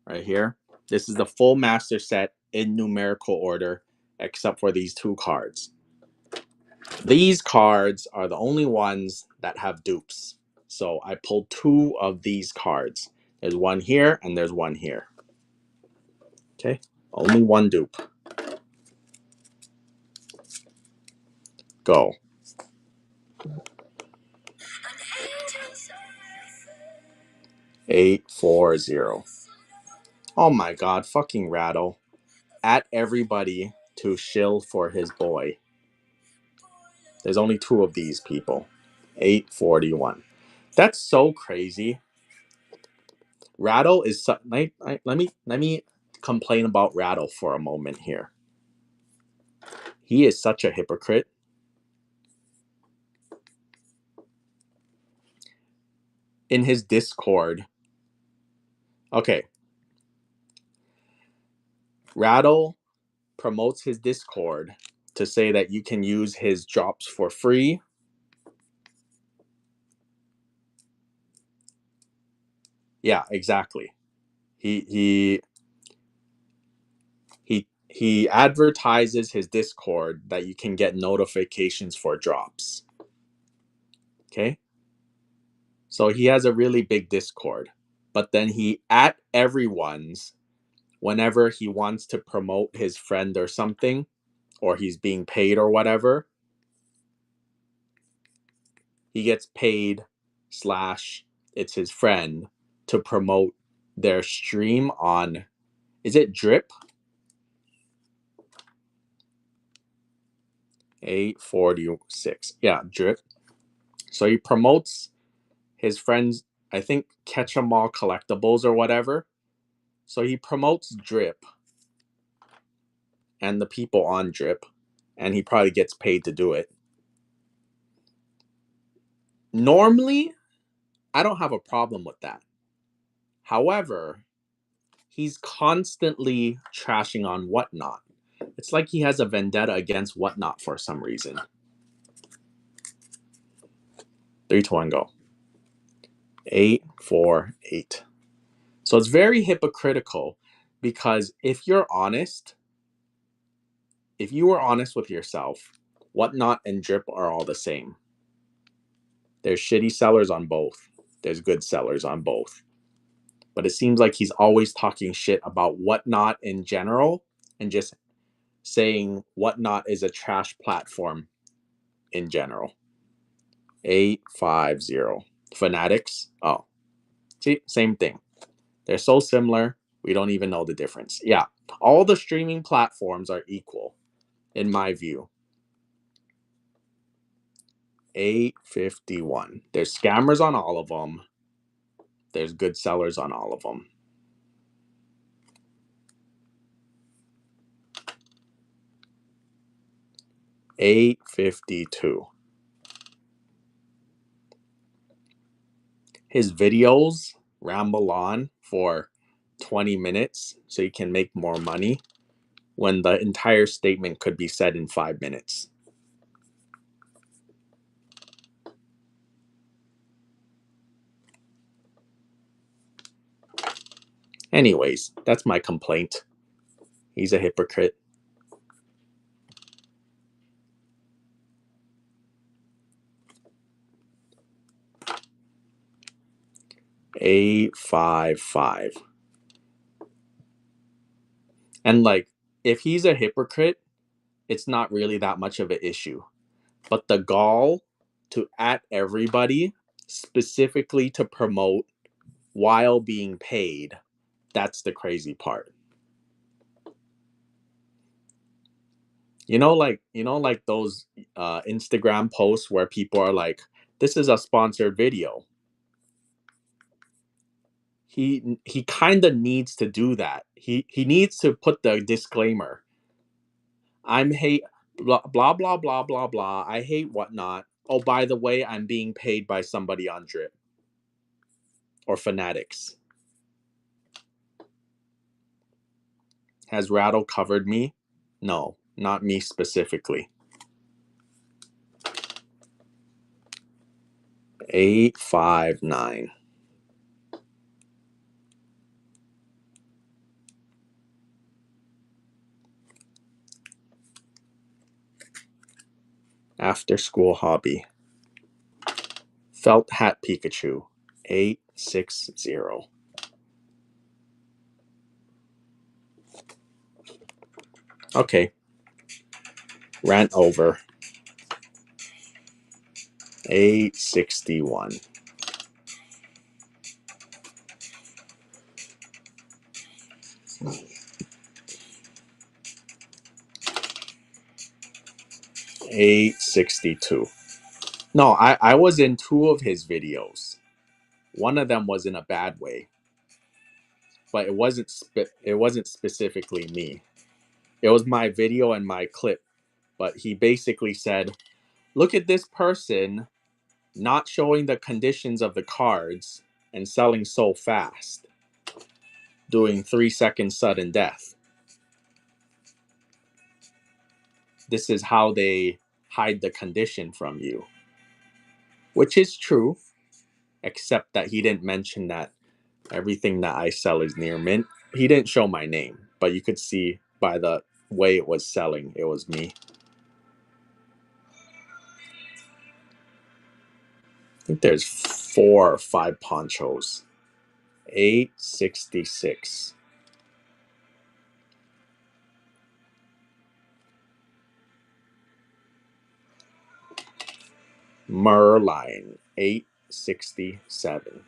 right here. This is the full master set in numerical order, except for these two cards. These cards are the only ones that have dupes. So I pulled two of these cards. There's one here and there's one here. Okay, only one dupe. Go. 840. Oh my god, fucking Rattle. At everybody to shill for his boy. There's only two of these people. 841. That's so crazy. Rattle is let me complain about Rattle for a moment here. He is such a hypocrite. In his Discord. Okay. Rattle promotes his Discord to say that you can use his drops for free Yeah, exactly. He he advertises his Discord that you can get notifications for drops. Okay? So he has a really big Discord, but then he at everyone's whenever he wants to promote his friend or something, or he's being paid or whatever, he gets paid slash it's his friend to promote their stream on, is it Drip? 846. Yeah, Drip. So he promotes his friends, I think Catch 'em All Collectibles or whatever. So he promotes Drip and the people on Drip, and he probably gets paid to do it. Normally, I don't have a problem with that. However, he's constantly trashing on Whatnot. It's like he has a vendetta against Whatnot for some reason. 3 to 1 go. 848. So it's very hypocritical because if you're honest, if you were honest with yourself, Whatnot and Drip are all the same. There's shitty sellers on both. There's good sellers on both. But it seems like he's always talking shit about Whatnot in general and just saying Whatnot is a trash platform in general. 850. Fanatics. Oh, see, same thing. They're so similar, we don't even know the difference. Yeah, all the streaming platforms are equal, in my view. 851. There's scammers on all of them. There's good sellers on all of them. 852. His videos ramble on for 20 minutes so you can make more money when the entire statement could be said in 5 minutes. Anyways, that's my complaint. He's a hypocrite. 855. And like, if he's a hypocrite, it's not really that much of an issue. But the gall to at everybody specifically to promote while being paid, that's the crazy part. Like those Instagram posts where people are like, "This is a sponsored video." He kind of needs to do that. He needs to put the disclaimer. I'm hate blah blah blah blah blah blah. I hate Whatnot. Oh, by the way, I'm being paid by somebody on Drip or Fanatics. Has Rattle covered me? No, not me specifically. 859. After school hobby. Felt hat Pikachu. 860. Okay. Rant over. 861. 862. No, I was in 2 of his videos. One of them was in a bad way, but it wasn't specifically me. It was my video and my clip, but he basically said, "Look at this person not showing the conditions of the cards and selling so fast, doing 3-second sudden death. This is how they hide the condition from you," which is true, except that he didn't mention that Everything that I sell is near mint. He didn't show my name, but you could see by the way it was selling, it was me. I think there's 4 or 5 ponchos. 866. Merline, 867.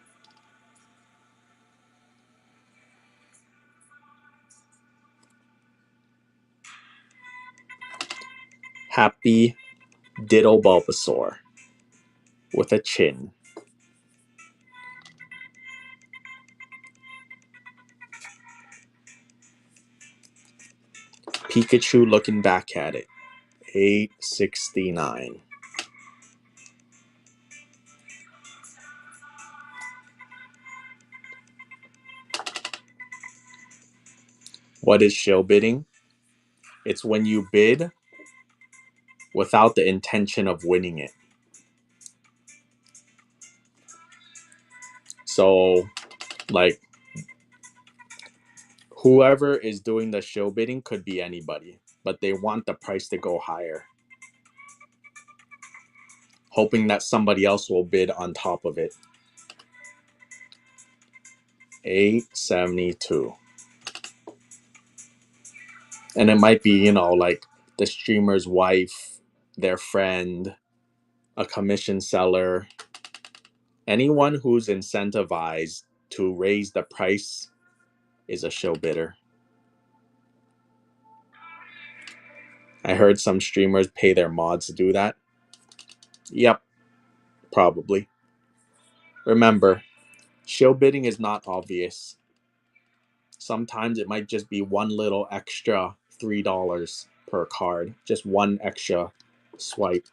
Happy Diddle Bulbasaur with a chin. Pikachu looking back at it. 869. What is shill bidding? It's when you bid without the intention of winning it. So, like, whoever is doing the shill bidding could be anybody, but they want the price to go higher, hoping that somebody else will bid on top of it. 872. And it might be, like the streamer's wife, their friend, a commission seller, anyone who's incentivized to raise the price is a show bidder. I heard some streamers pay their mods to do that. Yep, probably. Remember, show bidding is not obvious. Sometimes it might just be one little extra $3 per card, just one extra swipe.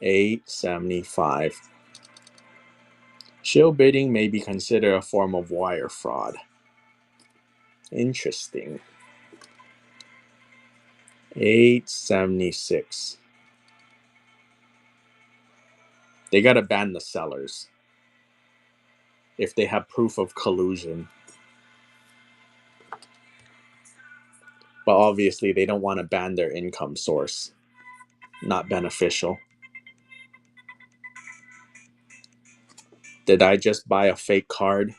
875. Shill bidding may be considered a form of wire fraud. Interesting. 876. They gotta ban the sellers if they have proof of collusion. But obviously, they don't want to ban their income source. Not beneficial. Did I just buy a fake card?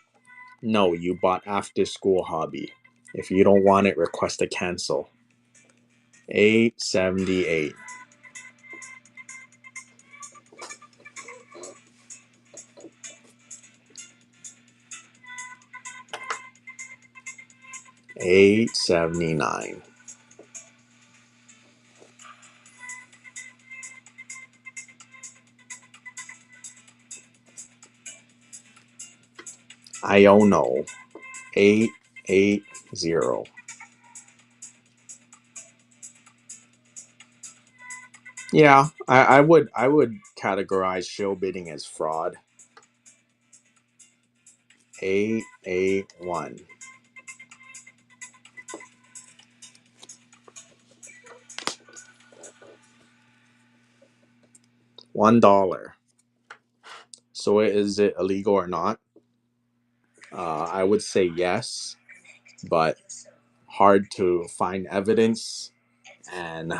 No, you bought after school hobby. If you don't want it, request a cancel. 878. $879. Iono. 880. Yeah, I would categorize show bidding as fraud. 881. $1. So is it illegal or not? I would say yes, but hard to find evidence, and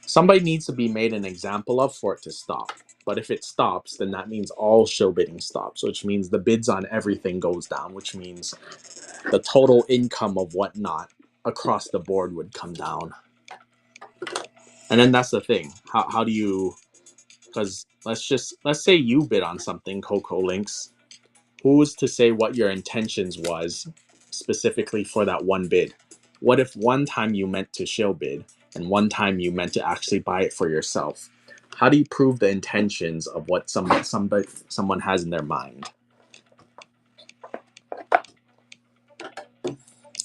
somebody needs to be made an example of for it to stop. But if it stops, then that means all show bidding stops, which means the bids on everything goes down, which means the total income of whatnot across the board would come down. And then that's the thing. How do you? Because let's say you bid on something, Coco Links. Who's to say what your intentions was specifically for that one bid? What if one time you meant to shill bid and one time you meant to actually buy it for yourself? How do you prove the intentions of what someone has in their mind?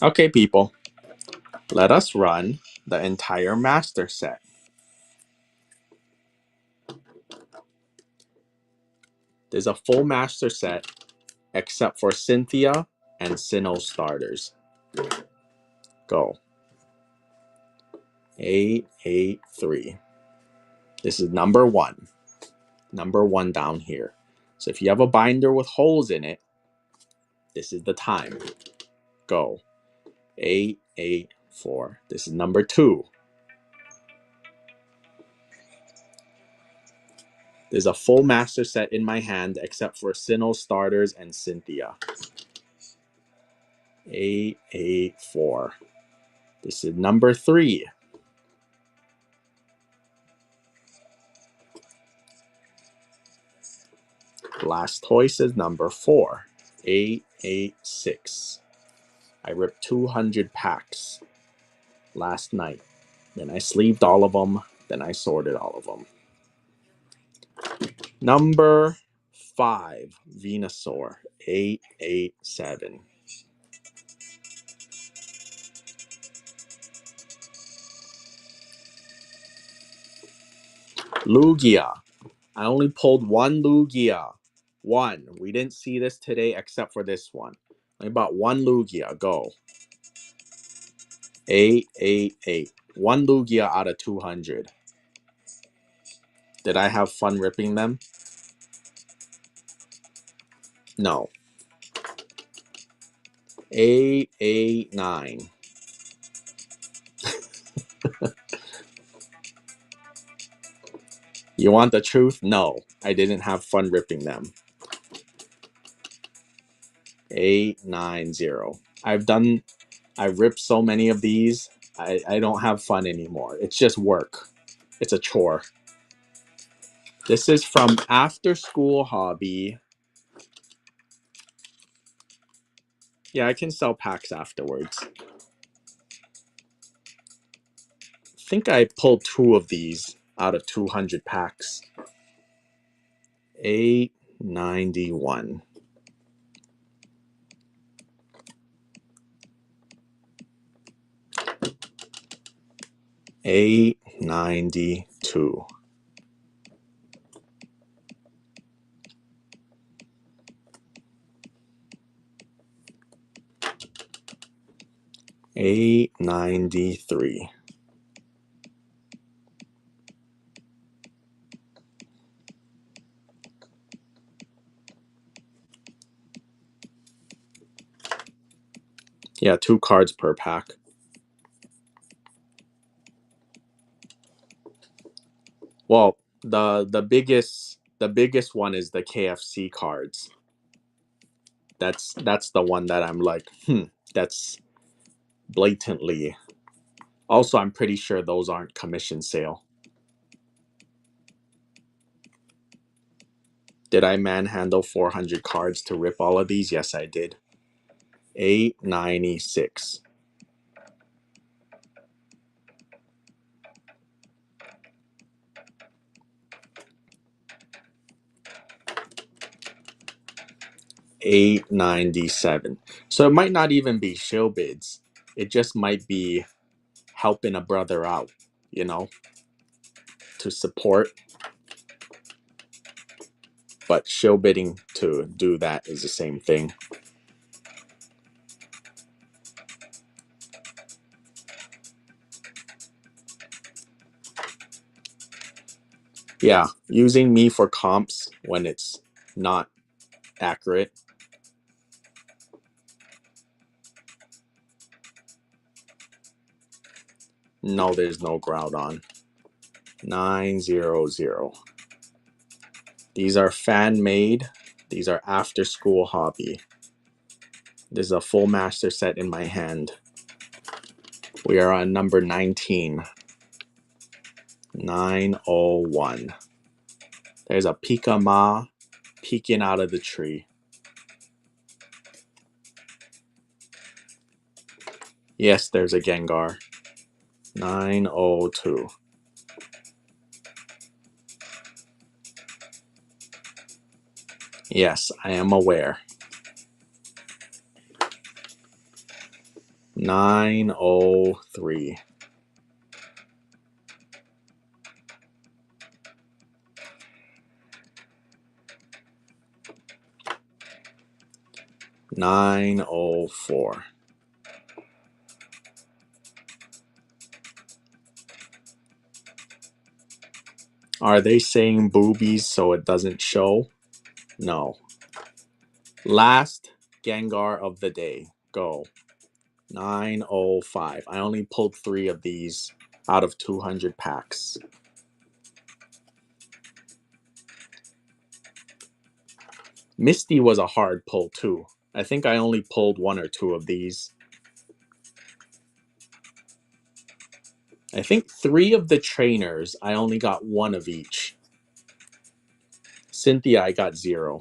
Okay, people, let us run the entire master set. There's a full master set except for Cynthia and Sinnoh starters. Go. 883. This is number one. Number one down here. So if you have a binder with holes in it, this is the time. Go. 884. This is number 2. There's a full master set in my hand except for Sinnoh starters and Cynthia. 884. This is number 3. Last choice is number 4. 886. I ripped 200 packs last night. Then I sleeved all of them. Then I sorted all of them. Number 5. Venusaur. 887. Lugia. I only pulled one Lugia. One. We didn't see this today except for this one. I bought one Lugia. Go. 888. One Lugia out of 200. Did I have fun ripping them? No. 889. You want the truth? No. I didn't have fun ripping them. 890. I've ripped so many of these. I don't have fun anymore. It's just work. It's a chore. This is from After School Hobby. Yeah, I can sell packs afterwards. I think I pulled 2 of these out of 200 packs. 891. 892. 893. Yeah, 2 cards per pack. Well, the biggest one is the KFC cards. That's the one that I'm like, that's blatantly. Also, I'm pretty sure those aren't commission sale. Did I manhandle 400 cards to rip all of these? Yes, I did. 896. 897. So it might not even be shill bids. It just might be helping a brother out, to support. But shill bidding to do that is the same thing. Yeah, using me for comps when it's not accurate. No, there's no Groudon. 900. These are fan made. These are After School Hobby. There's a full master set in my hand. We are on number 19. 901. There's a Pika-Ma peeking out of the tree. Yes, there's a Gengar. 902. Yes, I am aware. 903. 904. Are they saying boobies so it doesn't show? No. Last Gengar of the day. Go. 905. I only pulled 3 of these out of 200 packs. Misty was a hard pull too. I think I only pulled 1 or 2 of these. I think 3 of the trainers, I only got 1 of each. Cynthia, I got 0.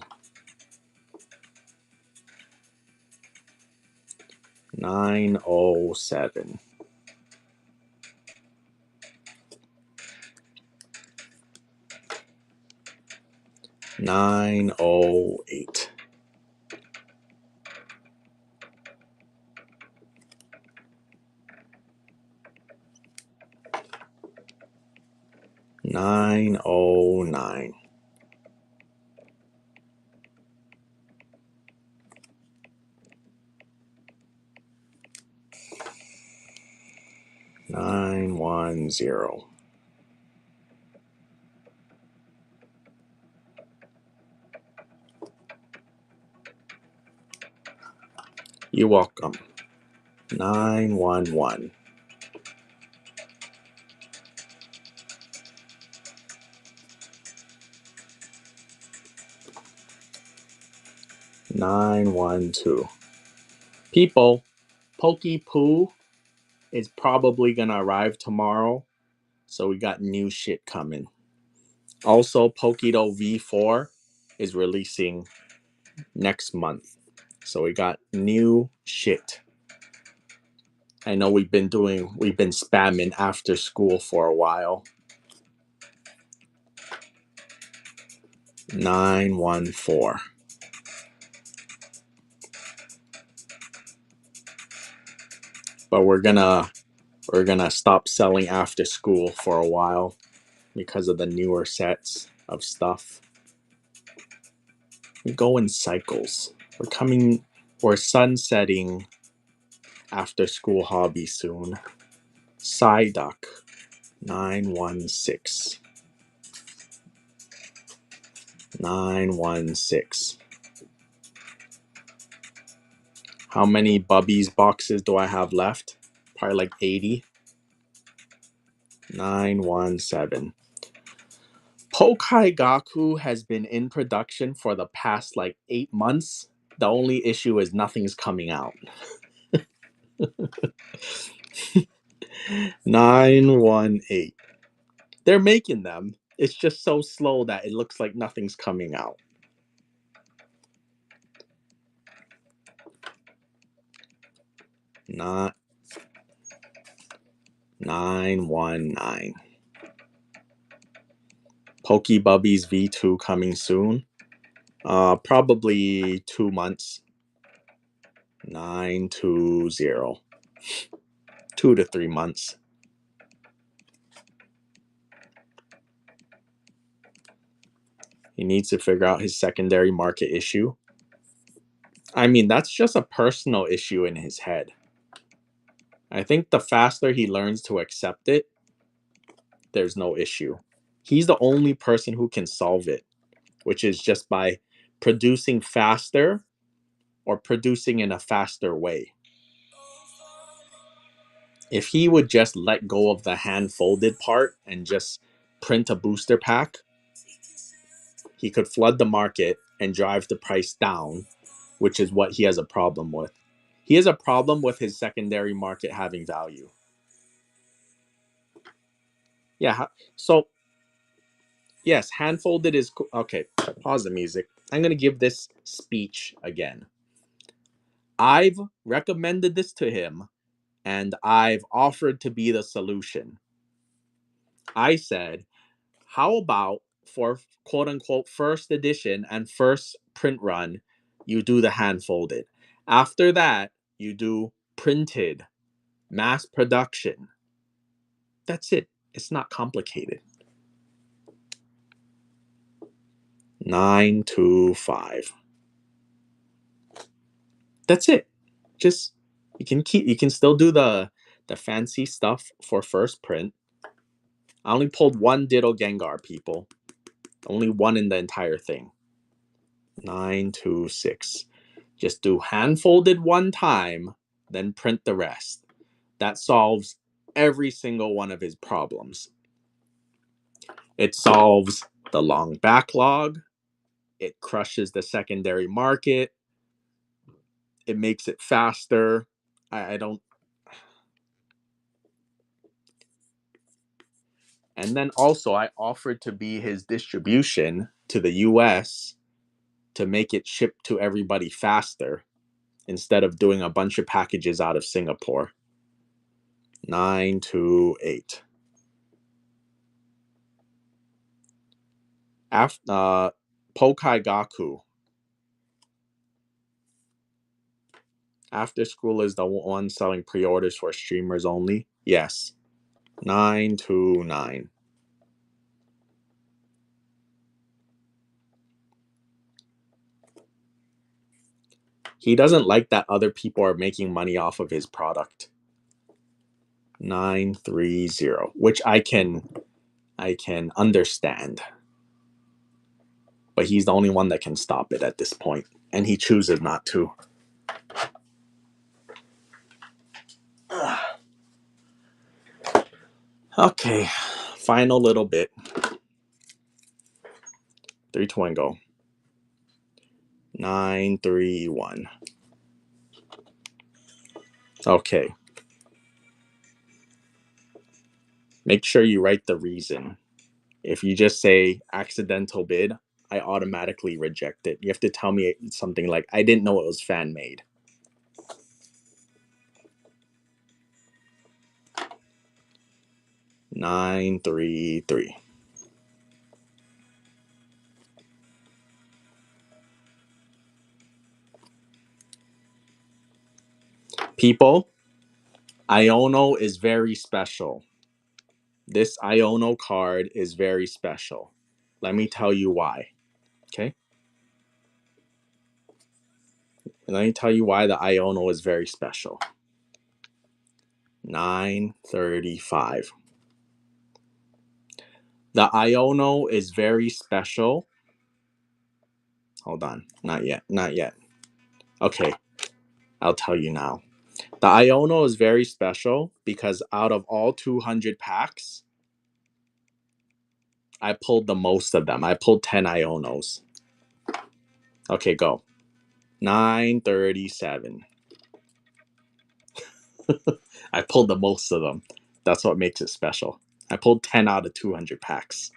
907. 908. 909. 910. You're welcome. 911. 912. People, Pokey Poo is probably gonna arrive tomorrow, so we got new shit coming. Also, Pokido V4 is releasing next month, so we got new shit. I know we've been spamming after school for a while. 914. But we're gonna stop selling after school for a while because of the newer sets of stuff. We go in cycles. We're sunsetting after school hobby soon. Psyduck 916. 916. How many Bubbies boxes do I have left? Probably like 80. 917. Pokai Gaku has been in production for the past like 8 months. The only issue is nothing's coming out. 918. They're making them. It's just so slow that it looks like nothing's coming out. Not 919. Pokebubbies V2 coming soon. Probably 2 months. 920. 2 to 3 months. He needs to figure out his secondary market issue. I mean, that's just a personal issue in his head. I think the faster he learns to accept it, there's no issue. He's the only person who can solve it, which is just by producing faster or producing in a faster way. If he would just let go of the hand folded part and just print a booster pack, he could flood the market and drive the price down, which is what he has a problem with. He has a problem with his secondary market having value. Yeah, so yes, hand folded is okay. Pause the music. I'm going to give this speech again. I've recommended this to him and I've offered to be the solution. I said, how about for quote unquote first edition and first print run, you do the hand folded. After that, you do printed, mass production. That's it. It's not complicated. 925. That's it. Just you can still do the fancy stuff for first print. I only pulled 1 Ditto Gengar, people. Only 1 in the entire thing. 926. Just do hand folded one time, then print the rest. That solves every single one of his problems. It solves the long backlog. It crushes the secondary market. It makes it faster. I don't. And then also, I offered to be his distribution to the US to make it ship to everybody faster instead of doing a bunch of packages out of Singapore. 928. After Pokai Gaku. After School is the one selling pre-orders for streamers only. Yes. 929. He doesn't like that other people are making money off of his product. 930, which I can understand. But he's the only one that can stop it at this point, and he chooses not to. Okay, final little bit. 320 go. 931. Okay. Make sure you write the reason. If you just say accidental bid, I automatically reject it. You have to tell me something like, I didn't know it was fan made. 933. People, Iono is very special. This Iono card is very special. Let me tell you why. Okay? Let me tell you why the Iono is very special. 935. The Iono is very special. Hold on. Not yet. Not yet. Okay. I'll tell you now. The Iono is very special because out of all 200 packs, I pulled the most of them. I pulled 10 Ionos. Okay, go. 937. I pulled the most of them. That's what makes it special. I pulled 10 out of 200 packs.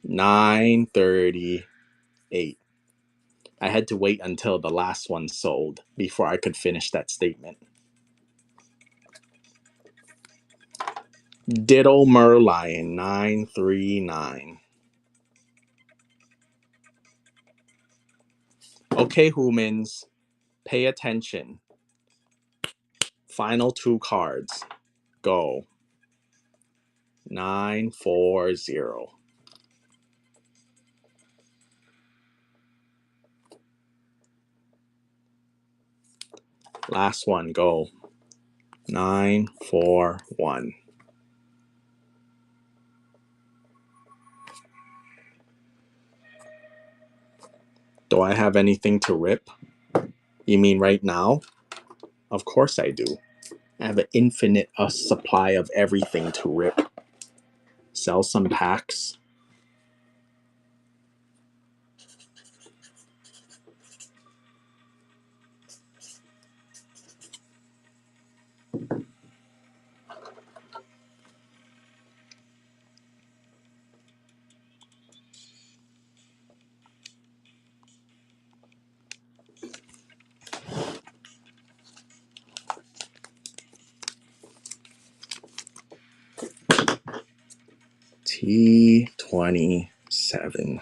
938. I had to wait until the last one sold before I could finish that statement. Ditto Merlion 939. Okay, humans, pay attention. Final two cards. Go. 940. Last one. Go. 941. Do I have anything to rip? You mean right now? Of course I do. I have an infinite supply of everything to rip. Sell some packs. T27.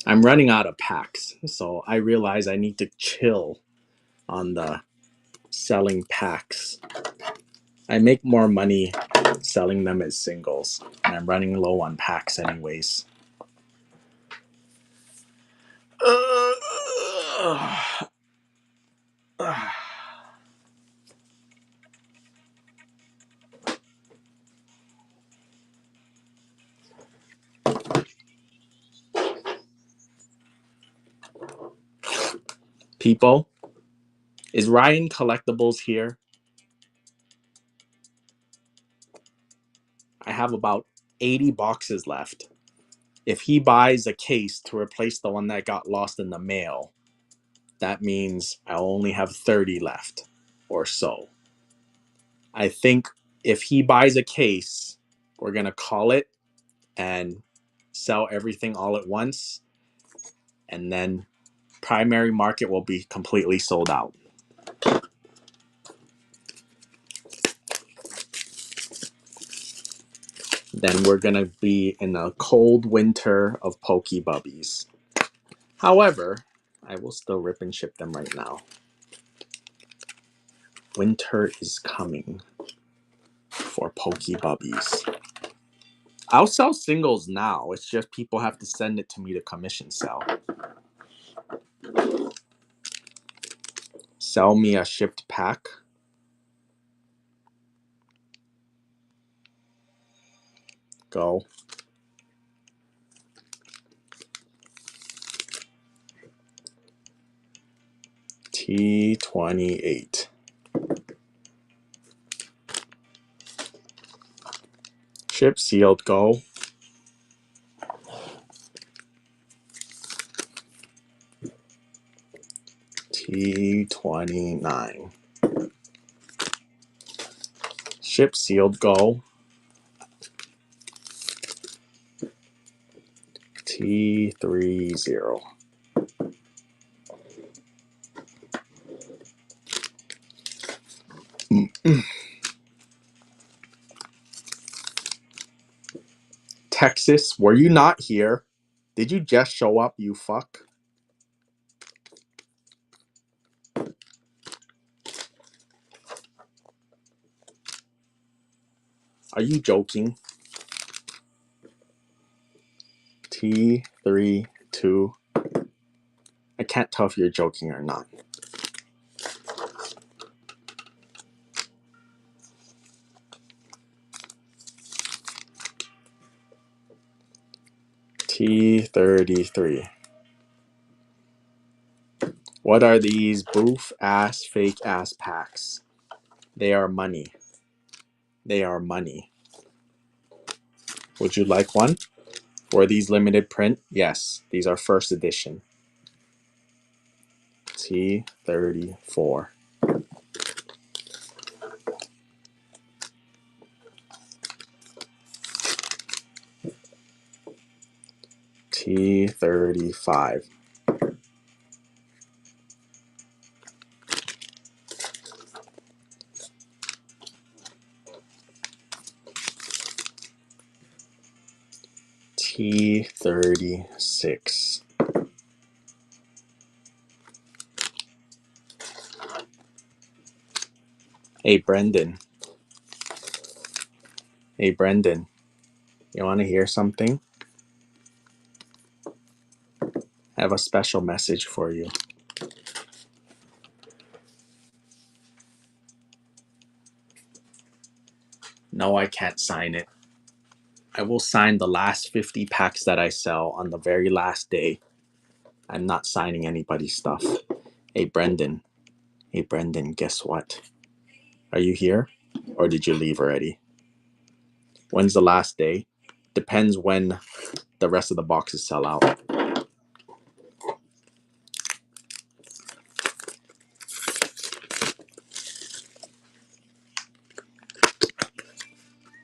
I'm running out of packs, so I realize I need to chill on the selling packs. I make more money selling them as singles, and I'm running low on packs anyways. People, is Ryan Collectibles here? I have about 80 boxes left. If he buys a case to replace the one that got lost in the mail, that means I only have 30 left or so. I think if he buys a case, we're going to call it and sell everything all at once. And then primary market will be completely sold out. Then we're going to be in a cold winter of Pokebubbies. However, I will still rip and ship them right now. Winter is coming for Pokebubbies. I'll sell singles now. It's just people have to send it to me to commission sell. Sell me a shipped pack. Go. T28. Ship sealed. Go. T29. Ship sealed. Go. T30. Texas, were you not here? Did you just show up, you fuck? Are you joking? T32. I can't tell if you're joking or not. T33. What are these boof ass fake ass packs? They are money. They are money. Would you like one? For these limited print? Yes, these are first edition. T34. T35. T36. Hey, Brendan. Hey, Brendan. You want to hear something? I have a special message for you. No, I can't sign it. I will sign the last 50 packs that I sell on the very last day. I'm not signing anybody's stuff. Hey, Brendan. Hey, Brendan, guess what? Are you here? Or did you leave already? When's the last day? Depends when the rest of the boxes sell out.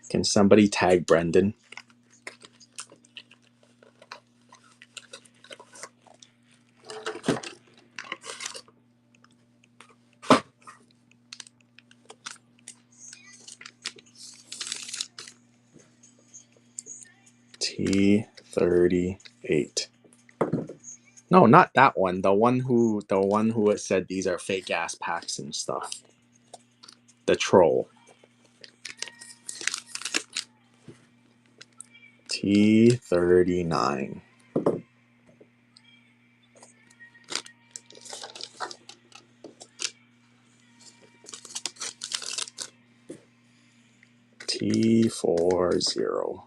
Can somebody tag Brendan? T38. No, not that one. The one who it said these are fake ass packs and stuff. The troll. T39. T40.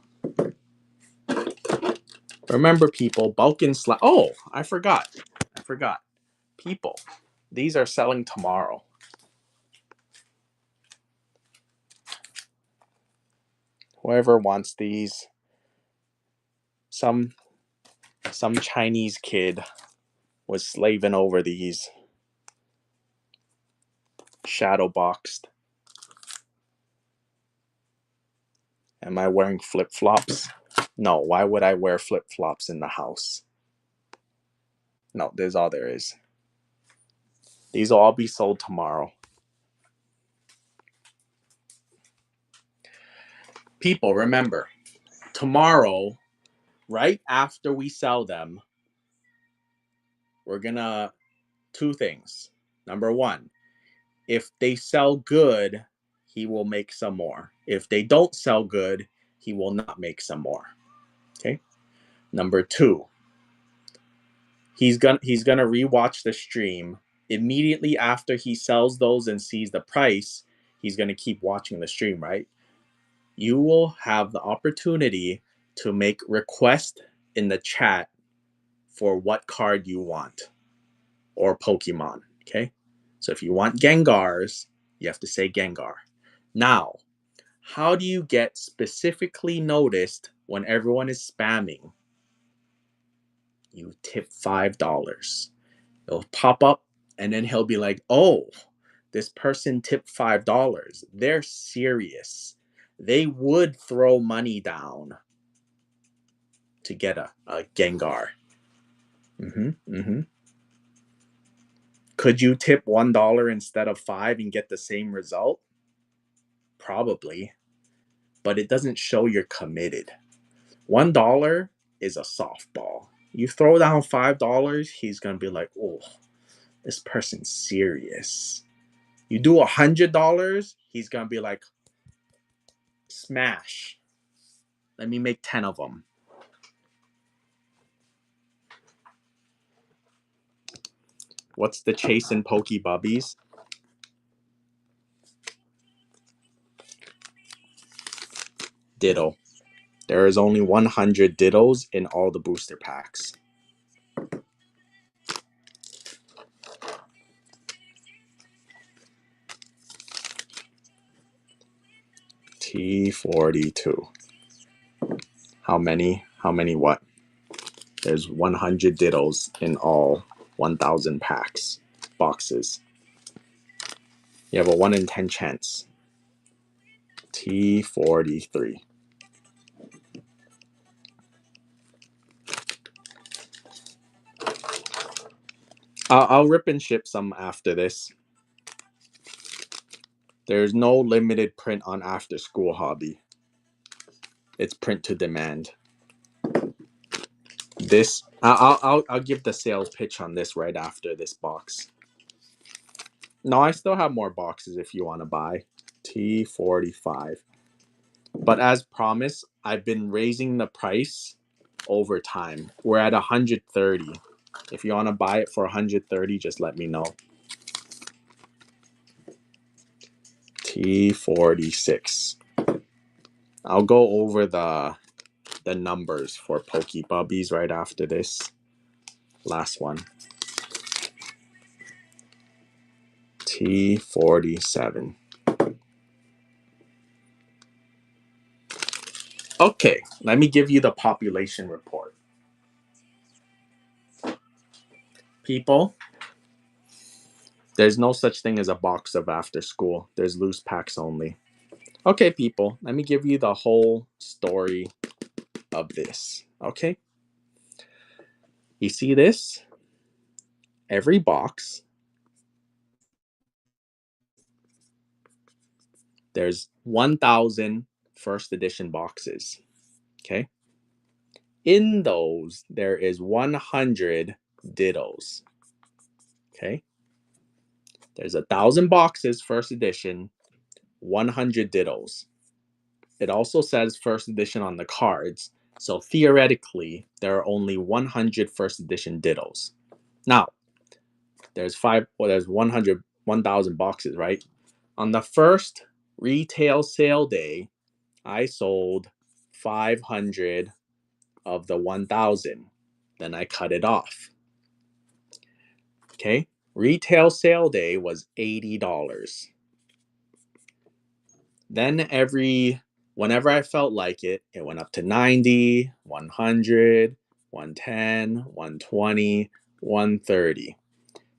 Remember, people, bulk and slab. Oh, I forgot. People, these are selling tomorrow. Whoever wants these, some Chinese kid was slaving over these, shadow boxed. Am I wearing flip-flops? No, why would I wear flip-flops in the house? No, there's all there is. These will all be sold tomorrow. People, remember, tomorrow, right after we sell them, we're gonna, two things. Number one, if they sell good, he will make some more. If they don't sell good, he will not make some more. Okay? Number two, he's gonna rewatch the stream. Immediately after he sells those and sees the price, he's gonna keep watching the stream, right? You will have the opportunity to make request in the chat for what card you want or Pokemon. Okay? So if you want Gengars, you have to say Gengar. Now, how do you get specifically noticed when everyone is spamming? You tip $5. It'll pop up and then he'll be like, oh, this person tipped $5. They're serious. They would throw money down to get a Gengar. Could you tip $1 instead of $5 and get the same result? Probably, but it doesn't show you're committed. $1 is a softball. You throw down $5, he's gonna be like, oh, this person's serious. You do $100, he's gonna be like, smash. Let me make 10 of them. What's the chase in Pokebubbies? Ditto. There is only 100 Dittos in all the booster packs. T42. How many? How many what? There's 100 Dittos in all 1,000 packs, boxes. You have a 1 in 10 chance. T43. I'll rip and ship some after this. There's no limited print on After School Hobby. It's print to demand. This I'll give the sales pitch on this right after this box. No, I still have more boxes if you want to buy. T45. But as promised, I've been raising the price over time. We're at 130. If you want to buy it for 130, just let me know. T46. I'll go over the numbers for Pokebubbies right after this last one. T47. Okay, let me give you the population report. People, there's no such thing as a box of after school. There's loose packs only. Okay, people, let me give you the whole story of this. Okay? You see this? Every box, there's 1,000 first edition boxes. Okay? In those, there is 100 Dittos. Okay? There's 1,000 boxes, first edition, 100 Dittos. It also says first edition on the cards. So theoretically, there are only 100 first edition Dittos. Now, there's 1,000 boxes, right? On the first retail sale day, I sold 500 of the 1,000. Then I cut it off. Okay. Retail sale day was $80. Then whenever I felt like it went up to 90, 100, 110, 120, 130.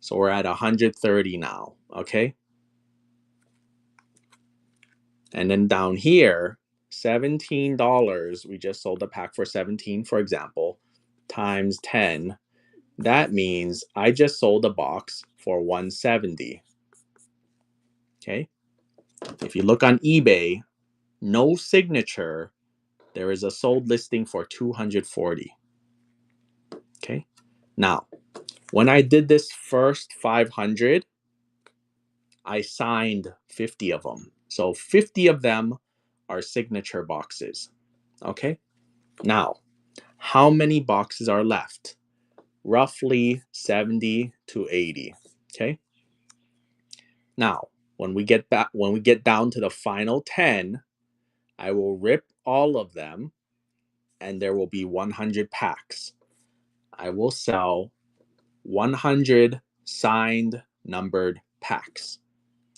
So we're at 130 now, okay? And then down here, $17, we just sold a pack for 17, for example, times 10. That means I just sold a box for 170. Okay? If you look on eBay, no signature, there is a sold listing for 240. Okay? Now, when I did this first 500, I signed 50 of them. So 50 of them are signature boxes. Okay? Now, how many boxes are left? Roughly 70 to 80. Okay? Now, when we get down to the final 10, I will rip all of them and there will be 100 packs. I will sell 100 signed numbered packs.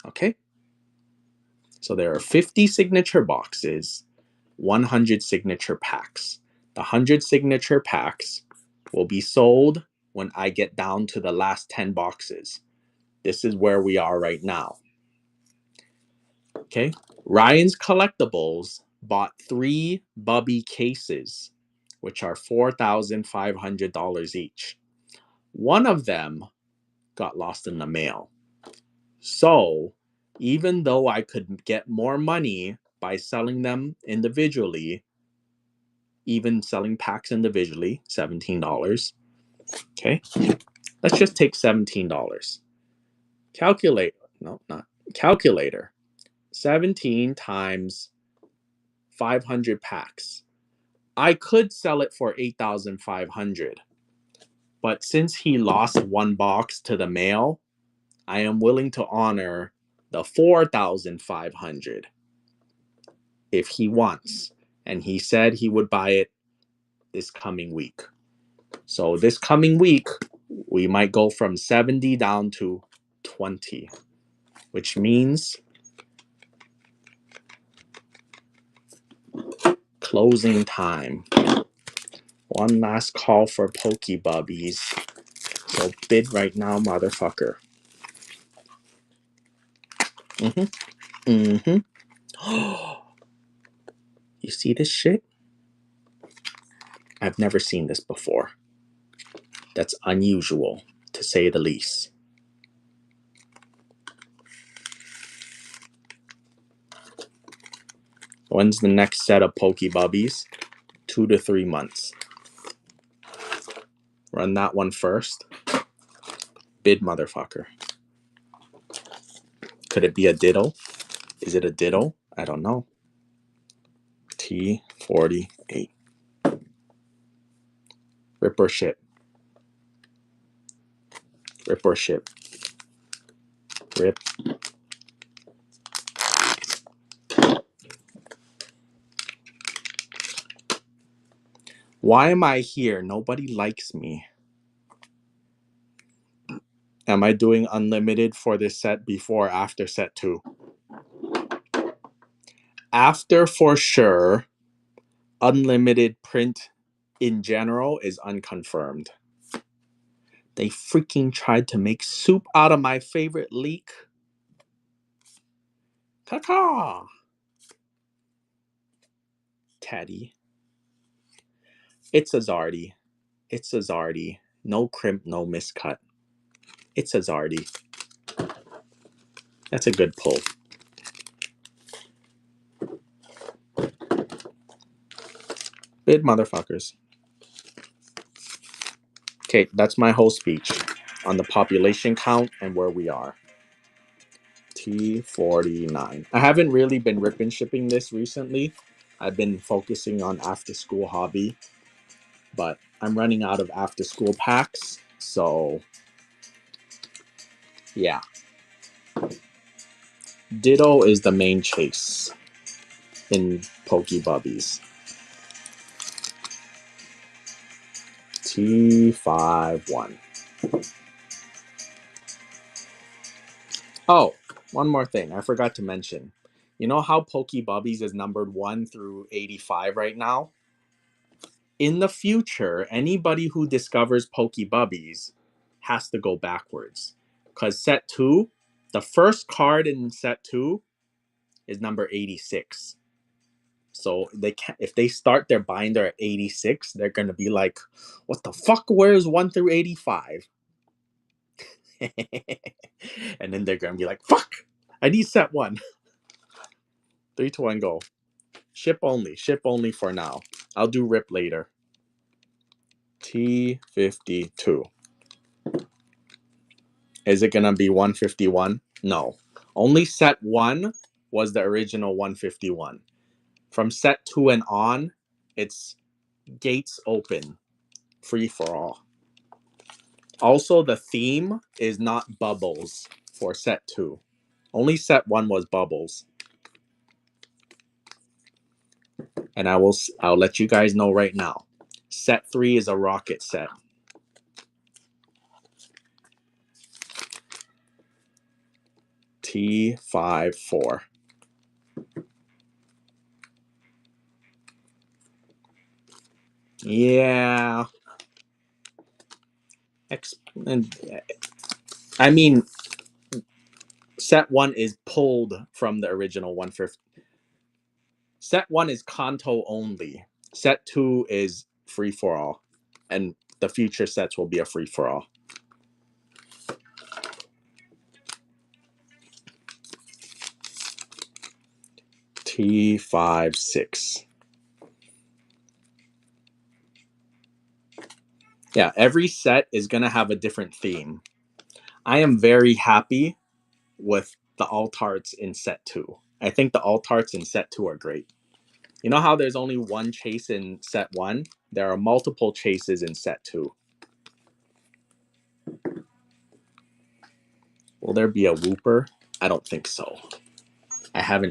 Okay? So there are 50 signature boxes, 100 signature packs. The 100 signature packs will be sold when I get down to the last 10 boxes. This is where we are right now. Okay. Ryan's Collectibles bought 3 Bubby cases, which are $4,500 each. One of them got lost in the mail. So, even though I could get more money by selling them individually, even selling packs individually, $17. Okay. Let's just take $17. Calculate, no, not calculator. 17 times 500 packs. I could sell it for 8,500. But since he lost one box to the mail, I am willing to honor the 4,500 if he wants. And he said he would buy it this coming week. So this coming week, we might go from 70 down to 20, which means closing time. One last call for Pokebubbies. So bid right now, motherfucker. You see this shit? I've never seen this before. That's unusual, to say the least. When's the next set of Pokebubbies? 2 to 3 months. Run that one first. Bid, motherfucker. Could it be a Ditto? Is it a Ditto? I don't know. T48. Rip or ship. Rip or ship. Rip. Why am I here? Nobody likes me. Am I doing unlimited for this set before or after set 2? After for sure. Unlimited print in general is unconfirmed. They freaking tried to make soup out of my favorite leak. Caca. Teddy. It's a Zardy. It's a Zardy. No crimp, no miscut. It's a Zardy. That's a good pull. Bid, motherfuckers. Okay, that's my whole speech on the population count and where we are. T49. I haven't really been ripping shipping this recently. I've been focusing on after school hobby, but I'm running out of after school packs, so yeah. Ditto is the main chase in Pokebubbies. T51. Oh, one more thing I forgot to mention. You know how Pokebubbies is numbered 1 through 85 right now? In the future, anybody who discovers Pokebubbies has to go backwards. Because set 2, the first card in set 2 is number 86. So they can if they start their binder at 86, they're gonna be like, what the fuck? Where's 1 through 85? And then they're gonna be like, fuck! I need set 1. 3, 2, 1, go. Ship only. Ship only for now. I'll do rip later. T52. Is it gonna be 151? No. Only set 1 was the original 151. From set 2 and on, it's gates open. Free for all. Also, the theme is not bubbles for set 2. Only set 1 was bubbles. And I'll let you guys know right now. Set 3 is a rocket set. T54. Yeah. I mean, set 1 is pulled from the original 150. Set 1 is Kanto only. Set 2 is free for all. And the future sets will be a free for all. T56. Yeah, every set is going to have a different theme. I am very happy with the alt arts in set 2. I think the alt arts in set 2 are great. You know how there's only one chase in set 1? There are multiple chases in set 2. Will there be a whooper? I don't think so. I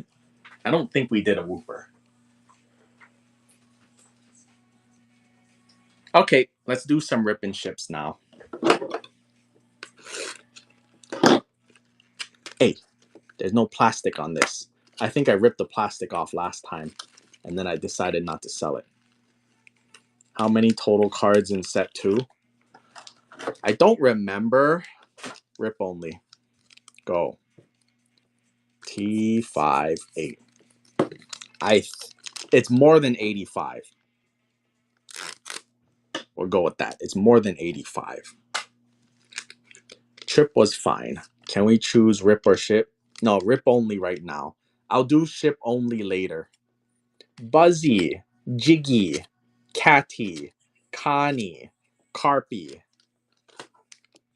don't think we did a whooper. Okay, let's do some rip and ships now. Hey, there's no plastic on this. I think I ripped the plastic off last time, and then I decided not to sell it. How many total cards in set 2? I don't remember. Rip only. Go. T58. It's more than 85. We'll go with that. It's more than 85. Trip was fine. Can we choose rip or ship? No, rip only right now. I'll do ship only later. Buzzy, Jiggy, Catty, Connie, Carpy.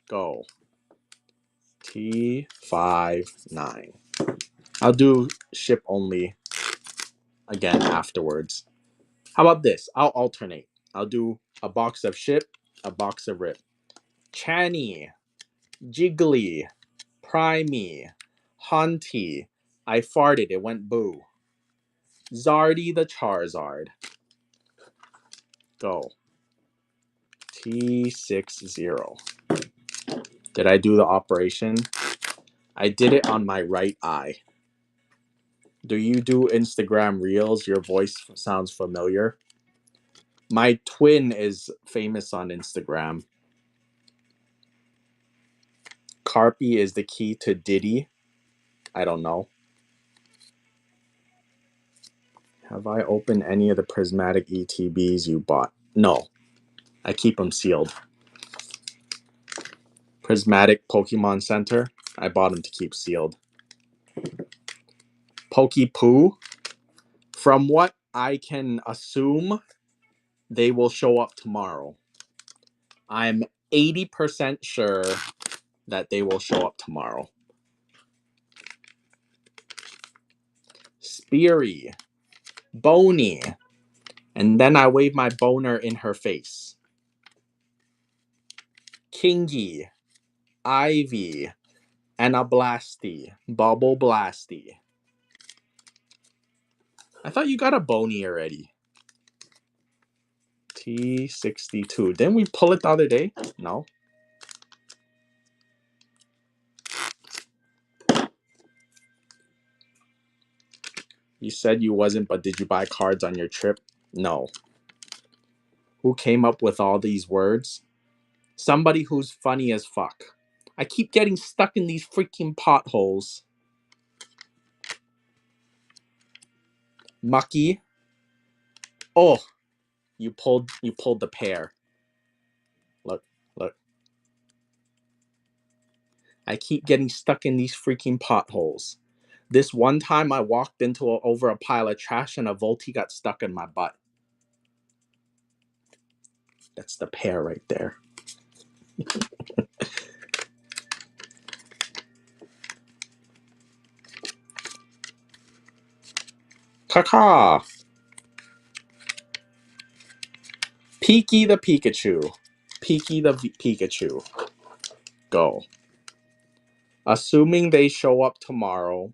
Go. T59. I'll do ship only again afterwards. How about this? I'll alternate. I'll do a box of ship, a box of rip. Channy, Jiggly, Primey, Hunty. I farted, it went boo. Zardy the Charizard. Go. T60. Did I do the operation? I did it on my right eye. Do you do Instagram Reels? Your voice sounds familiar. My twin is famous on Instagram. Carpy is the key to Diddy. I don't know. Have I opened any of the prismatic ETBs you bought? No. I keep them sealed. Prismatic Pokemon Center. I bought them to keep sealed. Pokepoo. From what I can assume, they will show up tomorrow. I'm 80% sure that they will show up tomorrow. Speary. Boney. And then I wave my boner in her face. Kingy. Ivy. Anablasty. Bubble Blasty. I thought you got a Boney already. T62. Didn't we pull it the other day? No. You said you wasn't, but did you buy cards on your trip? No. Who came up with all these words? Somebody who's funny as fuck. I keep getting stuck in these freaking potholes. Mucky. Oh, you pulled the pair. Look, look. I keep getting stuck in these freaking potholes. This one time I walked over a pile of trash and a Volti got stuck in my butt. That's the pair right there. Caca. Peeky the Pikachu. Peeky the Pikachu. Go. Assuming they show up tomorrow,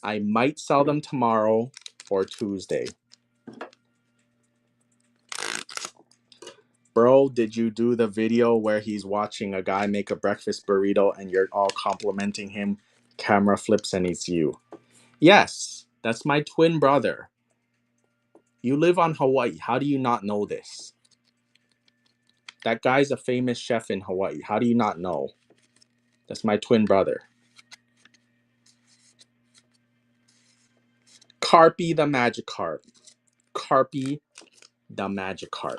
I might sell them tomorrow or Tuesday. Bro, did you do the video where he's watching a guy make a breakfast burrito and you're all complimenting him? Camera flips and it's you. Yes, that's my twin brother. You live on Hawaii. How do you not know this? That guy's a famous chef in Hawaii. How do you not know? That's my twin brother. Carpy the Magikarp. Carpy the Magikarp.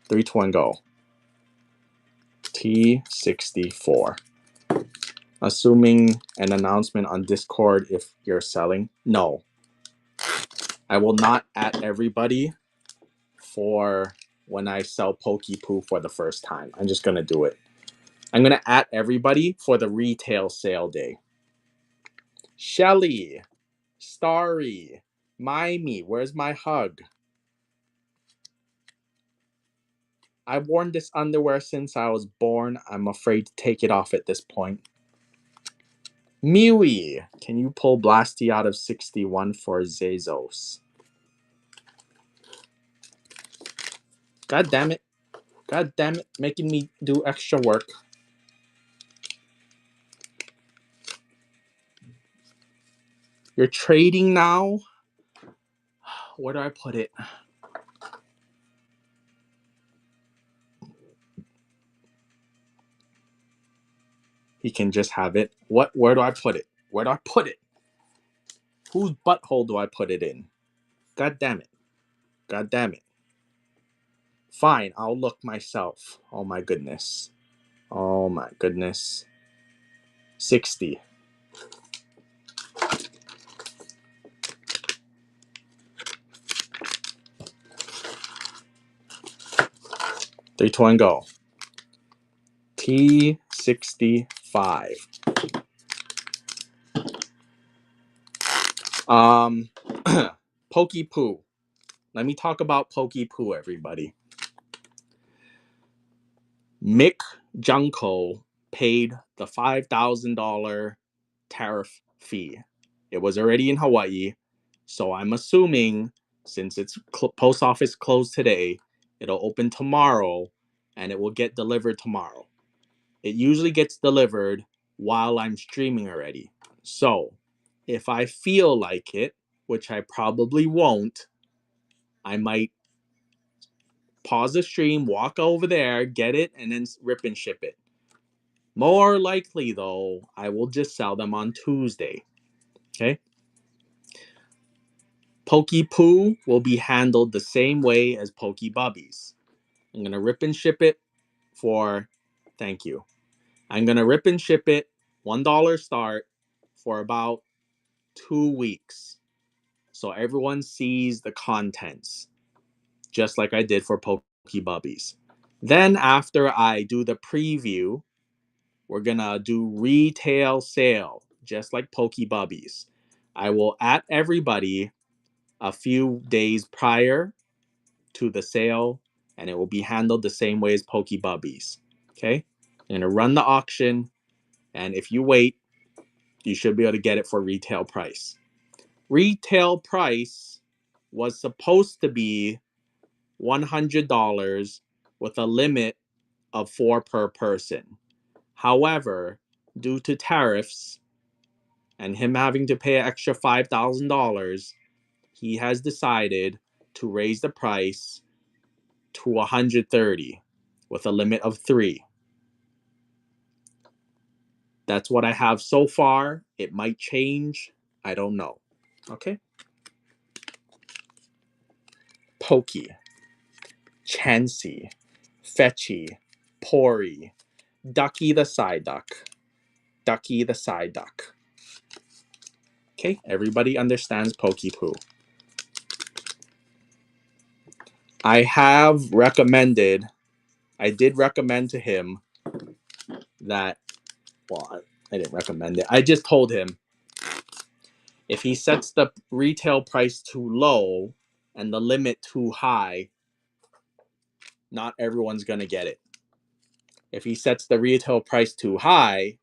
3, 2, 1, go. T64. Assuming an announcement on Discord if you're selling. No. I will not at everybody for when I sell Pokepoo for the first time. I'm just going to do it. I'm going to at everybody for the retail sale day. Shelly. Starry. Mimey. Where's my hug? I've worn this underwear since I was born. I'm afraid to take it off at this point. Mewy. Can you pull Blasty out of 61 for Zazos? God damn it. God damn it. Making me do extra work. You're trading now? Where do I put it? He can just have it. Where do I put it? Where do I put it? Whose butthole do I put it in? God damn it. God damn it. Fine, I'll look myself. Oh my goodness. Oh my goodness. 60. Three, two, one, go. T65. Pokepoo. Let me talk about Pokepoo, everybody. Mick Junko paid the $5,000 tariff fee. It was already in Hawaii, so I'm assuming since it's post office closed today, it'll open tomorrow and it will get delivered tomorrow. It usually gets delivered while I'm streaming already. So if I feel like it, which I probably won't, I might pause the stream, walk over there, get it, and then rip and ship it. More likely, though, I will just sell them on Tuesday. Okay? Pokepoo will be handled the same way as Pokebubbies. I'm going to rip and ship it for, thank you. I'm going to rip and ship it, $1 start, for about 2 weeks. So everyone sees the contents, just like I did for Pokebubbies. Then after I do the preview, we're going to do retail sale, just like Pokebubbies. I will at everybody a few days prior to the sale, and it will be handled the same way as Pokebubbies. Okay? I'm going to run the auction, and if you wait, you should be able to get it for retail price. Retail price was supposed to be $100 with a limit of 4 per person. However, due to tariffs and him having to pay an extra $5,000, he has decided to raise the price to 130 with a limit of 3. That's what I have so far. It might change. I don't know. Okay. Pokey, Chansey, Fetchy, Pori, Ducky the Side Duck, Ducky the Side Duck. Okay, everybody understands Pokey-Poo. I did recommend to him that, well, I didn't recommend it. I just told him if he sets the retail price too low and the limit too high, not everyone's going to get it. If he sets the retail price too high,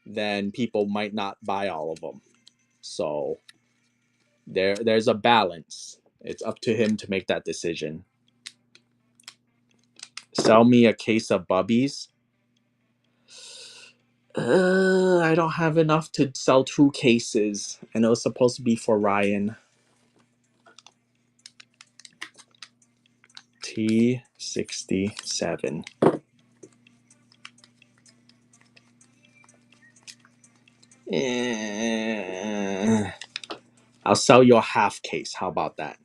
then people might not buy all of them. So there's a balance. It's up to him to make that decision. Sell me a case of Bubbies. I don't have enough to sell 2 cases, and it was supposed to be for Ryan. T67. I'll sell you a half case. How about that?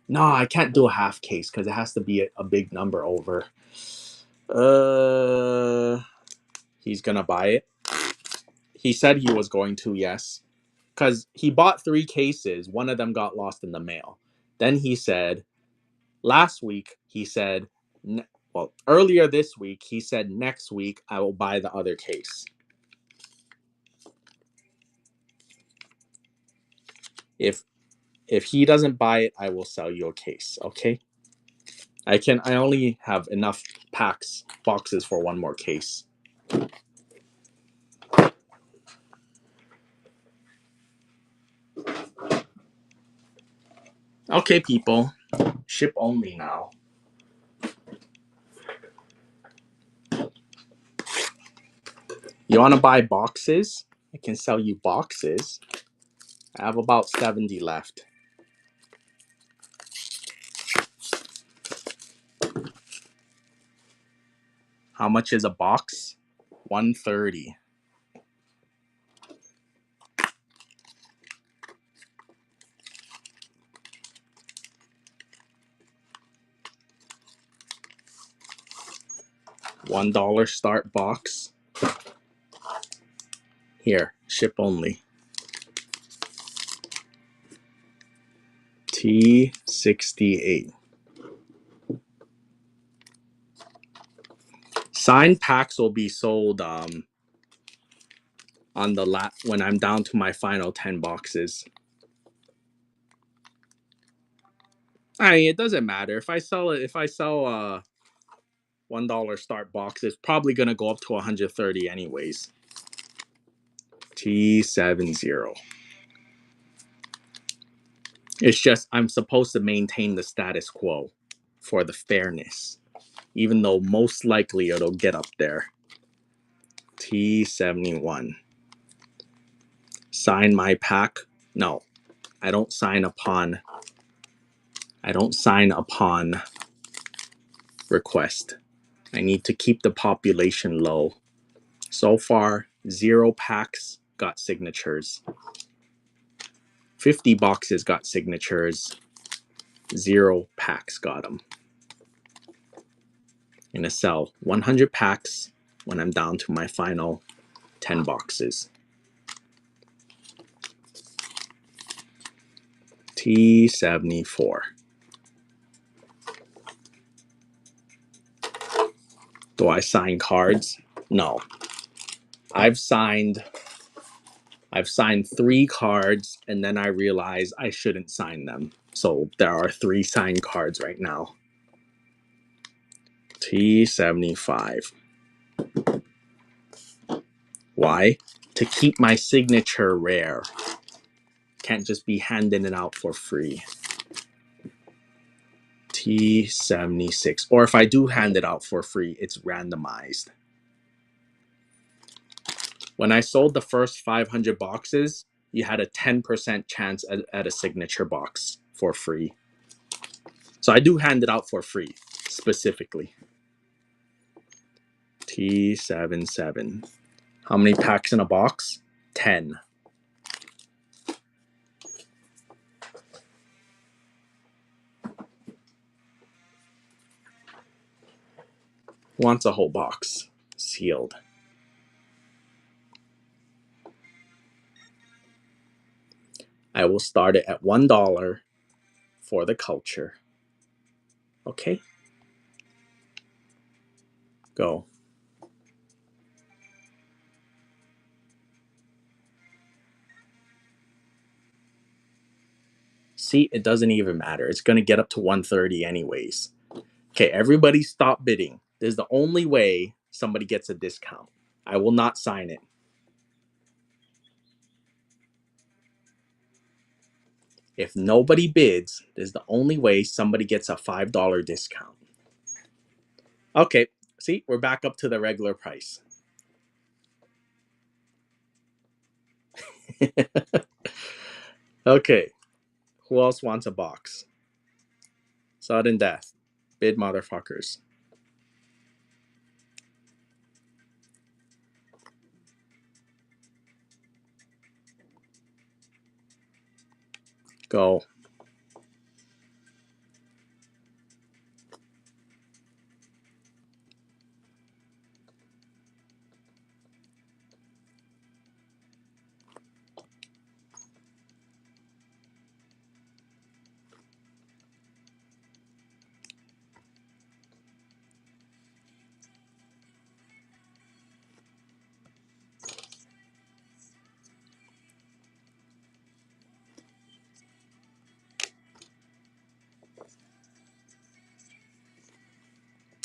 No, I can't do a half case because it has to be a big number over. He's gonna buy it. He said he was going to, yes. Because he bought 3 cases. One of them got lost in the mail. Then he said, last week, he said, well, earlier this week, he said next week I will buy the other case. If he doesn't buy it, I will sell you a case, okay? I only have enough boxes for 1 more case. Okay, people. Ship only now. You want to buy boxes? I can sell you boxes. I have about 70 left. How much is a box? $130. $1 start box. Here, ship only. T68. Signed packs will be sold on the when I'm down to my final 10 boxes. I mean, it doesn't matter if I sell $1 start box. It's probably gonna go up to 130 anyways. T70. It's just I'm supposed to maintain the status quo for the fairness, even though most likely it'll get up there. T71. Sign my pack? No, I don't sign upon request. I need to keep the population low. So far, 0 packs got signatures. 50 boxes got signatures. 0 packs got them. I'm gonna sell 100 packs when I'm down to my final 10 boxes. T74. Do I sign cards? No. I've signed 3 cards and then I realized I shouldn't sign them. So there are 3 signed cards right now. T75. Why? To keep my signature rare. Can't just be handing it out for free. T76. Or if I do hand it out for free, it's randomized. When I sold the first 500 boxes, you had a 10% chance at a signature box for free. So I do hand it out for free, specifically. T77. How many packs in a box? 10. Wants a whole box. Sealed. I will start it at $1 for the culture. Okay? Go. See, it doesn't even matter. It's going to get up to 130 anyways. Okay, everybody stop bidding. This is the only way somebody gets a discount. I will not sign it. If nobody bids, this is the only way somebody gets a $5 discount. Okay, see, we're back up to the regular price. Okay, who else wants a box? Sudden death. Bid motherfuckers. Go.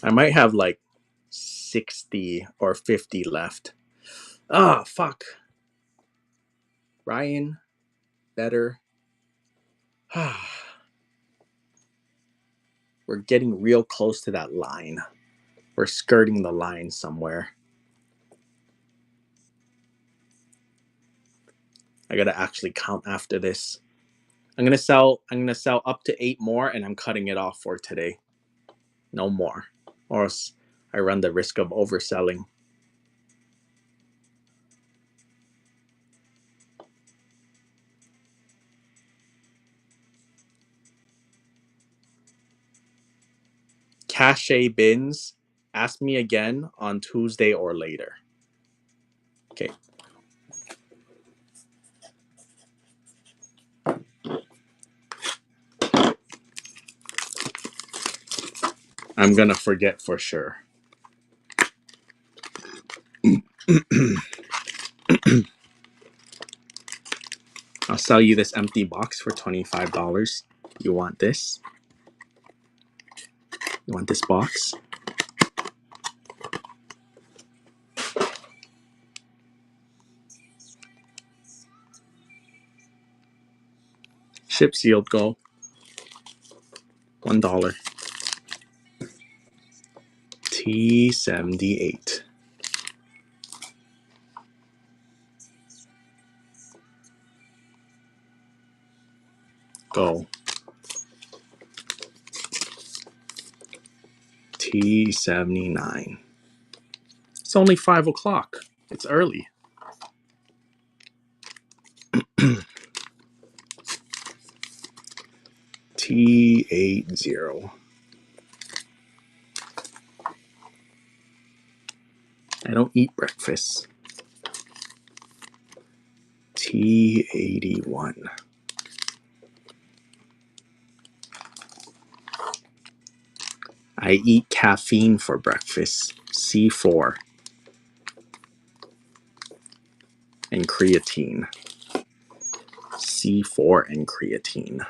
I might have like 60 or 50 left. Ah, fuck. Ryan, better. We're getting real close to that line. We're skirting the line somewhere. I gotta actually count after this. I'm gonna sell up to 8 more, and I'm cutting it off for today. No more. Or else I run the risk of overselling. Cache bins, ask me again on Tuesday or later. Okay. I'm gonna forget for sure. I'll sell you this empty box for $25. You want this? You want this box? Ship sealed, go. $1. T78. Go. T79. It's only 5 o'clock. It's early. T80. I don't eat breakfast. T81. I eat caffeine for breakfast. C4. And creatine. C4 and creatine.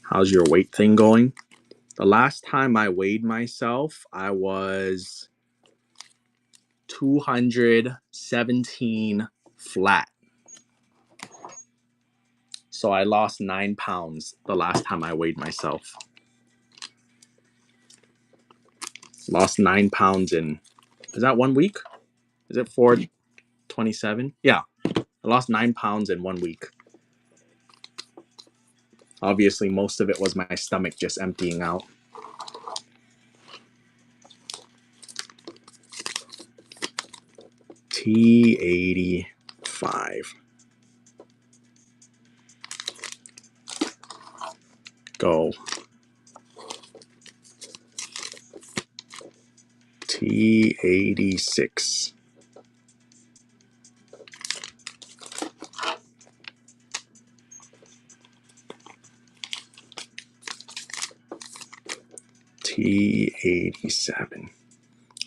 How's your weight thing going? The last time I weighed myself, I was 217 flat. So I lost 9 pounds the last time I weighed myself. Lost 9 pounds in, is that 1 week? Is it 427? Yeah. I lost 9 pounds in 1 week. Obviously, most of it was my stomach just emptying out. T85. Go. T86. T87.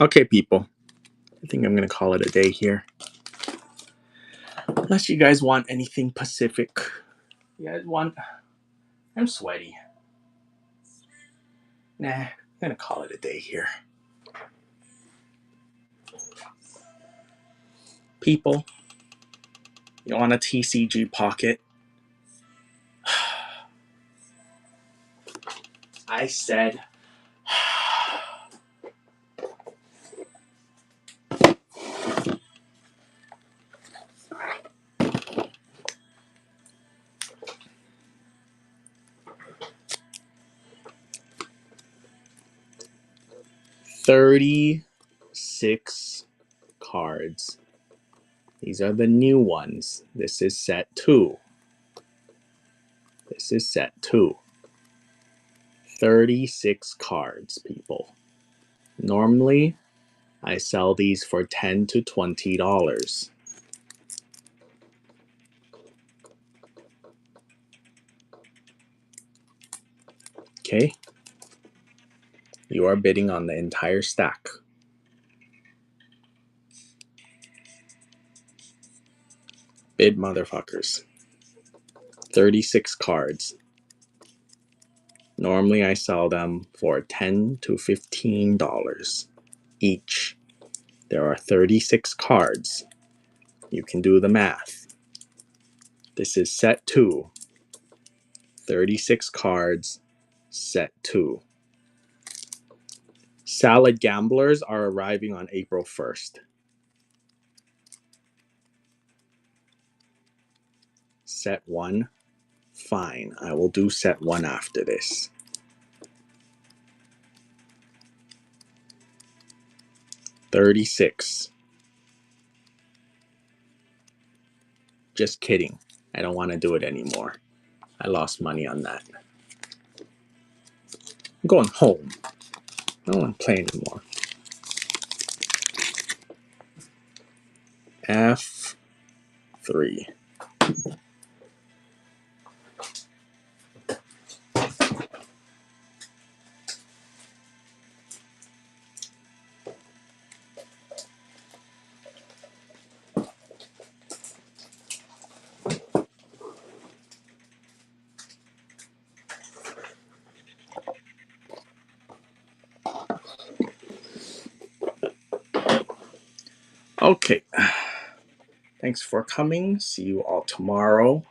Okay, people. I think I'm going to call it a day here. Unless you guys want anything Pacific. You guys want... I'm sweaty. Nah, I'm going to call it a day here. People, you want a TCG pocket? I said... $36 cards. These are the new ones. This is set 2. This is set 2. 36 cards, people. Normally, I sell these for $10 to $20. Okay? You are bidding on the entire stack. Bid, motherfuckers. 36 cards. Normally, I sell them for $10 to $15 each. There are 36 cards. You can do the math. This is set 2. 36 cards, set 2. Salad Gamblers are arriving on April 1st. Set 1. Fine, I will do set 1 after this. $36. Just kidding. I don't want to do it anymore. I lost money on that. I'm going home. I don't want to play anymore. F3. Okay. Thanks for coming. See you all tomorrow.